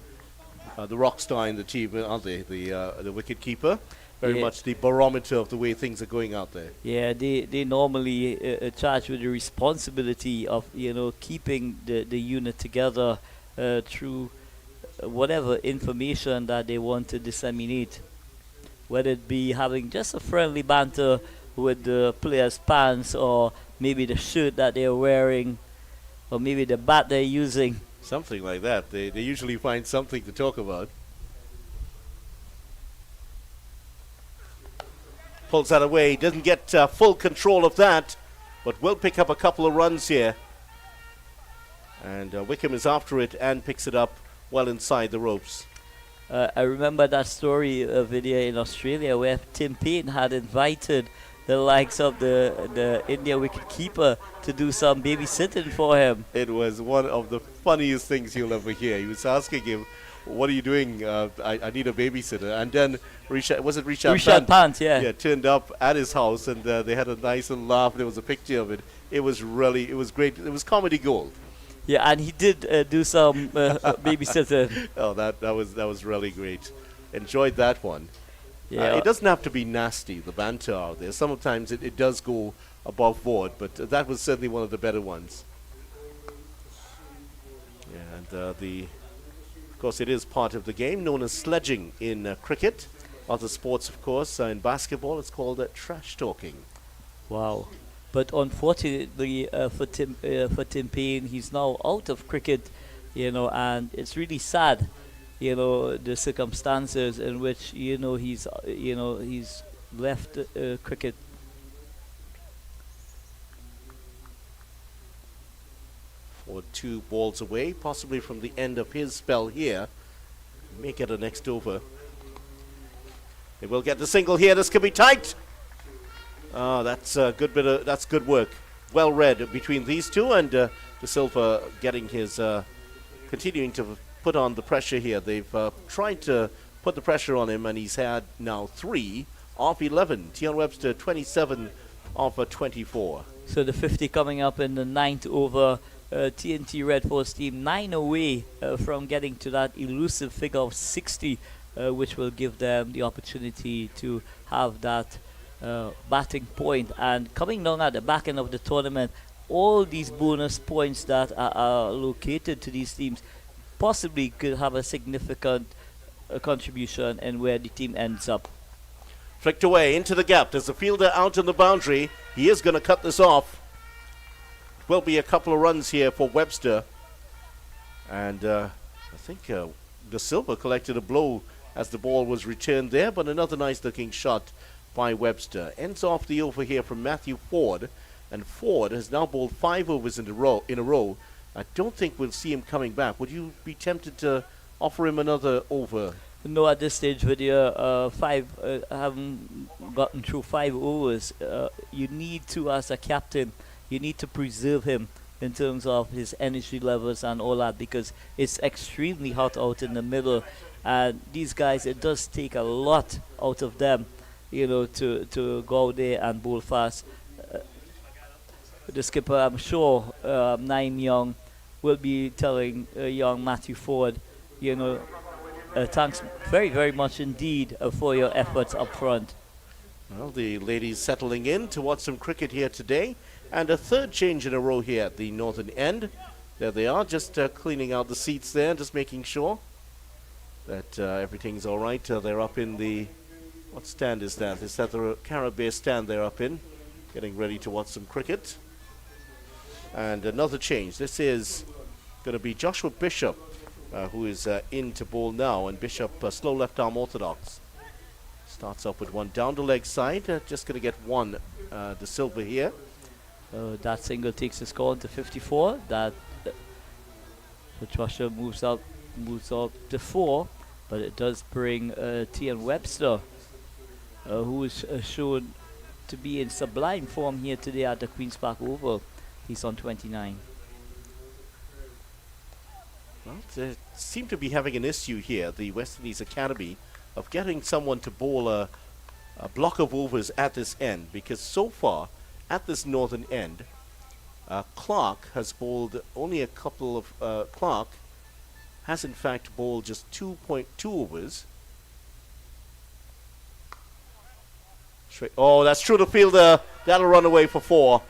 the rock star in the team, aren't they? The wicket keeper, very much the barometer of the way things are going out there. Yeah, they normally charged with the responsibility of keeping the unit together through whatever information that they want to disseminate, whether it be having just a friendly banter with the players' pants, or maybe the shirt that they're wearing, or maybe the bat they're using. Something like that. They usually find something to talk about. Pulls that away. Doesn't get full control of that, but will pick up a couple of runs here. And Wickham is after it and picks it up well inside the ropes. I remember that story video in Australia where Tim Payne had invited the likes of the India wicketkeeper to do some babysitting for him. It was one of the funniest things you'll ever hear. He was asking him, "What are you doing? I need a babysitter." And then Rishad Pant, yeah. Yeah, turned up at his house, and they had a nice little laugh. There was a picture of it. It was great. It was comedy gold. Yeah, and he did do some babysitting. Oh, that was really great. Enjoyed that one. Yeah. It doesn't have to be nasty, the banter out there. Sometimes it does go above board, but that was certainly one of the better ones. Yeah, and of course, it is part of the game known as sledging in cricket. Other sports, of course, in basketball, it's called trash talking. Wow. But unfortunately for Tim Payne, he's now out of cricket, and it's really sad, the circumstances in which he's left cricket. For 2 balls away, possibly from the end of his spell here. May get a next over. They will get the single here. This could be tight. Oh, that's a good that's good work. Well read between these two, and De Silva getting his continuing to put on the pressure here. They've tried to put the pressure on him, and he's had now 3 off 11. Tian Webster 27 off 24. So the 50 coming up in the 9th over. TNT Red Force team 9 away from getting to that elusive figure of 60, which will give them the opportunity to have that batting point. And coming down at the back end of the tournament, all these bonus points that are located to these teams possibly could have a significant contribution in where the team ends up. Flicked away into the gap. There's a fielder out on the boundary. He is going to cut this off. Will be a couple of runs here for Webster. And I think De Silva collected a blow as the ball was returned there, but another nice looking shot by Webster. Ends off the over here from Matthew Ford, and Ford has now bowled 5 overs in a row. I don't think we'll see him coming back. Would you be tempted to offer him another over? No, at this stage, video haven't gotten through 5 overs. You need to, as a captain, you need to preserve him in terms of his energy levels and all that, because it's extremely hot out in the middle, and these guys, it does take a lot out of them, to go out there and bowl fast. The skipper, I'm sure, Naim Young, will be telling young Matthew Ford, thanks very, very much indeed for your efforts up front. Well, the ladies settling in to watch some cricket here today. And a third change in a row here at the northern end. There they are, just cleaning out the seats there, just making sure that everything's all right. They're up in the... What stand is that? Is that the Caribbean stand they're up in? Getting ready to watch some cricket. And another change. This is going to be Joshua Bishop, who is in to bowl now. And Bishop, slow left arm orthodox. Starts off with one down the leg side. Just going to get one De Silva here. That single takes the score to 54. That Joshua moves up to 4, but it does bring Tian Webster, who is shown to be in sublime form here today at the Queen's Park Oval. He's on 29. Well, they seem to be having an issue here, the West Indies Academy, of getting someone to bowl a block of overs at this end, because so far at this northern end, Clark has bowled only a couple of... Clark has in fact bowled just 2.2 overs. Oh, that's true to fielder. That'll run away for 4.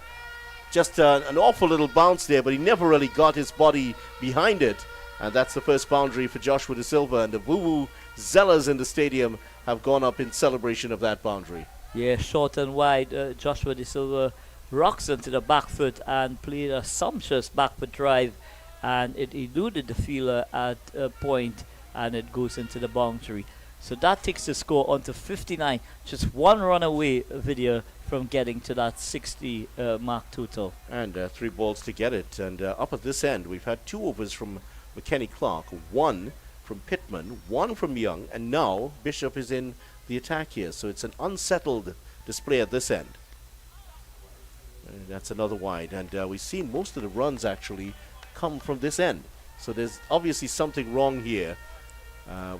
Just an awful little bounce there, but he never really got his body behind it. And that's the first boundary for Joshua De Silva, and the woo-woo Zellas in the stadium have gone up in celebration of that boundary. Yeah, short and wide. Joshua De Silva rocks into the back foot and played a sumptuous back foot drive, and it eluded the fielder at a point, and it goes into the boundary. So that takes the score on to 59. Just one run away, Vidya, from getting to that 60 mark total. And 3 balls to get it. And up at this end, we've had 2 overs from McKenny Clark, 1 from Pittman, 1 from Young, and now Bishop is in the attack here. So it's an unsettled display at this end. And that's another wide. And we've seen most of the runs actually come from this end. So there's obviously something wrong here.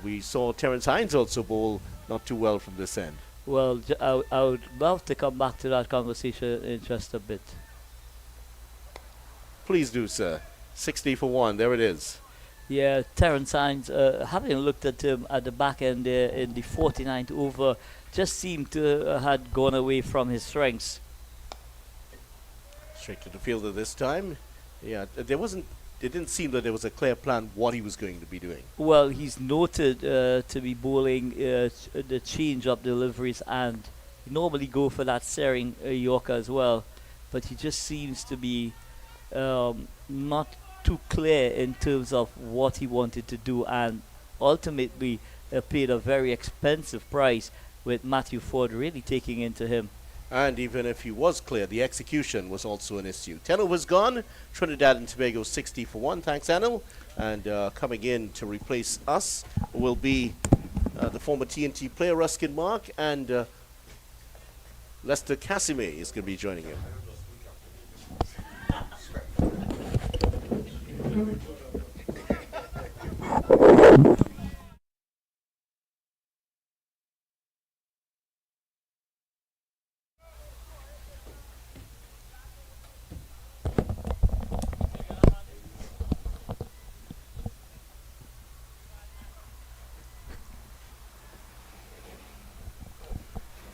We saw Terence Hines also bowl not too well from this end. Well, I would love to come back to that conversation in just a bit. Please do, sir. 60 for 1. There it is. Yeah, Terence Hines, having looked at him at the back end there in the 49th over, just seemed to had gone away from his strengths. Straight to the fielder this time. Yeah, it didn't seem that there was a clear plan what he was going to be doing. Well, he's noted to be bowling the change-up deliveries, and he normally go for that searing Yorker as well, but he just seems to be not too clear in terms of what he wanted to do, and ultimately paid a very expensive price with Matthew Ford really taking into him. And even if he was clear, the execution was also an issue. 10 overs gone. Trinidad and Tobago 60 for 1. Thanks, Anil. And coming in to replace us will be the former TNT player Ruskin Mark, and Lester Casimir is going to be joining him.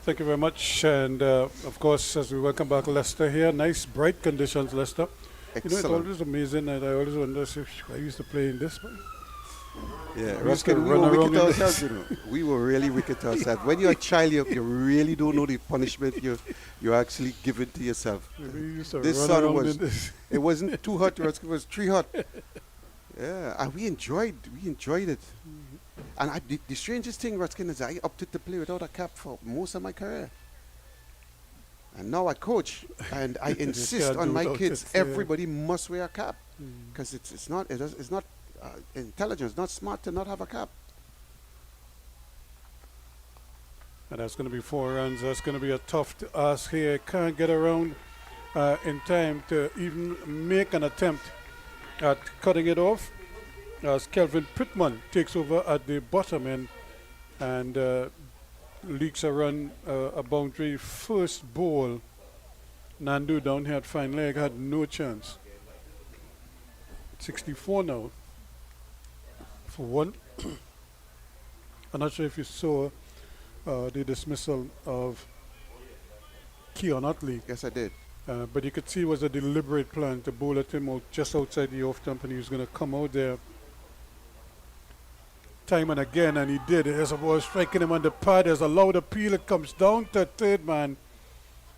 Thank you very much. And of course, as we welcome back Lester here, nice bright conditions, Lester. You know, it's Excellent. always amazing, and I always wonder if I used to play in this. But Yeah, we used to Ruskin, we run were around wicked in ourselves, you know. We were really wicked ourselves. When you're a child, you really don't know the punishment you're actually giving to yourself. we used to This run sun around was, in this. it wasn't too hot, Ruskin, it was 3 hot. Yeah, and we enjoyed it. And the strangest thing, Ruskin, is I opted to play without a cap for most of my career. And now I coach, and I insist can't on do my without kids, it, yeah. everybody must wear a cap. Because it's not intelligent, it's not smart to not have a cap. And that's going to be 4 runs. That's going to be a tough ask here. Can't get around in time to even make an attempt at cutting it off, as Kelvin Pittman takes over at the bottom end and leaks a run, a boundary. First ball, Nandu down here at fine leg had no chance. 64 now for 1. I'm not sure if you saw the dismissal of Keon Utley, Yes, I did. but you could see it was a deliberate plan to bowl at him out just outside the off stump, and he was going to come out there time and again, and he did. There's a ball striking him on the pad. There's a loud appeal. It comes down to third man,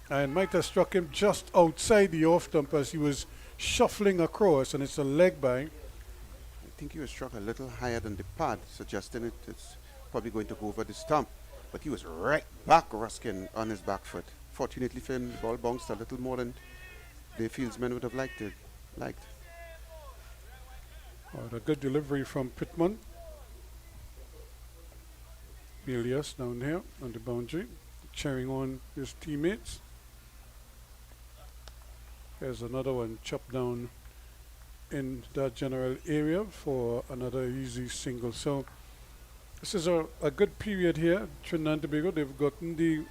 and might have struck him just outside the off stump as he was shuffling across, and it's a leg by. I think he was struck a little higher than the pad, suggesting it's probably going to go over the stump. But he was right back, Ruskin, on his back foot. Fortunately for him, the ball bounced a little more than the fieldsman would have liked. A good delivery from Pittman. Elias down here on the boundary, cheering on his teammates. There's another one chopped down in that general area for another easy single. So this is a good period here. Trinidad and Tobago, they've gotten the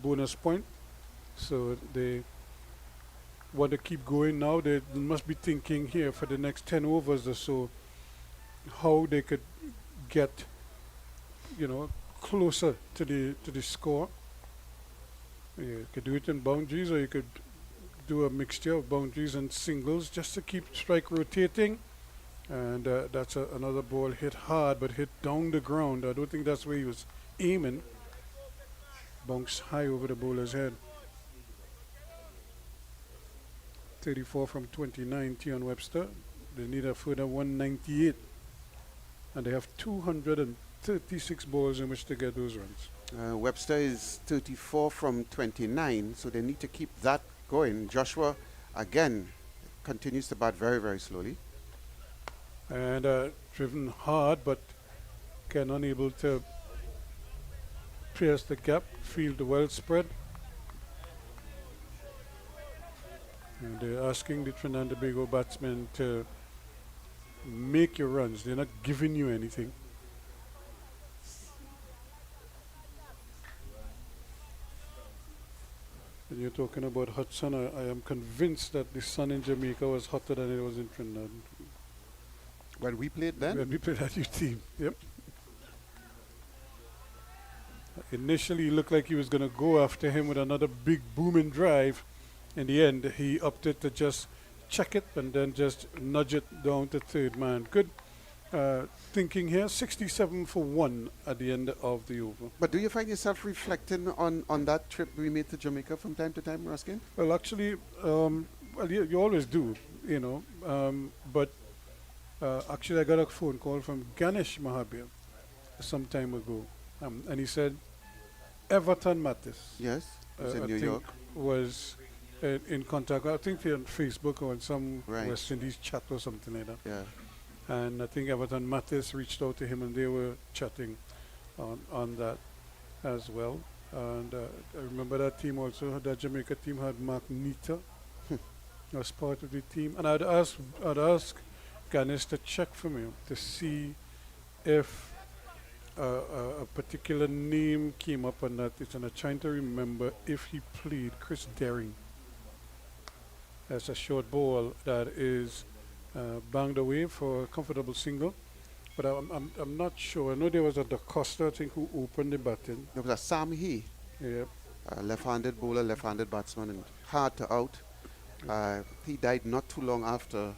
bonus point, so they want to keep going now. They must be thinking here for the next 10 overs or so how they could get, closer to the score. You could do it in boundaries, or you could do a mixture of boundaries and singles just to keep strike rotating. And that's another ball hit hard, but hit down the ground. I don't think that's where he was aiming. Bounced high over the bowler's head. 34 from 29, Tion Webster. They need a further 198. And they have 203 36 balls in which to get those runs. Webster is 34 from 29, so they need to keep that going. Joshua, again, continues to bat very, very slowly. And driven hard, but again unable to pierce the gap, field well spread. And they're asking the Trinidad and Tobago batsmen to make your runs. They're not giving you anything. When you're talking about hot sun, I am convinced that the sun in Jamaica was hotter than it was in Trinidad. When we played then? When we played that new team, yep. Initially, it looked like he was going to go after him with another big booming drive. In the end, he opted to just check it and then just nudge it down to third man. Good thinking here. 67 for 1 at the end of the over. But do you find yourself reflecting on that trip we made to Jamaica from time to time, Ruskin? Well, actually, well, you always do, you know. But actually, I got a phone call from Ganesh Mahabir some time ago. And he said, Everton Mattis. Yes, it's in I New think York. Was in contact. I think they're on Facebook or on some Right. West Indies chat or something like that. Yeah. And I think Everton Mattis reached out to him and they were chatting on that as well. And I remember that team also, that Jamaica team had Mark Nita as part of the team. And I'd ask Ganesh to check for me to see if a particular name came up on that. And I'm trying to remember if he played Chris Daring. That's a short ball that is banged away for a comfortable single. But I'm not sure. I know there was a Da Costa, I think, who opened the batting. There was a Sam He, Yeah. left-handed bowler, left-handed batsman, and hard to out. He died not too long after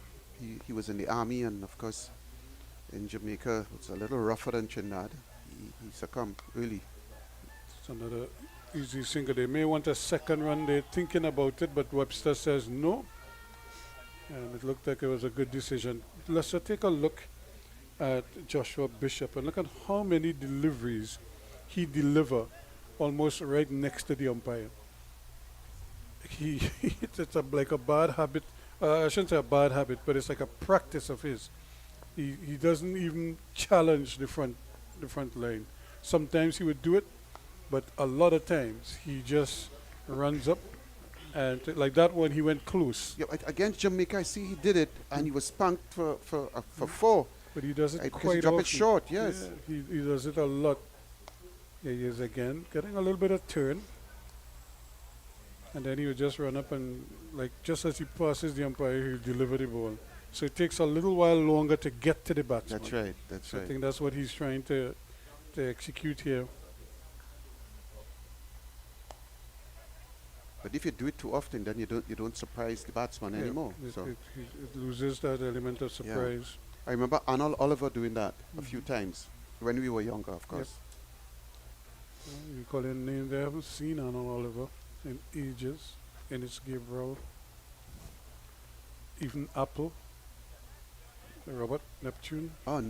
he was in the army, and of course, in Jamaica, it's a little rougher than Trinidad. He succumbed early. It's another easy single. They may want a second run. They're thinking about it, but Webster says no. And it looked like it was a good decision. Let's take a look at Joshua Bishop and look at how many deliveries he delivered almost right next to the umpire. It's like a bad habit. I shouldn't say a bad habit, but it's like a practice of his. He doesn't even challenge the front line. Sometimes he would do it, but a lot of times he just runs up, and like that one he went close. Yeah, against Jamaica, I see he did it, and he was spanked for 4. But he does it Because quite he dropped often. it short, yes. Yeah, he does it a lot. Here he is again, getting a little bit of turn. And then he would just run up and, like, just as he passes the umpire, he'll deliver the ball. So it takes a little while longer to get to the batsman. That's right, that's So I right. think that's what he's trying to execute here. But if you do it too often, then you don't surprise the batsman Yeah, anymore. It, So it loses that element of surprise. I remember Arnold Oliver doing that a few times when we were younger, of course. You call in name they haven't seen Arnold Oliver in ages in his game role. Even Apple, Robert Neptune. Oh,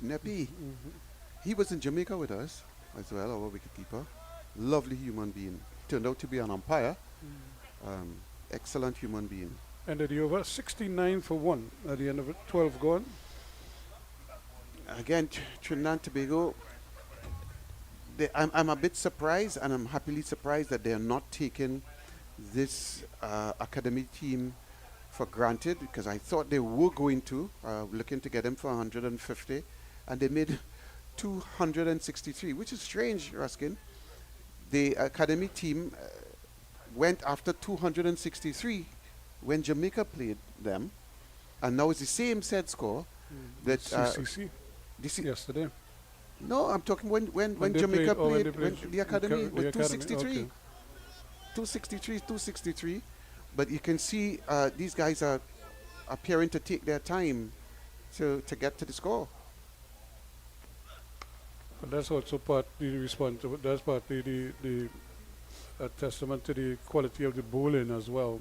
Neppy. He was in Jamaica with us as well, our wicketkeeper. Lovely human being. Turned out to be an umpire. Excellent human being. Ended the over 69 for 1 at the end of it, 12 gone. Again, Trinidad and Tobago, I'm a bit surprised, and I'm happily surprised that they are not taking this academy team for granted, because I thought they were going to, looking to get them for 150, and they made 263, which is strange, Ruskin. The academy team went after 263 when Jamaica played them, and now it's the same set score. That CCC yesterday. No, I'm talking when they Jamaica played- played, when the academy the was academy, 263. okay. 263. But you can see these guys are appearing to take their time to get to the score. But that's also partly the responsible. That's partly the a testament to the quality of the bowling as well,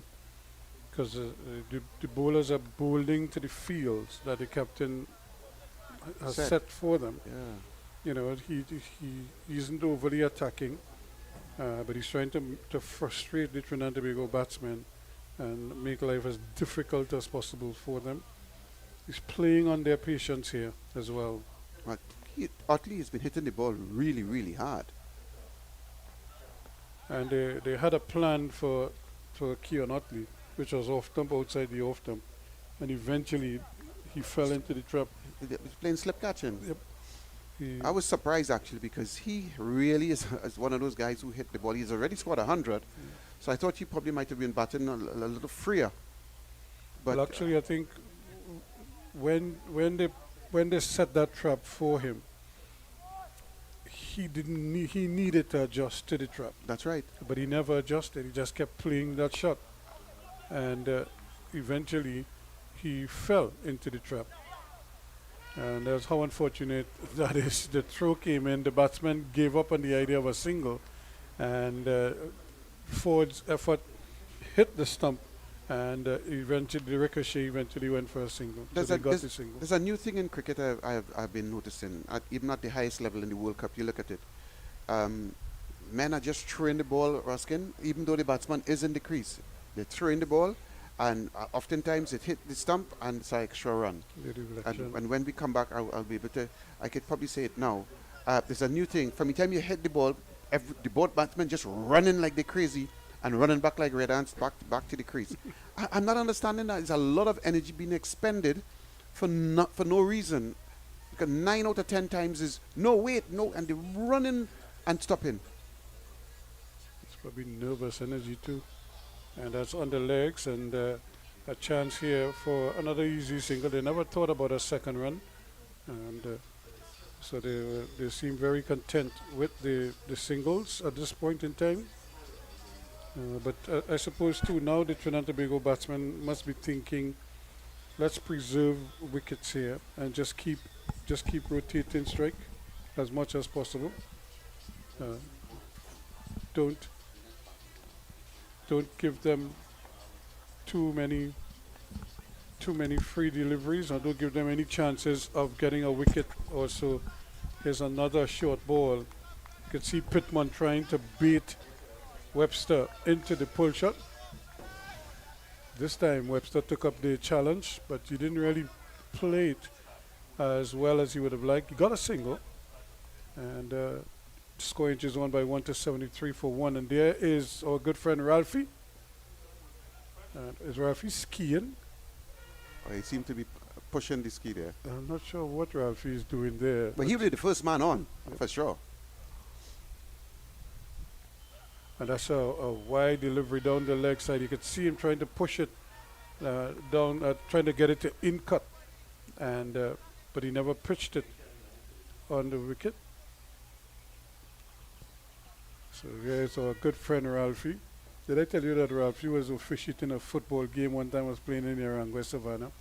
because the bowlers are bowling to the fields that the captain has Set. set for them. Yeah. You know, he isn't overly attacking, but he's trying to frustrate the Trinidad and Tobago batsmen and make life as difficult as possible for them. He's playing on their patience here as well. But Otley has been hitting the ball really, really hard. And they had a plan for Keon Otley, which was off stump outside the off stump, and eventually he fell into the trap. He's playing slip catching. Yep. I was surprised actually because he really is one of those guys who hit the ball. He's already scored 100, so I thought he probably might have been batting a little freer. But Well, actually, I think when they set that trap for him, he didn't he needed to adjust to the trap, that's right. but he never adjusted. He just kept playing that shot, and eventually he fell into the trap. And that's how unfortunate that is. The throw came in, the batsman gave up on the idea of a single, and Ford's effort hit the stump, and eventually the ricochet eventually went for a single. So they got the single. There's a new thing in cricket I've been noticing, even at the highest level in the World Cup. You look at it. Men are just throwing the ball, Ruskin, even though the batsman is in the crease. They're throwing the ball, and oftentimes it hit the stump, and it's an extra run. And when we come back, I'll be able to, I could probably say it now. There's a new thing. From the time you hit the ball, the both batsmen just running like they're crazy and running back like red ants back to the crease. I'm not understanding that. There's a lot of energy being expended for no reason. Because 9 out of 10 times is no, wait, no, and they're running and stopping. It's probably nervous energy too, and that's on the legs, and a chance here for another easy single. They never thought about a second run, and so they seem very content with the singles at this point in time. But I suppose too now the Trinidad and Tobago batsmen must be thinking, let's preserve wickets here and just keep rotating strike as much as possible. Don't give them too many free deliveries, or don't give them any chances of getting a wicket. Also, here's another short ball. You can see Pittman trying to bait Webster into the pull shot. This time Webster took up the challenge, but he didn't really play it as well as he would have liked. He got a single, and score inches won by 1 to 73 for 1. And there is our good friend Ralphie. Is Ralphie skiing? He seemed to be pushing the ski there. I'm not sure what Ralphie is doing there. But he'll be the first man on, for sure. And that's a wide delivery down the leg side. You could see him trying to push it down, trying to get it to in cut, and but he never pitched it on the wicket. So here's our good friend Ralphie. Did I tell you that Ralphie was officiating a football game one time? I was playing in Yarangwe Savannah.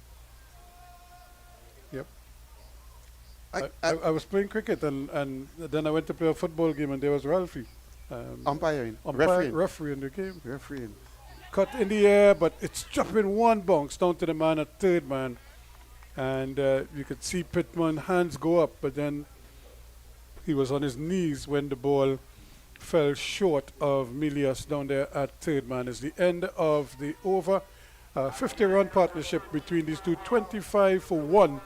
Yep. I was playing cricket, and then I went to play a football game, and there was Ralphie. Umpiring. Referee in the game. Refereeing. Cut in the air, but it's dropping one bounce down to the man at third man. And you could see Pittman hands go up, but then he was on his knees when the ball fell short of Milius down there at third man. It's the end of the over. 50-run partnership between these two, 75 for 1,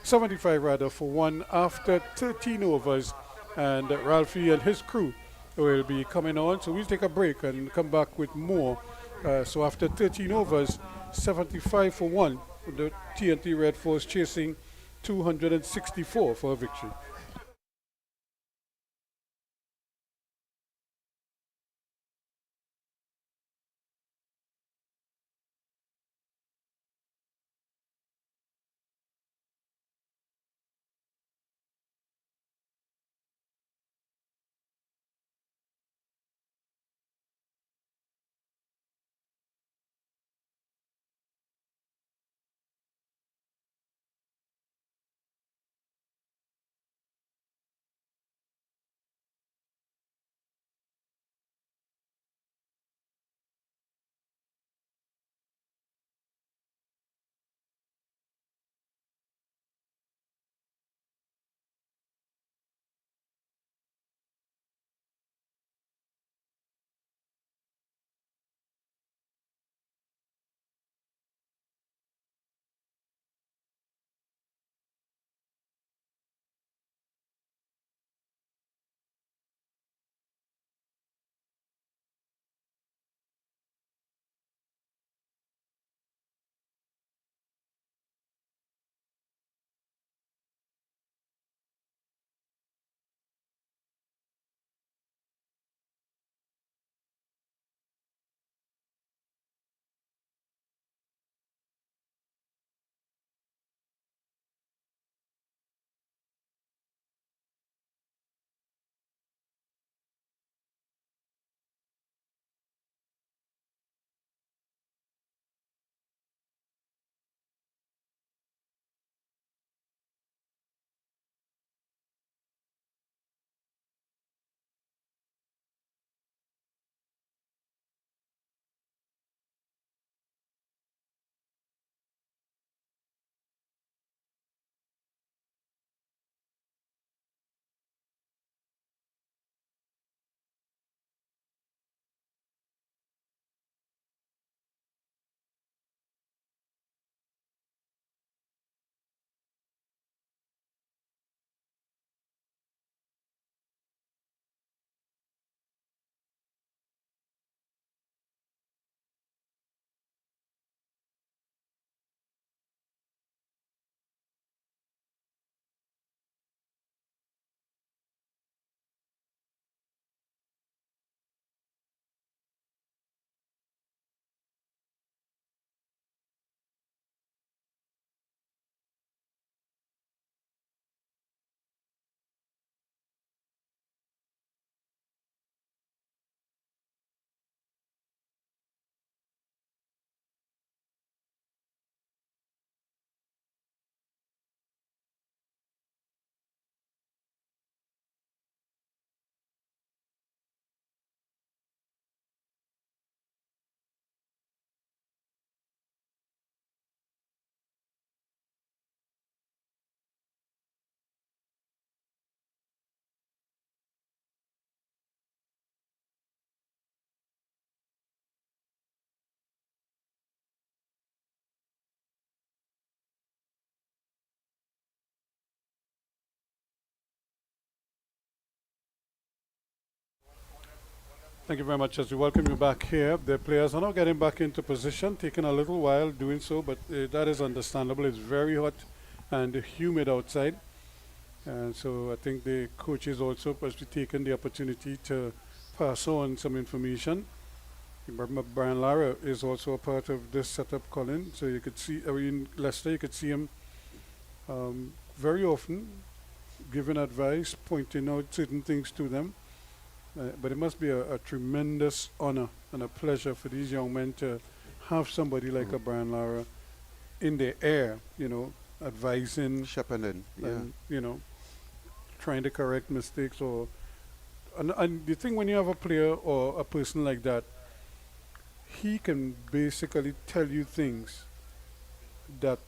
75 rather for 1 after 13 overs. And Ralphie and his crew will be coming on. So we'll take a break and come back with more. So after 13 overs, 75 for 1, the TNT Red Force chasing 264 for a victory. Thank you very much. As we welcome you back here, the players are now getting back into position, taking a little while doing so, but that is understandable. It's very hot and humid outside. And so I think the coaches also must be taking the opportunity to pass on some information. Brian Lara is also a part of this setup, Colin. So you could see, in Leicester, you could see him very often giving advice, pointing out certain things to them. But it must be a tremendous honor and a pleasure for these young men to have somebody like a Brian Lara in the air, advising, Shepherding, and, trying to correct mistakes. And the thing when you have a player or a person like that, he can basically tell you things that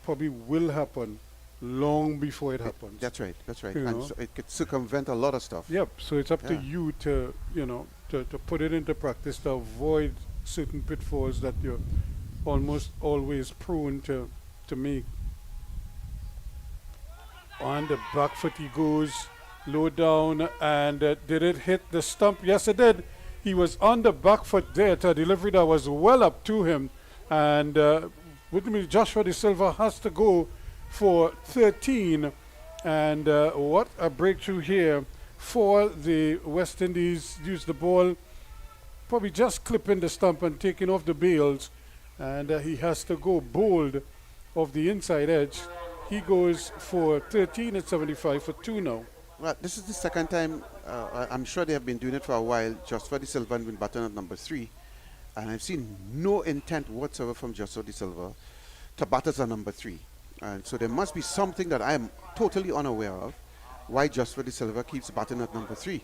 probably will happen long before it happens. That's right. That's right. You And know. so it could circumvent a lot of stuff. Yep. So it's up to Yeah. you to, to put it into practice to avoid certain pitfalls that you're almost always prone to make. On the back foot he goes, low down, and did it hit the stump? Yes, it did. He was on the back foot there to a delivery that was well up to him, and with me, Joshua De Silva has to go for 13, and what a breakthrough here for the West Indies. Use the ball, probably just clipping the stump and taking off the bails, and he has to go bold off the inside edge. He goes for 13 at 75 for 2 now. Well, this is the second time. I'm sure they have been doing it for a while. Joshua De Silva has been batting at number 3, and I've seen no intent whatsoever from Joshua De Silva to bat as a number 3. And so there must be something that I am totally unaware of, why Joshua De Silva keeps batting at number 3.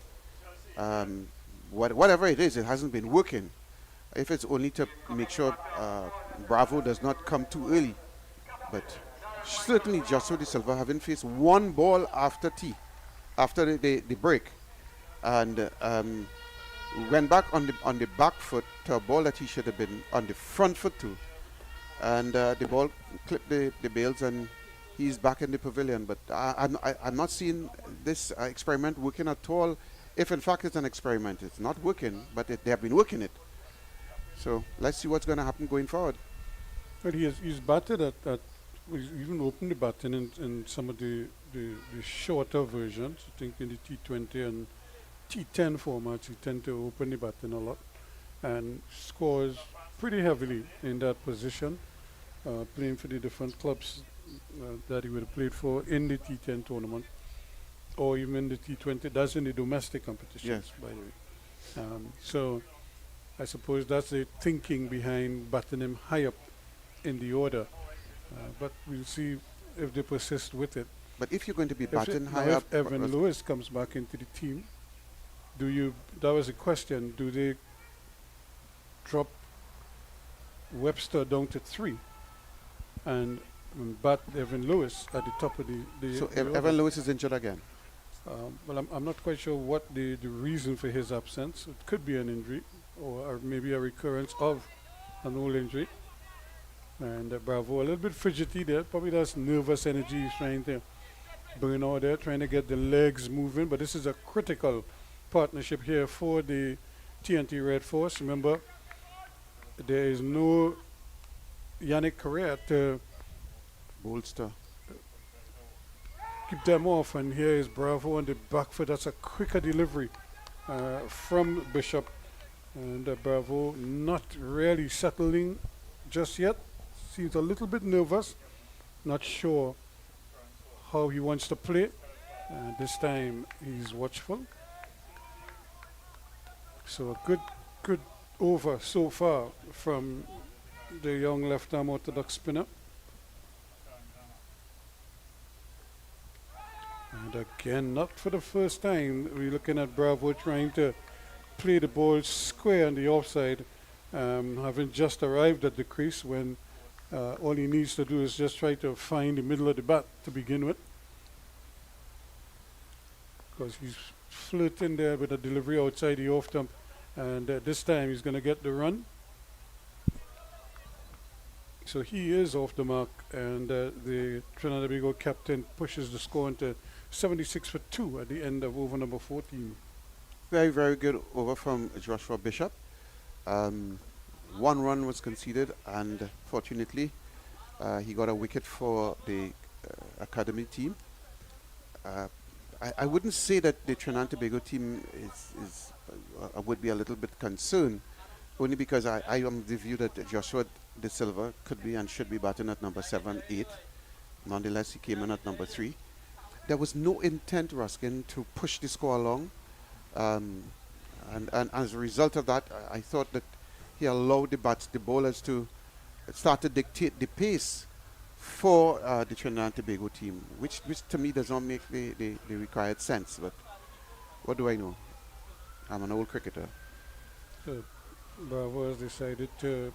Whatever it is, it hasn't been working. If it's only to make sure Bravo does not come too early. But certainly Joshua De Silva having faced one ball after after the break, and went back on the back foot to a ball that he should have been on the front foot to. And the ball clipped the bails, and he's back in the pavilion. But I'm not seeing this experiment working at all. If in fact it's an experiment, it's not working, but they have been working it. So let's see what's going to happen going forward. But he's batted at he's even opened the batting in some of the shorter versions. I think in the T20 and T10 formats, he tend to open the batting a lot and scores pretty heavily in that position, playing for the different clubs that he would have played for in the T10 tournament or even in the T20. That's in the domestic competitions, Yes. by the way. So I suppose that's the thinking behind batting him high up in the order. But we'll see if they persist with it. But if you're going to be batting Now high up, if Evan Lewis comes back into the team, that was a question, do they drop Webster down to 3 and bat Evan Lewis at the top of the so the order? Evan Lewis is injured again. Well, I'm not quite sure what the reason for his absence. It could be an injury or maybe a recurrence of an old injury. And Bravo, a little bit fidgety there. Probably that's nervous energy he's trying to burn out there, trying to get the legs moving. But this is a critical partnership here for the TNT Red Force. Remember, there is no Yannick Correa to Bolster. keep them off. And here is Bravo on the back foot. That's a quicker delivery from Bishop. And Bravo not really settling just yet. Seems a little bit nervous. Not sure how he wants to play. This time he's watchful. So a good over so far from the young left-arm orthodox spinner. And again, not for the first time, we're looking at Bravo trying to play the ball square on the offside, having just arrived at the crease when all he needs to do is just try to find the middle of the bat to begin with. Because he's flirting there with a delivery outside the off stump, and this time he's going to get the run. So he is off the mark, and the Trinidad and Tobago captain pushes the score into 76 for 2 at the end of over number 14. Very, very good over from Joshua Bishop. Um, 1 run was conceded, and fortunately, he got a wicket for the academy team. Uh, I wouldn't say that the Trinidad and Tobago team is would be a little bit concerned, only because I am the view that Joshua De Silva could be and should be batting at number 7, 8. Nonetheless, he came in at number 3. There was no intent, Ruskin, to push the score along. Um, and as a result of that, I thought that he allowed the bowlers to start to dictate the pace for the Trinidad and Tobago team, which to me does not make the required sense. But what do I know? I'm an old cricketer. So Bravo has decided to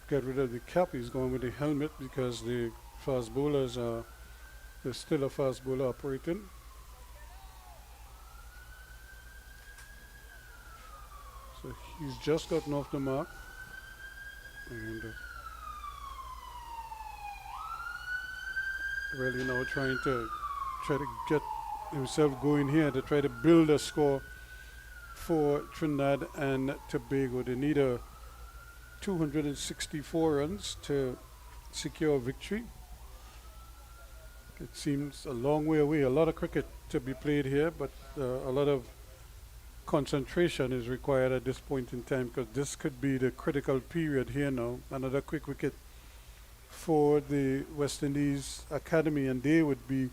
get rid of the cap. He's going with the helmet because the fast bowlers are, there's still a fast bowler operating. So he's just gotten off the mark. And really now trying to get himself going here to try to build a score for Trinidad and Tobago. They need a 264 runs to secure victory. It seems a long way away. A lot of cricket to be played here, but a lot of concentration is required at this point in time, because this could be the critical period here now. Another quick wicket for the West Indies Academy, and they would be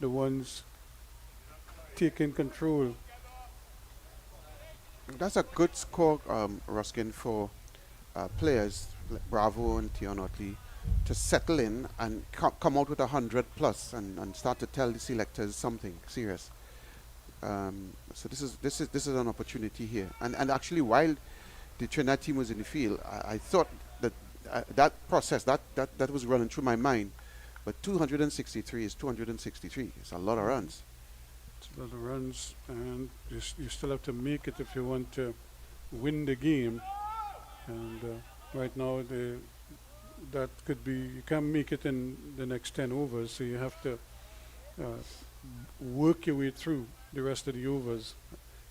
the ones taking control. That's a good score, Ruskin, for players like Bravo and Tion Otley to settle in and come out with 100 plus and start to tell the selectors something serious. So this is an opportunity here. And actually, while the Trinidad team was in the field, I thought that that process that was running through my mind. But 263 is 263. It's a lot of runs. It's a lot of runs, and you still have to make it if you want to win the game. And right now, that could be, you can't make it in the next 10 overs, so you have to work your way through the rest of the overs.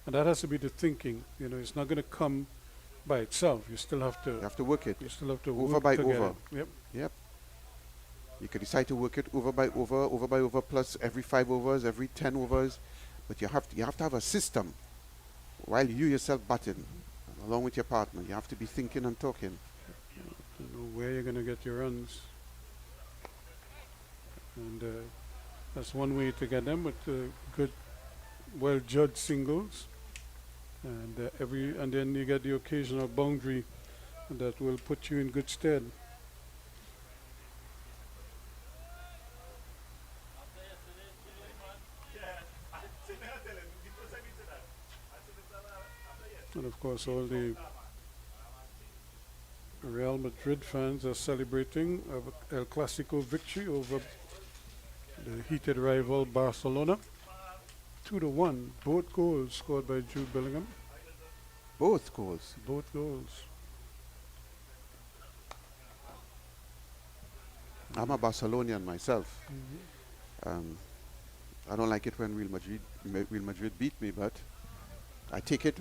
And that has to be the thinking. You know, it's not going to come by itself. You still have to. You have to work it. You still have to Over work by together. over. Yep. Yep. You could decide to work it over by over, plus every 5 overs, every 10 overs. But you have to have a system while you yourself batting, along with your partner. You have to be thinking and talking. To know where you're going to get your runs. And that's one way to get them, with good, well-judged singles. And and then you get the occasional boundary that will put you in good stead. And of course, all the Real Madrid fans are celebrating El Clasico victory over the heated rival Barcelona. 2-1, both goals scored by Jude Bellingham. Both goals. Both goals. I'm a Barcelonian myself. Mm-hmm. I don't like it when Real Madrid beat me, but I take it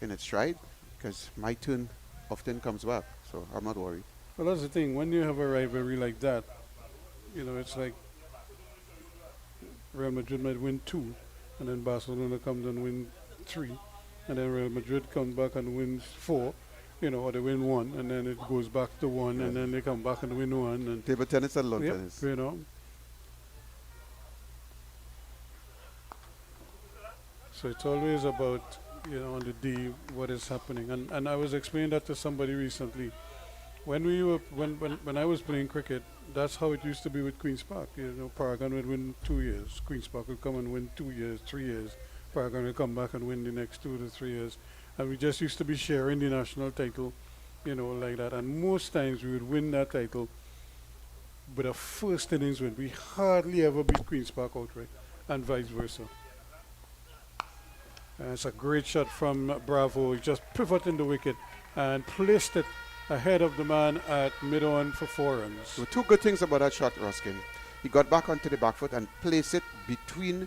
in its stride, because my turn often comes back, so I'm not worried. Well, that's the thing. When you have a rivalry like that, you know, it's like Real Madrid might win 2, and then Barcelona comes and win 3, and then Real Madrid comes back and wins 4, you know, or they win 1, and then it goes back to 1, and then they come back and win 1. And table tennis and lawn tennis. You know. So it's always about, you know, on the day what is happening. And I was explaining that to somebody recently. When I was playing cricket, that's how it used to be with Queen's Park. You know, Paragon would win 2 years. Queen's Park would come and win 2 years, 3 years. Paragon would come back and win the next 2 to 3 years. And we just used to be sharing the national title, you know, like that. And most times we would win that title with a first innings win. We hardly ever beat Queen's Park outright, and vice versa. It's a great shot from Bravo. He just pivoted in the wicket and placed it ahead of the man at mid-on for 4 runs. There were 2 good things about that shot, Ruskin. He got back onto the back foot and placed it between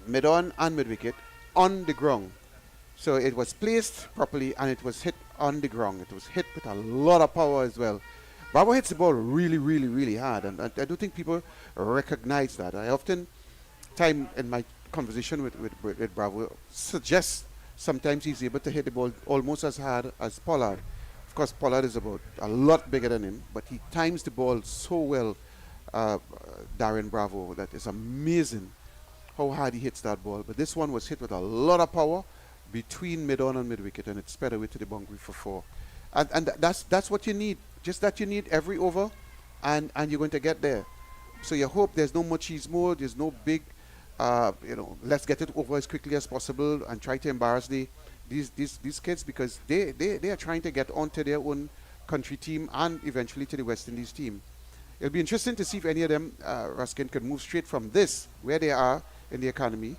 mid-on and mid-wicket on the ground. So it was placed properly and it was hit on the ground. It was hit with a lot of power as well. Bravo hits the ball really, really, really hard, and I don't think people recognize that. I often time in my conversation with Bravo suggests sometimes he's able to hit the ball almost as hard as Pollard. Of course, Pollard is about a lot bigger than him, but he times the ball so well, Darren Bravo, that is amazing how hard he hits that ball. But this one was hit with a lot of power between mid-on and mid-wicket, and it sped away to the boundary for 4. And that's what you need. Just that you need every over, and you're going to get there. So you hope there's no machismo, there's no big, let's get it over as quickly as possible and try to embarrass these kids, because they are trying to get onto their own country team and eventually to the West Indies team. It'll be interesting to see if any of them, Ruskin, could move straight from this, where they are in the academy,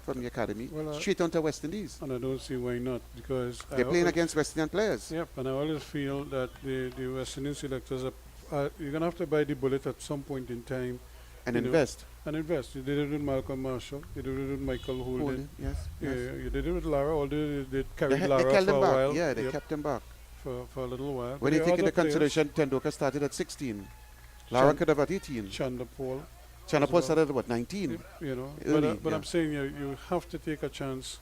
straight onto West Indies. And I don't see why not, because They're playing against West Indian players. Yep, and I always feel that the West Indian selectors you're gonna have to bite the bullet at some point in time And you know, invest. and invest. You did it with Malcolm Marshall. You did it with Michael Holden. Yes. Yeah, you did it with Lara. Although they carried They Lara kept for him a back. while. Yeah, they Yep, kept him back. for a little while. When you There take are into other players. consideration Tendulkar started at 16. Lara Chan- could have at 18. Chanda Paul. Chanapal well. started at what, 19? You know, Early, but yeah. I'm saying you have to take a chance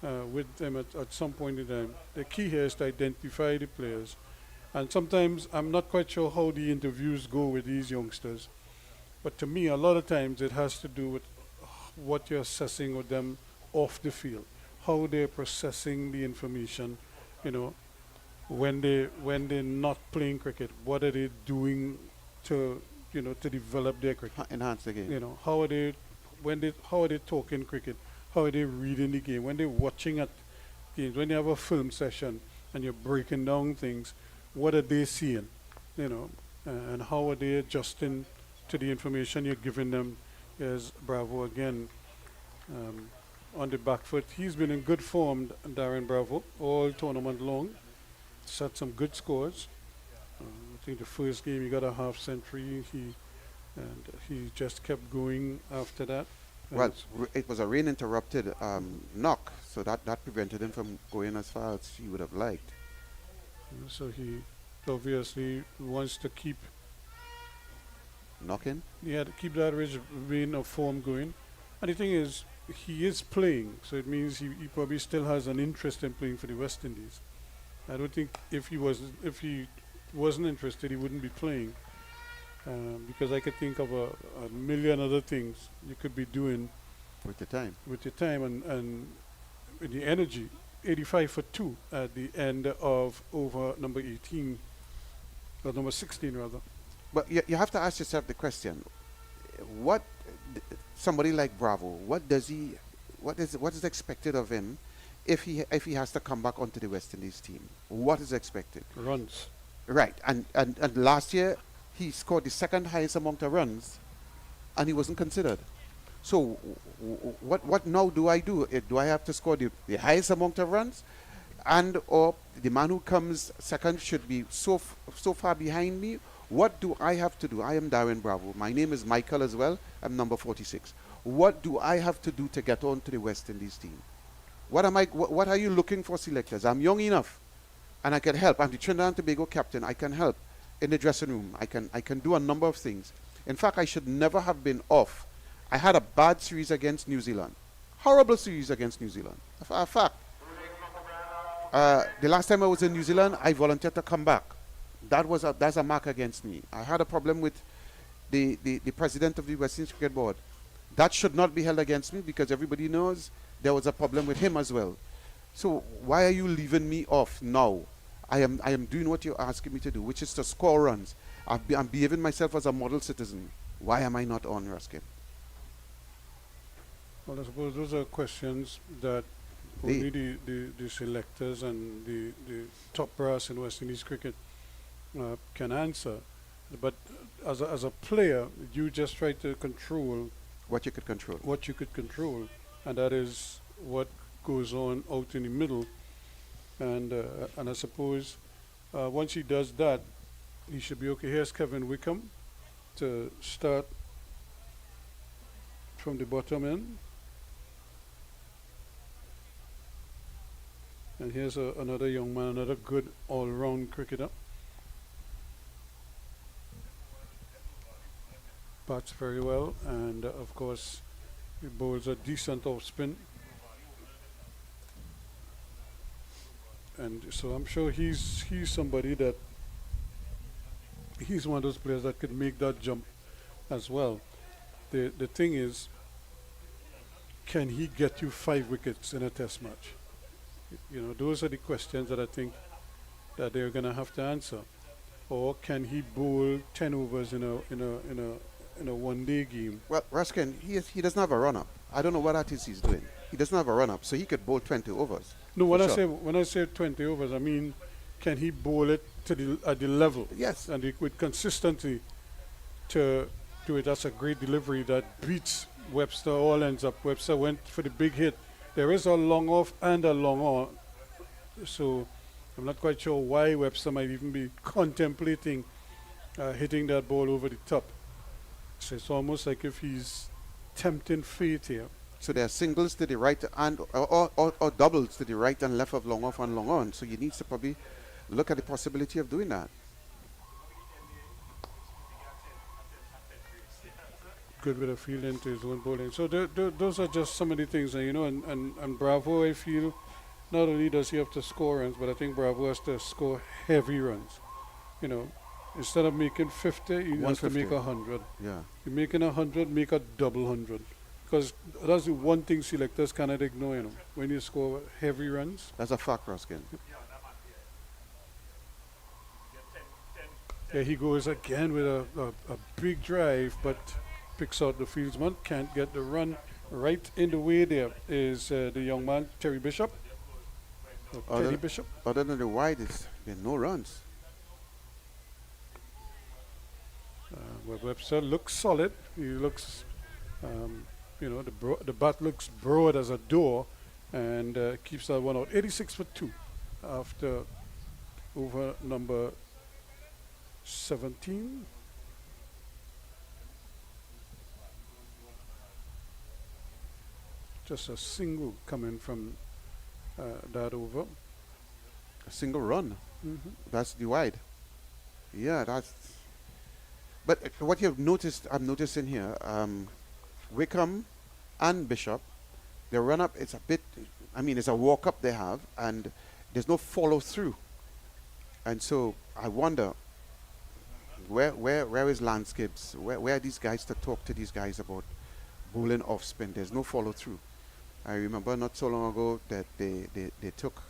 with them at some point in time. The key here is to identify the players, and sometimes I'm not quite sure how the interviews go with these youngsters, but to me a lot of times it has to do with what you're assessing with them off the field, how they're processing the information, you know, when they're not playing cricket, what are they doing to to develop their cricket. Enhance the game. You know, how are they talking cricket? How are they reading the game? When they're watching at games, when you have a film session and you're breaking down things, what are they seeing? You know, and how are they adjusting to the information you're giving them? Is Bravo again on the back foot? He's been in good form, Darren Bravo, all tournament long. Set some good scores. I think the first game he got a half century. He just kept going after that. Well, it was a rain interrupted knock, so that prevented him from going as far as he would have liked. So he obviously wants to keep Knocking? to keep that vein of form going. And the thing is, he is playing, so it means he probably still has an interest in playing for the West Indies. I don't think if he wasn't interested, he wouldn't be playing. Because I could think of a million other things you could be doing With the time. with your time and with the energy. 85 for 2 at the end of over number 18, or number 16 rather. But you have to ask yourself the question: what somebody like Bravo? What is expected of him if he has to come back onto the West Indies team? What is expected? Runs. Right, and last year he scored the second highest amount of runs, and he wasn't considered. So what now do I do? Do I have to score the highest amount of runs, and or the man who comes second should be so far behind me? What do I have to do? I am Darren Bravo. My name is Michael as well. I'm number 46. What do I have to do to get on to the West Indies team? What are you looking for, selectors? I'm young enough, and I can help. I'm the Trinidad and Tobago captain. I can help in the dressing room. I can do a number of things. In fact, I should never have been off. I had a bad series against New Zealand. Horrible series against New Zealand. A fact. The last time I was in New Zealand, I volunteered to come back. That's a mark against me. I had a problem with the president of the West Indies Cricket Board. That should not be held against me, because everybody knows there was a problem with him as well. So why are you leaving me off now? I am doing what you're asking me to do, which is to score runs. I'm behaving myself as a model citizen. Why am I not on, Ruskin? Well, I suppose those are questions that only the selectors and the top brass in West Indies cricket can answer. But as a player, you just try to control What you could control. what you could control, and that is what goes on out in the middle. And I suppose once he does that, he should be okay. Here's Kevin Wickham to start from the bottom end. And here's another young man, another good all-round cricketer. Bats very well, and of course, he bowls a decent off spin. And so I'm sure he's somebody that he's one of those players that could make that jump as well. The thing is, can he get you 5 wickets in a test match? You know, those are the questions that I think that they're going to have to answer. Or can he bowl 10 overs in a one-day game? Well, Ruskin, he doesn't have a run-up. I don't know what that is he's doing. He doesn't have a run-up, so he could bowl 20 overs. No, For when I say 20 overs, I mean, can he bowl it at the level? Yes. And with consistency to do it. That's a great delivery that beats Webster all ends up. Webster went for the big hit. There is a long off and a long on. So I'm not quite sure why Webster might even be contemplating hitting that ball over the top. So it's almost like if he's tempting fate here. So there are singles to the right and or doubles to the right and left of long off and long on. So you need to probably look at the possibility of doing that. Good bit of field into his own bowling. So those are just some of the things, you know, and Bravo, I feel, not only does he have to score runs, but I think Bravo has to score heavy runs. You know, instead of making 50, he has to make 100. Yeah. You're making 100, make a double 100. Because that's the one thing selectors cannot ignore, you know, when you score heavy runs. That's a fact, Ruskin. There he goes again with a big drive, but picks out the fieldsman, can't get the run. Right in the way there is the young man, Terry Bishop. Teddy Bishop. Other than the wide, there are no runs. Webster looks solid. He looks, you know, the bat looks broad as a door and keeps that one out. 86 for 2 after over number 17. Just a single coming from that over. A single run. Mm-hmm. That's the wide. Yeah, that's. But what you've noticed, I'm noticing here, Wickham and Bishop, their run up, it's a bit, I mean, it's a walk up they have, and there's no follow through. And so I wonder, where is landscapes? Where are these guys to talk to these guys about bowling off spin? There's no follow through. I remember not so long ago that they took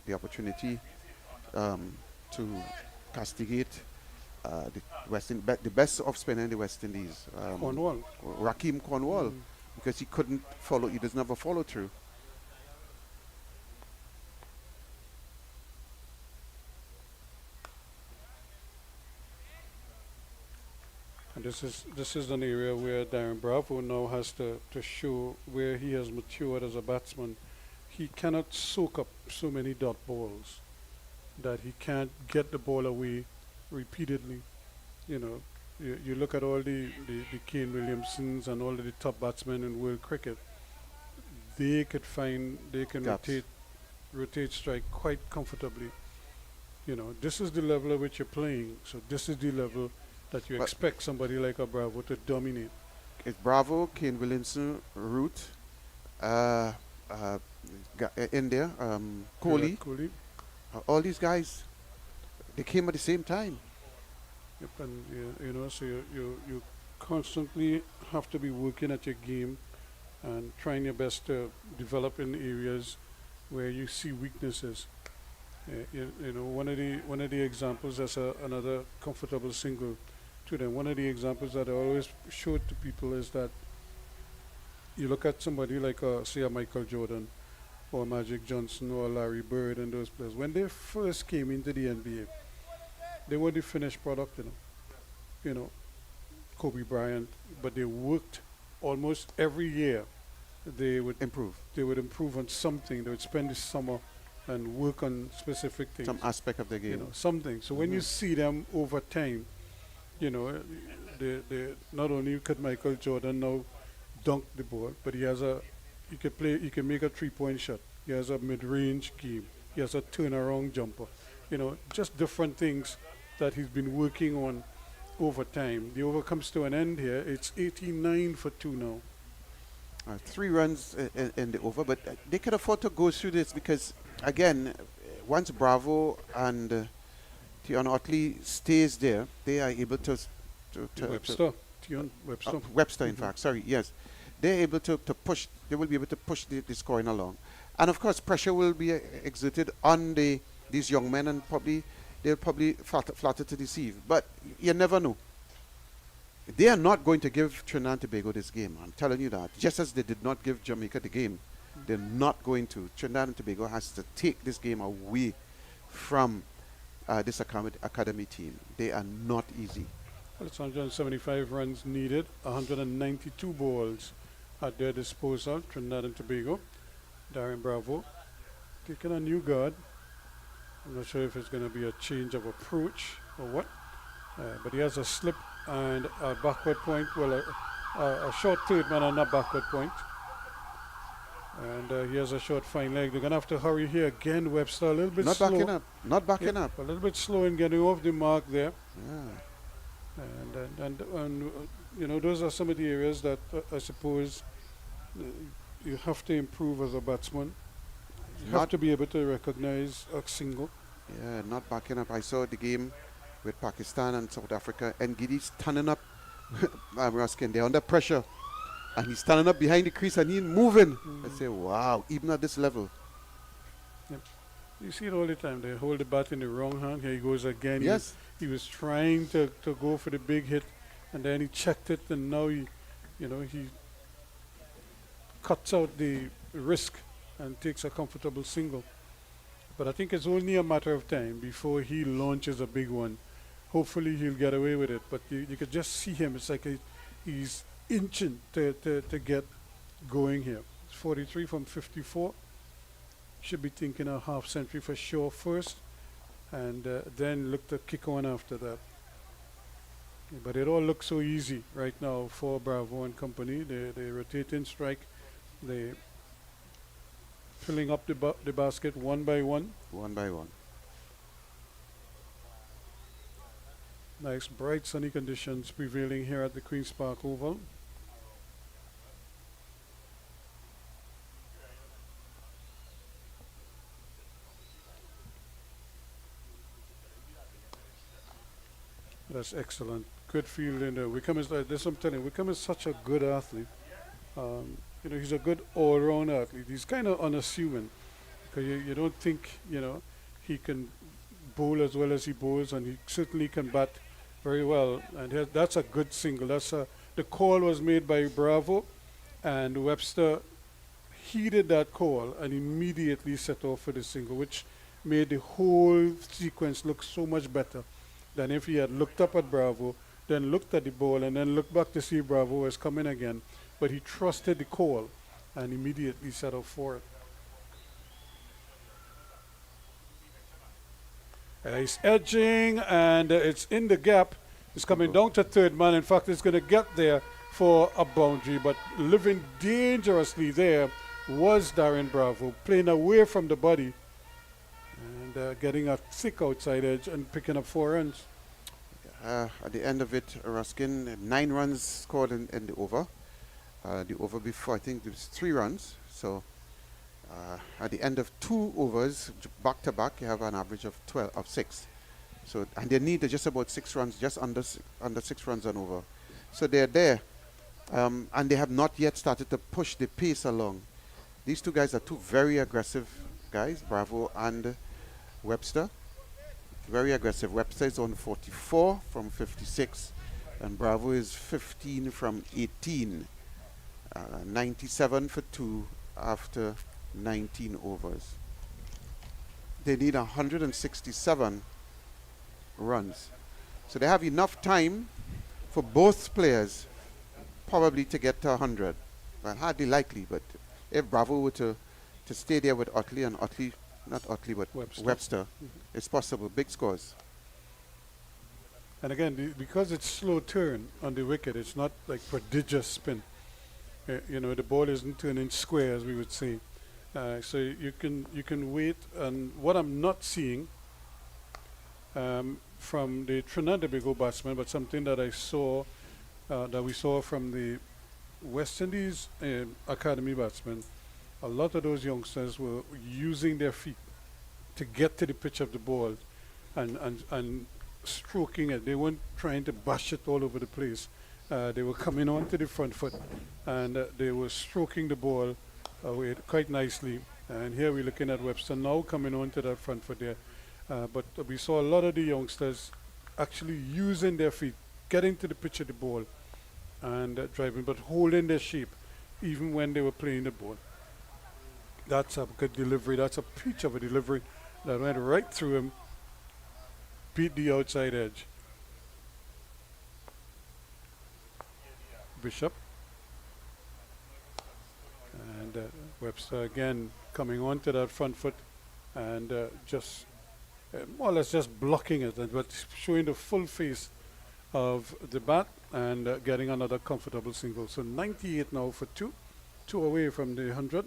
the opportunity to castigate the best off spinner in the West Indies, Cornwall. Rakeem Cornwall, because he couldn't follow. He doesn't have a follow through. And this is an area where Darren Bravo now has to show where he has matured as a batsman. He cannot soak up so many dot balls that he can't get the ball away repeatedly. You know, you look at all the Kane Williamsons and all of the top batsmen in world cricket. They can Gaps. rotate strike quite comfortably. You know, this is the level at which you're playing. So this is the level that you expect somebody like a Bravo to dominate. It's Bravo, Kane Williamson, Root, India, Kohli. Kohli. All these guys, they came at the same time. Yep, and you know, so you constantly have to be working at your game and trying your best to develop in areas where you see weaknesses. You know, one of the examples, that's another comfortable single to them. One of the examples that I always show to people is that you look at somebody like say a Michael Jordan or Magic Johnson or Larry Bird and those players. When they first came into the NBA, they were the finished product, you know, Kobe Bryant, but they worked almost every year. They would Improve. They would improve on something. They would spend the summer and work on specific things. Some aspect of the game. You know, something. So when you see them over time, you know, they not only could Michael Jordan now dunk the ball, but he can make a 3-point shot. He has a mid-range game. He has a turnaround jumper. Just different things that he's been working on over time. The over comes to an end here. It's 89 for 2 now. 3 runs in the over, but they can afford to go through this because, again, once Bravo and Tion Otley stays there, they are able to Webster. Tion Webster. Webster, in fact, sorry, yes. They're able to push, they will be able to push the scoring along. And of course, pressure will be exerted on these young men, and they'll probably flatter to deceive. But you never know. They are not going to give Trinidad and Tobago this game. I'm telling you that. Just as they did not give Jamaica the game, they're not going to. Trinidad and Tobago has to take this game away from this academy team. They are not easy. Well, it's 175 runs needed, 192 balls at their disposal. Trinidad and Tobago. Darren Bravo taking a new guard. I'm not sure if it's going to be a change of approach or what, but he has a slip and a backward point. Well, a short third man on a backward point. And he has a short fine leg. They're going to have to hurry here again. Webster a little bit Not slow. backing up. Not backing up. A little bit slow in getting off the mark there. Yeah. And those are some of the areas that I suppose you have to improve as a batsman. You have to be able to recognize a single. Yeah, not backing up. I saw the game with Pakistan and South Africa, and Giddy's standing up. Ruskin, they're under pressure, and he's standing up behind the crease and he's moving. I say, wow, even at this level. Yep. You see it all the time. They hold the bat in the wrong hand. Here he goes again. Yes. He was trying to go for the big hit, and then he checked it, and now he cuts out the risk and takes a comfortable single. But I think it's only a matter of time before he launches a big one. Hopefully he'll get away with it. But you could just see him. It's like he's inching to get going here. It's 43 from 54. Should be thinking a half century for sure first, and then look to kick on after that. But it all looks so easy right now for Bravo and company. They rotate in strike. They filling up the basket one by one. One by one. Nice bright sunny conditions prevailing here at the Queen's Park Oval. That's excellent. Good fielding there. Wickham is like this. I'm telling you, Wickham is such a good athlete. He's a good all-round athlete. He's kind of unassuming because you don't think he can bowl as well as he bowls, and he certainly can bat very well. And that's a good single. The call was made by Bravo, and Webster heeded that call and immediately set off for the single, which made the whole sequence look so much better than if he had looked up at Bravo, then looked at the ball, and then looked back to see Bravo was coming again. But he trusted the call and immediately set off for it. He's edging, and it's in the gap. It's coming down to third man. In fact, it's going to get there for a boundary, but living dangerously there was Darren Bravo, playing away from the body and getting a thick outside edge and picking up 4 runs. At the end of it, Ruskin, 9 runs scored in the over. The over before, I think, there was 3 runs. So at the end of 2 overs, back to back, you have an average of 6. So, and they need just about 6 runs, just under 6 runs and over. So they're there, and they have not yet started to push the pace along. These 2 guys are 2 very aggressive guys, Bravo and Webster. Very aggressive. Webster is on 44 from 56, and Bravo is 15 from 18. 97 for 2 after 19 overs. They need 167 runs. So they have enough time for both players probably to get to 100. Well, hardly likely, but if Bravo were to stay there with Otley, and not Otley, but Webster, it's possible. Big scores. And again, because it's slow turn on the wicket, it's not like prodigious spin. The ball isn't turning square, as we would say. So you can wait. And what I'm not seeing from the Trinidad and Tobago batsmen, but something that I saw that we saw from the West Indies academy batsmen, a lot of those youngsters were using their feet to get to the pitch of the ball and stroking it. They weren't trying to bash it all over the place. They were coming onto the front foot and they were stroking the ball quite nicely. And here we're looking at Webster now coming onto that front foot there. But we saw a lot of the youngsters actually using their feet, getting to the pitch of the ball and driving, but holding their shape even when they were playing the ball. That's a good delivery. That's a peach of a delivery that went right through him, beat the outside edge. Bishop. And Webster again coming onto that front foot and just more or less just blocking it, but showing the full face of the bat and getting another comfortable single. So 98 now for two away from the 100.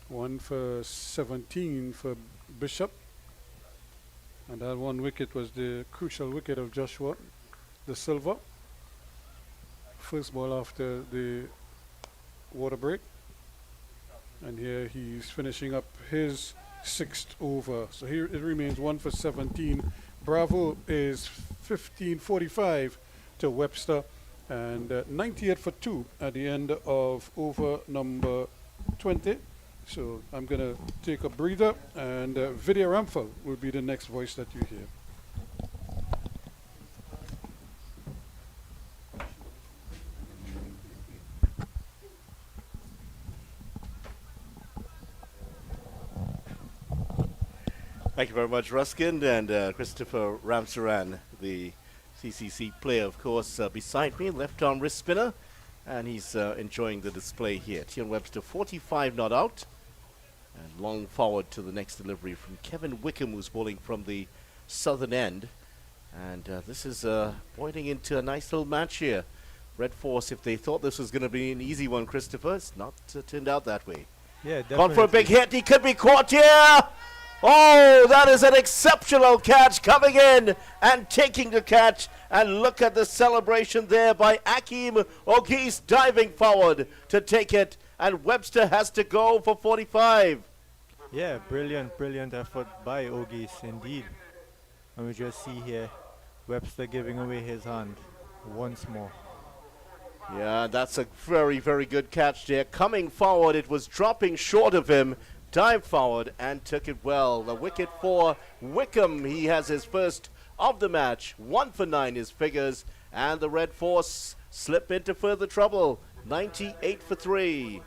1 for 17 for Bishop. And that one wicket was the crucial wicket of Joshua De Silva. First ball after the water break. And here he's finishing up his 6th over. So here it remains 1 for 17. Bravo is 15:45 to Webster. And 98 for 2 at the end of over number 20. So I'm going to take a breather, and Vidya Ramphal will be the next voice that you hear. Thank you very much, Ruskin, and Christopher Ramsaran, the CCC player, of course, beside me, left-arm wrist spinner, and he's enjoying the display here. Tion Webster 45 not out, and long forward to the next delivery from Kevin Wickham, who's bowling from the southern end. And this is pointing into a nice little match here. Red Force, if they thought this was going to be an easy one, Christopher, it's not turned out that way. Yeah, definitely. Gone for a big hit. He could be caught here. Oh, that is an exceptional catch, coming in and taking the catch. And look at the celebration there by Akeem Ogis, diving forward to take it. And Webster has to go for 45. Yeah, brilliant effort by Ogis indeed. And we just see here Webster giving away his hand once more. Yeah, that's a very, very good catch there. Coming forward, it was dropping short of him. Dived forward and took it well. The wicket for Wickham. He has his first of the match. 1 for 9 his figures. And the Red Force slip into further trouble. 98 for 3.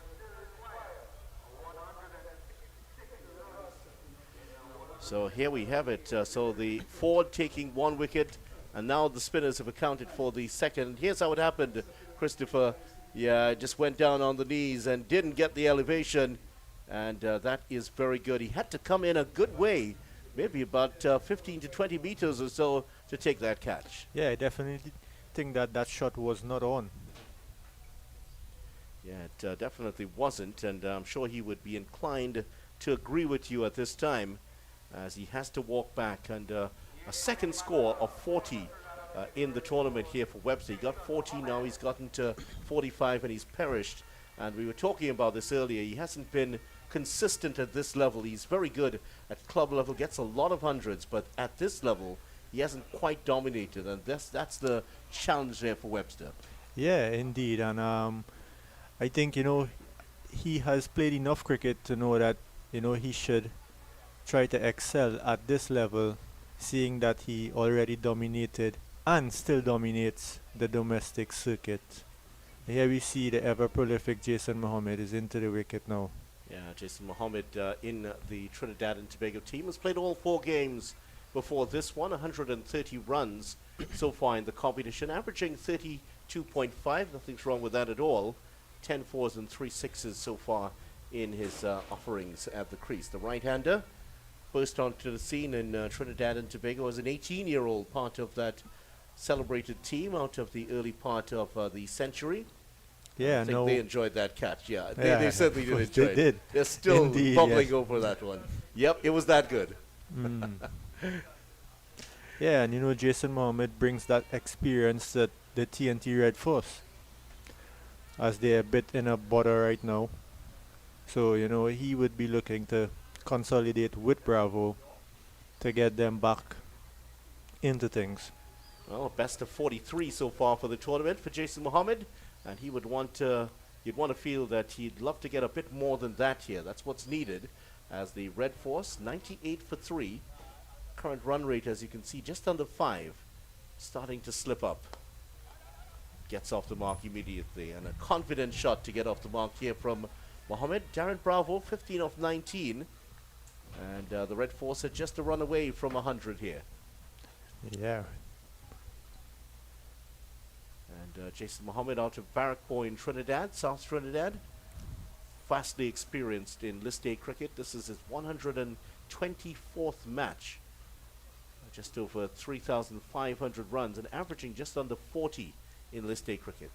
So here we have it. So the Ford taking 1 wicket. And now the spinners have accounted for the second. Here's how it happened, Christopher. Yeah, just went down on the knees and didn't get the elevation. And that is very good. He had to come in a good way, maybe about 15 to 20 meters or so to take that catch. Yeah, I definitely think that shot was not on. Yeah, it definitely wasn't, and I'm sure he would be inclined to agree with you at this time, as he has to walk back. And a second score of 40 in the tournament here for Webster. He got 40, now he's gotten to 45, and he's perished. And we were talking about this earlier. He hasn't been consistent at this level. He's very good at club level, gets a lot of hundreds, but at this level, he hasn't quite dominated, and that's the challenge there for Webster. Yeah, indeed. And I think, he has played enough cricket to know that, he should try to excel at this level, seeing that he already dominated and still dominates the domestic circuit. Here we see the ever-prolific Jason Mohammed is into the wicket now. Yeah, Jason Mohammed in the Trinidad and Tobago team has played all 4 games before this one, 130 runs so far in the competition, averaging 32.5. Nothing's wrong with that at all. 10 fours and 3 sixes so far in his offerings at the crease. The right-hander burst onto the scene in Trinidad and Tobago as an 18-year-old, part of that celebrated team out of the early part of the century. Yeah, I think no. they enjoyed that catch. Yeah, Yeah, they certainly did they enjoy it. did. They're still Indeed, bubbling yes. over that one. Yep, it was that good. Mm. Yeah, and Jason Mohammed brings that experience that the TNT Red Force, as they're a bit in a bother right now. So, he would be looking to consolidate with Bravo to get them back into things. Well, best of 43 so far for the tournament for Jason Mohammed, and he would want to. You'd want to feel that he'd love to get a bit more than that here. That's what's needed, as the Red Force 98 for 3. Current run rate, as you can see, just under 5, starting to slip up. Gets off the mark immediately, and a confident shot to get off the mark here from Mohammed. Darren Bravo, 15 of 19, and the Red Force had just a run away from 100 here. Yeah. And Jason Mohammed out of Barrackpore in Trinidad, South Trinidad. Vastly experienced in List A cricket. This is his 124th match. Just over 3,500 runs and averaging just under 40 in List A cricket.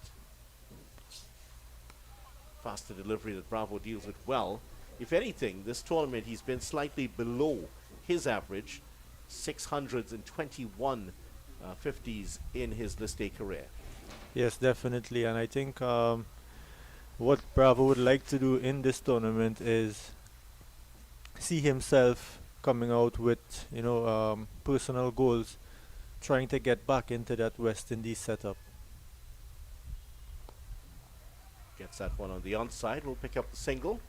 Faster delivery that Bravo deals with well. If anything, this tournament he's been slightly below his average. 621 50s in his List A career. Yes, definitely. And I think what Bravo would like to do in this tournament is see himself coming out with, personal goals, trying to get back into that West Indies setup. Gets that one on the onside. Will pick up the single.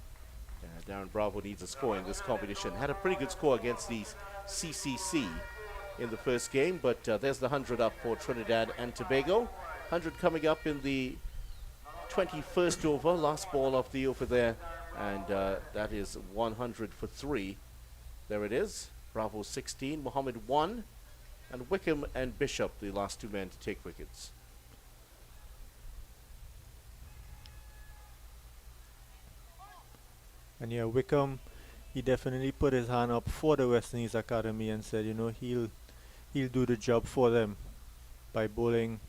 Darren Bravo needs a score in this competition. Had a pretty good score against the CCC in the first game, but there's the 100 up for Trinidad and Tobago. 100 coming up in the 21st over, last ball of the over there, and that is 100 for 3. There it is. Bravo 16, Mohammed 1, and Wickham and Bishop, the last two men to take wickets. And yeah, Wickham, he definitely put his hand up for the West Indies Academy and said, he'll do the job for them by bowling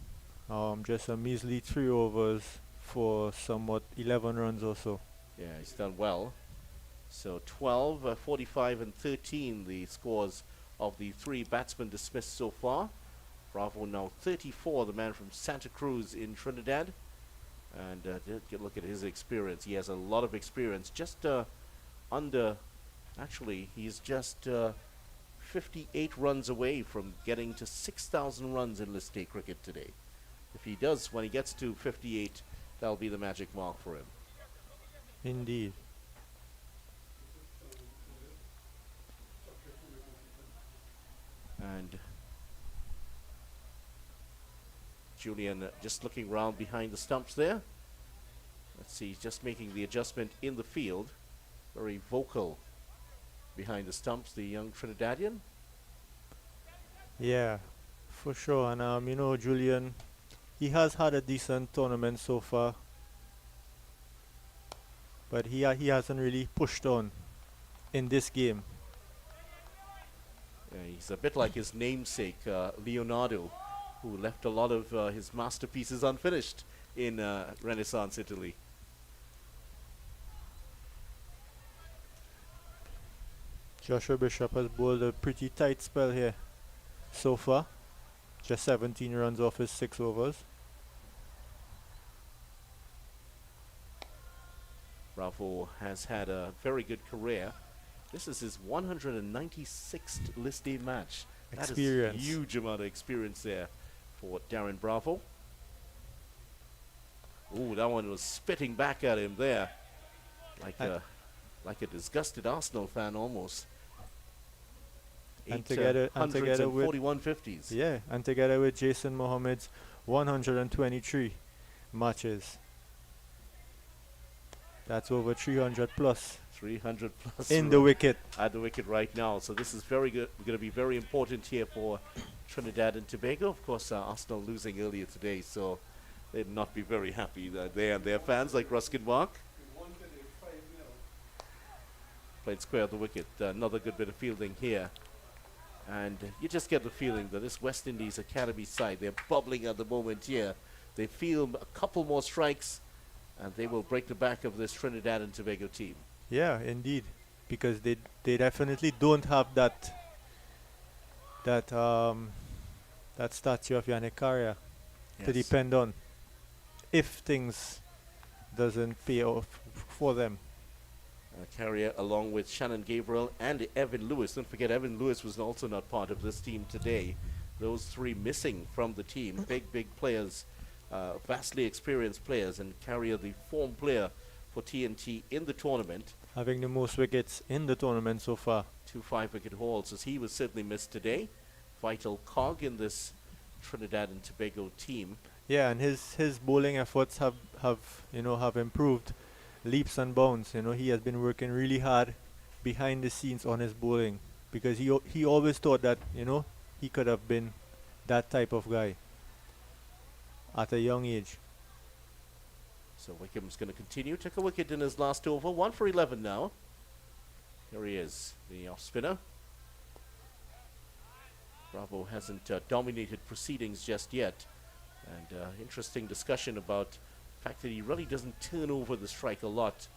just a measly 3 overs for somewhat 11 runs or so. Yeah, he's done well. So 12, 45 and 13 the scores of the 3 batsmen dismissed so far. Bravo now 34, the man from Santa Cruz in Trinidad. And look at his experience. He has a lot of experience. Just he's just 58 runs away from getting to 6,000 runs in List A cricket today. If he does, when he gets to 58, that'll be the magic mark for him. Indeed. And Julian just looking round behind the stumps there. Let's see, he's just making the adjustment in the field. Very vocal behind the stumps, the young Trinidadian. Yeah, for sure. And Julian, he has had a decent tournament so far, but he hasn't really pushed on in this game. Yeah, he's a bit like his namesake, Leonardo, who left a lot of his masterpieces unfinished in Renaissance Italy. Joshua Bishop has bowled a pretty tight spell here so far. Just 17 runs off his 6 overs. Bravo has had a very good career. This is his 196th List A match. Experience. That is a huge amount of experience there for Darren Bravo. Ooh, that one was spitting back at him there. Like a disgusted Arsenal fan almost. And together with 41 50s. Yeah, and together with Jason Mohammed's 123 matches. That's over 300 plus 300 plus in the wicket. At the wicket right now. So this is very good. Going to be very important here for Trinidad and Tobago. Of course, Arsenal losing earlier today, so they'd not be very happy. They and their fans like Ruskin Mark. Played square of the wicket. Another good bit of fielding here. And you just get the feeling that this West Indies Academy side, they're bubbling at the moment here. They feel a couple more strikes and they will break the back of this Trinidad and Tobago team. Yeah, indeed, because they definitely don't have that that statue of Yannick Carrier to Yes. depend on if things doesn't pay off for them. Carrier along with Shannon Gabriel and Evan Lewis. Don't forget, Evan Lewis was also not part of this team today. Those three missing from the team. Big players, vastly experienced players, and Carrier, the form player for TNT in the tournament. Having the most wickets in the tournament so far. 2 5-wicket hauls, as he was certainly missed today. Vital cog in this Trinidad and Tobago team. Yeah, and his bowling efforts have improved leaps and bounds. He has been working really hard behind the scenes on his bowling, because he always thought that he could have been that type of guy at a young age. So Wickham's going to continue. Took a wicket in his last over. 1 for 11 now. Here he is, the off spinner. Bravo hasn't dominated proceedings just yet. And interesting discussion about the fact that he really doesn't turn over the strike a lot.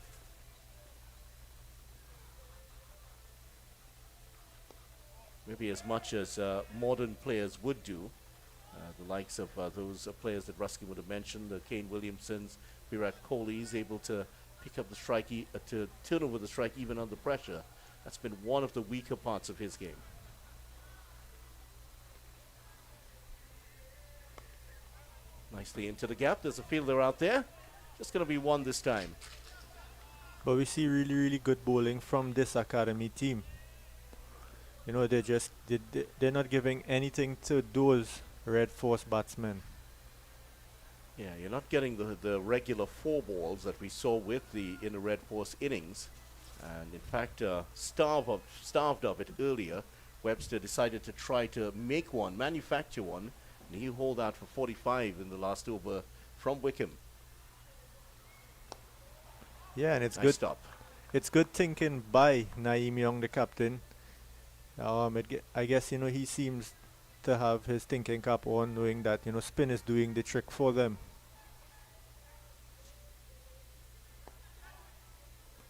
Maybe as much as modern players would do. The likes of those players that Ruskin would have mentioned, the Kane Williamsons, Virat Kohli's able to pick up the strike, to turn over the strike even under pressure. That's been one of the weaker parts of his game. Nicely into the gap. There's a fielder out there. Just going to be one this time. But we see really good bowling from this academy team. They're not giving anything to those Red Force batsmen. Yeah, you're not getting the regular 4 balls that we saw in the Red Force innings. And in fact, starved of it earlier. Webster decided to try to make one, manufacture one, and he hauled out for 45 in the last over from Wickham. Yeah, and it's Nice good. stop. It's good thinking by Naeem Young, the captain. I guess he seems to have his thinking cap on, knowing that spin is doing the trick for them.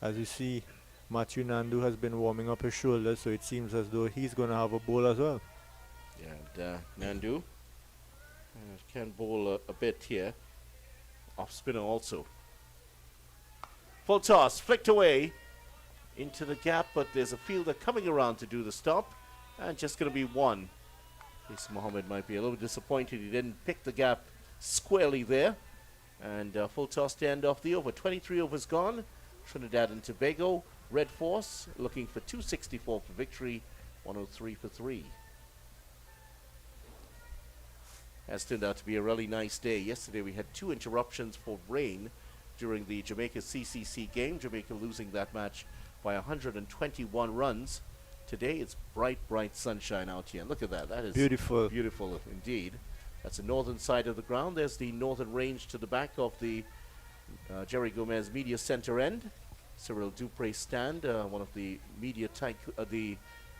As you see, Matthew Nandu has been warming up his shoulders, so it seems as though he's going to have a bowl as well. Yeah, and Nandu can bowl a bit here. Off spinner also. Full toss, flicked away into the gap, but there's a fielder coming around to do the stop, and just going to be one. Jason Mohammed might be a little disappointed he didn't pick the gap squarely there. And full toss to end off the over. 23 overs gone. Trinidad and Tobago, Red Force, looking for 264 for victory, 103 for 3. Has turned out to be a really nice day. Yesterday we had 2 interruptions for rain during the Jamaica CCC game. Jamaica losing that match by 121 runs. Today it's bright sunshine out here. And look at that. That is beautiful. Beautiful indeed. That's the northern side of the ground. There's the northern range to the back of the Jerry Gomez Media Center end. Cyril Dupre stand, one of the media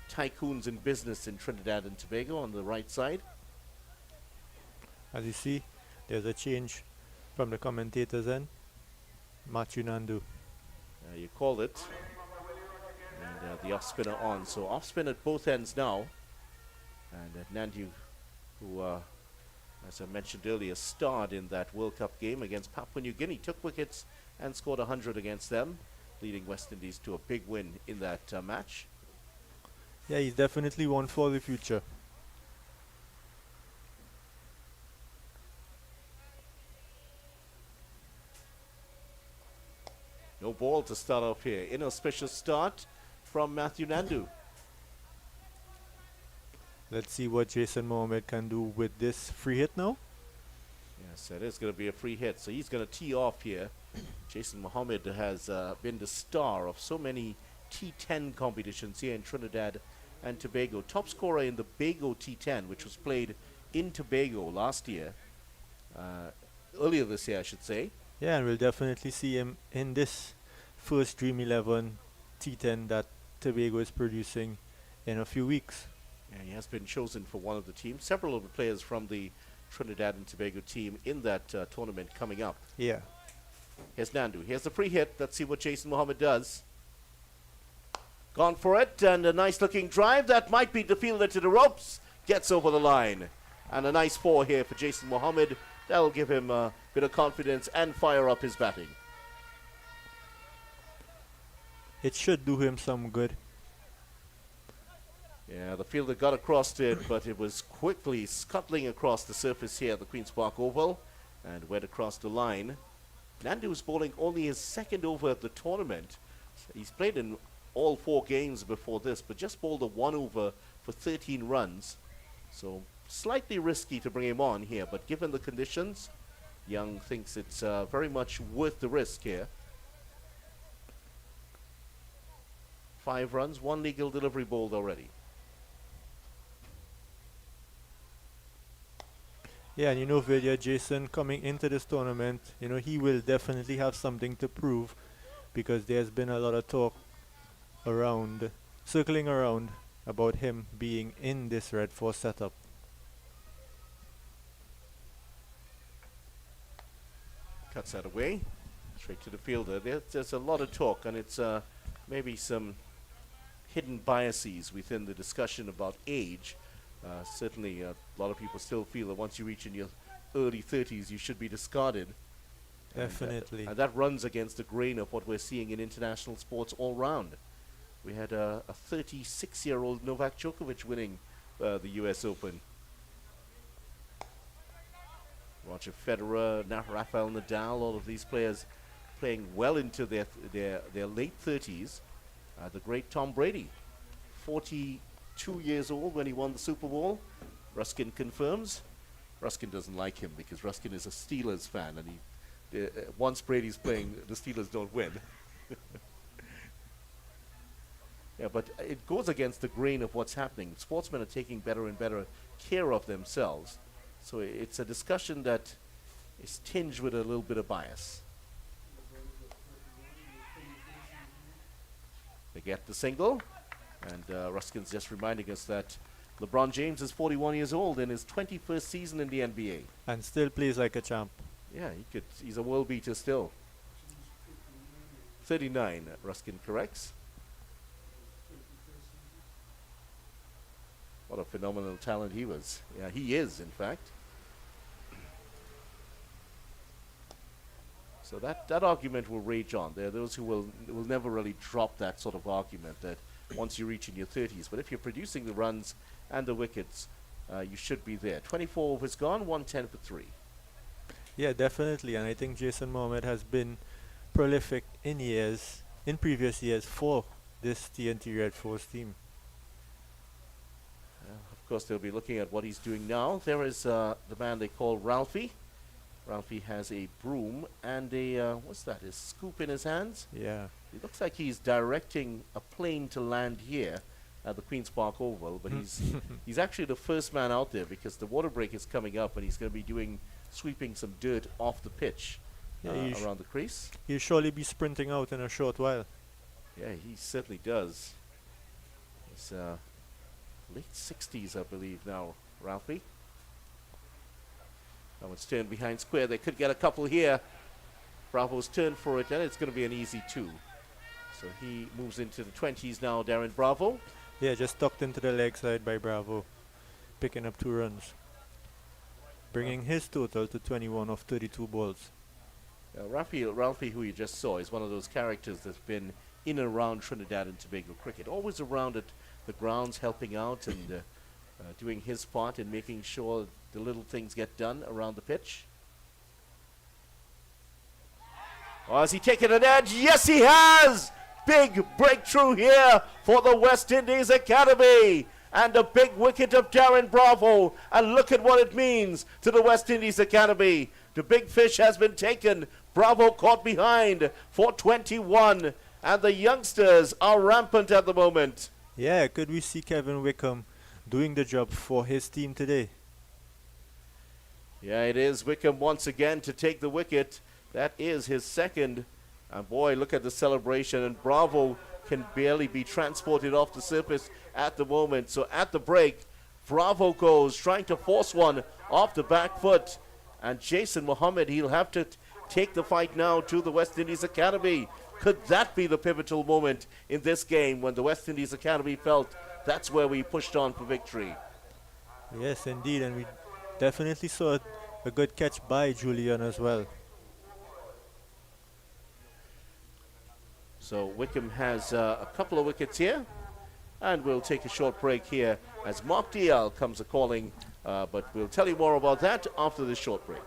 tycoons in business in Trinidad and Tobago on the right side. As you see, there's a change from the commentators end. Matthew Nandu. You called it. And the off spinner on. So off spin at both ends now. And Nandu, who, as I mentioned earlier, starred in that World Cup game against Papua New Guinea, took wickets and scored 100 against them, leading West Indies to a big win in that match. Yeah, he's definitely one for the future. No ball to start off here. Inauspicious start from Matthew Nandu. Let's see what Jason Mohammed can do with this free hit now. Yes, it is going to be a free hit. So he's going to tee off here. Jason Mohammed has been the star of so many T10 competitions here in Trinidad and Tobago. Top scorer in the Bago T10, which was played in Tobago last year. Earlier this year, I should say. Yeah, and we'll definitely see him in this first Dream 11 T10 that Tobago is producing in a few weeks. Yeah, he has been chosen for one of the teams. Several of the players from the Trinidad and Tobago team in that tournament coming up. Yeah. Here's Nandu. Here's the free hit. Let's see what Jason Mohammed does. Gone for it, and a nice looking drive. That might be the fielder to the ropes. Gets over the line. And a nice 4 here for Jason Mohammed. That'll give him a bit of confidence and fire up his batting. It should do him some good. Yeah, the fielder got across it, but it was quickly scuttling across the surface here at the Queen's Park Oval and went across the line. Nandu was bowling only his second over at the tournament. He's played in all 4 games before this, but just bowled a 1 over for 13 runs. So slightly risky to bring him on here, but given the conditions, Young thinks it's very much worth the risk here. 5 runs, 1 legal delivery bowled already. Yeah, and you know, Vidya, Jason coming into this tournament, you know, he will definitely have something to prove, because there's been a lot of talk around, circling around, about him being in this Red Force setup. Cuts that away, straight to the fielder. There's a lot of talk, and it's maybe some hidden biases within the discussion about age. Certainly, a lot of people still feel that once you reach in your early 30s, you should be discarded. Definitely. And that runs against the grain of what we're seeing in international sports all round. We had a 36-year-old Novak Djokovic winning the U.S. Open. Roger Federer, Rafael Nadal, all of these players playing well into their late 30s. The great Tom Brady, 42 years old when he won the Super Bowl. Ruskin confirms. Ruskin doesn't like him because Ruskin is a Steelers fan, and once Brady's playing, the Steelers don't win. Yeah, but it goes against the grain of what's happening. Sportsmen are taking better and better care of themselves. So it's a discussion that is tinged with a little bit of bias. They get the single, and Ruskin's just reminding us that LeBron James is 41 years old in his 21st season in the NBA. And still plays like a champ. Yeah, he's a world beater still. 39, Ruskin corrects. What a phenomenal talent he was. Yeah, he is, in fact. So that argument will rage on. There are those who will never really drop that sort of argument that once you reach in your 30s. But if you're producing the runs and the wickets, you should be there. 24 overs gone, 110 for 3. Yeah, definitely. And I think Jason Mohammed has been prolific in previous years for this TNT Red Force team. Of course, they'll be looking at what he's doing now. There is the man they call Ralphie. Ralphie has a broom and a, what's that, a scoop in his hands? Yeah. It looks like he's directing a plane to land here at the Queen's Park Oval, but he's actually the first man out there because the water break is coming up and he's going to be sweeping some dirt off the pitch around the crease. He'll surely be sprinting out in a short while. Yeah, he certainly does. He's late 60s, I believe now, Ralphie. That one's turned behind square. They could get a couple here. Bravo's turn for it, and it's going to be an easy 2. So he moves into the 20s now, Darren Bravo. Yeah, just tucked into the leg side by Bravo, picking up 2 runs, bringing his total to 21 of 32 balls. Ralphie, who you just saw, is one of those characters that's been in and around Trinidad and Tobago cricket, always around at the grounds, helping out and doing his part in making sure the little things get done around the pitch. Oh, has he taken an edge? Yes, he has! Big breakthrough here for the West Indies Academy. And a big wicket of Darren Bravo. And look at what it means to the West Indies Academy. The big fish has been taken. Bravo caught behind for 21. And the youngsters are rampant at the moment. Yeah, could we see Kevin Wickham doing the job for his team today? Yeah, it is Wickham once again to take the wicket. That is his second. And boy, look at the celebration. And Bravo can barely be transported off the surface at the moment. So at the break, Bravo goes, trying to force one off the back foot. And Jason Mohammed, he'll have to take the fight now to the West Indies Academy. Could that be the pivotal moment in this game when the West Indies Academy felt that's where we pushed on for victory? Yes, indeed, and we definitely saw a good catch by Julian as well. So Wickham has a couple of wickets here, and we'll take a short break here as Mark DL comes a-calling, but we'll tell you more about that after this short break.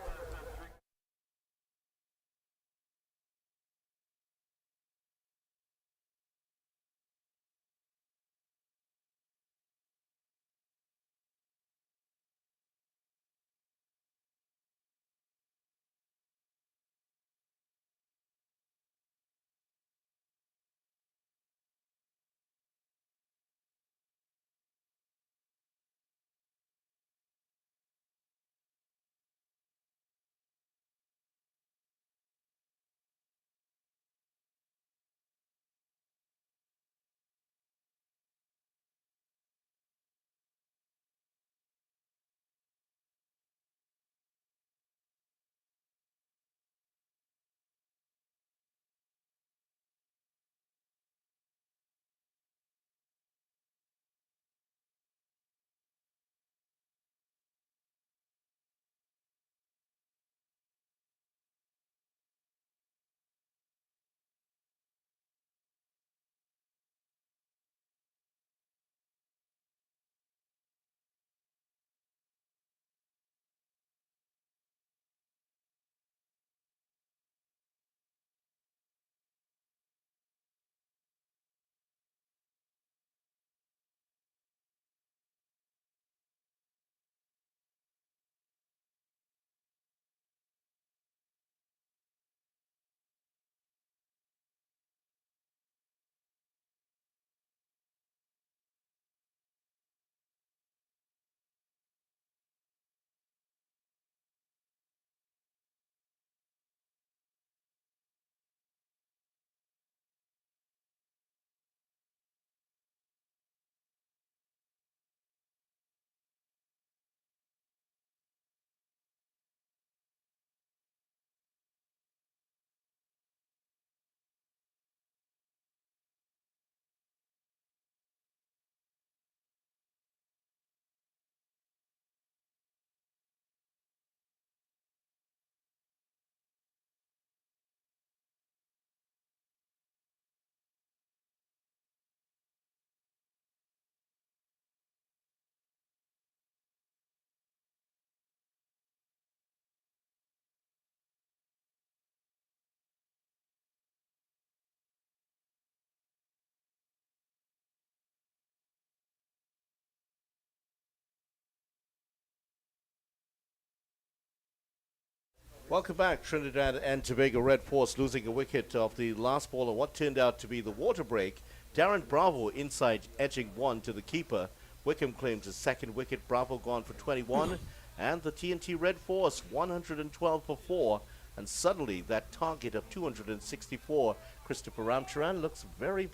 Welcome back. Trinidad and Tobago Red Force losing a wicket off the last ball of what turned out to be the water break. Darren Bravo inside edging one to the keeper. Wickham claims his second wicket. Bravo gone for 21. And the TNT Red Force 112 for 4. And suddenly that target of 264, Christopher Ramcharan, looks very,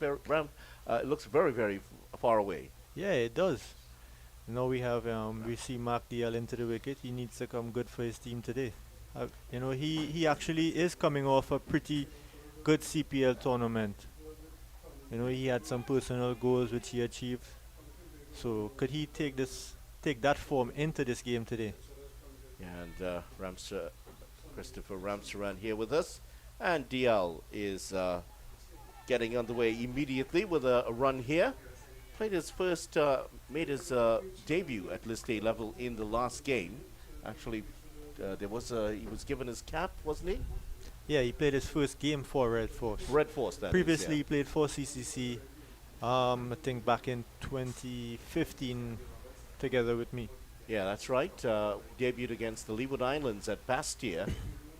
very far away. Yeah, it does. Now we see Mark DL into the wicket. He needs to come good for his team today. He actually is coming off a pretty good CPL tournament. He had some personal goals which he achieved. So could he take that form into this game today? And Christopher Ramcharan here with us, and DL is getting underway immediately with a run here. Made his debut at List A level in the last game. Actually, he was given his cap, wasn't he? Yeah, he played his first game for Red Force. Red Force, that Previously, is, yeah. he played for CCC. I think back in 2015, together with me. Yeah, that's right. Debuted against the Leeward Islands at Bastia,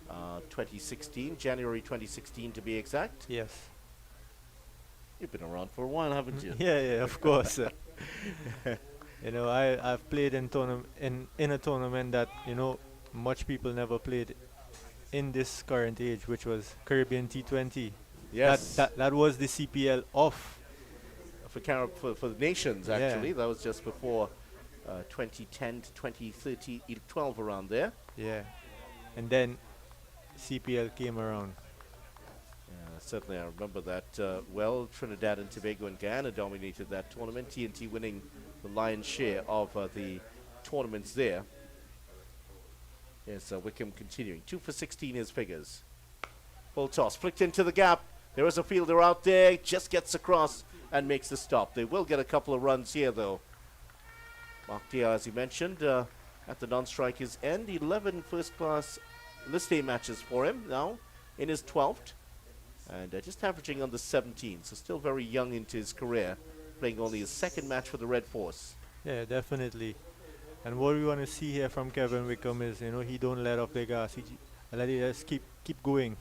2016, January 2016 to be exact. Yes. You've been around for a while, haven't you? Yeah, of course. I've played in a tournament that much people never played in this current age, which was Caribbean T20. Yes. That was the CPL off. For the nations, actually. Yeah. That was just before 2010 to 2013, 12 around there. Yeah. And then CPL came around. Yeah, certainly, I remember that well. Trinidad and Tobago and Guyana dominated that tournament. TNT winning the lion's share of the tournaments there. Yes, Wickham continuing. 2 for 16 his figures. Full toss, flicked into the gap. There is a fielder out there, just gets across and makes the stop. They will get a couple of runs here, though. Mark Diaz, as you mentioned, at the non-striker's end. 11 first-class list A matches for him now in his 12th. And just averaging under 17, so still very young into his career, playing only his second match for the Red Force. Yeah, definitely. And what we want to see here from Kevin Wickham is, he don't let off the gas. He let it just keep going.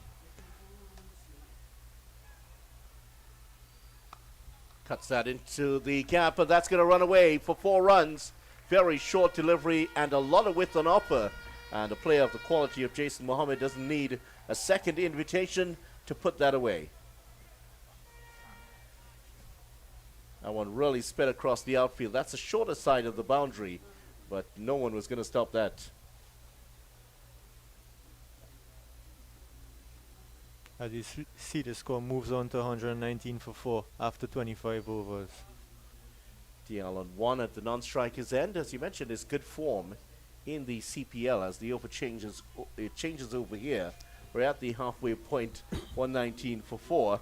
Cuts that into the gap, and that's going to run away for 4 runs. Very short delivery and a lot of width on offer. And a player of the quality of Jason Mohammed doesn't need a second invitation to put that away. That one really sped across the outfield. That's the shorter side of the boundary, but no one was going to stop that. As you see, the score moves on to 119 for 4 after 25 overs. DL on 1 at the non-striker's end. As you mentioned, is good form in the CPL as the over changes. It changes over here. We're at the halfway point, 119 for 4.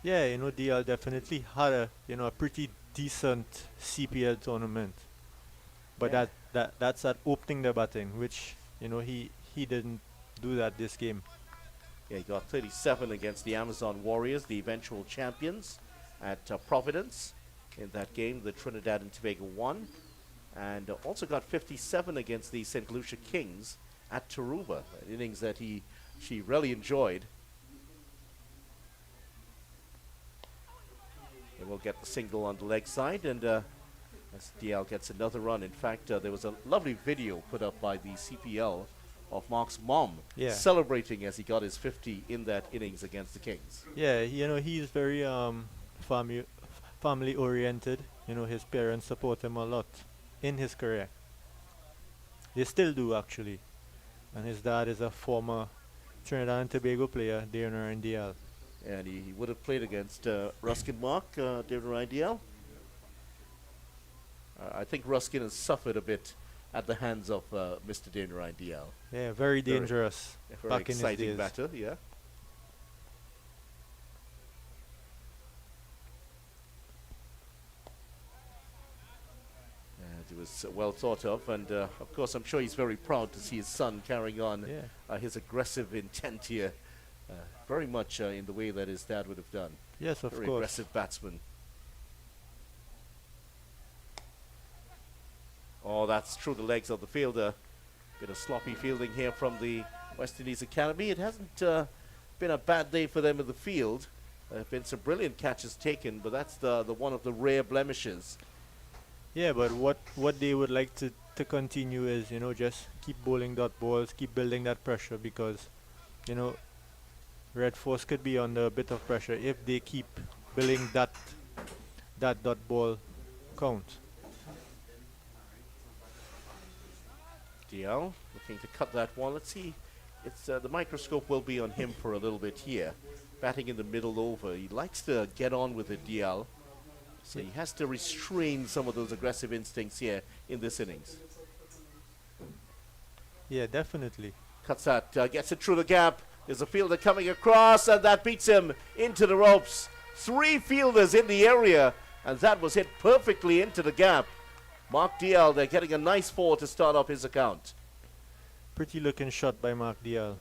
Yeah, DL definitely had a pretty decent CPL tournament. But Yeah. that's at opening the batting, which he didn't do that this game. Yeah, he got 37 against the Amazon Warriors, the eventual champions at Providence. In that game, the Trinidad and Tobago won. And also got 57 against the St. Lucia Kings at Taruba, an innings that she really enjoyed. And we'll get the single on the leg side, and SDL gets another run. In fact, there was a lovely video put up by the CPL of Mark's mom celebrating as he got his 50 in that innings against the Kings. Yeah, he's very family oriented. His parents support him a lot in his career. They still do, actually. And his dad is a former Trinidad and Tobago player, Darren and DL. And he would have played against Ruskin Mark, David Rydell. I think Ruskin has suffered a bit at the hands of Mr. Dane Rydell. Yeah, very dangerous Very back in his exciting days. batter, yeah. And it was well thought of, and of course I'm sure he's very proud to see his son carrying on his aggressive intent here. Very much in the way that his dad would have done. Yes, of Very course. aggressive batsman. Oh, that's through the legs of the fielder. Bit of sloppy fielding here from the West Indies Academy. It hasn't been a bad day for them in the field. There have been some brilliant catches taken, but that's the one of the rare blemishes. Yeah, but what they would like to continue is, just keep bowling dot balls, keep building that pressure, because, Red Force could be under a bit of pressure if they keep building that dot ball count. DL looking to cut that one. Let's see. It's the microscope will be on him for a little bit here. Batting in the middle over. He likes to get on with it, DL. So he has to restrain some of those aggressive instincts here in this innings. Yeah, definitely. Cuts that, gets it through the gap. There's a fielder coming across, and that beats him into the ropes. 3 fielders in the area, and that was hit perfectly into the gap. Mark DL, they're getting a nice 4 to start off his account. Pretty looking shot by Mark DL.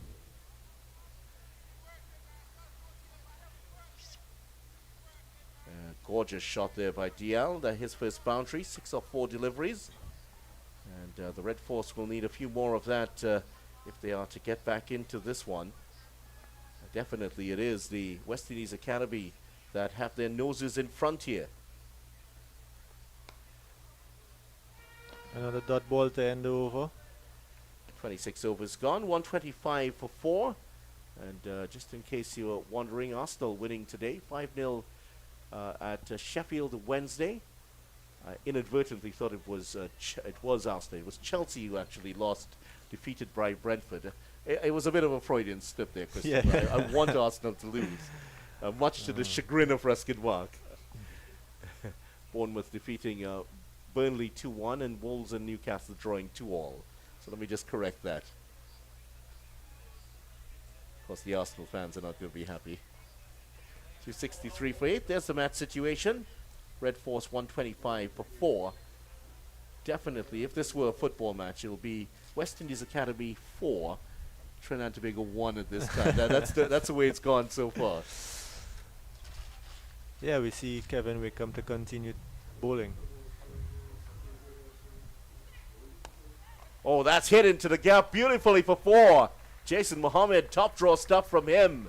Gorgeous shot there by DL. That his first boundary, 6 of 4 deliveries. And the Red Force will need a few more of that if they are to get back into this one. Definitely it is the West Indies Academy that have their noses in front here. Another dot ball to end the over. 26 overs gone, 125 for 4. And just in case you were wondering, Arsenal winning today, 5-0 at Sheffield Wednesday. I inadvertently thought it was Arsenal. It was Chelsea who actually lost, defeated by Brentford. It was a bit of a Freudian slip there, Yeah. Christopher. I want Arsenal to lose, much to the chagrin of Ruskin Mark. Bournemouth defeating Burnley 2-1 and Wolves and Newcastle drawing 2-all. So let me just correct that. Of course, the Arsenal fans are not going to be happy. 263 for 8. There's the match situation. Red Force 125 for 4. Definitely, if this were a football match, it'll be West Indies Academy 4, Trinidad and Tobago 1 at this time. That's the way it's gone so far. Yeah, we see Kevin Wickham to continue bowling. Oh, that's hit into the gap beautifully for 4. Jason Mohammed, top draw stuff from him.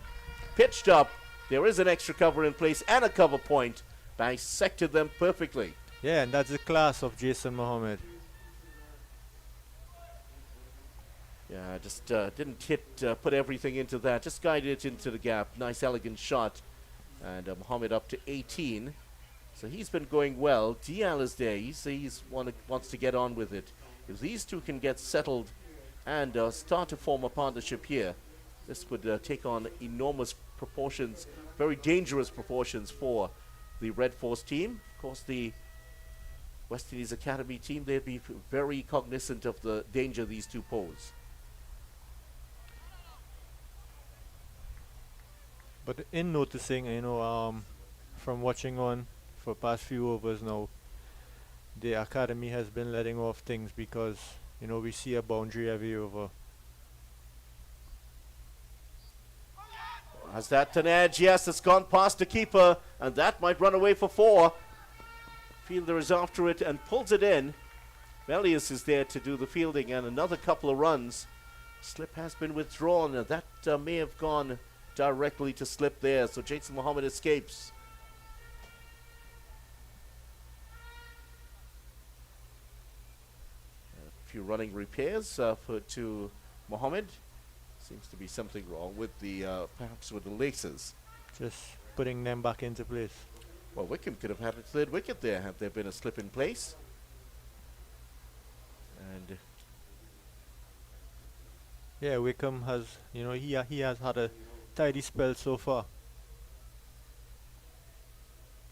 Pitched up. There is an extra cover in place and a cover point. Bisected them perfectly. Yeah, and that's the class of Jason Mohammed. Yeah, just didn't put everything into that. Just guided it into the gap. Nice, elegant shot. And Mohammed up to 18. So he's been going well. Dial is there. Wants to get on with it. If these two can get settled and start to form a partnership here, this could take on enormous proportions, very dangerous proportions for the Red Force team. Of course, the West Indies Academy team, they'd be very cognizant of the danger these two pose. But in noticing, from watching on for past few overs now, the academy has been letting off things because, we see a boundary every over. Has that an edge? Yes, it's gone past the keeper, and that might run away for 4. Fielder is after it and pulls it in. Melius is there to do the fielding and another couple of runs. Slip has been withdrawn. That may have gone directly to slip there, so Jason Mohammed escapes. A few running repairs to Mohammed. Seems to be something wrong with perhaps with the laces. Just putting them back into place. Well, Wickham could have had a third wicket there had there been a slip in place. And yeah, Wickham has, he has had a tidy spell so far.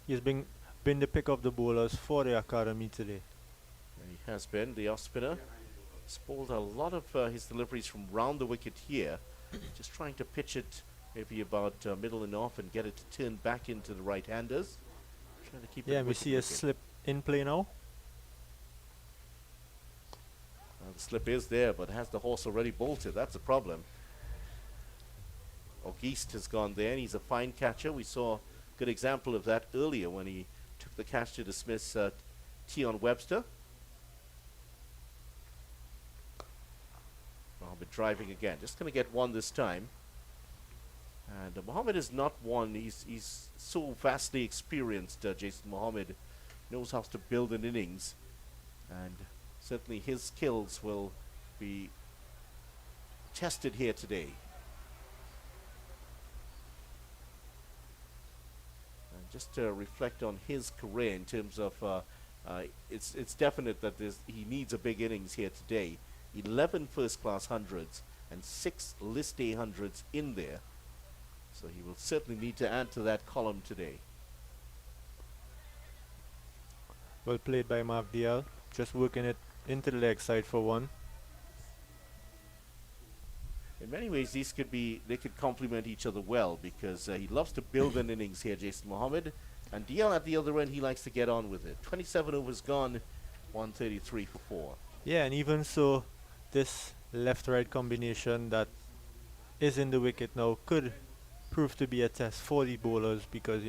He's been the pick of the bowlers for the academy today. he has been the off spinner. Spoiled a lot of his deliveries from round the wicket here. Just trying to pitch it maybe about middle and off and get it to turn back into the right-handers. Trying to keep Yeah, it we see a slip in play now. The slip is there, but has the horse already bolted? That's a problem. East has gone there, and he's a fine catcher. We saw a good example of that earlier when he took the catch to dismiss Tion Webster. Mohammed driving again. Just going to get one this time. And Mohammed is not one. He's so vastly experienced. Jason Mohammed knows how to build an innings. And certainly his skills will be tested here today. And just to reflect on his career in terms of, it's definite that he needs a big innings here today. 11 first-class hundreds and 6 list A hundreds in there. So he will certainly need to add to that column today. Well played by Mark Dial. Just working it into the leg side for 1. In many ways, they could complement each other well because he loves to build an innings here, Jason Mohammed. And Dial at the other end, he likes to get on with it. 27 overs gone, 133 for 4. Yeah, and even so, this left-right combination that is in the wicket now could prove to be a test for the bowlers because,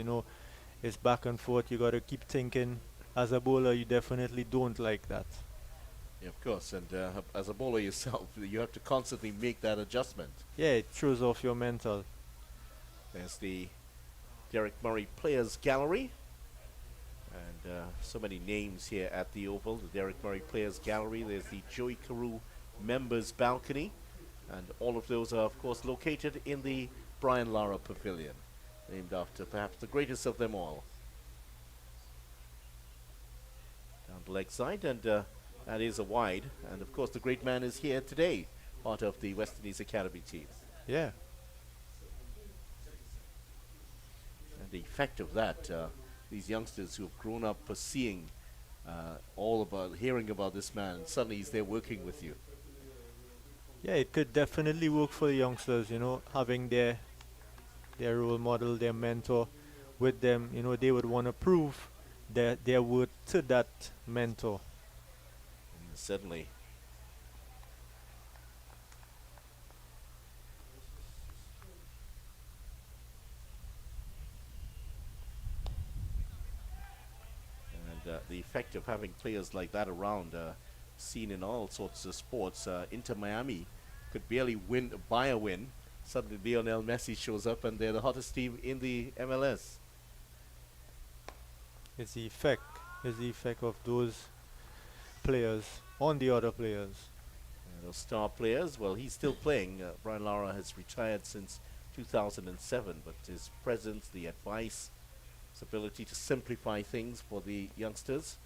it's back and forth. You got to keep thinking. As a bowler, you definitely don't like that. Yeah, of course. And as a bowler yourself, you have to constantly make that adjustment. Yeah, it throws off your mental. There's the Derek Murray Players Gallery. And so many names here at the Oval. The Derek Murray Players Gallery. There's the Joey Carew Members Balcony. And all of those are, of course, located in the Brian Lara Pavilion, named after perhaps the greatest of them all. Down the leg side, and that is a wide. And, of course, the great man is here today part of the West Indies Academy team. Yeah. And the effect of that, these youngsters who have grown up seeing all about, hearing about this man, and suddenly he's there working with you. Yeah, it could definitely work for the youngsters, having their role model, their mentor with them. They would want to prove their worth to that mentor. Certainly. And the effect of having players like that around, seen in all sorts of sports. Inter Miami could barely buy a win. Suddenly Lionel Messi shows up and they're the hottest team in the MLS. It's the effect. It's the effect of those players on the other players. Those star players, well, he's still playing. Brian Lara has retired since 2007, but his presence, the advice, his ability to simplify things for the youngsters.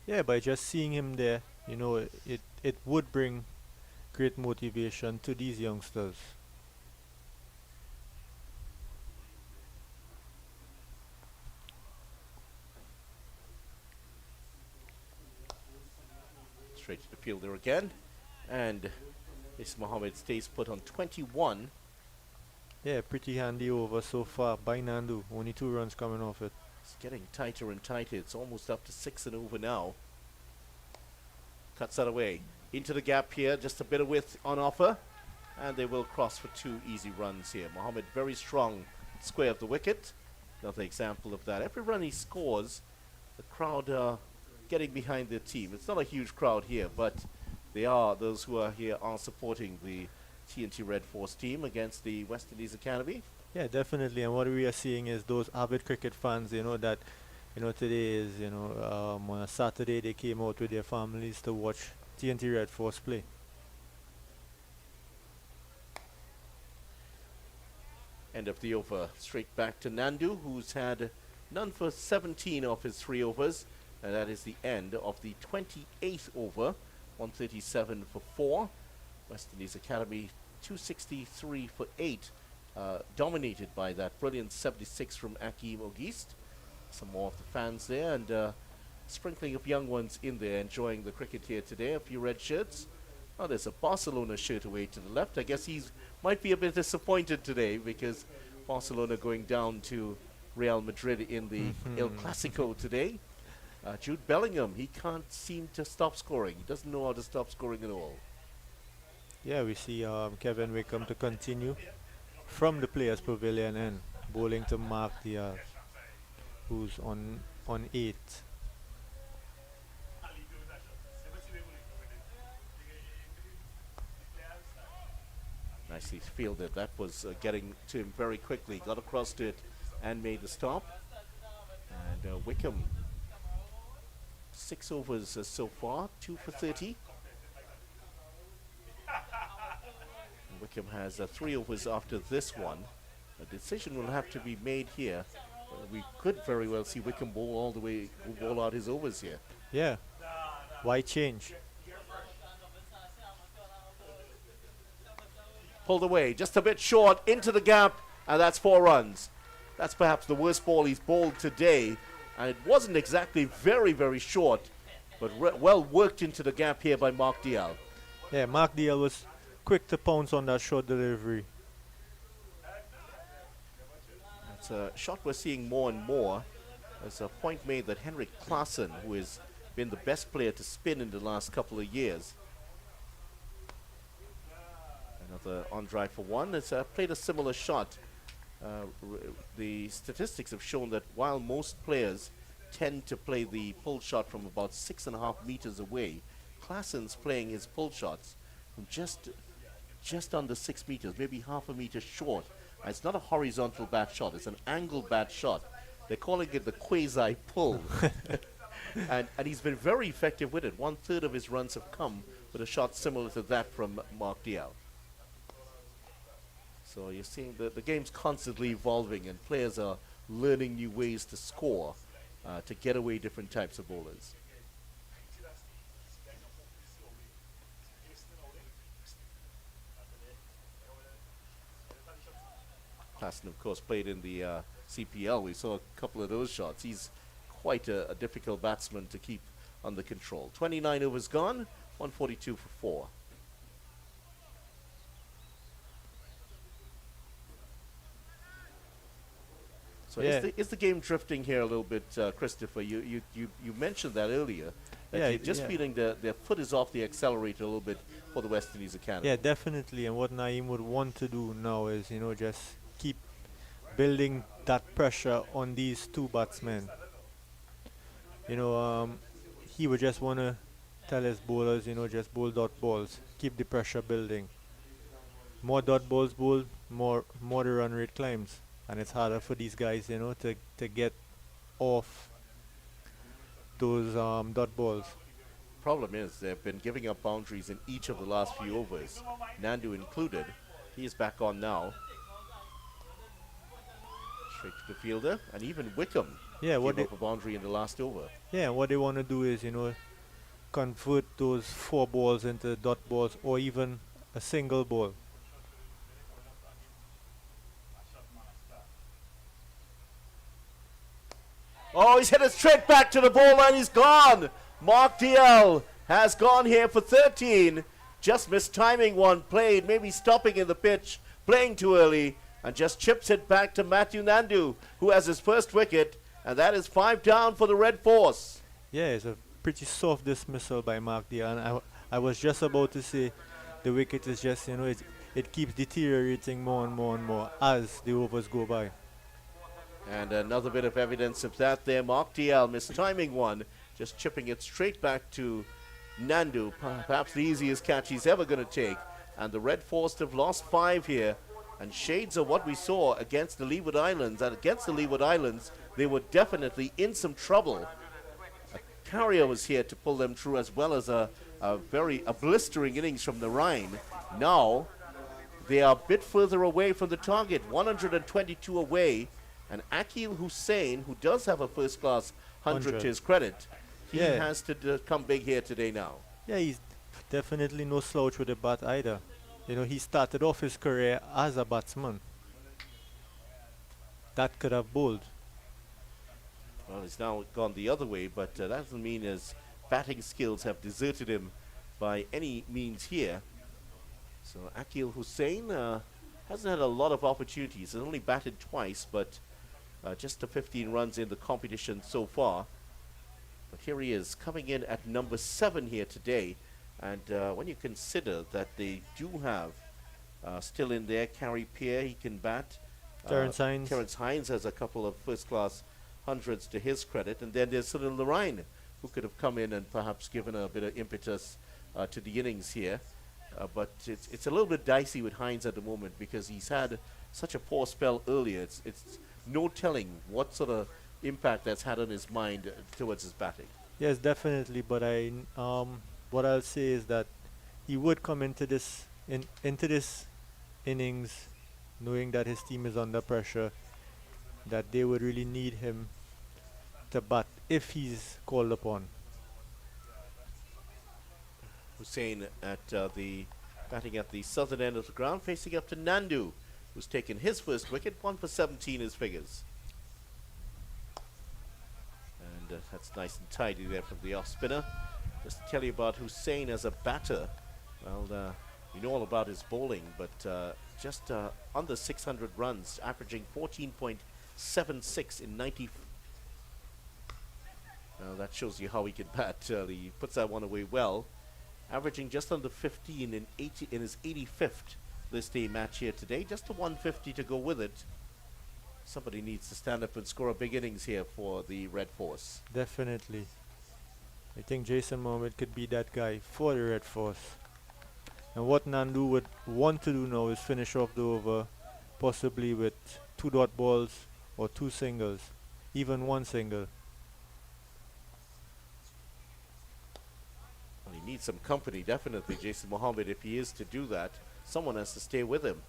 Yeah, by just seeing him there, it would bring great motivation to these youngsters. Straight to the fielder again. And this Mohammed stays put on 21. Yeah, pretty handy over so far by Nandu. Only 2 runs coming off it. It's getting tighter and tighter. It's almost up to 6 and over now. Cuts that away. Into the gap here. Just a bit of width on offer. And they will cross for 2 easy runs here. Mohammed very strong square of the wicket. Another example of that. Every run he scores, the crowd are getting behind their team. It's not a huge crowd here, but those who are here are supporting the TNT Red Force team against the West Indies Academy. Yeah, definitely. And what we are seeing is those avid cricket fans, that, today is, on a Saturday they came out with their families to watch TNT Red Force play. End of the over. Straight back to Nandu, who's had none for 17 of his 3 overs. And that is the end of the 28th over. 137 for 4. West Indies Academy 263 for 8. Dominated by that brilliant 76 from Akeem Ogist. Some more of the fans there, and sprinkling of young ones in there enjoying the cricket here today. A few red shirts. Oh, there's a Barcelona shirt away to the left. I guess he's might be a bit disappointed today because Barcelona going down to Real Madrid in the El Clasico today. Jude Bellingham, he can't seem to stop scoring. He doesn't know how to stop scoring at all. Yeah, we see Kevin Wickham to continue from the players' pavilion and bowling to Mark Diaz, who's on 8. Nicely fielded. That was getting to him very quickly. Got across to it and made the stop. And Wickham, 6 overs so far, 2 for 30. And Wickham has 3 overs after this one. A decision will have to be made here. We could very well see Wickham bowl all the way, bowl out his overs here. Yeah. Why change? Pulled away, just a bit short, into the gap, and that's 4 runs. That's perhaps the worst ball he's bowled today, and it wasn't exactly very, very short, but well worked into the gap here by Mark Dial. Yeah, Mark Dial was quick to pounce on that short delivery. It's a shot we're seeing more and more. There's a point made that Henrik Klaassen, who has been the best player to spin in the last couple of years. Another on drive for 1. It's played a similar shot. The statistics have shown that while most players tend to play the pull shot from about 6.5 meters away, Klaassen's playing his pull shots from just under 6 meters, maybe half a meter short. And it's not a horizontal bat shot, it's an angled bat shot. They're calling it the quasi pull. and he's been very effective with it. 1/3 of his runs have come with a shot similar to that from Mark Dial. So you're seeing the game's constantly evolving and players are learning new ways to score, to get away different types of bowlers. Hassan, of course, played in the CPL. We saw a couple of those shots. He's quite a difficult batsman to keep under control. 29 overs gone, 142 for 4. So is the game drifting here a little bit, Christopher? You mentioned that earlier. That you're just feeling their foot is off the accelerator a little bit for the West Indies Academy. Yeah, definitely. And what Naeem would want to do now is, just keep building that pressure on these two batsmen. He would just want to tell his bowlers, just bowl dot balls, keep the pressure building. More dot balls bowled, more the run rate climbs. And it's harder for these guys, to get off those dot balls. Problem is they've been giving up boundaries in each of the last few overs, Nandu included. He is back on now. Straight to the fielder, and even Wickham gave up a boundary in the last over. Yeah, what they want to do is, convert those 4 balls into dot balls or even a single ball. Oh, he's hit it straight back to the ball line. He's gone. Mark DL has gone here for 13. Just missed timing one played, maybe stopping in the pitch, playing too early, and just chips it back to Matthew Nandu, who has his first wicket, and that is 5 down for the Red Force. Yeah, it's a pretty soft dismissal by Mark DL. And I was just about to say the wicket is just, it keeps deteriorating more and more and more as the overs go by. And another bit of evidence of that there. Mark DL mistiming one, just chipping it straight back to Nandu. Perhaps the easiest catch he's ever going to take. And the Red Force have lost 5 here. And shades of what we saw against the Leeward Islands. And against the Leeward Islands, they were definitely in some trouble. A carrier was here to pull them through, as well as a blistering innings from the Rhine. Now, they are a bit further away from the target. 122 away. And Akil Hussain, who does have a first-class 100 to his credit, he has to come big here today now. Yeah, he's definitely no slouch with the bat either. He started off his career as a batsman. That could have bowled. Well, he's now gone the other way, but that doesn't mean his batting skills have deserted him by any means here. So Akil Hussain hasn't had a lot of opportunities. He's only batted twice, but just the 15 runs in the competition so far. But here he is, coming in at number 7 here today. And when you consider that they do have still in there Carey Peer, he can bat. Terence Hines. Terence Hines has a couple of first-class hundreds to his credit. And then there's Sunil Lorine, who could have come in and perhaps given a bit of impetus to the innings here. But it's a little bit dicey with Hines at the moment because he's had such a poor spell earlier. It's no telling what sort of impact that's had on his mind towards his batting. Yes, definitely. But what I'll say is that he would come into this innings knowing that his team is under pressure, that they would really need him to bat if he's called upon. Hussain at batting at the southern end of the ground, facing up to Nandu, who's taken his first wicket, 1 for 17 his figures. And that's nice and tidy there from the off spinner. Just to tell you about Hussain as a batter. Well, you know all about his bowling, but just under 600 runs, averaging 14.76 in 90. That shows you how he can bat. He puts that one away well. Averaging just under 15 in his 85th list day match here today. Just a 150 to go with it. Somebody needs to stand up and score a big innings here for the Red Force. Definitely. I think Jason Mohammed could be that guy for the Red Force. And what Nandu would want to do now is finish off the over, possibly with 2 dot balls or 2 singles, even 1 single. Well, he needs some company, definitely, Jason Mohammed, if he is to do that. Someone has to stay with him.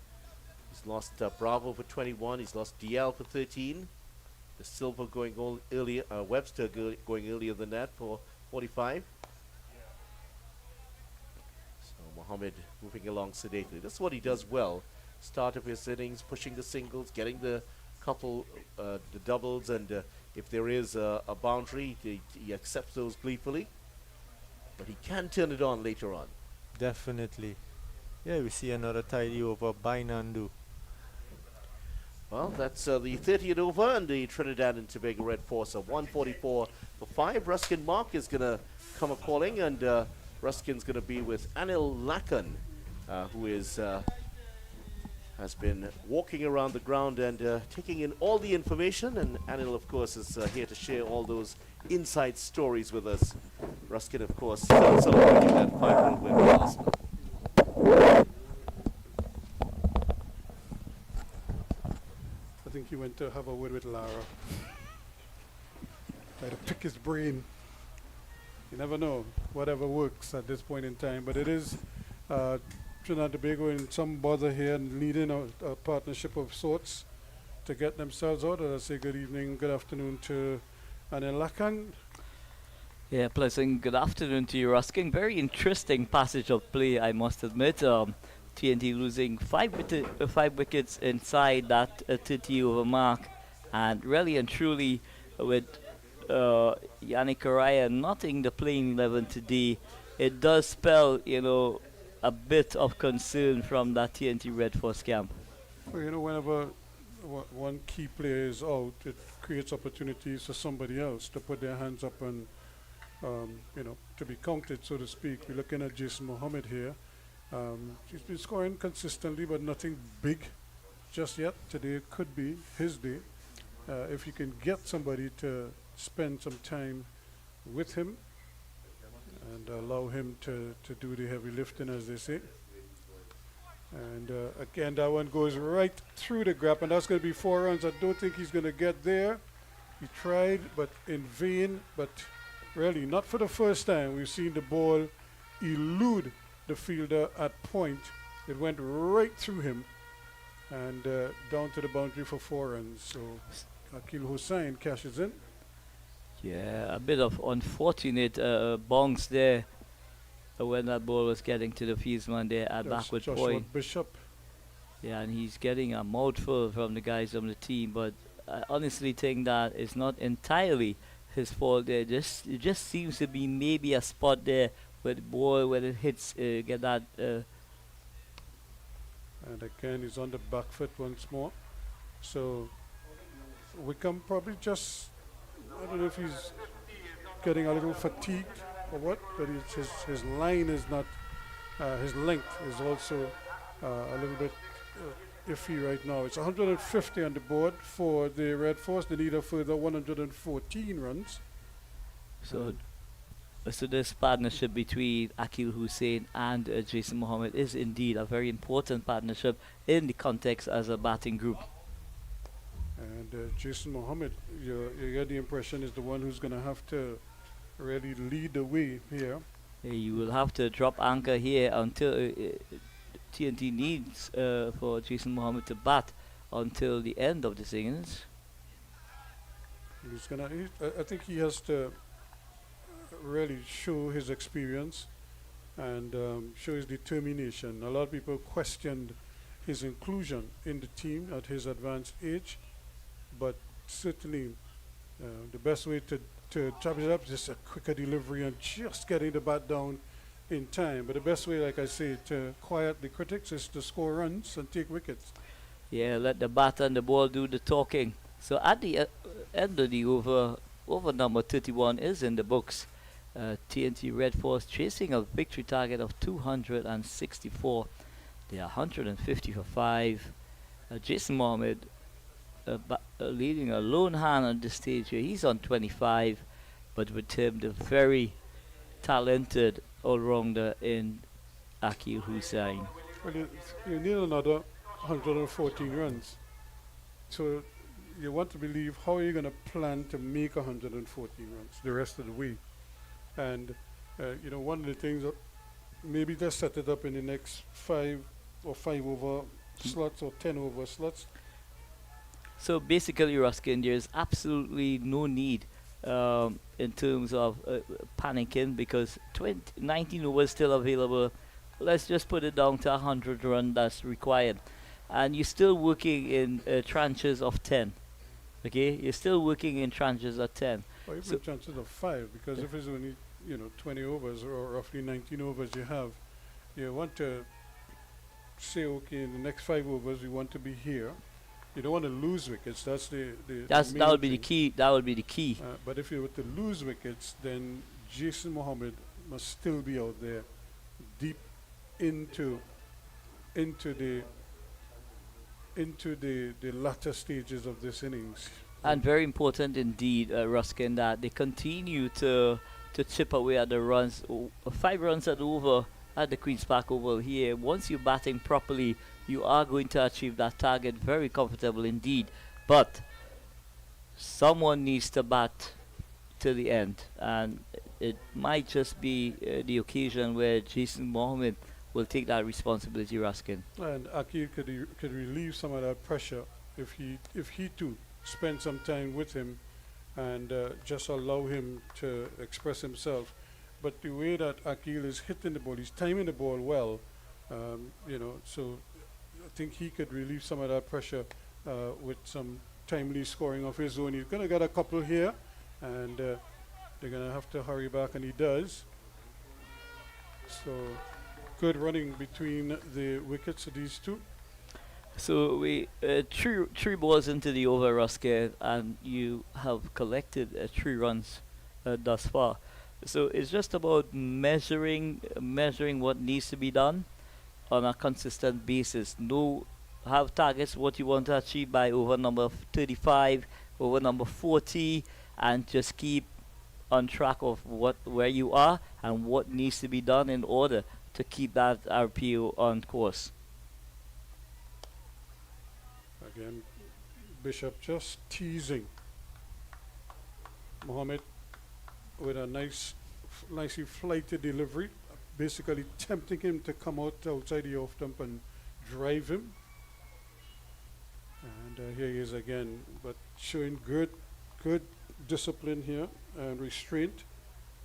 He's lost Bravo for 21. He's lost DL for 13. The Silver going earlier, Webster going earlier than that for 45. So Mohammed moving along sedately. That's what he does well. start of his innings, pushing the singles, getting the couple, the doubles, and if there is a boundary, he accepts those gleefully. But he can turn it on later on. Definitely. Yeah, we see another tidy over by Nandu. Well, that's the 30th over, and the Trinidad and Tobago Red Force of 144 for 5. Ruskin Mark is going to come a calling, and Ruskin's going to be with Anil Lakan, who is has been walking around the ground and taking in all the information. And Anil, of course, is here to share all those inside stories with us. Ruskin, of course, celebrating that 5-run win last month. I think he went to have a word with Lara. Try to pick his brain. You never know, whatever works at this point in time. But it is Trinidad and Tobago in some bother here and leading a partnership of sorts to get themselves out. And I say good evening, good afternoon to Anil Lakan. Yeah, pleasant good afternoon to you, Ruskin. Very interesting passage of play, I must admit. TNT losing 5 wickets inside that 30 over mark, and really and truly with Yannick Araya not in the playing 11 today, it does spell, a bit of concern from that TNT Red Force camp. Well, whenever one key player is out, it creates opportunities for somebody else to put their hands up and, to be counted, so to speak. We're looking at Jason Mohammed here. He's been scoring consistently, but nothing big just yet. Today could be his day. If you can get somebody to spend some time with him and allow him to do the heavy lifting, as they say. And again, that one goes right through the gap, and that's going to be 4 runs. I don't think he's going to get there. He tried, but in vain. But really, not for the first time. We've seen the ball elude the fielder at point. It went right through him and down to the boundary for 4 runs. So Akil Hussain cashes in. Yeah, a bit of unfortunate bonks there when that ball was getting to the fieldsman there at backward Joshua point. Bishop. Yeah, and he's getting a mouthful from the guys on the team, but I honestly think that it's not entirely his fault there. It just seems to be maybe a spot there where the ball, when it hits, get that. And again, he's on the back foot once more. So Wickham probably just, I don't know if he's getting a little fatigued or what, but his line is not, his length is also a little bit iffy right now. It's 150 on the board for the Red Force. They need a further 114 runs. So this partnership between Akil Hussain and Jason Mohammed is indeed a very important partnership in the context as a batting group. And Jason Mohammed, you get the impression, is the one who's going to have to really lead the way here. You will have to drop anchor here until TNT needs for Jason Mohammed to bat until the end of this innings. I think he has to really show his experience and show his determination. A lot of people questioned his inclusion in the team at his advanced age, but certainly the best way to chop it up is just a quicker delivery and just getting the bat down in time. But the best way, like I say, to quiet the critics is to score runs and take wickets. Yeah, let the bat and the ball do the talking. So at the end of the over number 31 is in the books. TNT Red Force chasing a victory target of 264. They are 150 for 5. Jason Mohammed leading a lone hand on this stage here. He's on 25, but with him the very talented all-rounder in Akil Hussain. Well, you need another 114 runs. So you want to believe, how are you going to plan to make 114 runs the rest of the way? And one of the things that maybe just set it up in the next 5 over slots or 10 over slots. So basically, Ruskin, there's absolutely no need in terms of panicking, because 19 overs still available. Let's just put it down to 100 run that's required. and you're still working in tranches of 10. Okay, you're still working in tranches of 10. Or even So- chances of 5, because if it's only 20 overs or roughly 19 overs you have, you want to say, okay, in the next 5 overs we want to be here. You don't want to lose wickets. That's That main would be the thing. key. That would be the key. But if you were to lose wickets, then Jason Mohammed must still be out there, deep into the latter stages of this innings. And very important indeed, Ruskin, that they continue to chip away at the runs. 5 runs at over at the Queen's Park Oval here. Once you're batting properly, you are going to achieve that target very comfortable indeed. But someone needs to bat to the end, and it might just be the occasion where Jason Mohammed will take that responsibility, Ruskin. And Akil could relieve some of that pressure if he too spend some time with him and just allow him to express himself. But the way that Akil is hitting the ball, he's timing the ball well, so I think he could relieve some of that pressure with some timely scoring of his own. He's going to get a couple here, and they're going to have to hurry back, and he does. So good running between the wickets of these two. So we three balls into the over, Ruskin, and you have collected 3 runs thus far. So it's just about measuring what needs to be done on a consistent basis. Have targets what you want to achieve by over number 35, over number 40, and just keep on track of where you are and what needs to be done in order to keep that RPO on course. Again, Bishop just teasing Mohammed with a nicely flighted delivery, basically tempting him to come outside the off stump and drive him. And here he is again, but showing good discipline here and restraint.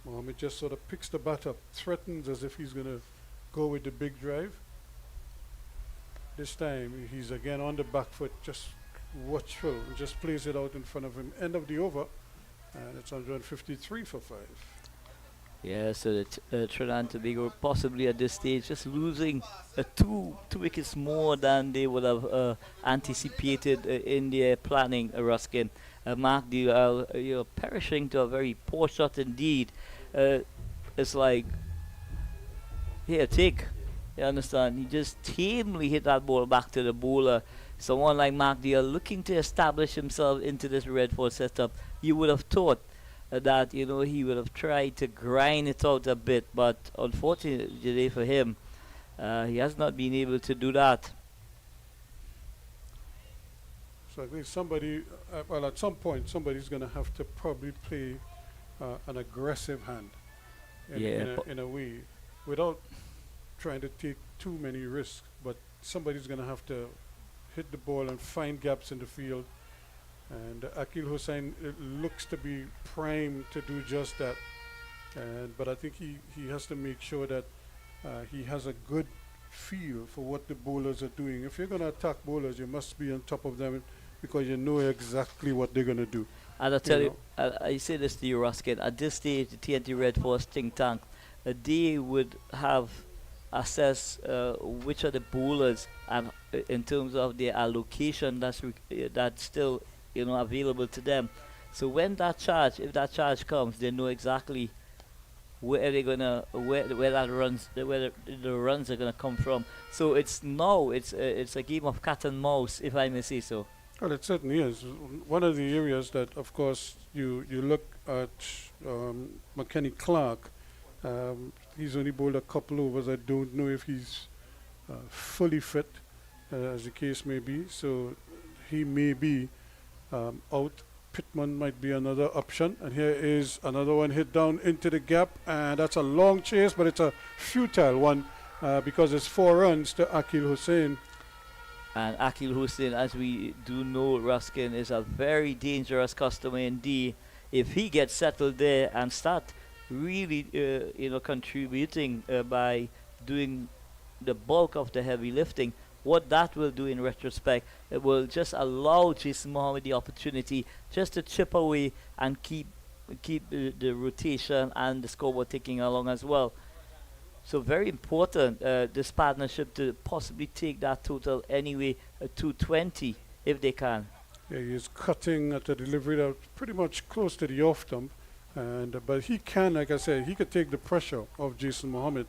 Mohammed just sort of picks the bat up, threatens as if he's going to go with the big drive. This time he's again on the back foot, just watchful, just plays it out in front of him. End of the over, and it's 153 for 5. Yeah, so Trinidad and Tobago possibly at this stage just losing two wickets more than they would have anticipated in their planning, Ruskin. Mark, you're perishing to a very poor shot indeed. It's like, here, take. You understand? He just tamely hit that ball back to the bowler. Someone like Mark Deal looking to establish himself into this Redford setup. You would have thought that he would have tried to grind it out a bit, but unfortunately for him, he has not been able to do that. So I think somebody, at some point, somebody's going to have to probably play an aggressive hand in a way, without trying to take too many risks. But somebody's going to have to hit the ball and find gaps in the field. And Akil Hussain looks to be primed to do just that. But I think he has to make sure that he has a good feel for what the bowlers are doing. If you're going to attack bowlers, you must be on top of them because you know exactly what they're going to do. And I'll tell you, I say this to you, Ruskin, at this stage, the TNT Red Force think tank, they would have assess which are the bowlers and in terms of their allocation that's still available to them. So when if that charge comes, they know exactly where the runs are gonna come from. So it's a game of cat and mouse, if I may say so. Well, it certainly is. One of the areas that, of course, you look at McKenny Clark. He's only bowled a couple overs. I don't know if he's fully fit, as the case may be. So he may be out. Pittman might be another option. And here is another one hit down into the gap. And that's a long chase, but it's a futile one because it's 4 runs to Akil Hussain. And Akil Hussain, as we do know, Ruskin is a very dangerous customer indeed. If he gets settled there and start really contributing by doing the bulk of the heavy lifting, what that will do in retrospect, it will just allow Jason Mohammed the opportunity just to chip away and keep the rotation and the scoreboard ticking along as well. So very important, this partnership to possibly take that total anyway, 220 if they can. Yeah, he's cutting at the delivery that pretty much close to the off stump, and but he can, like I said, he could take the pressure of Jason Mohammed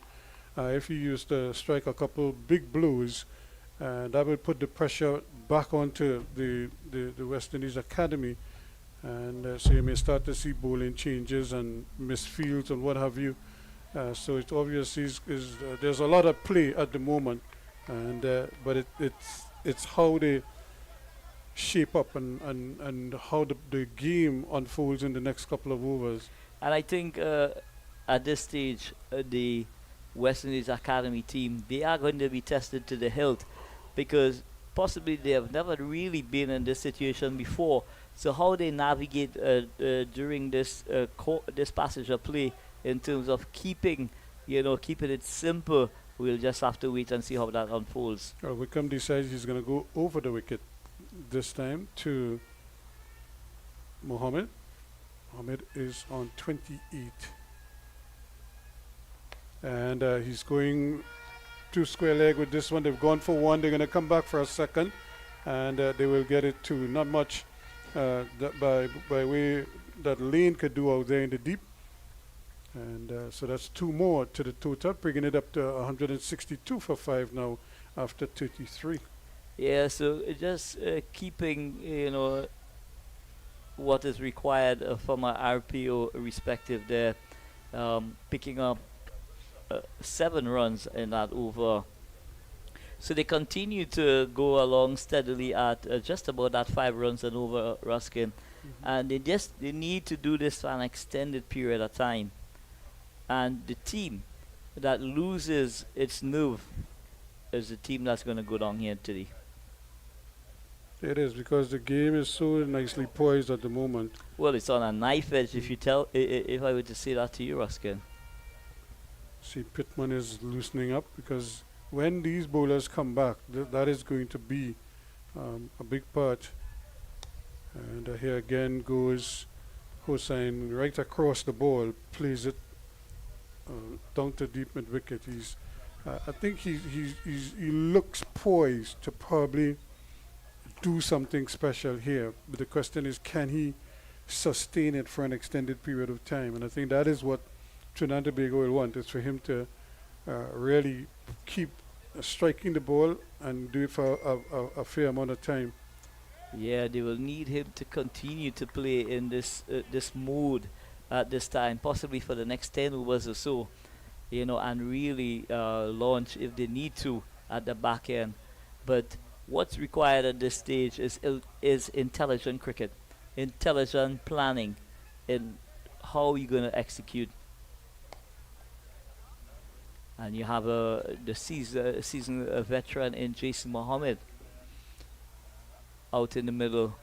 if he used to strike a couple big blows, and that would put the pressure back onto the West Indies academy, and so you may start to see bowling changes and misfields and what have you. So it's obvious there's a lot of play at the moment, and but it's how they shape up and how the game unfolds in the next couple of overs. And I think at this stage, the West Indies Academy team, they are going to be tested to the hilt, because possibly they have never really been in this situation before. So how they navigate during this this passage of play in terms of keeping it simple, we'll just have to wait and see how that unfolds. Wickham decides he's going to go over the wicket this time to Mohammed. Mohammed is on 28. And he's going to square leg with this one. They've gone for one. They're going to come back for a second. And they will get it to not much by way that Lane could do out there in the deep. And so that's two more to the total, bringing it up to 162 for 5 now after 33. Yeah, so just keeping, what is required from a RPO respective there, picking up 7 runs in that over. So they continue to go along steadily at just about that 5 runs and over, Ruskin. And they need to do this for an extended period of time. And the team that loses its nerve is the team that's going to go down here today. It is, because the game is so nicely poised at the moment. Well, it's on a knife edge, if I were to say that to you, Ruskin. See, Pittman is loosening up, because when these bowlers come back, that is going to be a big part. And here again goes Hossain right across the ball, plays it down to deep mid wicket. I think he looks poised to probably do something special here, but the question is, can he sustain it for an extended period of time? And I think that is what Trinidad and Tobago will want, is for him to really keep striking the ball and do it for a fair amount of time. Yeah, they will need him to continue to play in this mode at this time, possibly for the next 10 overs or so, and really launch if they need to at the back end. But what's required at this stage is intelligent cricket, intelligent planning in how you're going to execute. And you have the seasoned veteran in Jason Mohammed out in the middle.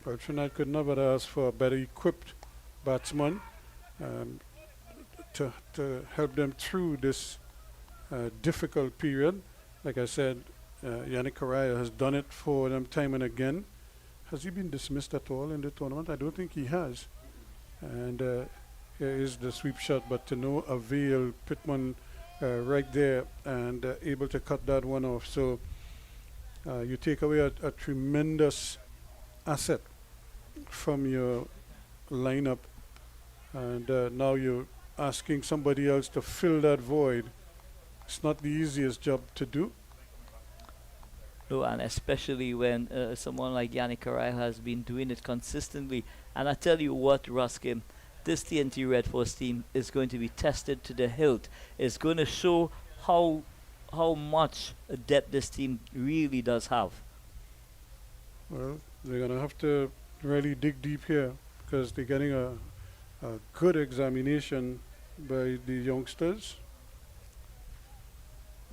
Well, Trinidad could never ask for a better equipped batsman to help them through this difficult period. Like I said, Yannick Correa has done it for them time and again. Has he been dismissed at all in the tournament? I don't think he has. And here is the sweep shot, but to no avail. Pittman right there and able to cut that one off. So you take away a tremendous asset from your lineup, and now you're asking somebody else to fill that void. It's not the easiest job to do. No, and especially when someone like Yannick Correa has been doing it consistently. And I tell you what, Ruskin, this TNT Red Force team is going to be tested to the hilt. It's going to show how much depth this team really does have. Well, they're going to have to really dig deep here, because they're getting a good examination by the youngsters.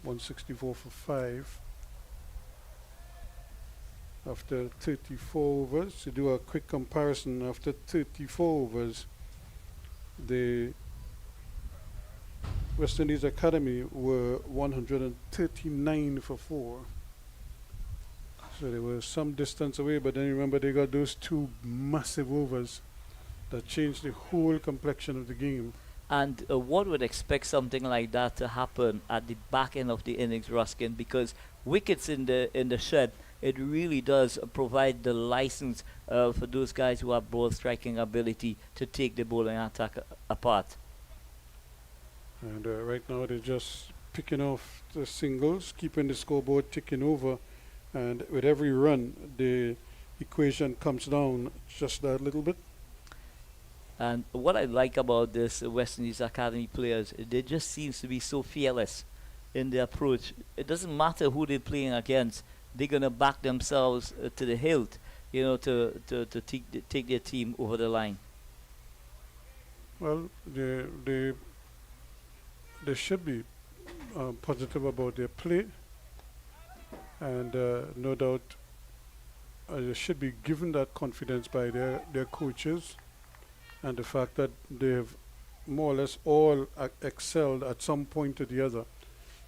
164 for 5. After 34 overs, to do a quick comparison, after 34 overs, the West Indies Academy were 139 for 4. So they were some distance away, but then remember they got those two massive overs that changed the whole complexion of the game. And one would expect something like that to happen at the back end of the innings, Ruskin, because wickets in the shed, it really does provide the license for those guys who have ball striking ability to take the bowling attack apart. And right now they're just picking off the singles, keeping the scoreboard ticking over. And with every run, the equation comes down just that little bit. And what I like about this West Indies Academy players, they just seems to be so fearless in their approach. It doesn't matter who they're playing against. They're going to back themselves to the hilt, to take their team over the line. Well, they should be positive about their play. And no doubt they should be given that confidence by their coaches. And the fact that they have more or less all excelled at some point or the other,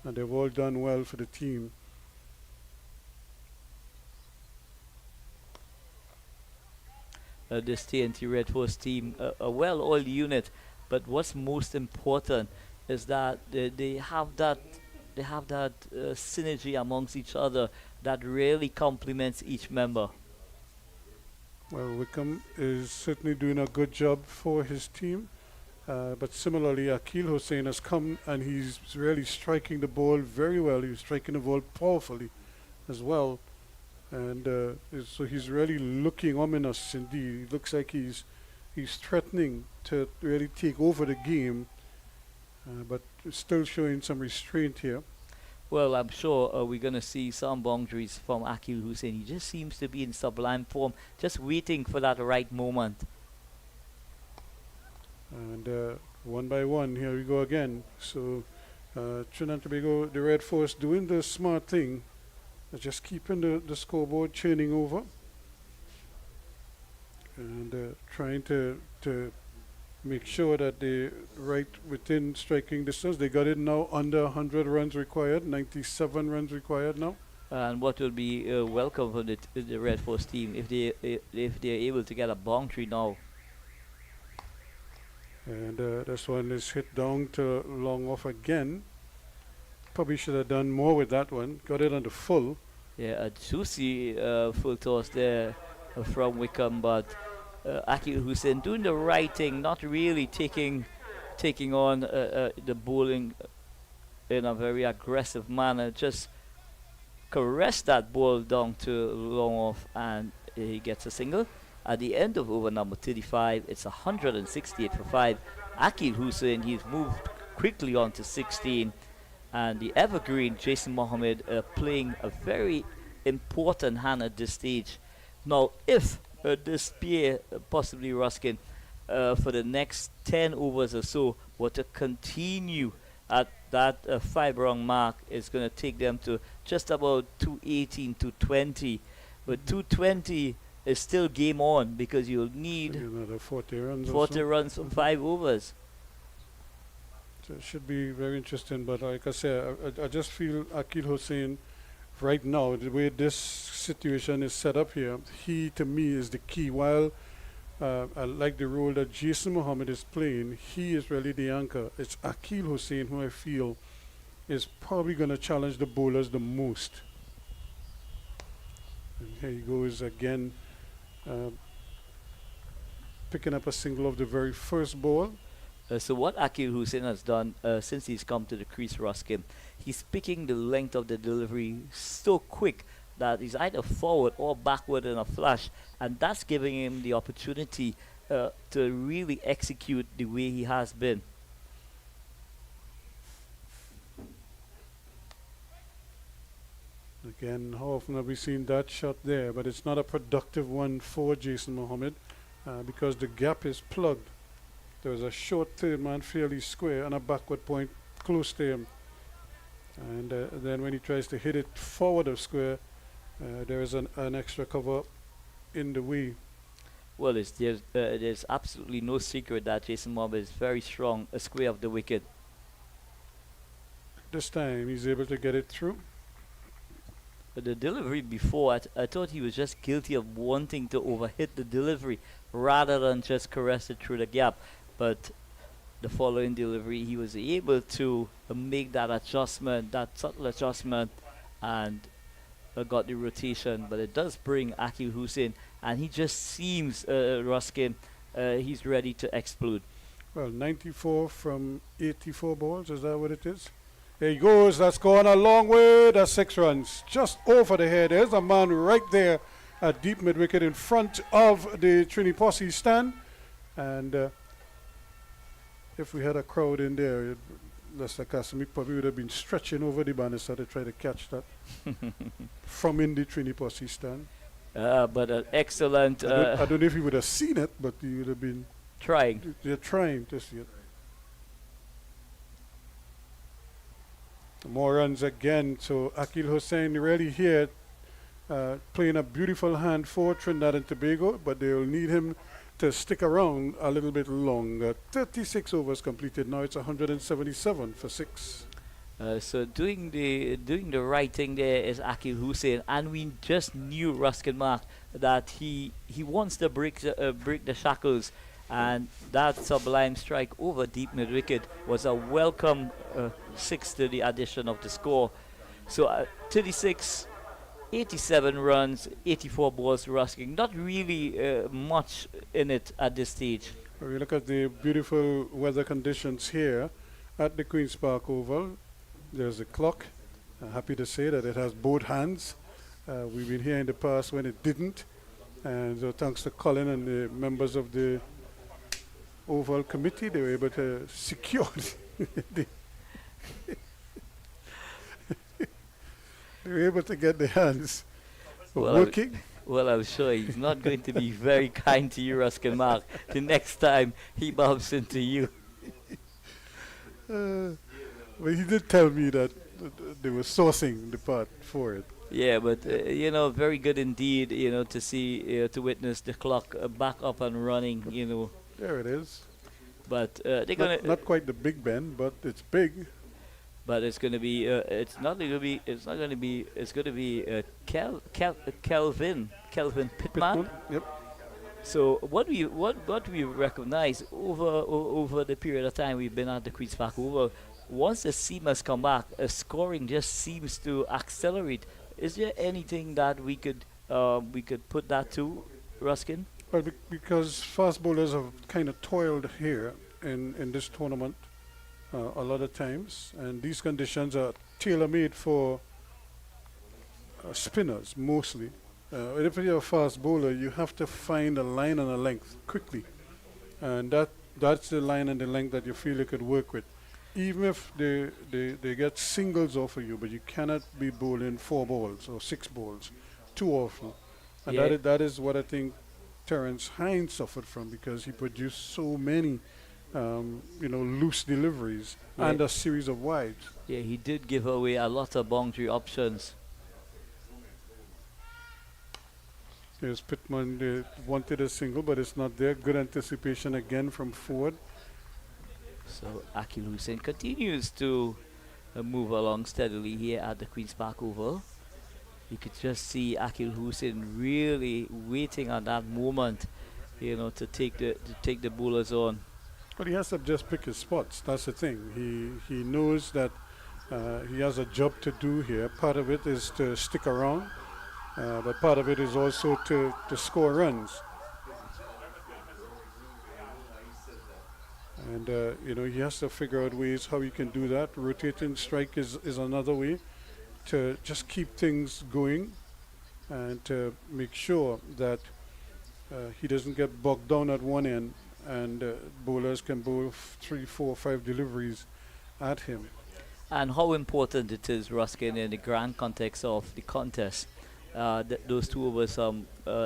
and they've all done well for the team. This TNT Red Force team, a well-oiled unit, but what's most important is that they have that synergy amongst each other that really complements each member. Well, Wickham is certainly doing a good job for his team, but similarly, Akil Hussain has come and he's really striking the ball very well. He's striking the ball powerfully as well, and so he's really looking ominous indeed. It looks like he's threatening to really take over the game, but still showing some restraint here. Well, I'm sure we're going to see some boundaries from Akil Hussain. He just seems to be in sublime form, just waiting for that right moment. And one by one, here we go again. So Trinidad and Tobago, the Red Force, doing the smart thing, just keeping the scoreboard churning over, and trying to make sure that they right within striking distance. They got it now under 100 runs required, 97 runs required now. And what will be welcome for the Red Force team if they're able to get a boundary now. And this one is hit down to long off again. Probably should have done more with that one. Got it on the full. Yeah, a juicy full toss there from Wickham, but Akil Hussain doing the right thing, not really taking on the bowling in a very aggressive manner. Just caress that ball down to long off, and he gets a single. At the end of over number 35, it's 168 for 5. Akil Hussain, he's moved quickly on to 16. And the evergreen Jason Mohammed playing a very important hand at this stage. Now, if this pair, possibly Ruskin, for the next 10 overs or so, were to continue at that 5-rung mark, it's going to take them to just about 218, 220. But 220 is still game on because you'll need another 40 runs. 40 runs from 5 overs. So it should be very interesting, but like I said, I just feel Akil Hussain right now, the way this situation is set up here, he to me is the key. While I like the role that Jason Mohammed is playing, he is really the anchor. It's Akil Hussain who I feel is probably going to challenge the bowlers the most. And here he goes again, picking up a single of the very first ball. So what Akil Hussain has done since he's come to the crease, Ruskin, he's picking the length of the delivery so quick that he's either forward or backward in a flash, and that's giving him the opportunity to really execute the way he has been. Again, how often have we seen that shot there? But it's not a productive one for Jason Mohammed because the gap is plugged. There was a short third man fairly square and a backward point close to him. And then when he tries to hit it forward of square, there is an extra cover in the way. Well, there's absolutely no secret that Jason Mohammed is very strong a square of the wicket. This time he's able to get it through. the delivery before, I thought he was just guilty of wanting to overhit the delivery rather than just caress it through the gap. But the following delivery, he was able to make that adjustment, that subtle adjustment, and got the rotation. But it does bring Akil Hussein, and he just seems, Ruskin, he's ready to explode. Well, 94 from 84 balls, is that what it is? There he goes, that's going a long way, that's 6 runs. Just over the head, there's a man right there at deep mid-wicket in front of the Trini Posse stand. And if we had a crowd in there, Lester Casimir probably would have been stretching over the banister to try to catch that from in the Trini Posse stand. But an excellent I don't know if he would have seen it, but he would have been trying. they're trying to see it. More runs again. So Akil Hussein really here playing a beautiful hand for Trinidad and Tobago, but they will need him to stick around a little bit longer. 36 overs completed. Now it's 177 for 6. So doing the right thing there is Akil Hussein, and we just knew, Ruskin Mark, that he wants to break the shackles, and that sublime strike over deep mid wicket was a welcome 6 to the addition of the score. So 36, 87 runs, 84 balls, Ruskin. Not really much in it at this stage. When we look at the beautiful weather conditions here at the Queen's Park Oval, there's a clock. I'm happy to say that it has both hands. We've been here in the past when it didn't. And so thanks to Colin and the members of the Oval Committee, they were able to secure they were able to get the hands working. Well, I'm sure he's not going to be very kind to you, Ruskin Mark, the next time he bumps into you. Well, he did tell me that they were sourcing the part for it. Yeah, but very good indeed, to see, to witness the clock back up and running, There it is. But they're gonna not quite the Big Ben, but it's big. But it's gonna be it's gonna be Kelvin Pittman. Yep. So what we recognize over the period of time we've been at the Queen's Park Oval, once the seamers come back, scoring just seems to accelerate. Is there anything that we could put that to, Ruskin? Well, because fast bowlers have kind of toiled here in this tournament a lot of times, and these conditions are tailor-made for spinners mostly. If you're a fast bowler, you have to find a line and a length quickly, and that's the line and the length that you feel you could work with. Even if they get singles off of you, but you cannot be bowling 4 balls or 6 balls too often. And Yeah. that is what I think Terence Hines suffered from, because he produced so many loose deliveries and a series of wides. Yeah, he did give away a lot of boundary options. There's Pittman, they wanted a single, but it's not there. Good anticipation again from Ford. So Akil Hussein continues to move along steadily here at the Queen's Park Oval. You could just see Akil Hussein really waiting on that moment, to take the bowlers on. But he has to just pick his spots. That's the thing. He knows that he has a job to do here. Part of it is to stick around, but part of it is also to score runs. And he has to figure out ways how he can do that. Rotating strike is another way to just keep things going and to make sure that he doesn't get bogged down at one end, and bowlers can bowl 3, 4, 5 deliveries at him. And how important it is, Ruskin, in the grand context of the contest. Those 2 overs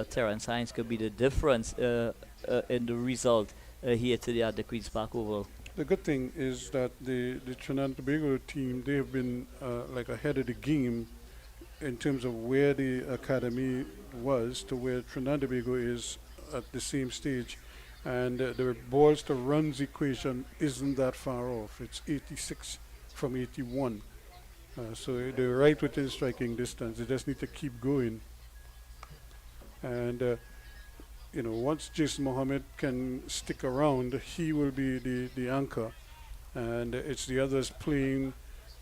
Terence Hines could be the difference in the result here today at the Queen's Park Oval. The good thing is that the Trinidad and Tobago team, they have been ahead of the game in terms of where the academy was to where Trinidad and Tobago is at the same stage. And the balls to runs equation isn't that far off. It's 86 from 81. So they're right within striking distance. They just need to keep going. And once Jason Mohammed can stick around, he will be the anchor, and it's the others playing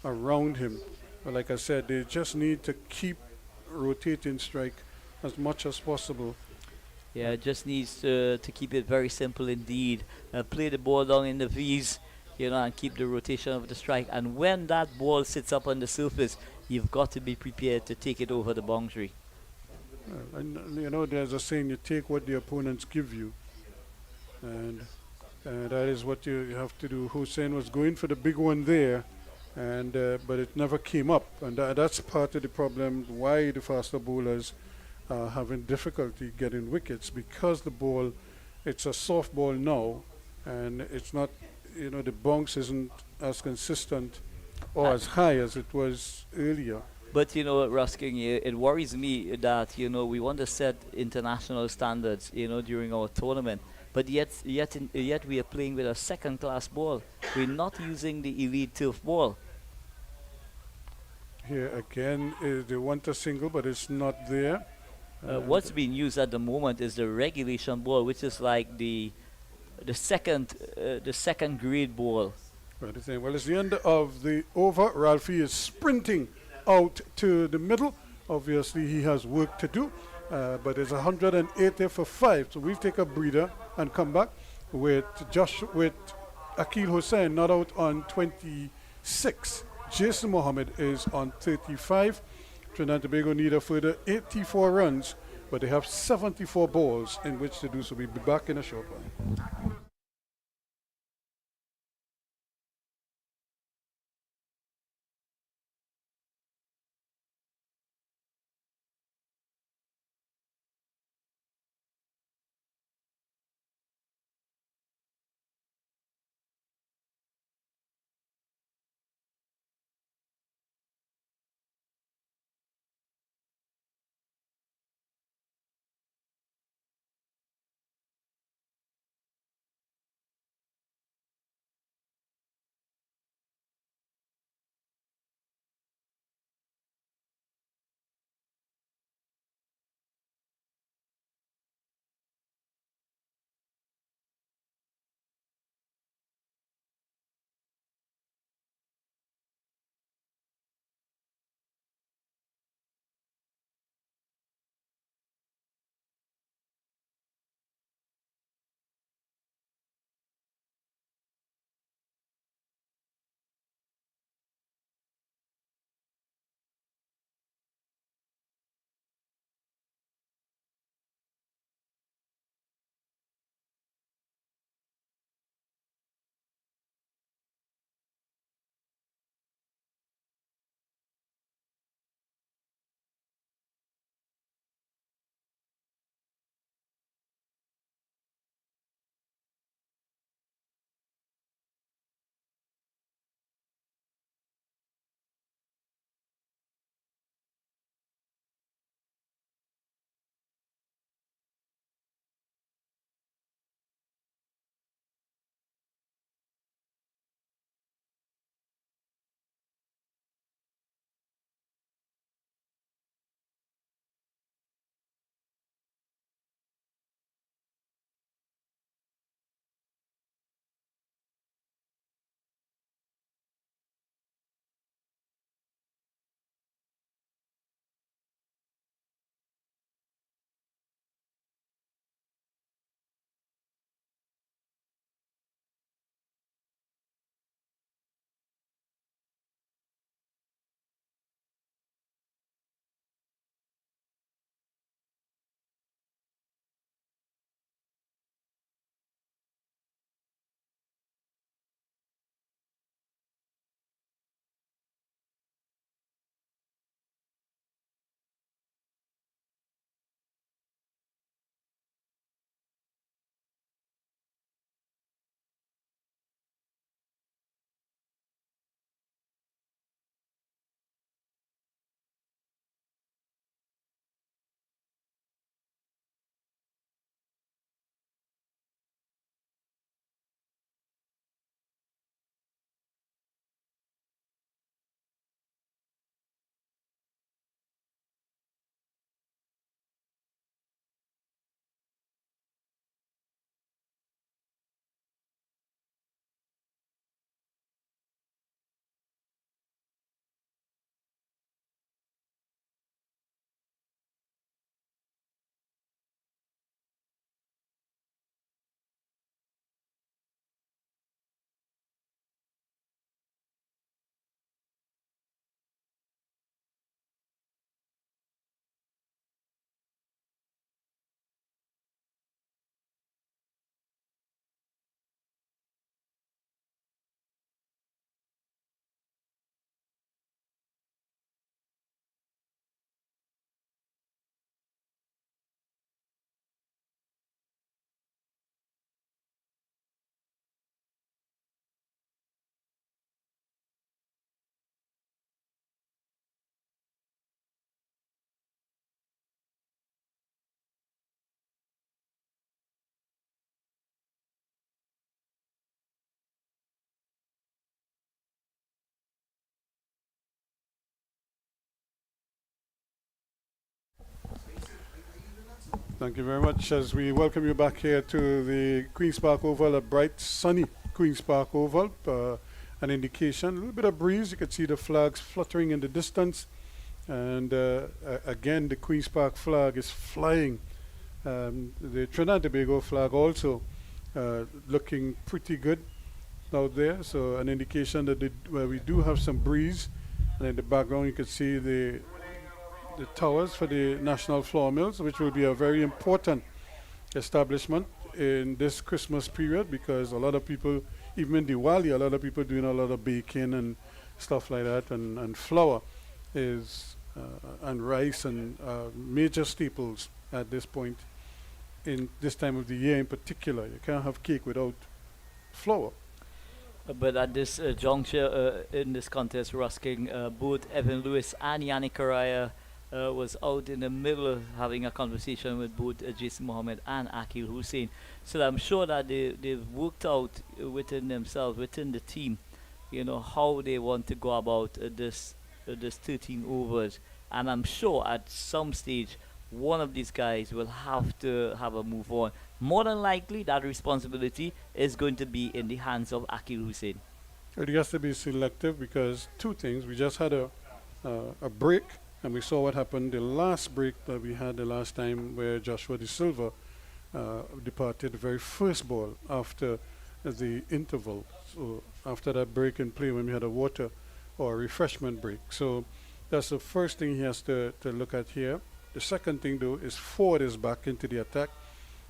around him. But like I said, they just need to keep rotating strike as much as possible. Yeah, it just needs to keep it very simple indeed. Play the ball down in the V's, and keep the rotation of the strike. And when that ball sits up on the surface, you've got to be prepared to take it over the boundary. And there's a saying: you take what the opponents give you, and that is what you have to do. Hussein was going for the big one there, and but it never came up, and that's part of the problem why the faster bowlers are having difficulty getting wickets, because the ball, it's a soft ball now, and it's not, the bounce isn't as consistent or as high as it was earlier. But Rusking, it worries me that we want to set international standards, during our tournament. But yet we are playing with a second-class ball. We're not using the elite turf ball. Here again, they want a single, but it's not there. What's being used at the moment is the regulation ball, which is like the second grade ball. Right, well, it's the end of the over. Ralphie is sprinting out to the middle. Obviously, he has work to do, but it's 180 for 5. So we'll take a breather and come back with Akil Hussain not out on 26. Jason Mohammed is on 35. Trinidad and Tobago need a further 84 runs, but they have 74 balls in which to do so. We'll be back in a short while. Thank you very much as we welcome you back here to the Queen's Park Oval, a bright, sunny Queen's Park Oval. An indication, a little bit of breeze. You can see the flags fluttering in the distance. And again, the Queen's Park flag is flying. The Trinidad and Tobago flag also looking pretty good out there. So an indication that we do have some breeze. And in the background, you can see the towers for the National Flour Mills, which will be a very important establishment in this Christmas period because a lot of people, even in Diwali, a lot of people doing a lot of baking and stuff like that, and flour is and rice and major staples at this point in this time of the year in particular. You can't have cake without flour. But at this juncture in this contest, Rusking, both Evan Lewis and Yannick Araya was out in the middle having a conversation with both Jason Mohammed and Akil Hussein. So I'm sure that they've worked out within themselves, within the team, how they want to go about this 13 overs. And I'm sure at some stage, one of these guys will have to have a move on. More than likely, that responsibility is going to be in the hands of Akil Hussein. It has to be selective because two things. We just had a break, and we saw what happened the last break that we had the last time where Joshua De Silva departed the very first ball after the interval. So after that break in play when we had a water or a refreshment break. So that's the first thing he has to look at here. The second thing, though, is Ford is back into the attack,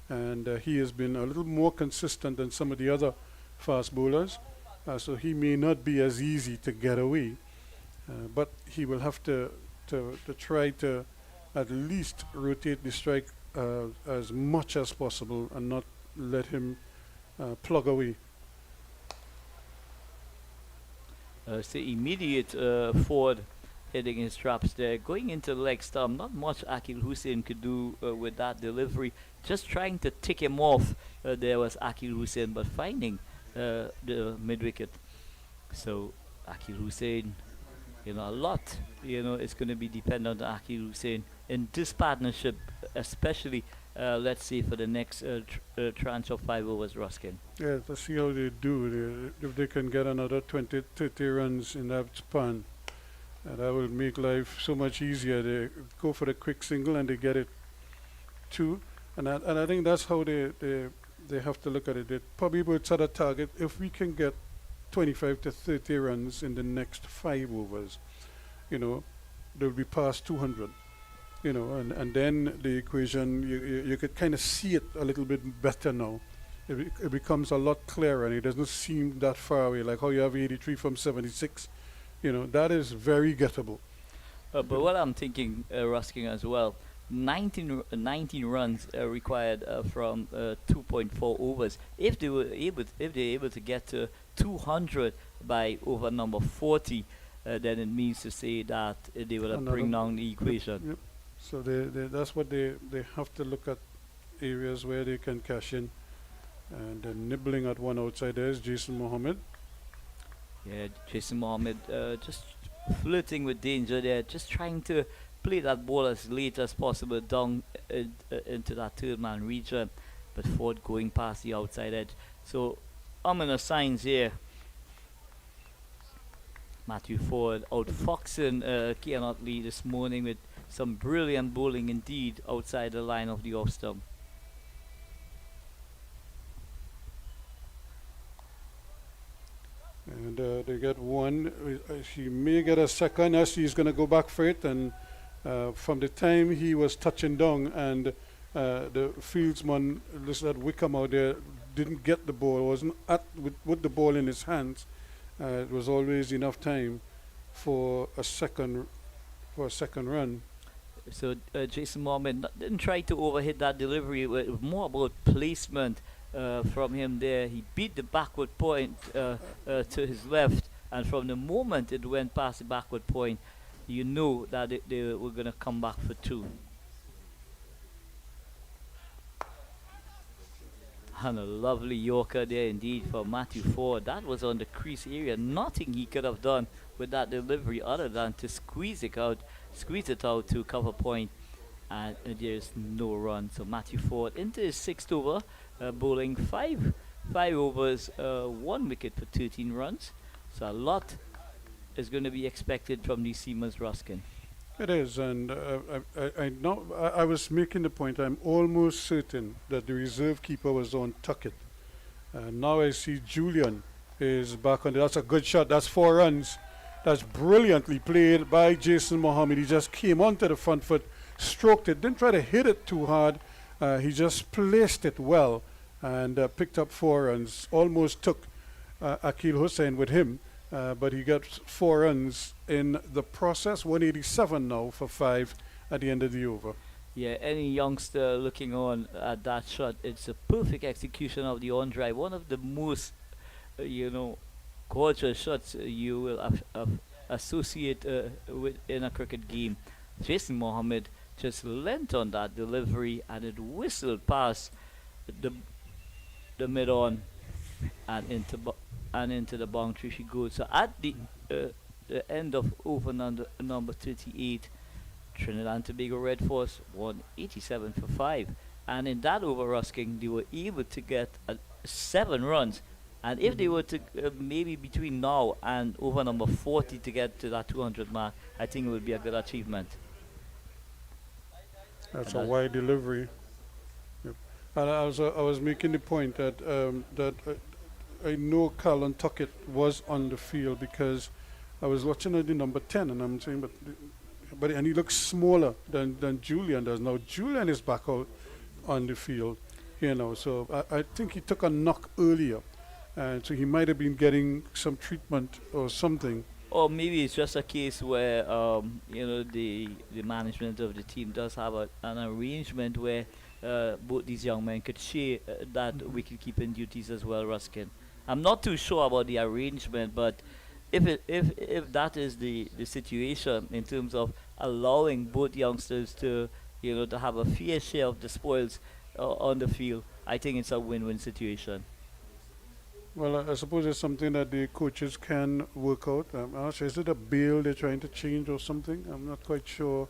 and he has been a little more consistent than some of the other fast bowlers, so he may not be as easy to get away, but he will have to try to at least rotate the strike as much as possible and not let him plug away. So immediate Ford hitting his traps there, going into the leg stump. Not much Akil Hussein could do with that delivery. Just trying to tick him off. There was Akil Hussein, but finding the mid wicket. So Akil Hussein, a lot, is going to be dependent on Akil Hussein in this partnership, especially. Let's see for the next tranche of 5 overs, Ruskin. Yeah, let's see how they do. If they can get another 20, 30 runs in that span. That will make life so much easier. They go for the quick single and they get it too. And I think that's how they have to look at it. They probably would set a target. If we can get 25 to 30 runs in the next 5 overs, they'll be past 200. And then the equation, you could kind of see it a little bit better now. It becomes a lot clearer and it doesn't seem that far away, like how you have 83 from 76. That is very gettable. But what I'm thinking, Rusking, as well, 19 runs required from 2.4 overs. If they're able to get to 200 by over number 40, then it means to say that they will bring down the equation. Yep. So that's what they have to look at, areas where they can cash in. And nibbling at one outside there is Jason Mohammed. Yeah, Jason Mohammed just flirting with danger there, just trying to play that ball as late as possible down into that third man region, but Ford going past the outside edge. So ominous signs here. Matthew Ford outfoxing Kean Otley this morning with some brilliant bowling indeed outside the line of the off stump. And they get one. She may get a second as he's going to go back for it. And from the time he was touching down and the fieldsman, listen at Wickham out there, didn't get the ball, wasn't with the ball in his hands. It was always enough time for a second run. So Jason Mohammed didn't try to overhit that delivery. It was more about placement from him there. He beat the backward point to his left, and from the moment it went past the backward point, you know that they were going to come back for 2. And a lovely Yorker there indeed for Matthew Ford. That was on the crease area. Nothing he could have done with that delivery other than to squeeze it out to cover point. and there's no run. So Matthew Ford into his sixth over, bowling five overs, one wicket for 13 runs. So a lot is going to be expected from these seamers, Ruskin. It is, and I know I was making the point. I'm almost certain that the reserve keeper was on Tuckett. Now I see Julian is back on. That's a good shot. That's 4 runs. That's brilliantly played by Jason Mohammed. He just came onto the front foot, stroked it, didn't try to hit it too hard. He just placed it well and picked up 4 runs. Almost took Akil Hussain with him. But he got 4 runs in the process. 187 now for 5 at the end of the over. Yeah, any youngster looking on at that shot, it's a perfect execution of the on drive. One of the most, gorgeous shots you will associate with in a cricket game. Jason Mohammed just leant on that delivery and it whistled past the mid on and into the boundary she goes. So at the end of over number 38, Trinidad and Tobago Red Force won 87 for 5. And in that over, Rusking, they were able to get 7 runs. And if they were to maybe between now and over number 40 to get to that 200 mark, I think it would be a good achievement. That's a wide delivery. Yep. And I was making the point that I know Colin Tuckett was on the field because I was watching at the number 10 and I'm saying, but and he looks smaller than Julian does. Now Julian is back out on the field, so I think he took a knock earlier. And so he might have been getting some treatment or something. Or maybe it's just a case where, the management of the team does have an arrangement where both these young men could share that wicket-keeping duties as well, Ruskin. I'm not too sure about the arrangement, but if that is the situation in terms of allowing both youngsters to have a fair share of the spoils on the field, I think it's a win-win situation. Well, I suppose it's something that the coaches can work out. I'm not sure. Is it a bail they're trying to change or something? I'm not quite sure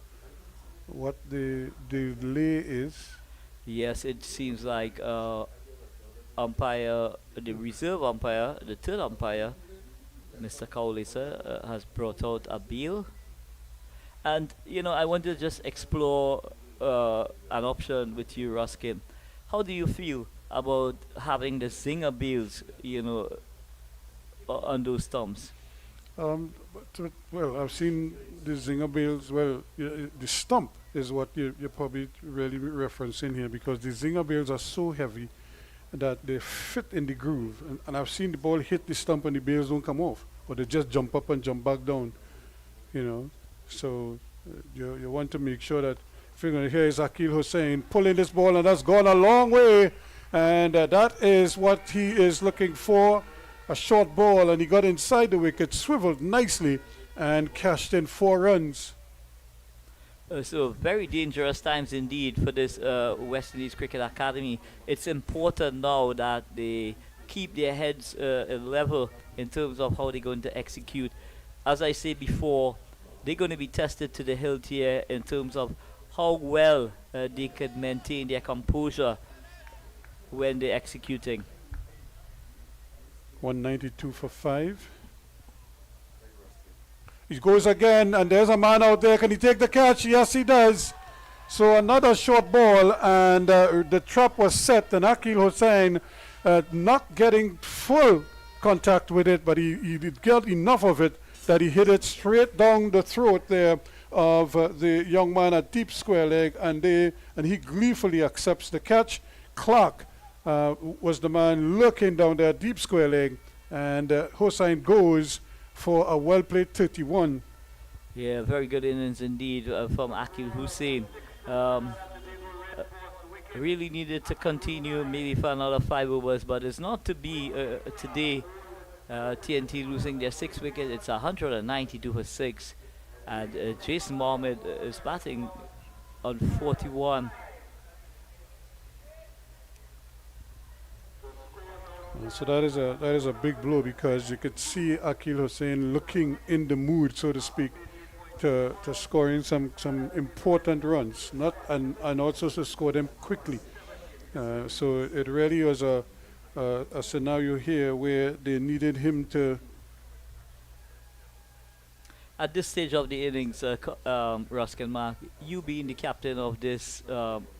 what the delay is. Yes, it seems like the reserve umpire, the third umpire, Mr. Cowlisa, has brought out a bail. And, I want to just explore an option with you, Ruskin. How do you feel about having the zinger bails, on those stumps? Well, I've seen the zinger bails. Well, the stump is what you're probably really referencing here because the zinger bails are so heavy that they fit in the groove. And I've seen the ball hit the stump and the bails don't come off, or they just jump up and jump back down, So you want to make sure that if you're going to hear is Akil Hussain pulling this ball, and that's gone a long way. And that is what he is looking for, a short ball, and he got inside the wicket, swiveled nicely, and cashed in 4 runs. So very dangerous times indeed for this West Indies Cricket Academy. It's important now that they keep their heads level in terms of how they're going to execute. As I said before, they're going to be tested to the hilt here in terms of how well they could maintain their composure when they're executing. 192 for 5. He goes again, and there's a man out there. Can he take the catch? Yes, he does. So another short ball, and the trap was set, and Akil Hussain not getting full contact with it, but he did get enough of it that he hit it straight down the throat there of the young man at deep square leg, and he gleefully accepts the catch. Clark was the man looking down there, deep square leg, and Hussain goes for a well-played 31. Yeah, very good innings indeed from Akil Hussain. Really needed to continue maybe for another 5 overs, but it's not to be today. TNT losing their 6th wicket. It's 192 for 6, and Jason Mohammed is batting on 41. So that is a big blow because you could see Akil Hussain looking in the mood, so to speak, to scoring some important runs, not and also to score them quickly. So it really was a scenario here where they needed him to. At this stage of the innings, Ruskin Mark, you being the captain of the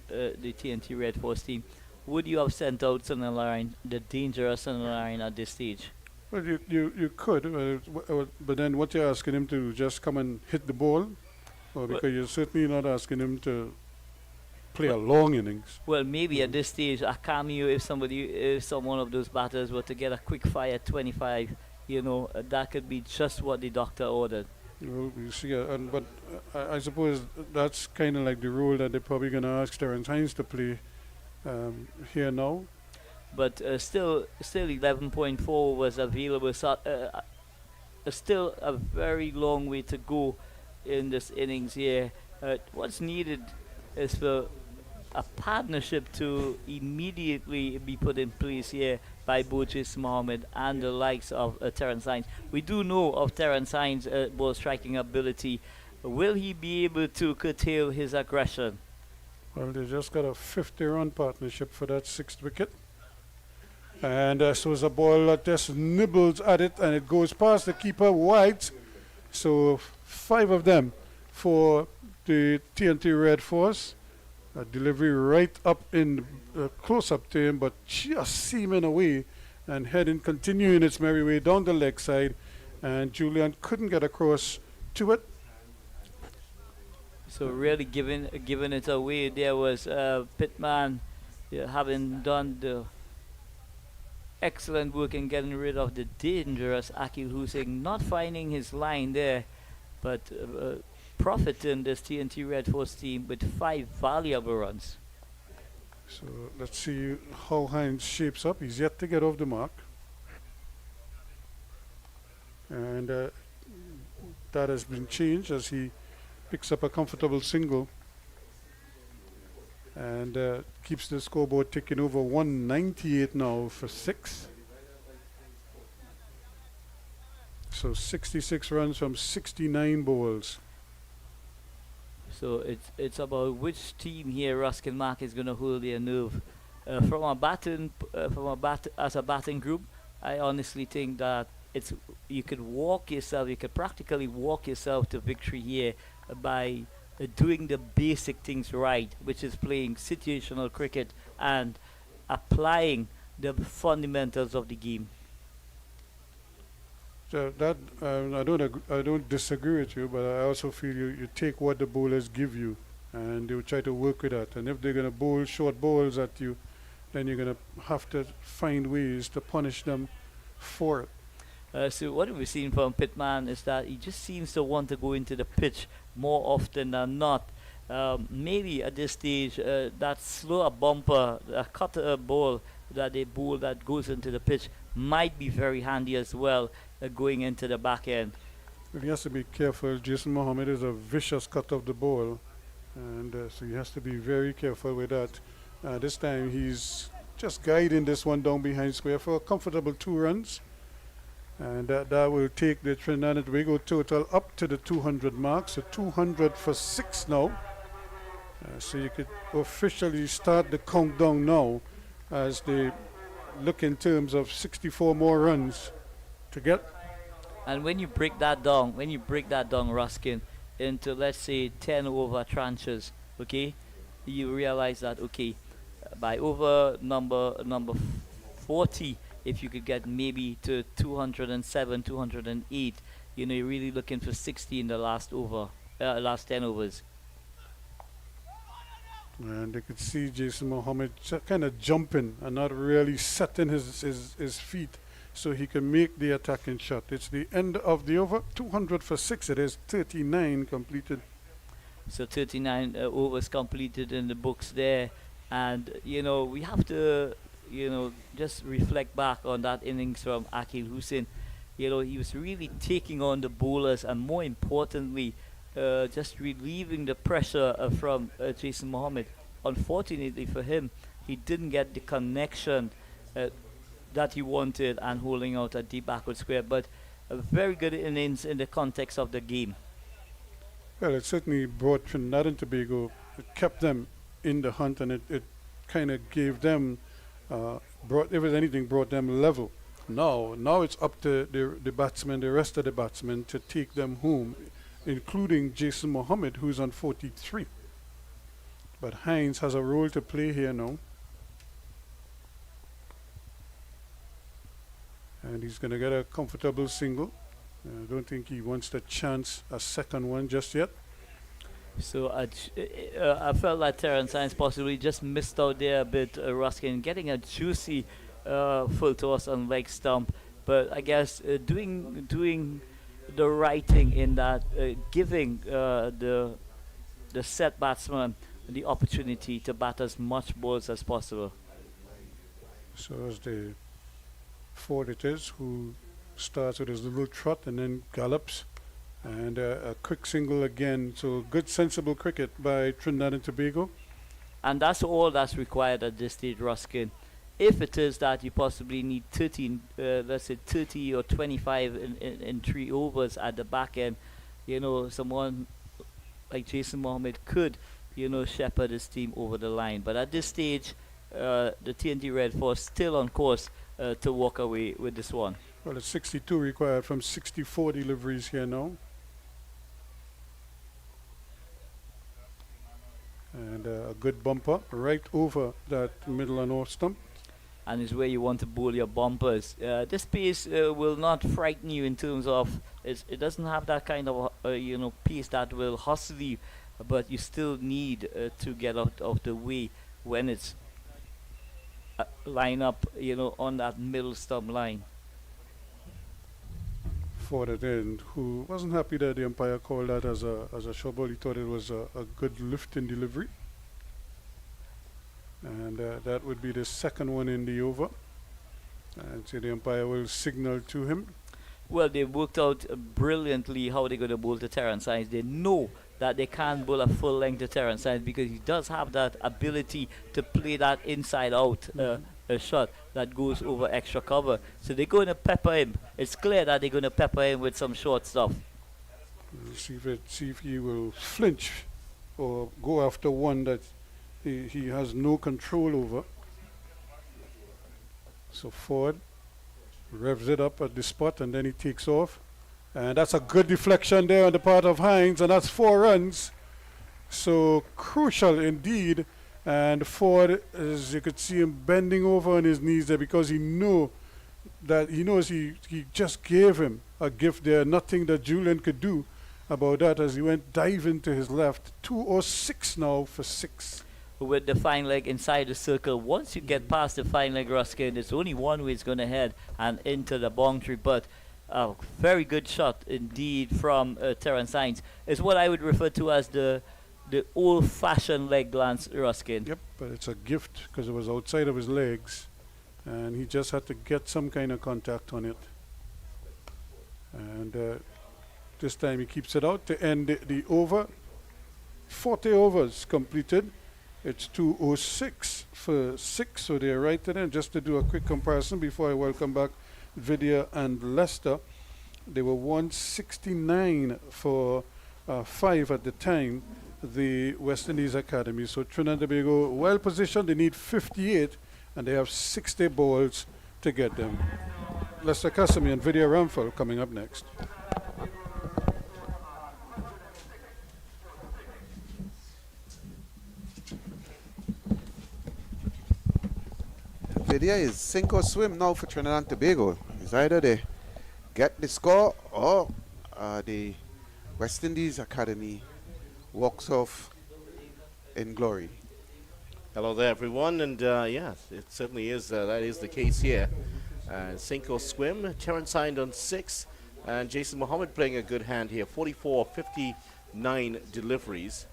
TNT Red Force team, would you have sent out Sunderland, the dangerous Sunderland at this stage? Well, you could, but then what you're asking him to just come and hit the ball, or because you're certainly not asking him to play a long innings. Well, maybe at this stage, a cameo, if someone of those batters were to get a quick fire at 25, that could be just what the doctor ordered. You see, but I suppose that's kind of like the role that they're probably going to ask Terence Hines to play here now. But still 11.4 was available. So, still a very long way to go in this innings here. What's needed is for a partnership to immediately be put in place here by both Jason Mohammed and the likes of Terence Hines. We do know of Terence Hines' ball striking ability. Will he be able to curtail his aggression? Well, they just got a 50-run partnership for that 6th wicket. And so it's a ball that just nibbles at it and it goes past the keeper wide. So 5 of them for the TNT Red Force. A delivery right up in close up to him, but just seaming away and continuing its merry way down the leg side. And Julian couldn't get across to it. So really giving it away. There was Pittman having done the excellent work in getting rid of the dangerous Akil Hussein, not finding his line there, but profiting this TNT Red Force team with 5 valuable runs. So let's see how Hines shapes up. He's yet to get off the mark. And that has been changed as he picks up a comfortable single and keeps the scoreboard ticking over. 198 now for 6. So 66 runs from 69 balls. So it's about which team here Ruskin Mark is going to hold their nerve. As a batting group, I honestly think that you could practically walk yourself to victory here by doing the basic things right, which is playing situational cricket and applying the fundamentals of the game. So that I don't disagree with you, but I also feel you take what the bowlers give you, and they will try to work with that. And if they're going to bowl short balls at you, then you're going to have to find ways to punish them for it. So what we've seen from Pittman is that he just seems to want to go into the pitch more often than not. Maybe at this stage, that slower bumper, a cutter ball that they bowl that goes into the pitch might be very handy as well, going into the back end. But he has to be careful. Jason Mohammed is a vicious cut of the ball, and so he has to be very careful with that. This time he's just guiding this one down behind square for a comfortable 2 runs. And that will take the Trinidad and Tobago total up to the 200 mark. So 200 for 6 now. So you could officially start the countdown now as they look in terms of 64 more runs to get. And when you break that down, Ruskin, into let's say 10 over tranches, okay, you realize that by over number 40, if you could get maybe to 207, 208, you're really looking for 60 in the last 10 overs. And they could see Jason Mohammed kind of jumping and not really setting his feet so he can make the attacking shot. It's the end of the over. 200 for 6. It is 39 completed. So 39 overs completed in the books there. And, we have to, just reflect back on that innings from Akil Hussein. He was really taking on the bowlers and, more importantly, just relieving the pressure from Jason Mohammed. Unfortunately for him, he didn't get the connection that he wanted and holding out a deep backward square. But a very good innings in the context of the game. Well, it certainly brought Trinidad and Tobago, it kept them in the hunt, and it kind of gave them, brought, if anything, brought them level. Now it's up to the batsmen, the rest of the batsmen, to take them home, including Jason Mohammed, who's on 43. But Hines has a role to play here now. And he's going to get a comfortable single. I don't think he wants to chance a second one just yet. So I felt that Terrence Hines possibly just missed out there a bit, Ruskin, getting a juicy full toss on leg stump. But I guess doing the right thing in that, giving the set batsman the opportunity to bat as much balls as possible. So as the Ford it is, who starts with his little trot and then gallops. And a quick single again. So good, sensible cricket by Trinidad and Tobago. And that's all that's required at this stage, Ruskin. If it is that you possibly need 13, let's say 30 or 25 in 3 overs at the back end, someone like Jason Mohammed could, shepherd his team over the line. But at this stage, the TNT Red Force still on course to walk away with this one. Well, it's 62 required from 64 deliveries here now. And a good bumper right over that middle and off stump. And is where you want to bowl your bumpers. This pace will not frighten you in terms of it doesn't have that kind of pace that will hustle you, but you still need to get out of the way when it's line up on that middle stump line. For that end, who wasn't happy that the umpire called that as a short ball. He thought it was a good lift in delivery. And that would be the second one in the over. And so the umpire will signal to him. Well, they worked out brilliantly how they're going to bowl to Terrence Hines. They know that they can't bowl a full length to Terrence Hines because he does have that ability to play that inside out a shot that goes over extra cover. So they're going to pepper him. It's clear that they're going to pepper him with some short stuff. We'll see if he will flinch or go after one that he has no control over. So Ford revs it up at the spot and then he takes off. And that's a good deflection there on the part of Hines, and that's 4 runs. So crucial indeed. And Ford, as you could see him bending over on his knees there because he knows he just gave him a gift there. Nothing that Julian could do about that as he went diving to his left. 206 now for 6. With the fine leg inside the circle, once you get past the fine leg, Ruskin, there's only one way it's going to head and into the boundary. But a very good shot indeed from Terrence Hines. It's what I would refer to as the old-fashioned leg glance, Ruskin. Yep, but it's a gift because it was outside of his legs, and he just had to get some kind of contact on it. And this time he keeps it out to end the over. 40 overs completed. It's 206 for 6, so they're right there. Just to do a quick comparison before I welcome back Vidya and Leicester, they were 169 for 5 at the time, the West Indies Academy. So Trinidad and Tobago well positioned. They need 58 and they have 60 balls to get them. Leicester Kasumi and Vidya Ramphal coming up next. Vidya is sink or swim now for Trinidad and Tobago. It's either they get the score or the West Indies Academy walks off in glory. Hello there, everyone, and yes, it certainly is. That is the case here. Sink or swim. Terrence Hines on 6, and Jason Mohammed playing a good hand here. 44, 59 deliveries,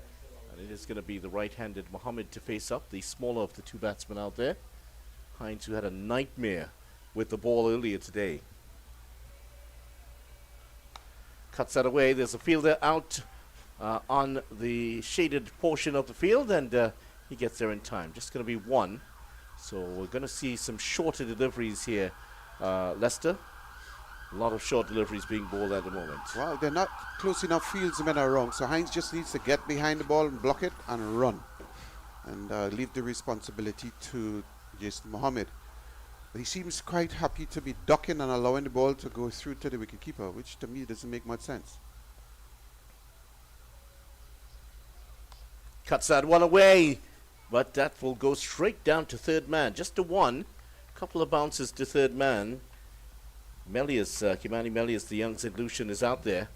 and it is going to be the right-handed Mohammed to face up, the smaller of the 2 batsmen out there. Hines, who had a nightmare with the ball earlier today. Cuts that away. There's a fielder out on the shaded portion of the field, and he gets there in time. Just going to be 1. So we're going to see some shorter deliveries here. Leicester A lot of short deliveries being bowled at the moment. Well, they're not close enough fieldsmen around, so Hines just needs to get behind the ball and block it and run. And leave the responsibility to Jason Mohammed. But he seems quite happy to be ducking and allowing the ball to go through to the wicketkeeper, which to me doesn't make much sense. Cuts that one away, but that will go straight down to third man. Just a one. Couple of bounces to third man. Melius, Kimani Melius, the young St. Lucian, is out there.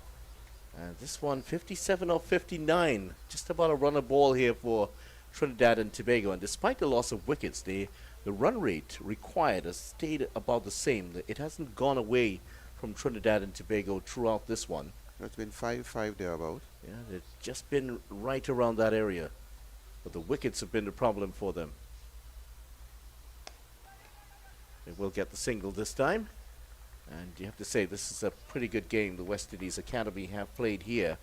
This one, 57 or 59. Just about a runner ball here for Trinidad and Tobago. And despite the loss of wickets, the run rate required has stayed about the same. It hasn't gone away from Trinidad and Tobago throughout this one. It's been 5-5 thereabout. Yeah, it's just been right around that area. But the wickets have been the problem for them. They will get the single this time. And you have to say this is a pretty good game the West Indies Academy have played here.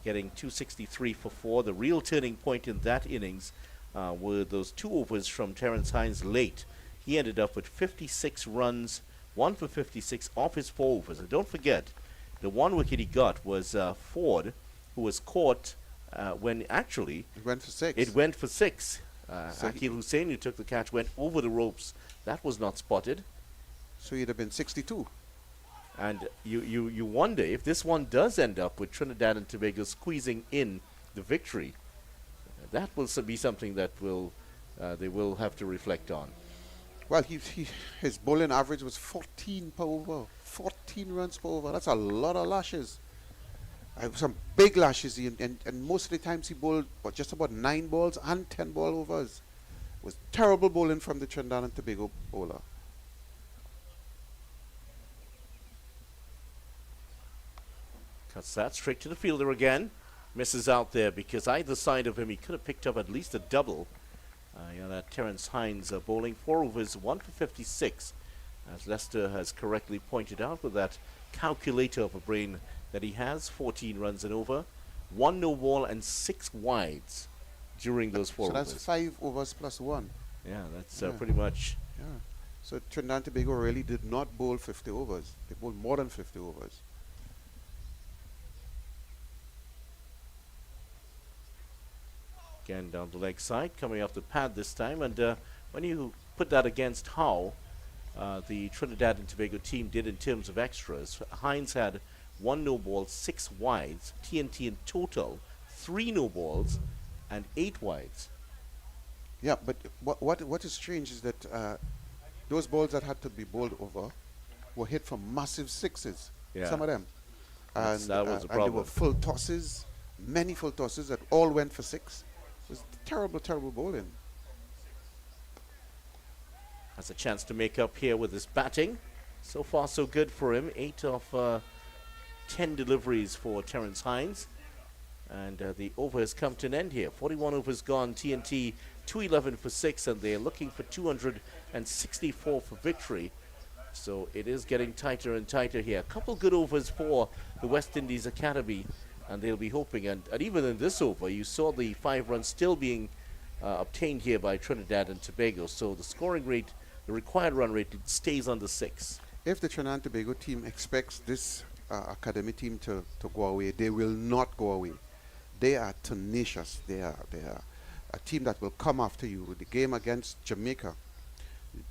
Getting 263 for 4. The real turning point in that innings were those 2 overs from Terence Hines late. He ended up with 56 runs, 1 for 56 off his 4 overs. And don't forget, the 1 wicket he got was Ford, who was caught when actually It went for 6. it went for 6. So Akil Hussain, who took the catch, went over the ropes. That was not spotted. So he'd have been 62. And you wonder if this one does end up with Trinidad and Tobago squeezing in the victory. That will be something that will they will have to reflect on. Well, his bowling average was 14 per over. 14 runs per over. That's a lot of lashes. Some big lashes. And most of the times he bowled just about 9 balls and 10 ball overs. It was terrible bowling from the Trinidad and Tobago bowler. Cuts that straight to the fielder again. Misses out there because either side of him he could have picked up at least a double. That Terence Hines bowling 4 overs, 1 for 56. As Lester has correctly pointed out with that calculator of a brain that he has, 14 runs and over, 1 no ball and 6 wides during those 4 So overs. that's 5 overs plus 1. Yeah, that's Yeah. pretty much. Yeah. So Trinidad and Tobago really did not bowl 50 overs. They bowled more than 50 overs. Again, down the leg side, coming off the pad this time. And when you put that against how the Trinidad and Tobago team did in terms of extras, Hines had 1 no ball, 6 wides, TNT in total, 3 no balls, and 8 wides. Yeah, but what is strange is that those balls that had to be bowled over were hit from massive sixes. Yeah. Some of them. That was the and there problem. were full tosses, many full tosses that all went for 6. It was terrible, terrible bowling. Has a chance to make up here with his batting. So far, so good for him. 8 of 10 deliveries for Terence Hines. And the over has come to an end here. 41 overs gone. TNT 211 for 6, and they're looking for 264 for victory. So it is getting tighter and tighter here. A couple good overs for the West Indies Academy, and they'll be hoping. And even in this over, you saw the 5 runs still being obtained here by Trinidad and Tobago. So the scoring rate, the required run rate, stays under 6. If the Trinidad and Tobago team expects this academy team to go away, they will not go away. They are tenacious. They are a team that will come after you. The game against Jamaica,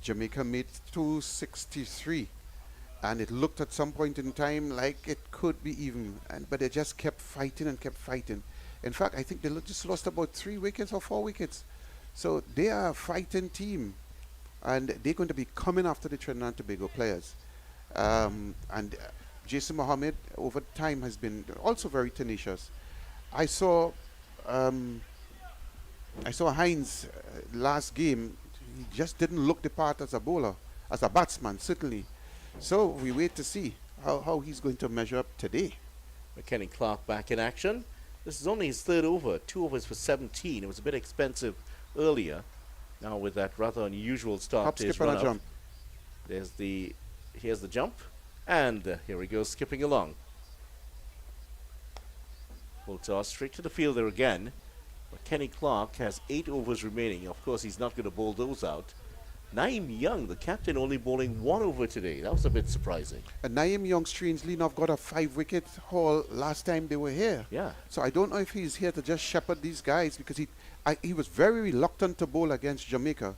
Jamaica made 263, and it looked at some point in time like it could be even, but they just kept fighting and kept fighting. In fact, I think they just lost about 3 wickets or 4 wickets. So they are a fighting team, and they're going to be coming after the Trinidad and Tobago players. And Jason Mohammed over time has been also very tenacious. I saw Hines last game. He just didn't look the part as a bowler, as a batsman, certainly. So we wait to see how he's going to measure up today. Kenny Clark back in action. This is only his 3rd over, 2 overs for 17. It was a bit expensive earlier. Now with that rather unusual start Hop, to his skip, and a run-up. jump. Here's the jump, and here he goes skipping along. Full toss straight to the fielder again. But Kenny Clark has 8 overs remaining. Of course, he's not going to bowl those out. Naeem Young, the captain, only bowling 1 over today. That was a bit surprising. And Naeem Young, strangely enough, got a 5-wicket haul last time they were here. Yeah. So I don't know if he's here to just shepherd these guys, because he was very reluctant to bowl against Jamaica,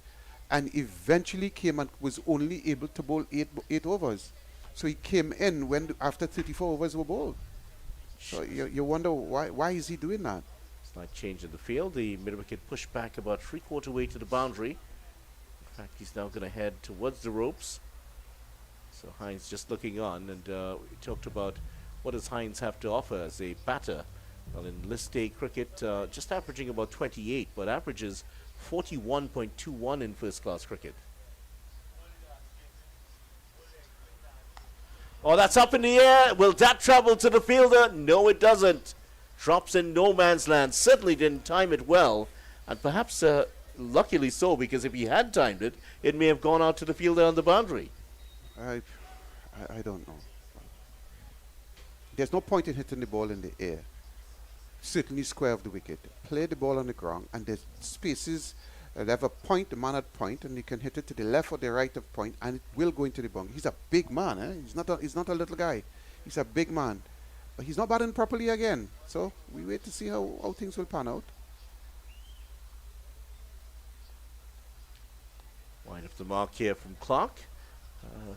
and eventually came and was only able to bowl eight overs. So he came in when after 34 overs were bowled. So you wonder why is he doing that? Slight change in the field. The mid-wicket pushed back about 3/4 way to the boundary. In fact, he's now going to head towards the ropes. So Hines just looking on, and we talked about what does Hines have to offer as a batter. Well, in list day cricket, just averaging about 28, but averages 41.21 in first-class cricket. Oh, that's up in the air. Will that travel to the fielder? No, it doesn't. Drops in no man's land. Certainly didn't time it well, and perhaps luckily so, because if he had timed it, it may have gone out to the fielder on the boundary. I don't know. There's no point in hitting the ball in the air. Certainly square of the wicket. Play the ball on the ground, and there's spaces. They have a point, the man at point, and you can hit it to the left or the right of point, and it will go into the boundary. He's a big man, eh? He's not a little guy. He's a big man. But he's not batting properly again. So we wait to see how things will pan out. Wide of the mark here from Clark.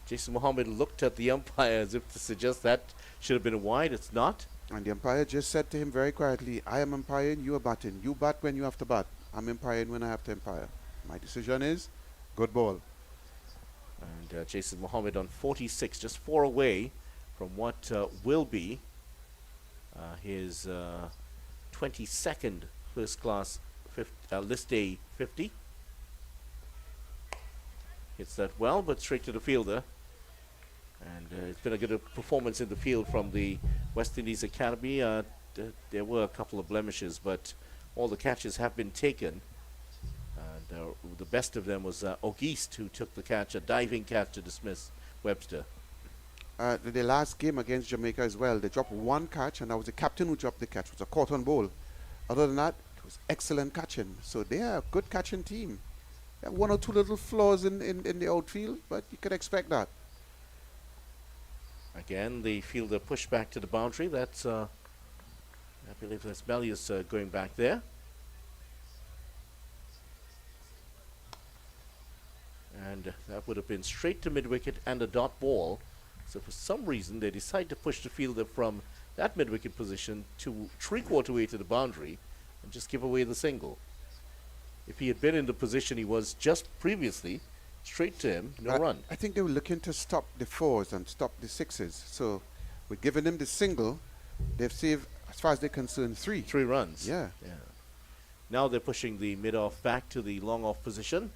Jason Mohammed looked at the umpire as if to suggest that should have been a wide. It's not. And the umpire just said to him very quietly, I am umpiring, you are batting. You bat when you have to bat. I'm umpiring when I have to umpire. My decision is good ball. And Jason Mohammed on 46, just 4 away from what will be his 22nd first class list day 50. Hits that well, but straight to the fielder. And it's been a good performance in the field from the West Indies Academy. There were a couple of blemishes, but all the catches have been taken. And the best of them was Auguste, who took the catch, a diving catch to dismiss Webster. The last game against Jamaica as well, they dropped one catch, and that was the captain who dropped the catch. It was a caught-on ball. Other than that, it was excellent catching. So they are a good catching team. There are 1 or 2 little flaws in the outfield, but you could expect that. Again, the fielder pushed back to the boundary. That's, I believe that's Bellius going back there. And that would have been straight to mid-wicket and a dot ball. So for some reason, they decide to push the fielder from that mid-wicket position to 3/4 way to the boundary and just give away the single. If he had been in the position he was just previously, straight to him, no run. I think they were looking to stop the 4s and stop the 6s. So we're giving them the single. They've saved, as far as they're concerned, 3. 3 runs. Yeah. Now they're pushing the mid-off back to the long-off position.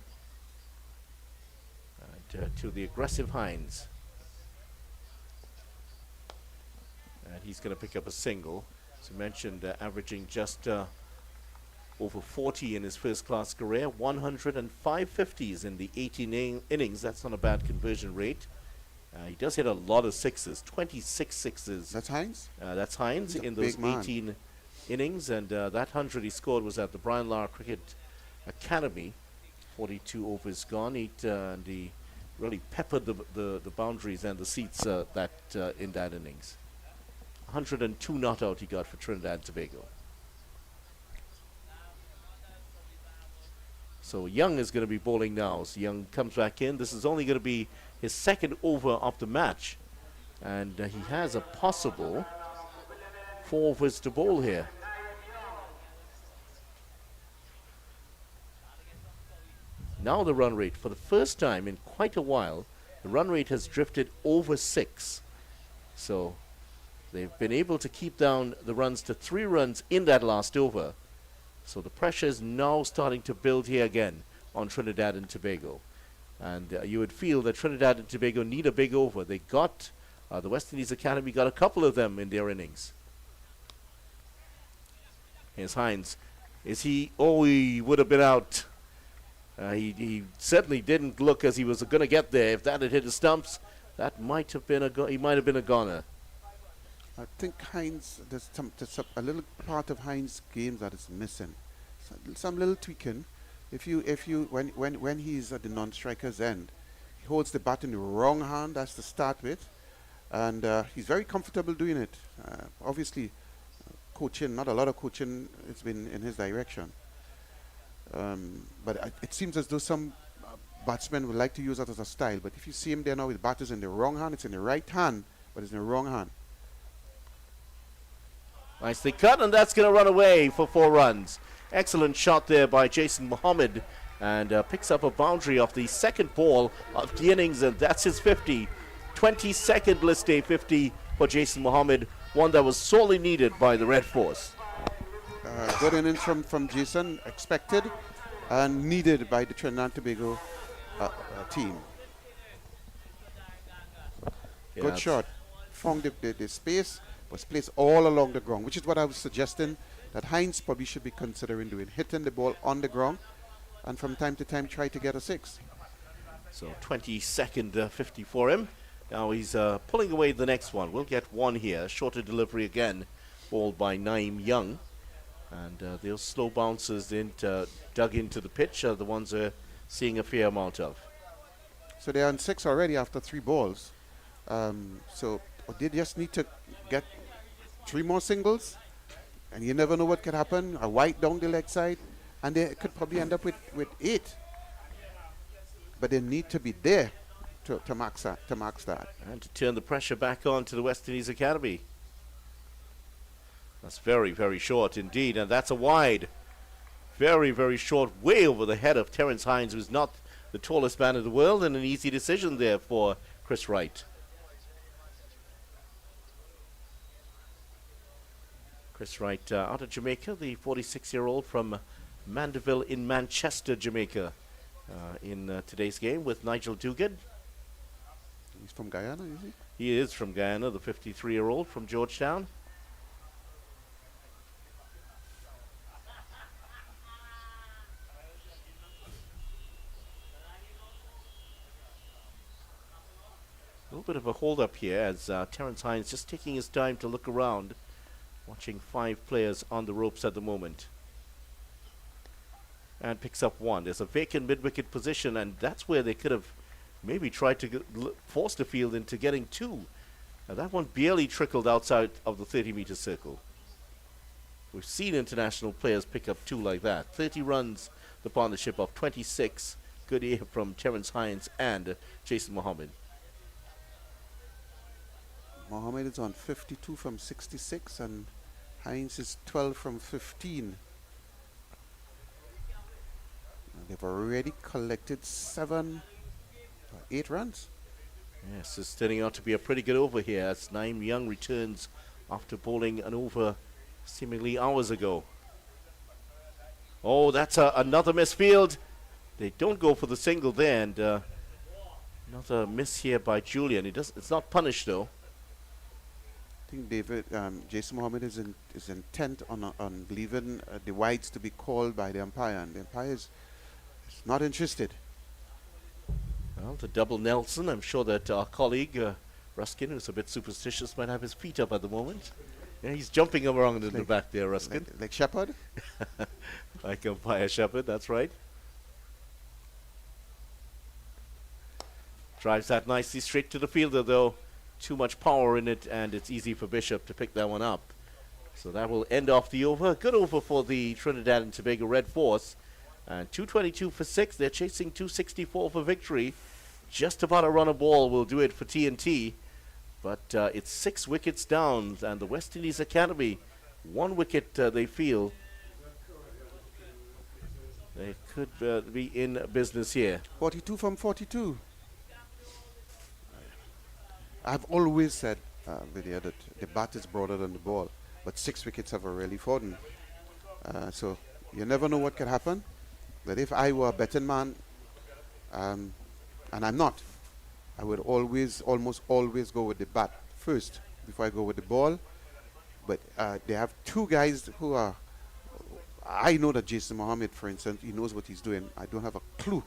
To the aggressive Hines. And he's going to pick up a single. As I mentioned, averaging just over 40 in his first-class career. 105 50s in the 18 innings. That's not a bad conversion rate. He does hit a lot of 6s, 26 6s. That's Hines? That's Hines in those 18 innings. And that 100 he scored was at the Brian Lara Cricket Academy. 42 overs gone. And he really peppered the boundaries and the seats in that innings. 102 not out he got for Trinidad and Tobago. So Young is going to be bowling now. So Young comes back in. This is only going to be his 2nd over of the match. And he has a possible 4 overs to bowl here. Now the run rate, for the first time in quite a while, the run rate has drifted over 6. So they've been able to keep down the runs to 3 runs in that last over. So the pressure is now starting to build here again on Trinidad and Tobago. And you would feel that Trinidad and Tobago need a big over. They got, the West Indies Academy got a couple of them in their innings. Here's Hines. Is he? Oh, he would have been out. He certainly didn't look as he was going to get there. If that had hit the stumps, that might have been he might have been a goner. I think Hines, there's a little part of Hines' game that is missing. Some little tweaking. When he's at the non-striker's end, he holds the bat in the wrong hand. That's to start with, and he's very comfortable doing it. Obviously, coaching, not a lot of coaching has been in his direction. But it seems as though some batsmen would like to use that as a style. But if you see him there now with batters in the wrong hand, it's in the right hand, but it's in the wrong hand. Nicely cut, and that's going to run away for 4 runs. Excellent shot there by Jason Mohammed, and picks up a boundary off the second ball of the innings, and that's his 50. 22nd list day 50 for Jason Mohammed, one that was sorely needed by the Red Force. Good innings from Jason, expected and needed by the Trinidad and Tobago team. Yeah, Good shot. Found the space, was placed all along the ground, which is what I was suggesting that Hines probably should be considering doing, hitting the ball on the ground and from time to time try to get a 6. So 22nd 50 for him. Now he's pulling away the next one. We'll get one here. Shorter delivery again, balled by Naeem Young. And those slow bounces dug into the pitch are the ones we're seeing a fair amount of. So they're on 6 already after 3 balls. So they just need to get 3 more singles, and you never know what could happen. A wide down the leg side, and they could probably end up with 8. But they need to be there to max that. And to turn the pressure back on to the West Indies Academy. That's very, very short indeed, and that's a wide. Very, very short, way over the head of Terence Hines, who's not the tallest man in the world, and an easy decision there for Chris Wright. Chris Wright out of Jamaica, the 46-year-old from Mandeville in Manchester, Jamaica, in today's game with Nigel Dugan. He's from Guyana, is he? He is from Guyana, the 53-year-old from Georgetown. A little bit of a hold-up here as Terence Hines just taking his time to look around, watching 5 players on the ropes at the moment. And picks up 1. There's a vacant mid-wicket position, and that's where they could have maybe tried to force the field into getting 2. Now that one barely trickled outside of the 30-meter circle. We've seen international players pick up 2 like that. 30 runs, the partnership of 26. Good ear from Terence Hines and Jason Mohammed. Mohammed is on 52 from 66, and Hines is 12 from 15. And they've already collected 8 runs. Yes, it's turning out to be a pretty good over here as Naeem Young returns after bowling an over seemingly hours ago. Oh, that's another misfield. They don't go for the single there, and another miss here by Julian. It's not punished though. I think Jason Mohammed is intent on leaving the wides to be called by the umpire, and the umpire is not interested. Well, the double Nelson. I'm sure that our colleague Ruskin, who's a bit superstitious, might have his feet up at the moment. Yeah, he's jumping around in the back there, Ruskin. Like Shepard? Like umpire Shepard, that's right. Drives that nicely straight to the fielder though. Too much power in it, and it's easy for Bishop to pick that one up. So that will end off the over. Good over for the Trinidad and Tobago Red Force. And 222 for 6. They're chasing 264 for victory. Just about a run a ball will do it for TNT. But it's 6 wickets down, and the West Indies Academy, 1 wicket they feel. They could be in business here. 42 from 42. I've always said, Vidya, that the bat is broader than the ball, but 6 wickets have already fallen. So you never know what could happen. But if I were a betting man, and I'm not, I would almost always go with the bat first before I go with the ball. But they have 2 guys who are, I know that Jason Mohammed, for instance, he knows what he's doing. I don't have a clue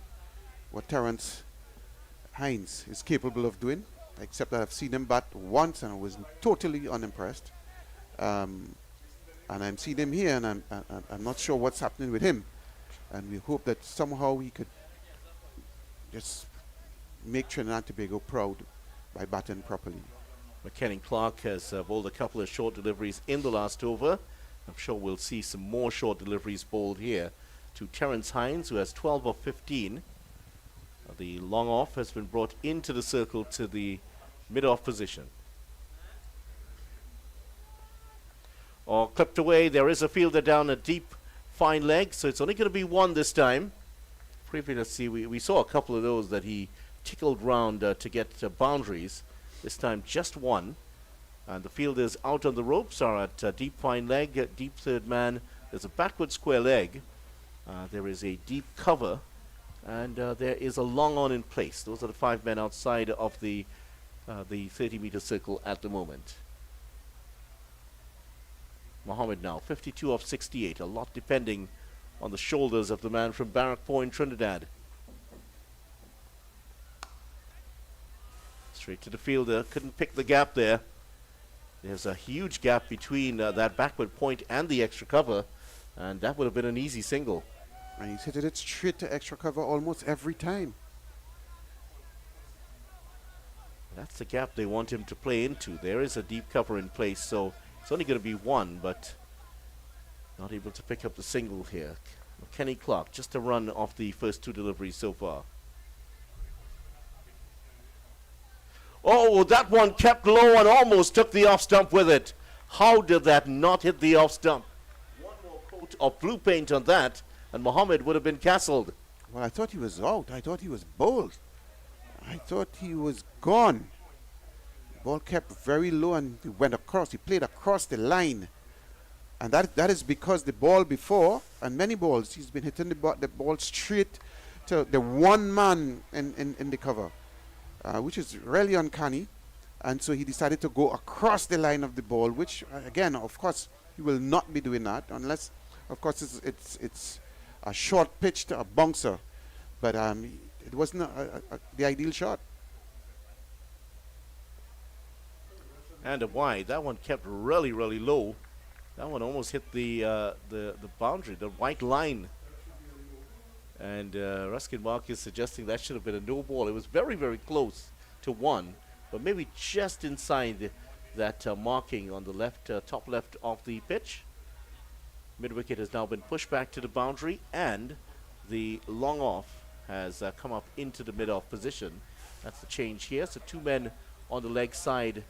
what Terence Hines is capable of doing, except that I've seen him bat once and I was totally unimpressed. And I'm seeing him here, and I'm not sure what's happening with him. and we hope that somehow he could just make Trinidad and Tobago proud by batting properly. McKenny Clark has bowled a couple of short deliveries in the last over. I'm sure we'll see some more short deliveries bowled here to Terence Hines, who has 12 of 15. The long off has been brought into the circle to the mid-off position. Or clipped away. There is a fielder down a deep, fine leg, so it's only going to be one this time. Previously, we saw a couple of those that he tickled round to get boundaries. This time, just one. And the fielders out on the ropes are at deep, fine leg, deep third man. There's a backward square leg. There is a deep cover. And there is a long on in place. Those are the 5 men outside of the 30-meter circle at the moment. Mohammed now, 52 of 68. A lot depending on the shoulders of the man from Barrackpore in Trinidad. Straight to the fielder. Couldn't pick the gap there. There's a huge gap between that backward point and the extra cover. And that would have been an easy single. And he's hit it straight to extra cover almost every time. That's the gap they want him to play into. There is a deep cover in place, so it's only going to be one, but not able to pick up the single here. Kenny Clark, just a run off the first 2 deliveries so far. Oh, that one kept low and almost took the off stump with it. How did that not hit the off stump? One more coat of blue paint on that, and Mohammed would have been castled. Well, I thought he was out. I thought he was bowled. I thought he was gone. The ball kept very low and he went across. He played across the line. And that is because the ball before, and many balls, he's been hitting the ball straight to the one man in the cover, which is really uncanny. And so he decided to go across the line of the ball, which, again, of course, he will not be doing that unless, of course, it's a short pitch to a bouncer. But it wasn't the ideal shot. And a wide. That one kept really, really low. That one almost hit the boundary, the white line. And Ruskin Marcus suggesting that should have been a no ball. It was very, very close to one, but maybe just inside that marking on the left, top left of the pitch. Mid-wicket has now been pushed back to the boundary, and the long off has come up into the mid-off position. That's the change here. So 2 men on the leg side.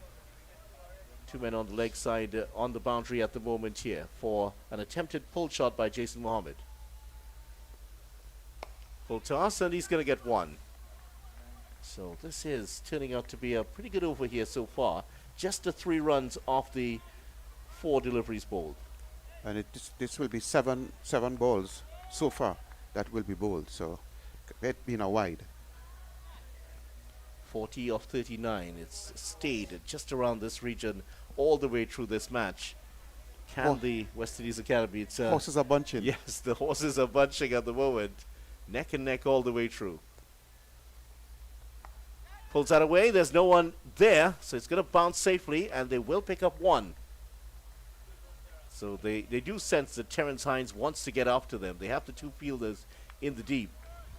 2 men on the leg side on the boundary at the moment here for an attempted pull shot by Jason Mohammed. Full toss, and he's going to get one. So this is turning out to be a pretty good over here so far. Just the 3 runs off the 4 deliveries bowled. And this will be seven balls so far that will be bowled. So it being a wide. 40 of 39. It's stayed just around this region all the way through this match. Can the West Indies Academy? It's horses are bunching. Yes, the horses are bunching at the moment. Neck and neck all the way through. Pulls that away. There's no one there, so it's going to bounce safely, and they will pick up one. So they do sense that Terence Hines wants to get after them. They have the 2 fielders in the deep,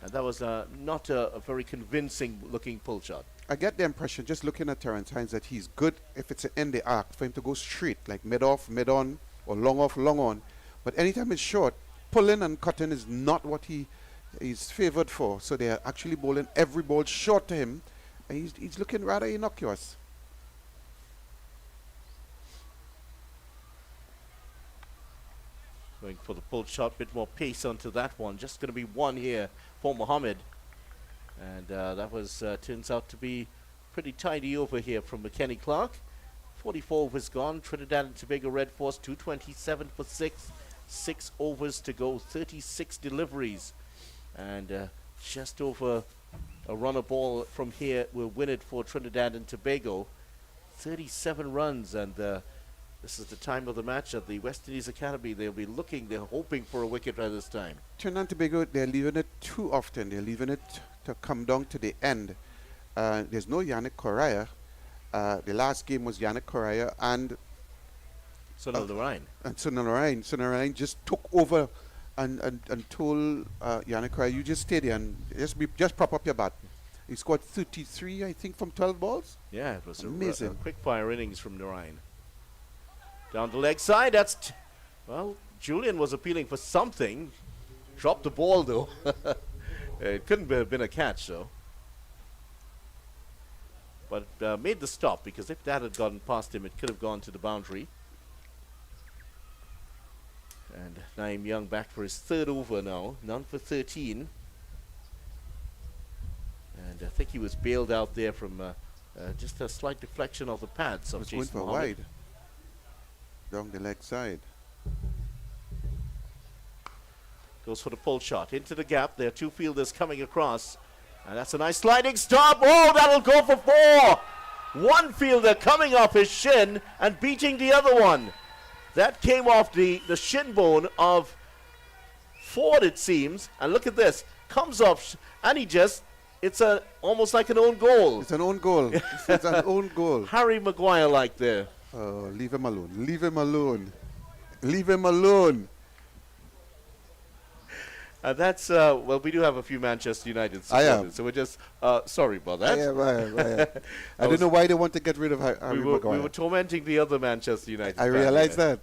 and that was not a very convincing looking pull shot. I get the impression, just looking at Terence Hines, that he's good if it's in the arc, for him to go straight, like mid-off, mid-on, or long off, long on. But anytime it's short, pulling and cutting is not what he is favored for. So they are actually bowling every ball short to him, and he's looking rather innocuous. Going for the pull shot, bit more pace onto that one. Just going to be one here for Mohammed. And that was turns out to be pretty tidy over here from McKenny Clark. 44 overs gone. Trinidad and Tobago Red Force 227 for 6. 6 overs to go. 36 deliveries. And just over a run of ball from here will win it for Trinidad and Tobago. 37 runs, and this is the time of the match at the West Indies Academy. They'll be looking, they're hoping for a wicket by this time. Trinidad and Tobago, they're leaving it too often. They're leaving it to come down to the end. There's no Yannick Correa. The last game was Yannick Correa and Sunil Narayan. And Sunil Narayan. Sunil Narayan just took over and told Yannick Cry, you just stay there and just prop up your bat. He scored 33, I think, from 12 balls. Yeah, it was Amazing. a quick fire innings from Narayan. Down the leg side, well, Julian was appealing for something. Dropped the ball though. It couldn't have been a catch though. But made the stop, because if that had gotten past him, it could have gone to the boundary. And Naeem Young back for his third over now, none for 13. And I think he was bailed out there from just a slight deflection of the pads of Was going Jason for Mohammed. wide. Down the leg side. Goes for the pull shot into the gap. There are two fielders coming across. And that's a nice sliding stop. Oh, that'll go for 4. One fielder coming off his shin and beating the other one. That came off the shin bone of Ford, it seems. And look at this. Comes off and it's almost like an own goal. It's an own goal. It's an own goal. Harry Maguire like there. Oh, leave him alone. Leave him alone. Leave him alone. That's, well, we do have a few Manchester United supporters. So we're just, sorry about that. I don't know why they want to get rid of Harry we Maguire. were tormenting the other Manchester United. I fan realize here. that.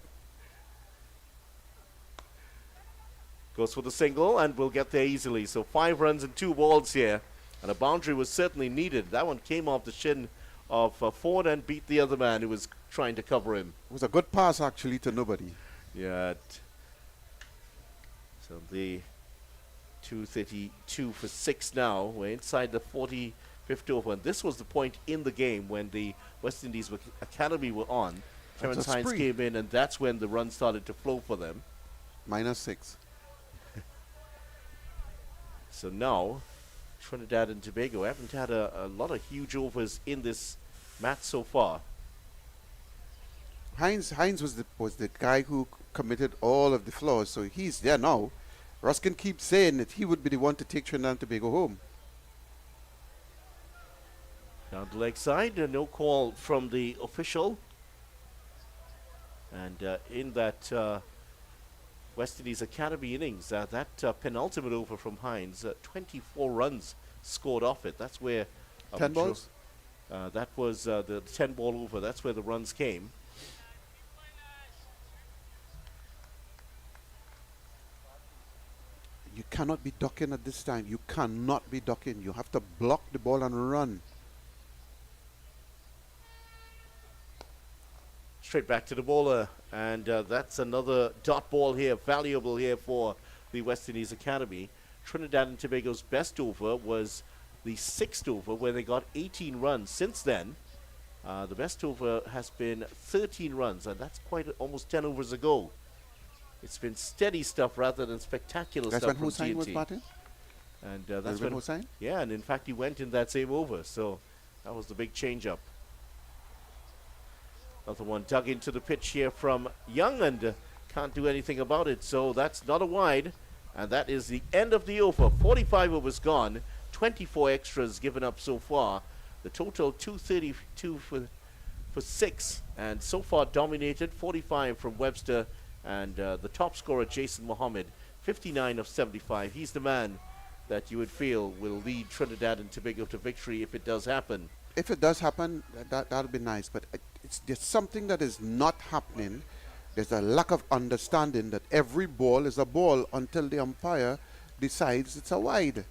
Goes for the single and will get there easily. So 5 runs and 2 balls here. And a boundary was certainly needed. That one came off the shin of Ford and beat the other man who was trying to cover him. It was a good pass, actually, to nobody. Yeah. So the 2:32 for 6 now. We're inside the 45th over. And this was the point in the game when the West Indies Academy were on. Terence Hines spree. came in, and that's when the run started to flow for them. -6. So now, Trinidad and Tobago haven't had a lot of huge overs in this match so far. Hines was the guy who committed all of the flaws, so he's there now. Ruskin keeps saying that he would be the one to take Trinidad and Tobago home. Down the leg side, no call from the official. And in that West Indies Academy innings, that penultimate over from Hines, 24 runs scored off it. That's where 10 balls? that was the 10 ball over. That's where the runs came. You cannot be ducking at this time. You cannot be ducking. You have to block the ball and run. Straight back to the bowler, and that's another dot ball here, valuable here for the West Indies Academy. Trinidad and Tobago's best over was the 6th over, where they got 18 runs. Since then, the best over has been 13 runs, and that's quite almost 10 overs ago. It's been steady stuff rather than spectacular That's stuff when from Hussain was TNT. batting? And that's When when Hussain? yeah, and in fact he went in that same over, so that was the big change-up. Another one dug into the pitch here from Young, and can't do anything about it, so that's not a wide, and that is the end of the over. 45 overs gone, 24 extras given up so far. The total 232 for 6, and so far dominated. 45 from Webster, and the top scorer Jason Mohammed, 59 of 75. He's the man that you would feel will lead Trinidad and Tobago to victory if it does happen. If it does happen, that'll be nice. But there's something that is not happening. There's a lack of understanding that every ball is a ball until the umpire decides it's a wide.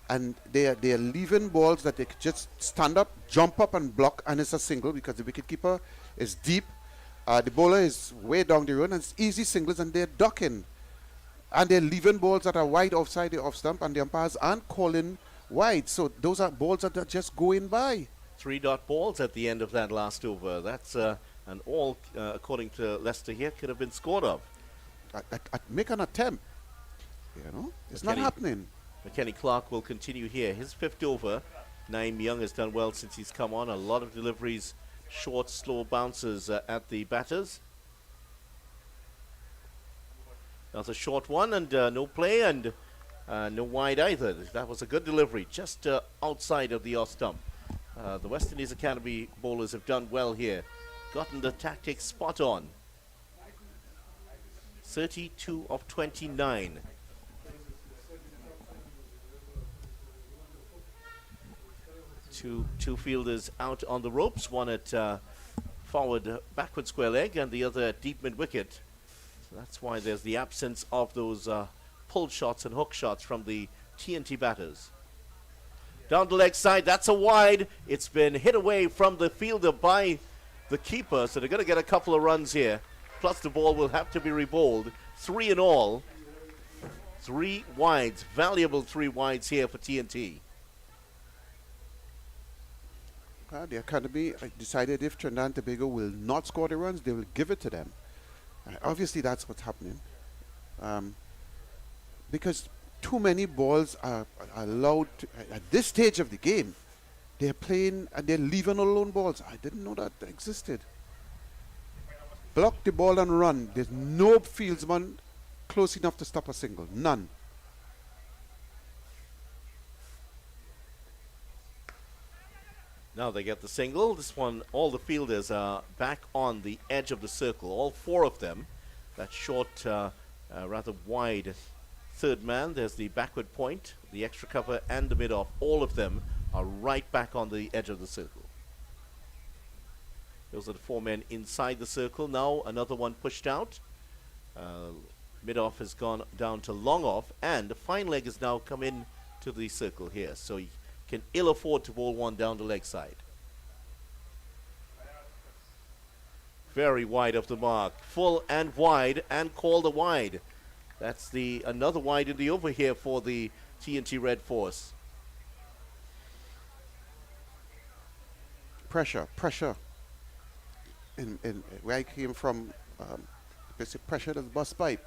And they are leaving balls that they could just stand up, jump up and block, and it's a single because the wicketkeeper is deep. The bowler is way down the road, and it's easy singles, and they're ducking. And they're leaving balls that are wide offside the off stump, and the umpires aren't calling wide. So those are balls that are just going by. 3 dot balls at the end of that last over. That's an all, according to Leicester here, could have been scored of. Make an attempt. You know, it's not McKenny. happening. McKenny Clark will continue here. His 5th over. Naeem Young has done well since he's come on. A lot of deliveries, short, slow bounces at the batters. That's a short one, and no play, and no wide either. That was a good delivery, just outside of the off stump. The West Indies Academy bowlers have done well here. Gotten the tactics spot on. 32 of 29. Two fielders out on the ropes, one at forward backward square leg and the other at deep mid wicket. So that's why there's the absence of those pull shots and hook shots from the TNT batters. Down the leg side, that's a wide. It's been hit away from the fielder by the keeper, so they're going to get a couple of runs here. Plus the ball will have to be rebowled. 3 in all. 3 wides, valuable 3 wides here for TNT. The Academy decided if Trinidad and Tobago will not score the runs, they will give it to them. Obviously, that's what's happening. Because too many balls are allowed to, at this stage of the game. They're playing and they're leaving alone balls. I didn't know that existed. Block the ball and run. There's no fieldsman close enough to stop a single. None. Now they get the single. This one, all the fielders are back on the edge of the circle. All 4 of them. That short, rather wide third man. There's the backward point, the extra cover, and the mid-off. All of them are right back on the edge of the circle. Those are the 4 men inside the circle. Now another one pushed out. Mid-off has gone down to long off, and the fine leg has now come in to the circle here. So he can ill afford to bowl one down the leg side. Very wide of the mark. Full and wide, and called a wide. That's the another wide in the over here for the TNT Red Force. Pressure. In where I came from, basic pressure of the bus pipe.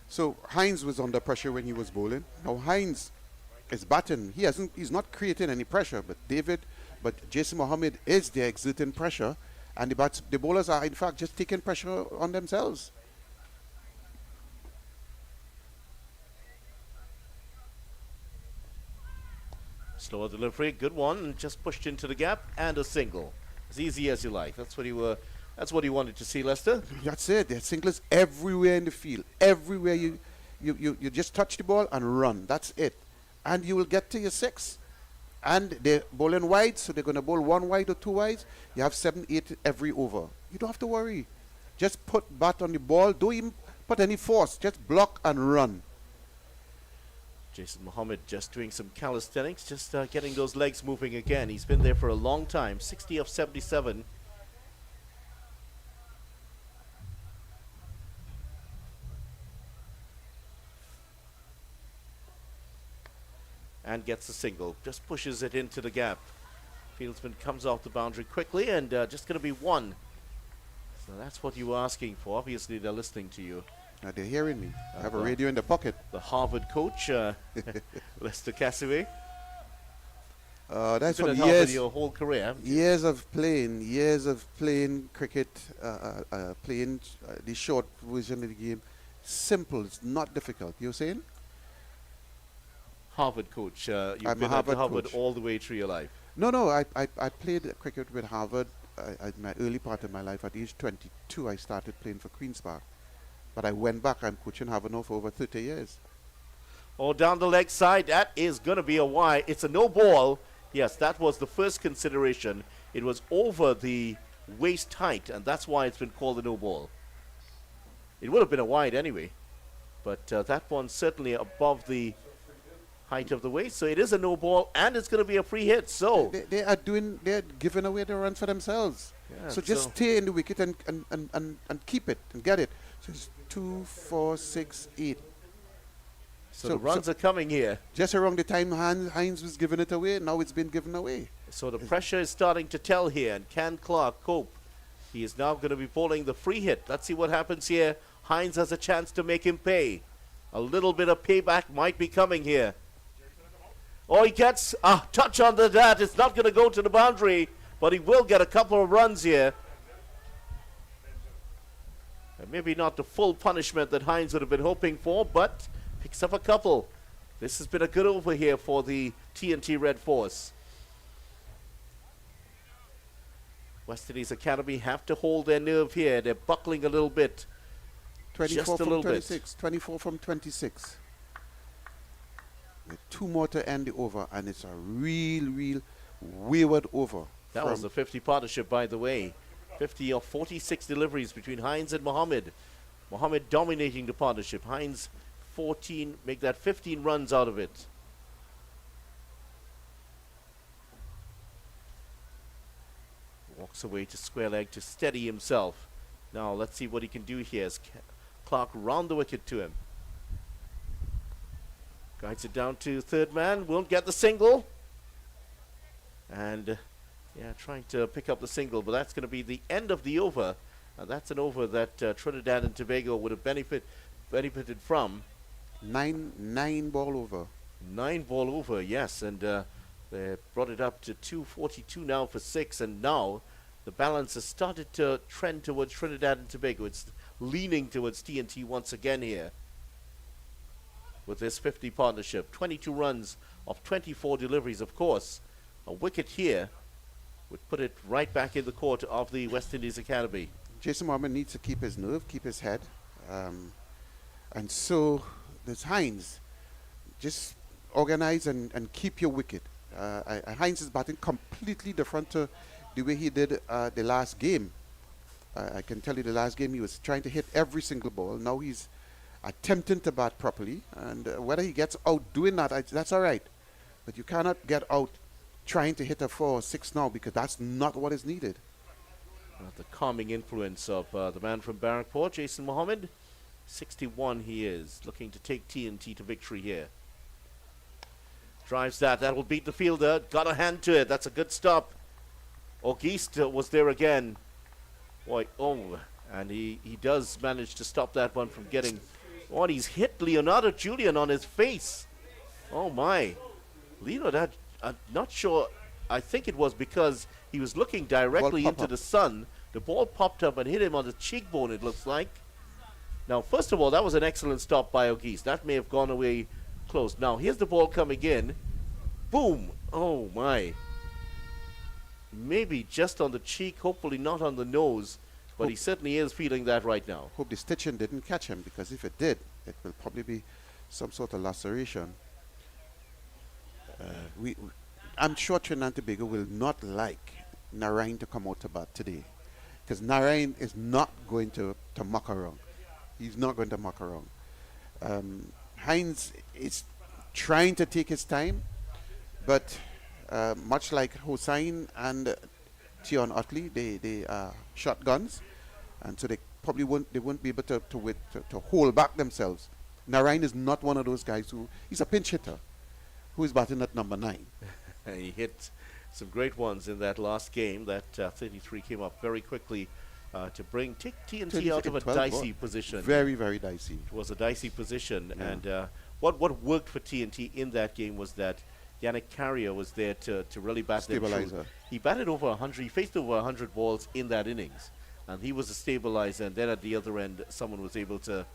So Hines was under pressure when he was bowling. Now Hines is batting. He's not creating any pressure, but Jason Mohammed is there exerting pressure, and the bowlers are in fact just taking pressure on themselves. Slower delivery, good one, and just pushed into the gap, and a single. As easy as you like. That's what you wanted to see, Lester. That's it. There's singlers everywhere in the field. Everywhere you just touch the ball and run. That's it. And you will get to your 6. And they're bowling wide, so they're going to bowl 1 wide or 2 wides. You have 7, 8 every over. You don't have to worry. Just put bat on the ball. Don't even put any force. Just block and run. Jason Mohammed just doing some calisthenics, just getting those legs moving again. He's been there for a long time. 60 of 77. And gets a single. Just pushes it into the gap. Fieldsman comes off the boundary quickly, and just going to be 1. So that's what you were asking for. Obviously, they're listening to you. They're hearing me. I have a radio in the pocket. The Harvard coach, Lester Cassaway. That's You've from been at Harvard your whole career, haven't you? years of playing cricket, playing the short version of the game. Simple. It's not difficult. You're saying? Harvard coach. You've I'm been a Harvard at Harvard coach. all the way through your life. No. I played cricket with Harvard at my early part of my life. At age 22, I started playing for Queen's Park. But I went back. I'm coaching Harvard now for over 30 years. Oh, down the leg side. That is going to be a wide. It's a no ball. Yes, that was the first consideration. It was over the waist height, and that's why it's been called a no ball. It would have been a wide anyway. But that one's certainly above the height of the waist. So it is a no ball, and it's going to be a free hit. So They're giving away the run for themselves. Yeah, so just stay in the wicket and keep it and get it. So it's 2, 4, 6, 8. So the runs are coming here. Just around the time Hines was giving it away, now it's been given away. So the pressure is starting to tell here, and can Clark cope? He is now going to be bowling the free hit. Let's see what happens here. Hines has a chance to make him pay. A little bit of payback might be coming here. Oh, he gets a touch under that. It's not going to go to the boundary, but he will get a couple of runs here. And maybe not the full punishment that Hines would have been hoping for, but picks up a couple. This has been a good over here for the TNT Red Force. West Indies Academy have to hold their nerve here. They're buckling a little bit. 24 Just a from little bit. 26. 24 from 26. With 2 more to end the over, and it's a real wayward over. That was the 50 partnership, by the way. 50 of 46 deliveries between Hines and Mohammed. Mohammed dominating the partnership. Hines 14, make that 15 runs out of it. Walks away to square leg to steady himself. Now let's see what he can do here as Clark round the wicket to him. Guides it down to third man. Won't get the single. And yeah, trying to pick up the single, but that's going to be the end of the over. That's an over that Trinidad and Tobago would have benefited from. 9 ball over. 9 ball over, yes, and they brought it up to 242 now for 6, and now the balance has started to trend towards Trinidad and Tobago. It's leaning towards TNT once again here with this 50 partnership. 22 runs of 24 deliveries, of course. A wicket here would put it right back in the court of the West Indies Academy. Jason Mohammed needs to keep his nerve, keep his head. And so there's Hines. Just organize and keep your wicket. Hines is batting completely different to the way he did the last game. I can tell you the last game he was trying to hit every single ball. Now he's attempting to bat properly. And whether he gets out doing that, that's all right. But you cannot get out trying to hit a 4 or 6 now, because that's not what is needed. The calming influence of the man from Barrackport, Jason Mohammed. 61 he is, looking to take TNT to victory here. Drives that will beat the fielder. Got a hand to it. That's a good stop. Auguste was there again. Boy, and he does manage to stop that one from getting... Oh, he's hit Leonardo Julian on his face. Oh my. Leonardo, I'm not sure. I think it was because he was looking directly into the sun. The ball popped up and hit him on the cheekbone, it looks like. Now, first of all, that was an excellent stop by Auguste. That may have gone away close. Now, here's the ball coming in. Boom. Oh, my. Maybe just on the cheek, hopefully not on the nose. But he certainly is feeling that right now. Hope the stitching didn't catch him, because if it did, it will probably be some sort of laceration. I'm sure Trinidad and Tobago will not like Narayan to come out to bat today, because Narayan is not going to muck around. He's not going to muck around. Hines is trying to take his time, but much like Hossain and Tion Utley, they are shotguns, and so they probably won't be able to hold back themselves. Narayan is not one of those guys he's a pinch hitter who is batting at number 9. He hit some great ones in that last game. That 33 came up very quickly to take TNT out of a dicey position. Very, very dicey. It was a dicey position, Yeah. and what worked for TNT in that game was that Yannick Carrier was there to really bat them through. Stabilizer. He batted over 100. He faced over 100 balls in that innings, and he was a stabilizer. And then at the other end, someone was able to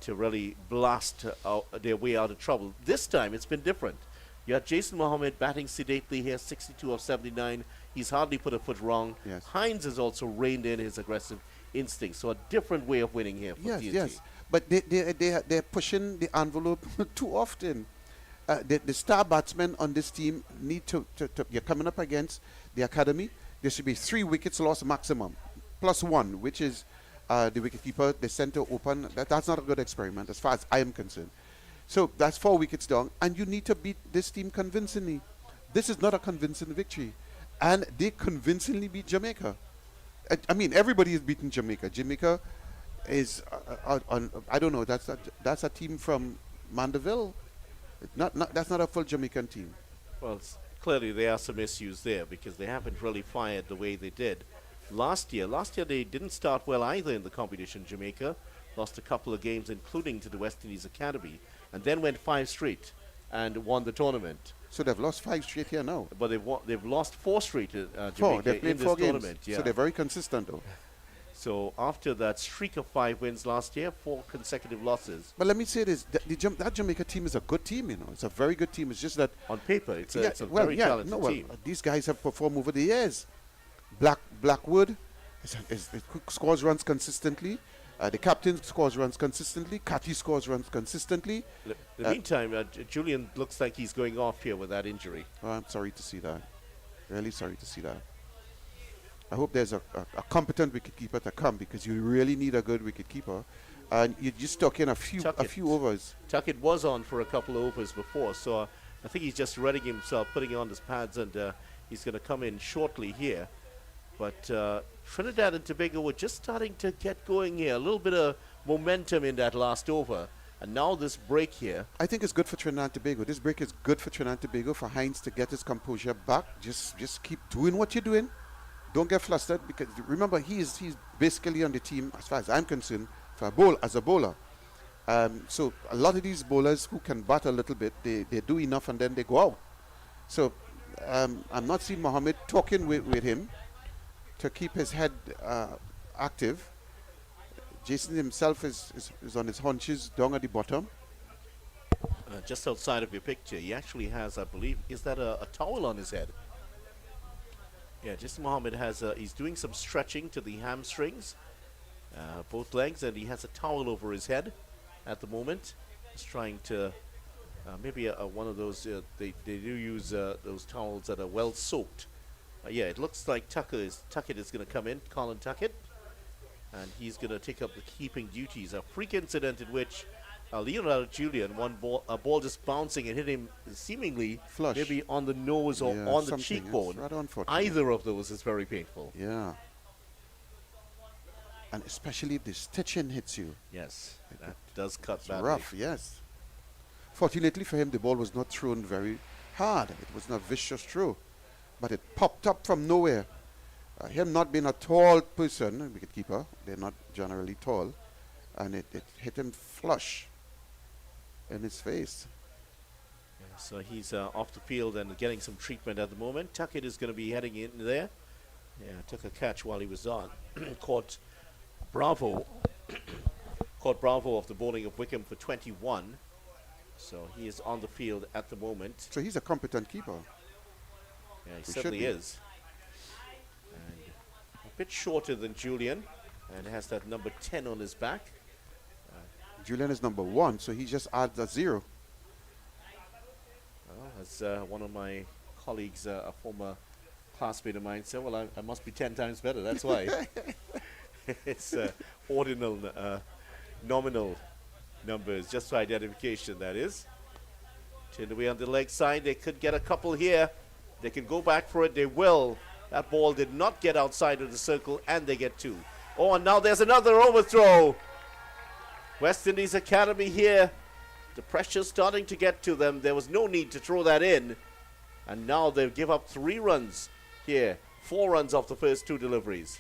really blast their way out of trouble. This time, it's been different. You had Jason Mohammed batting sedately here, 62 of 79. He's hardly put a foot wrong. Yes. Hines has also reined in his aggressive instincts. So a different way of winning here for Yes, TNT. yes. But they're pushing the envelope too often. The star batsmen on this team need to you're coming up against the academy. There should be 3 wickets lost maximum, plus 1, which is the wicketkeeper, the center open. That's not a good experiment as far as I am concerned. So that's 4 wickets down, and you need to beat this team convincingly. This is not a convincing victory, and they convincingly beat Jamaica. I mean, everybody is beating Jamaica. Jamaica is I don't know. That's a team from Mandeville. That's not a full Jamaican team. Well, clearly there are some issues there because they haven't really fired the way they did last year. Last year they didn't start well either in the competition. Jamaica lost a couple of games, including to the West Indies Academy, and then went 5 straight and won the tournament. So they've lost 5 straight here now. But they've lost 4 straight Jamaica 4. They've played in this 4 games. tournament. Yeah. So they're very consistent, though. So after that streak of 5 wins last year, 4 consecutive losses. But let me say this: that Jamaica team is a good team. You know, it's a very good team. It's just that On paper, it's a very talented team. These guys have performed over the years. Blackwood scores runs consistently. The captain scores runs consistently. Cathy scores runs consistently. In the meantime, Julian looks like he's going off here with that injury. Oh, I'm sorry to see that. Really sorry to see that. I hope there's a competent wicketkeeper to come, because you really need a good wicketkeeper. And you just took in a few overs. Tuckett was on for a couple of overs before, so I think he's just readying himself, putting on his pads, and he's going to come in shortly here. But Trinidad and Tobago were just starting to get going here. A little bit of momentum in that last over. And now this break here. I think it's good for Trinidad and Tobago. This break is good for Trinidad and Tobago, for Hines to get his composure back. Just keep doing what you're doing. Don't get flustered, because remember, he's basically on the team, as far as I'm concerned, as a bowler. So a lot of these bowlers who can bat a little bit, they do enough and then they go out. So I'm not seeing Mohammed talking with him to keep his head active. Jason himself is on his haunches down at the bottom. Just outside of your picture, he actually has, I believe, is that a towel on his head? Yeah, Jason Mohammed has, he's doing some stretching to the hamstrings, both legs, and he has a towel over his head at the moment. He's trying to, maybe one of those, they do use those towels that are well soaked. Yeah, it looks like Tuckett is going to come in, Colin Tuckett, and he's going to take up the keeping duties. A freak incident in which Leonardo Julian, a ball just bouncing and hit him seemingly flush, maybe on the nose or on the cheekbone. Either of those is very painful. Yeah. And especially if the stitching hits you. Yes, that does cut it's badly. rough, yes. Fortunately for him, the ball was not thrown very hard. It was not a vicious throw, but it popped up from nowhere. Him not being a tall person, wicketkeeper, they're not generally tall, and it hit him flush in his face. Yeah, so he's off the field and getting some treatment at the moment. Tuckett is going to be heading in there. Yeah, took a catch while he was on. Caught Bravo of the bowling of Wickham for 21. So he is on the field at the moment. So he's a competent keeper. Yeah, he certainly is. And a bit shorter than Julian, and has that number 10 on his back. Julian is number 1, so he just adds a 0. Well, as one of my colleagues, a former classmate of mine, said, well, I must be 10 times better, that's why. It's ordinal, nominal numbers, just for identification, that is. Turned away on the leg side, they could get a couple here. They can go back for it, they will. That ball did not get outside of the circle, and they get 2. Oh, and now there's another overthrow. West Indies Academy here. The pressure's starting to get to them. There was no need to throw that in. And now they'll give up 3 runs here. 4 runs off the first 2 deliveries.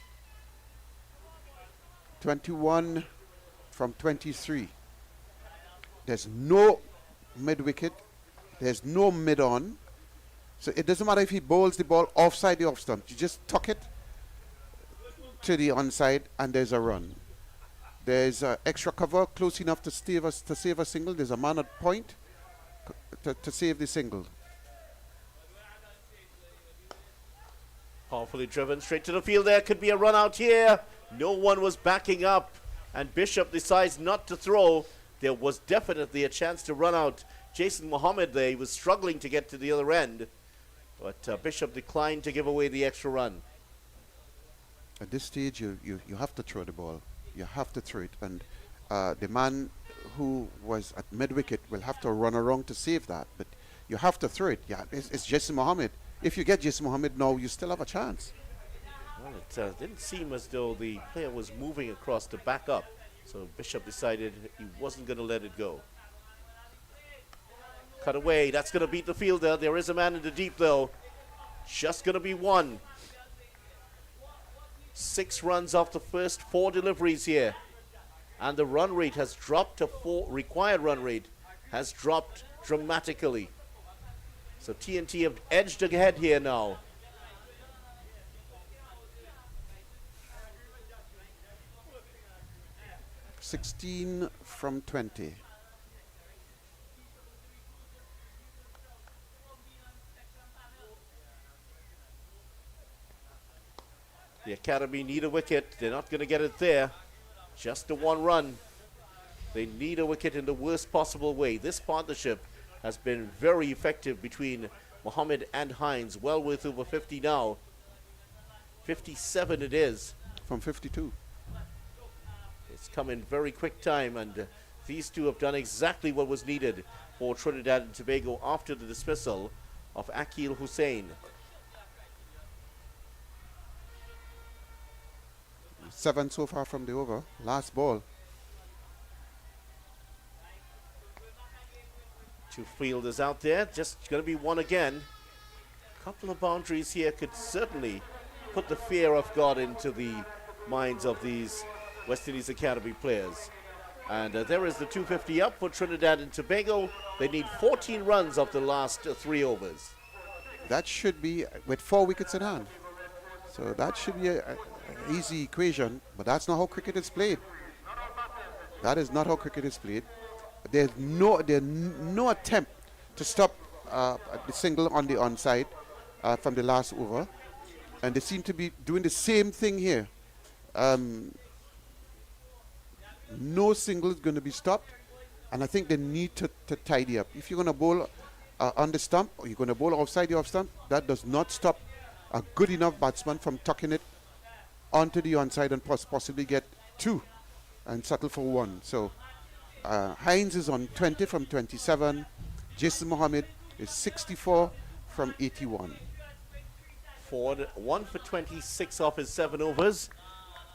21 from 23. There's no mid-wicket. There's no mid-on. So it doesn't matter if he bowls the ball offside the off stump. You just tuck it to the onside and there's a run. There's extra cover close enough to save a single. There's a man at point to save the single. Powerfully driven straight to the field. There could be a run out here. No one was backing up, and Bishop decides not to throw. There was definitely a chance to run out. Jason Mohammed there, he was struggling to get to the other end, but Bishop declined to give away the extra run. At this stage, you have to throw the ball. You have to throw it, and the man who was at mid-wicket will have to run around to save that, but you have to throw it. Yeah, it's Jason Mohammed. If you get Jason Mohammed now, you still have a chance. Well, it didn't seem as though the player was moving across to back up, so Bishop decided he wasn't going to let it go. Cut away, that's going to beat the fielder. There is a man in the deep though. Just going to be 1. 6 runs off the first 4 deliveries here. And the run rate has dropped to 4. Required run rate has dropped dramatically. So TNT have edged ahead here now. $16 from 20. The Academy need a wicket. They're not going to get it there. Just the one run. They need a wicket in the worst possible way. This partnership has been very effective between Mohammed and Hines. Well worth over 50 now. 57 it is. From 52. It's come in very quick time, and these two have done exactly what was needed for Trinidad and Tobago after the dismissal of Akil Hussain. 7 so far from the over. Last ball. Two fielders out there, just going to be one again. Couple of boundaries here could certainly put the fear of God into the minds of these West Indies Academy players. And there is the 250 up for Trinidad and Tobago. They need 14 runs of the last 3 overs. That should be with 4 wickets in hand. So that should be an easy equation, but that's not how cricket is played. That is not how cricket is played. There's no attempt to stop the single on the onside from the last over, and they seem to be doing the same thing here. No single is going to be stopped, and I think they need to tidy up. If you're going to bowl on the stump, or you're going to bowl outside the off stump, that does not stop a good enough batsman from tucking it onto the onside and possibly get 2 and settle for 1. So Hines is on 20 from 27. Jason Mohammed is 64 from 81. Ford 1 for 26 off his 7 overs.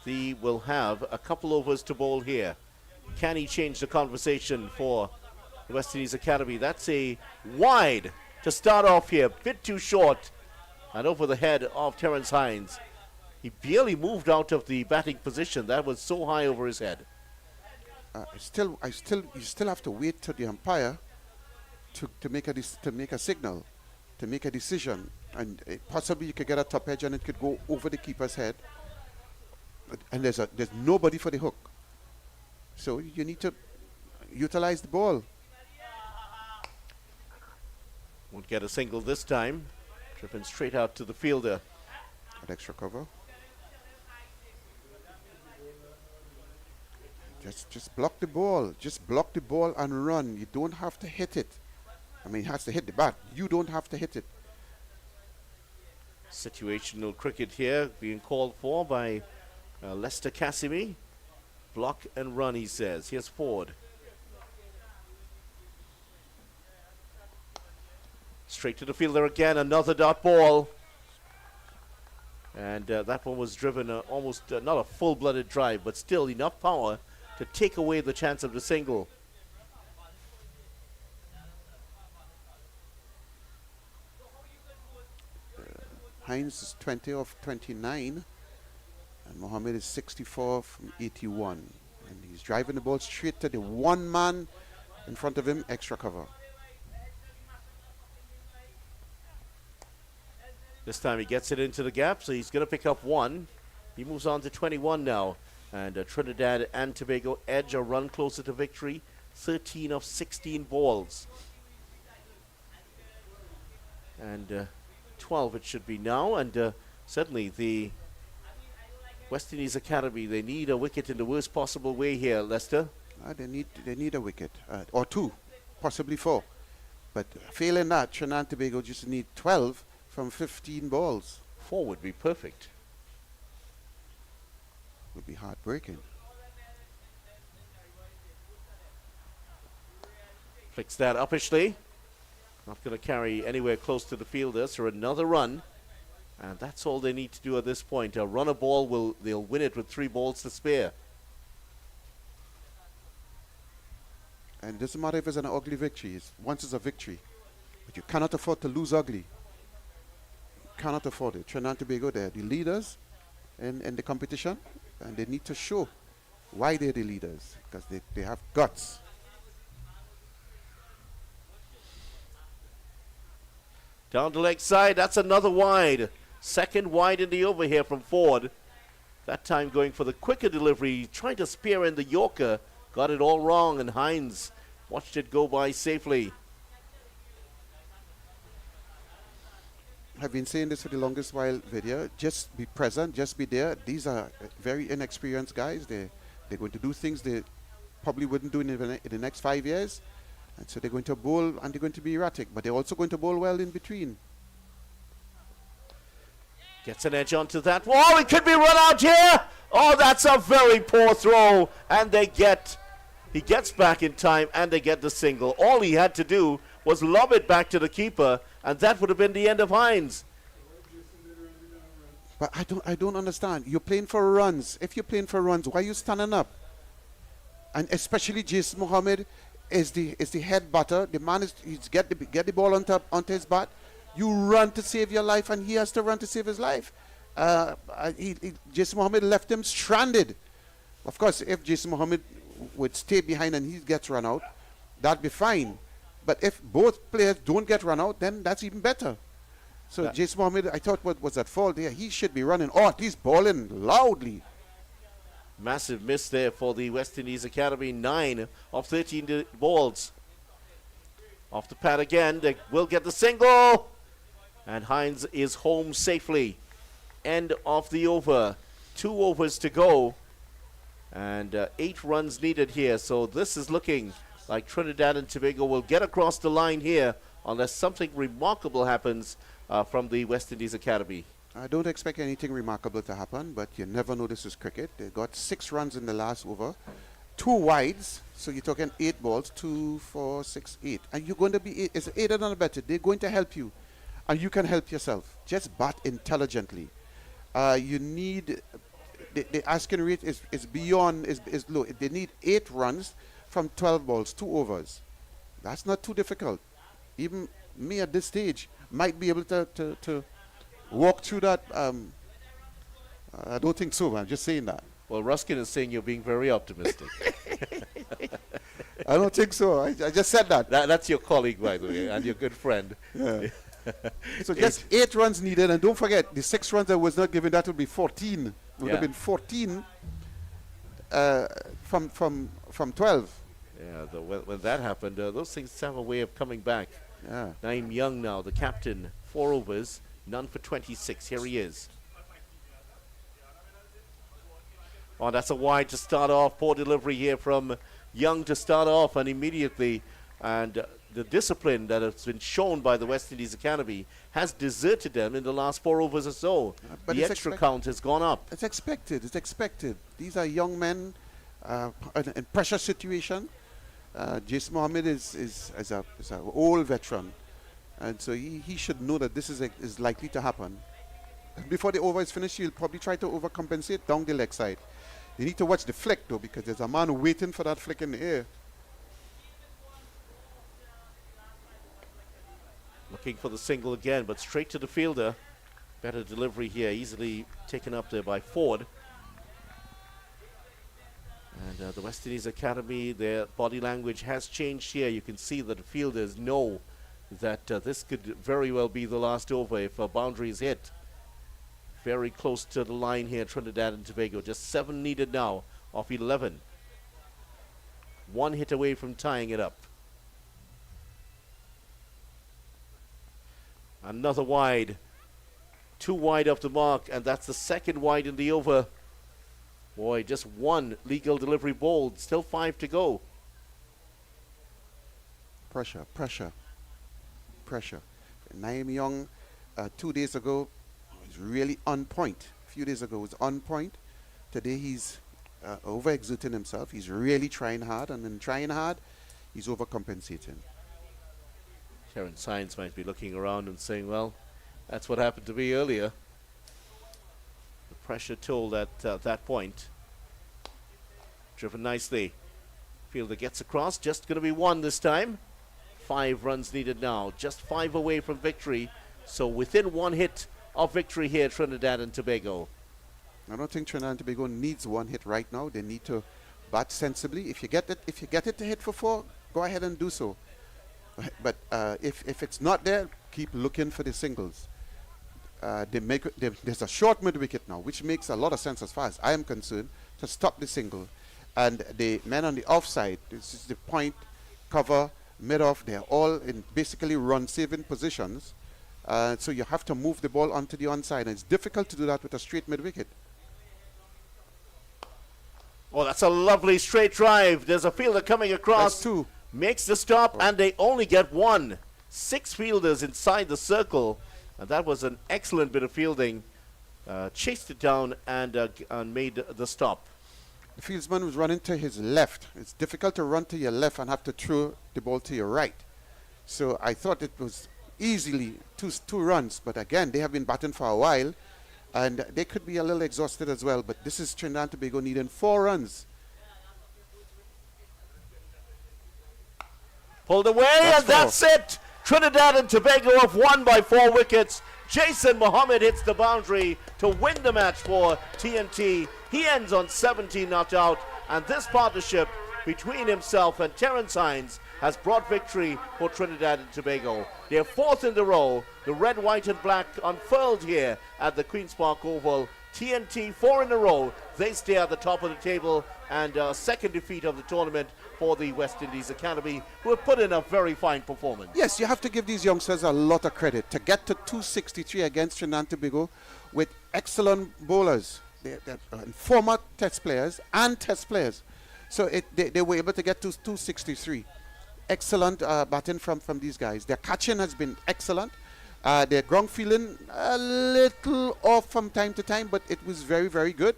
He will have a couple overs to bowl here. Can he change the conversation for the West Indies Academy? That's a wide to start off here. Bit too short. And over the head of Terence Hines. He barely moved out of the batting position. That was so high over his head. You still have to wait till the umpire to make a signal, to make a decision, and possibly you could get a top edge and it could go over the keeper's head, and there's nobody for the hook. So you need to utilize the ball. Won't get a single this time. Driven straight out to the fielder. At extra cover. Just block the ball. Just block the ball and run. You don't have to hit it. I mean, it has to hit the bat. You don't have to hit it. Situational cricket here being called for by Lester Cassimy. Block and run, he says. Here's Ford. Straight to the fielder again. Another dot ball. And that one was driven almost not a full-blooded drive, but still enough power to take away the chance of the single. Hines is 20 of 29, and Mohammed is 64 from 81. And he's driving the ball straight to the one man in front of him, extra cover. This time he gets it into the gap, so he's going to pick up 1. He moves on to 21 now. And Trinidad and Tobago edge a run closer to victory. 13 of 16 balls. And 12 it should be now. And certainly the West Indies Academy, they need a wicket in the worst possible way here, Lester. They need a wicket, or 2, possibly 4. But failing that, Trinidad and Tobago just need 12 from 15 balls. 4 would be perfect. Would be heartbreaking. Flicks that uppishly. Not going to carry anywhere close to the fielder, so another run. And that's all they need to do at this point. A run a ball, they'll win it with 3 balls to spare. And it doesn't matter if it's an ugly victory. Once it's a victory. But you cannot afford to lose ugly. You cannot afford it. Trinidad and Tobago, they're the leaders in the competition. And they need to show why they're the leaders. Because they have guts. Down the leg side, that's another wide. Second wide in the over here from Ford. That time going for the quicker delivery, trying to spear in the Yorker. Got it all wrong, and Hines watched it go by safely. I've been saying this for the longest while, Vidya. Just be present, just be there. These are very inexperienced guys. They're They're going to do things they probably wouldn't do in the next 5 years. And so they're going to bowl and they're going to be erratic. But they're also going to bowl well in between. Gets an edge onto that wall. It could be run out here. Oh, that's a very poor throw. And he gets back in time and they get the single. All he had to do was lob it back to the keeper, and that would have been the end of Hines. But I don't understand. You're playing for runs. If you're playing for runs, why are you standing up? And especially Jason Mohammed is the head batter. The man he's get the ball onto his bat. You run to save your life, and he has to run to save his life. Jason Mohammed left him stranded. Of course, if Jason Mohammed would stay behind and he gets run out, that'd be fine. But if both players don't get run out, then that's even better. So Jason Mohammed, I thought what was at fault there. He should be running, or at least bowling loudly. Massive miss there for the West Indies Academy. 9 of 13 balls. Off the pad again. They will get the single. And Hines is home safely. End of the over. 2 overs to go. And 8 runs needed here. So this is looking like Trinidad and Tobago will get across the line here unless something remarkable happens from the West Indies Academy. I don't expect anything remarkable to happen, but you never know, this is cricket. They got 6 runs in the last over, 2 wides, so you're talking 8 balls, 2, 4, 6, 8. And you're going to be, it's 8 and a better. They're going to help you, and you can help yourself. Just bat intelligently. You need, the asking rate is beyond, is low. They need 8 runs from 12 balls, 2 overs. That's not too difficult. Even me at this stage might be able to walk through that. I don't think so, I'm just saying that. Well, Ruskin is saying you're being very optimistic. I don't think so. I just said that. That's your colleague, by the way, and your good friend. Yeah. So just 8 runs needed, and don't forget, the 6 runs that was not given, that would be 14. Would have been 14 from 12. Yeah, when that happened, those things have a way of coming back. Yeah. Naeem Young now, the captain, 4 overs, none for 26. Here he is. Oh, that's a wide to start off. Poor delivery here from Young to start off, and immediately, and the discipline that has been shown by the West Indies Academy has deserted them in the last 4 overs or so. But the extra count has gone up. It's expected. It's expected. These are young men in pressure situation. Jason Mohammed is an old veteran, and so he should know that this is likely to happen. Before the over is finished, he'll probably try to overcompensate down the leg side. You need to watch the flick, though, because there's a man waiting for that flick in the air. Looking for the single again, but straight to the fielder. Better delivery here, easily taken up there by Ford. And the West Indies Academy, their body language has changed here. You can see that the fielders know that this could very well be the last over if a boundary is hit. Very close to the line here, Trinidad and Tobago. Just 7 needed now of 11. 1 hit away from tying it up. Another wide. 2 wide off the mark, and that's the 2nd wide in the over. Boy, just 1 legal delivery bowled. Still 5 to go. Pressure. Naeem Young, 2 days ago, was really on point. A few days ago was on point. Today he's over-exerting himself. He's really trying hard, and in trying hard, he's overcompensating. Sharon Sines might be looking around and saying, well, that's what happened to me earlier. The pressure told at that point. Driven nicely. Fielder gets across. Just going to be 1 this time. 5 runs needed now. Just 5 away from victory. So within 1 hit of victory here, Trinidad and Tobago. I don't think Trinidad and Tobago needs 1 hit right now. They need to bat sensibly. If you get it to hit for 4, go ahead and do so. But if it's not there, keep looking for the singles. There's a short mid-wicket now, which makes a lot of sense as far as I am concerned, to stop the single. And the men on the offside, this is the point, cover, mid-off, they're all in basically run-saving positions. So you have to move the ball onto the onside, and it's difficult to do that with a straight mid-wicket. Oh, that's a lovely straight drive. There's a fielder coming across. That's two. Makes the stop, and they only get one. 6 fielders inside the circle. And that was an excellent bit of fielding. Chased it down and made the stop. The fieldsman was running to his left. It's difficult to run to your left and have to throw the ball to your right. So I thought it was easily two runs. But again, they have been batting for a while. And they could be a little exhausted as well. But this is Trinidad and Tobago needing 4 runs. Pulled away, and that's it. Trinidad and Tobago have won by 4 wickets. Jason Mohammed hits the boundary to win the match for TNT. He ends on 17 not out, and this partnership between himself and Terence Hines has brought victory for Trinidad and Tobago. They're 4th in the row. The red, white and black unfurled here at the Queen's Park Oval. TNT 4 in a row. They stay at the top of the table, and second defeat of the tournament for the West Indies Academy, who have put in a very fine performance. Yes, you have to give these youngsters a lot of credit. To get to 263 against Trinidad and Tobago with excellent bowlers. They're former test players and test players. So they were able to get to 263. Excellent batting from these guys. Their catching has been excellent. Their ground feeling a little off from time to time, but it was very, very good.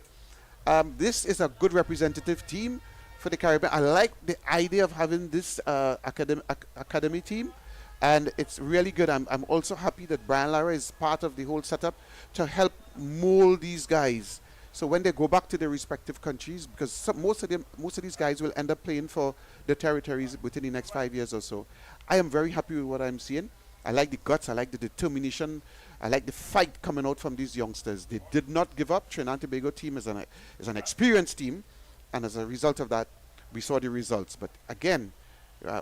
This is a good representative team for the Caribbean. I like the idea of having this academy team, and it's really good. I'm also happy that Brian Lara is part of the whole setup to help mold these guys. So when they go back to their respective countries, because most of these guys will end up playing for the territories within the next 5 years or so. I am very happy with what I'm seeing. I like the guts. I like the determination. I like the fight coming out from these youngsters. They did not give up. Trinidad and Tobago team is an experienced team, and as a result of that, we saw the results. But again,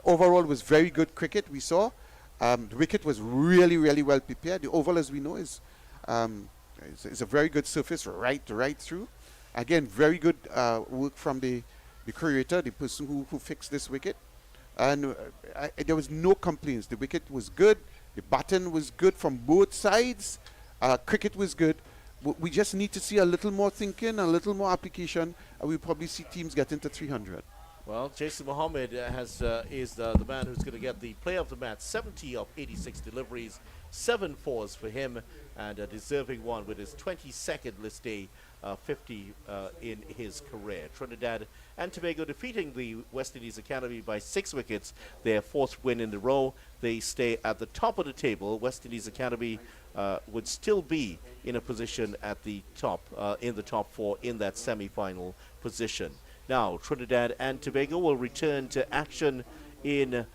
overall it was very good cricket we saw. The wicket was really, really well prepared. The oval, as we know, is a very good surface right through. Again, very good work from the curator, the person who fixed this wicket. And there was no complaints. The wicket was good. The batting was good from both sides. Cricket was good. We just need to see a little more thinking, a little more application, and we'll probably see teams get into 300. Well, Jason Mohammed is the man who's going to get the player of the match. 70 of 86 deliveries, 7 fours for him, and a deserving one with his 22nd list day 50 in his career. Trinidad and Tobago defeating the West Indies Academy by 6 wickets, their 4th win in a row. They stay at the top of the table. West Indies Academy would still be in a position at the top, in the top 4 in that semi-final position. Now, Trinidad and Tobago will return to action in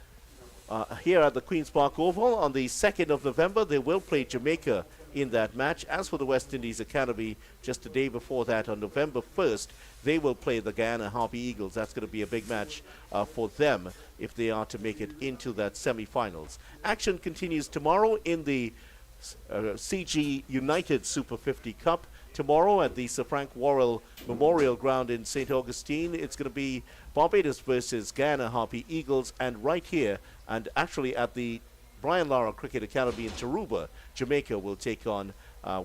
here at the Queen's Park Oval on the 2nd of November. They will play Jamaica in that match. As for the West Indies Academy, just a day before that, on November 1st, they will play the Guyana Harpy Eagles. That's going to be a big match for them if they are to make it into that semi-finals. Action continues tomorrow in the CG United Super 50 Cup. Tomorrow at the Sir Frank Worrell Memorial Ground in St. Augustine, it's going to be Barbados versus Guyana Harpy Eagles, and right here, and actually at the Brian Lara Cricket Academy in Taruba, Jamaica will take on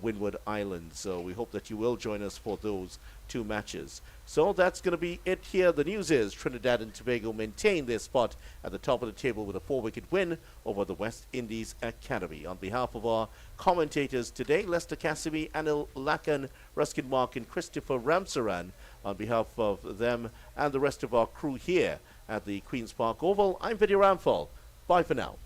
Windward Island. So we hope that you will join us for those 2 matches. So that's going to be it here. The news is Trinidad and Tobago maintain their spot at the top of the table with a 4-wicket win over the West Indies Academy. On behalf of our commentators today, Lester Cassidy, Anil Lakan, Ruskin Mark and Christopher Ramsaran, on behalf of them and the rest of our crew here at the Queen's Park Oval, I'm Vidya Ramphal. Bye for now.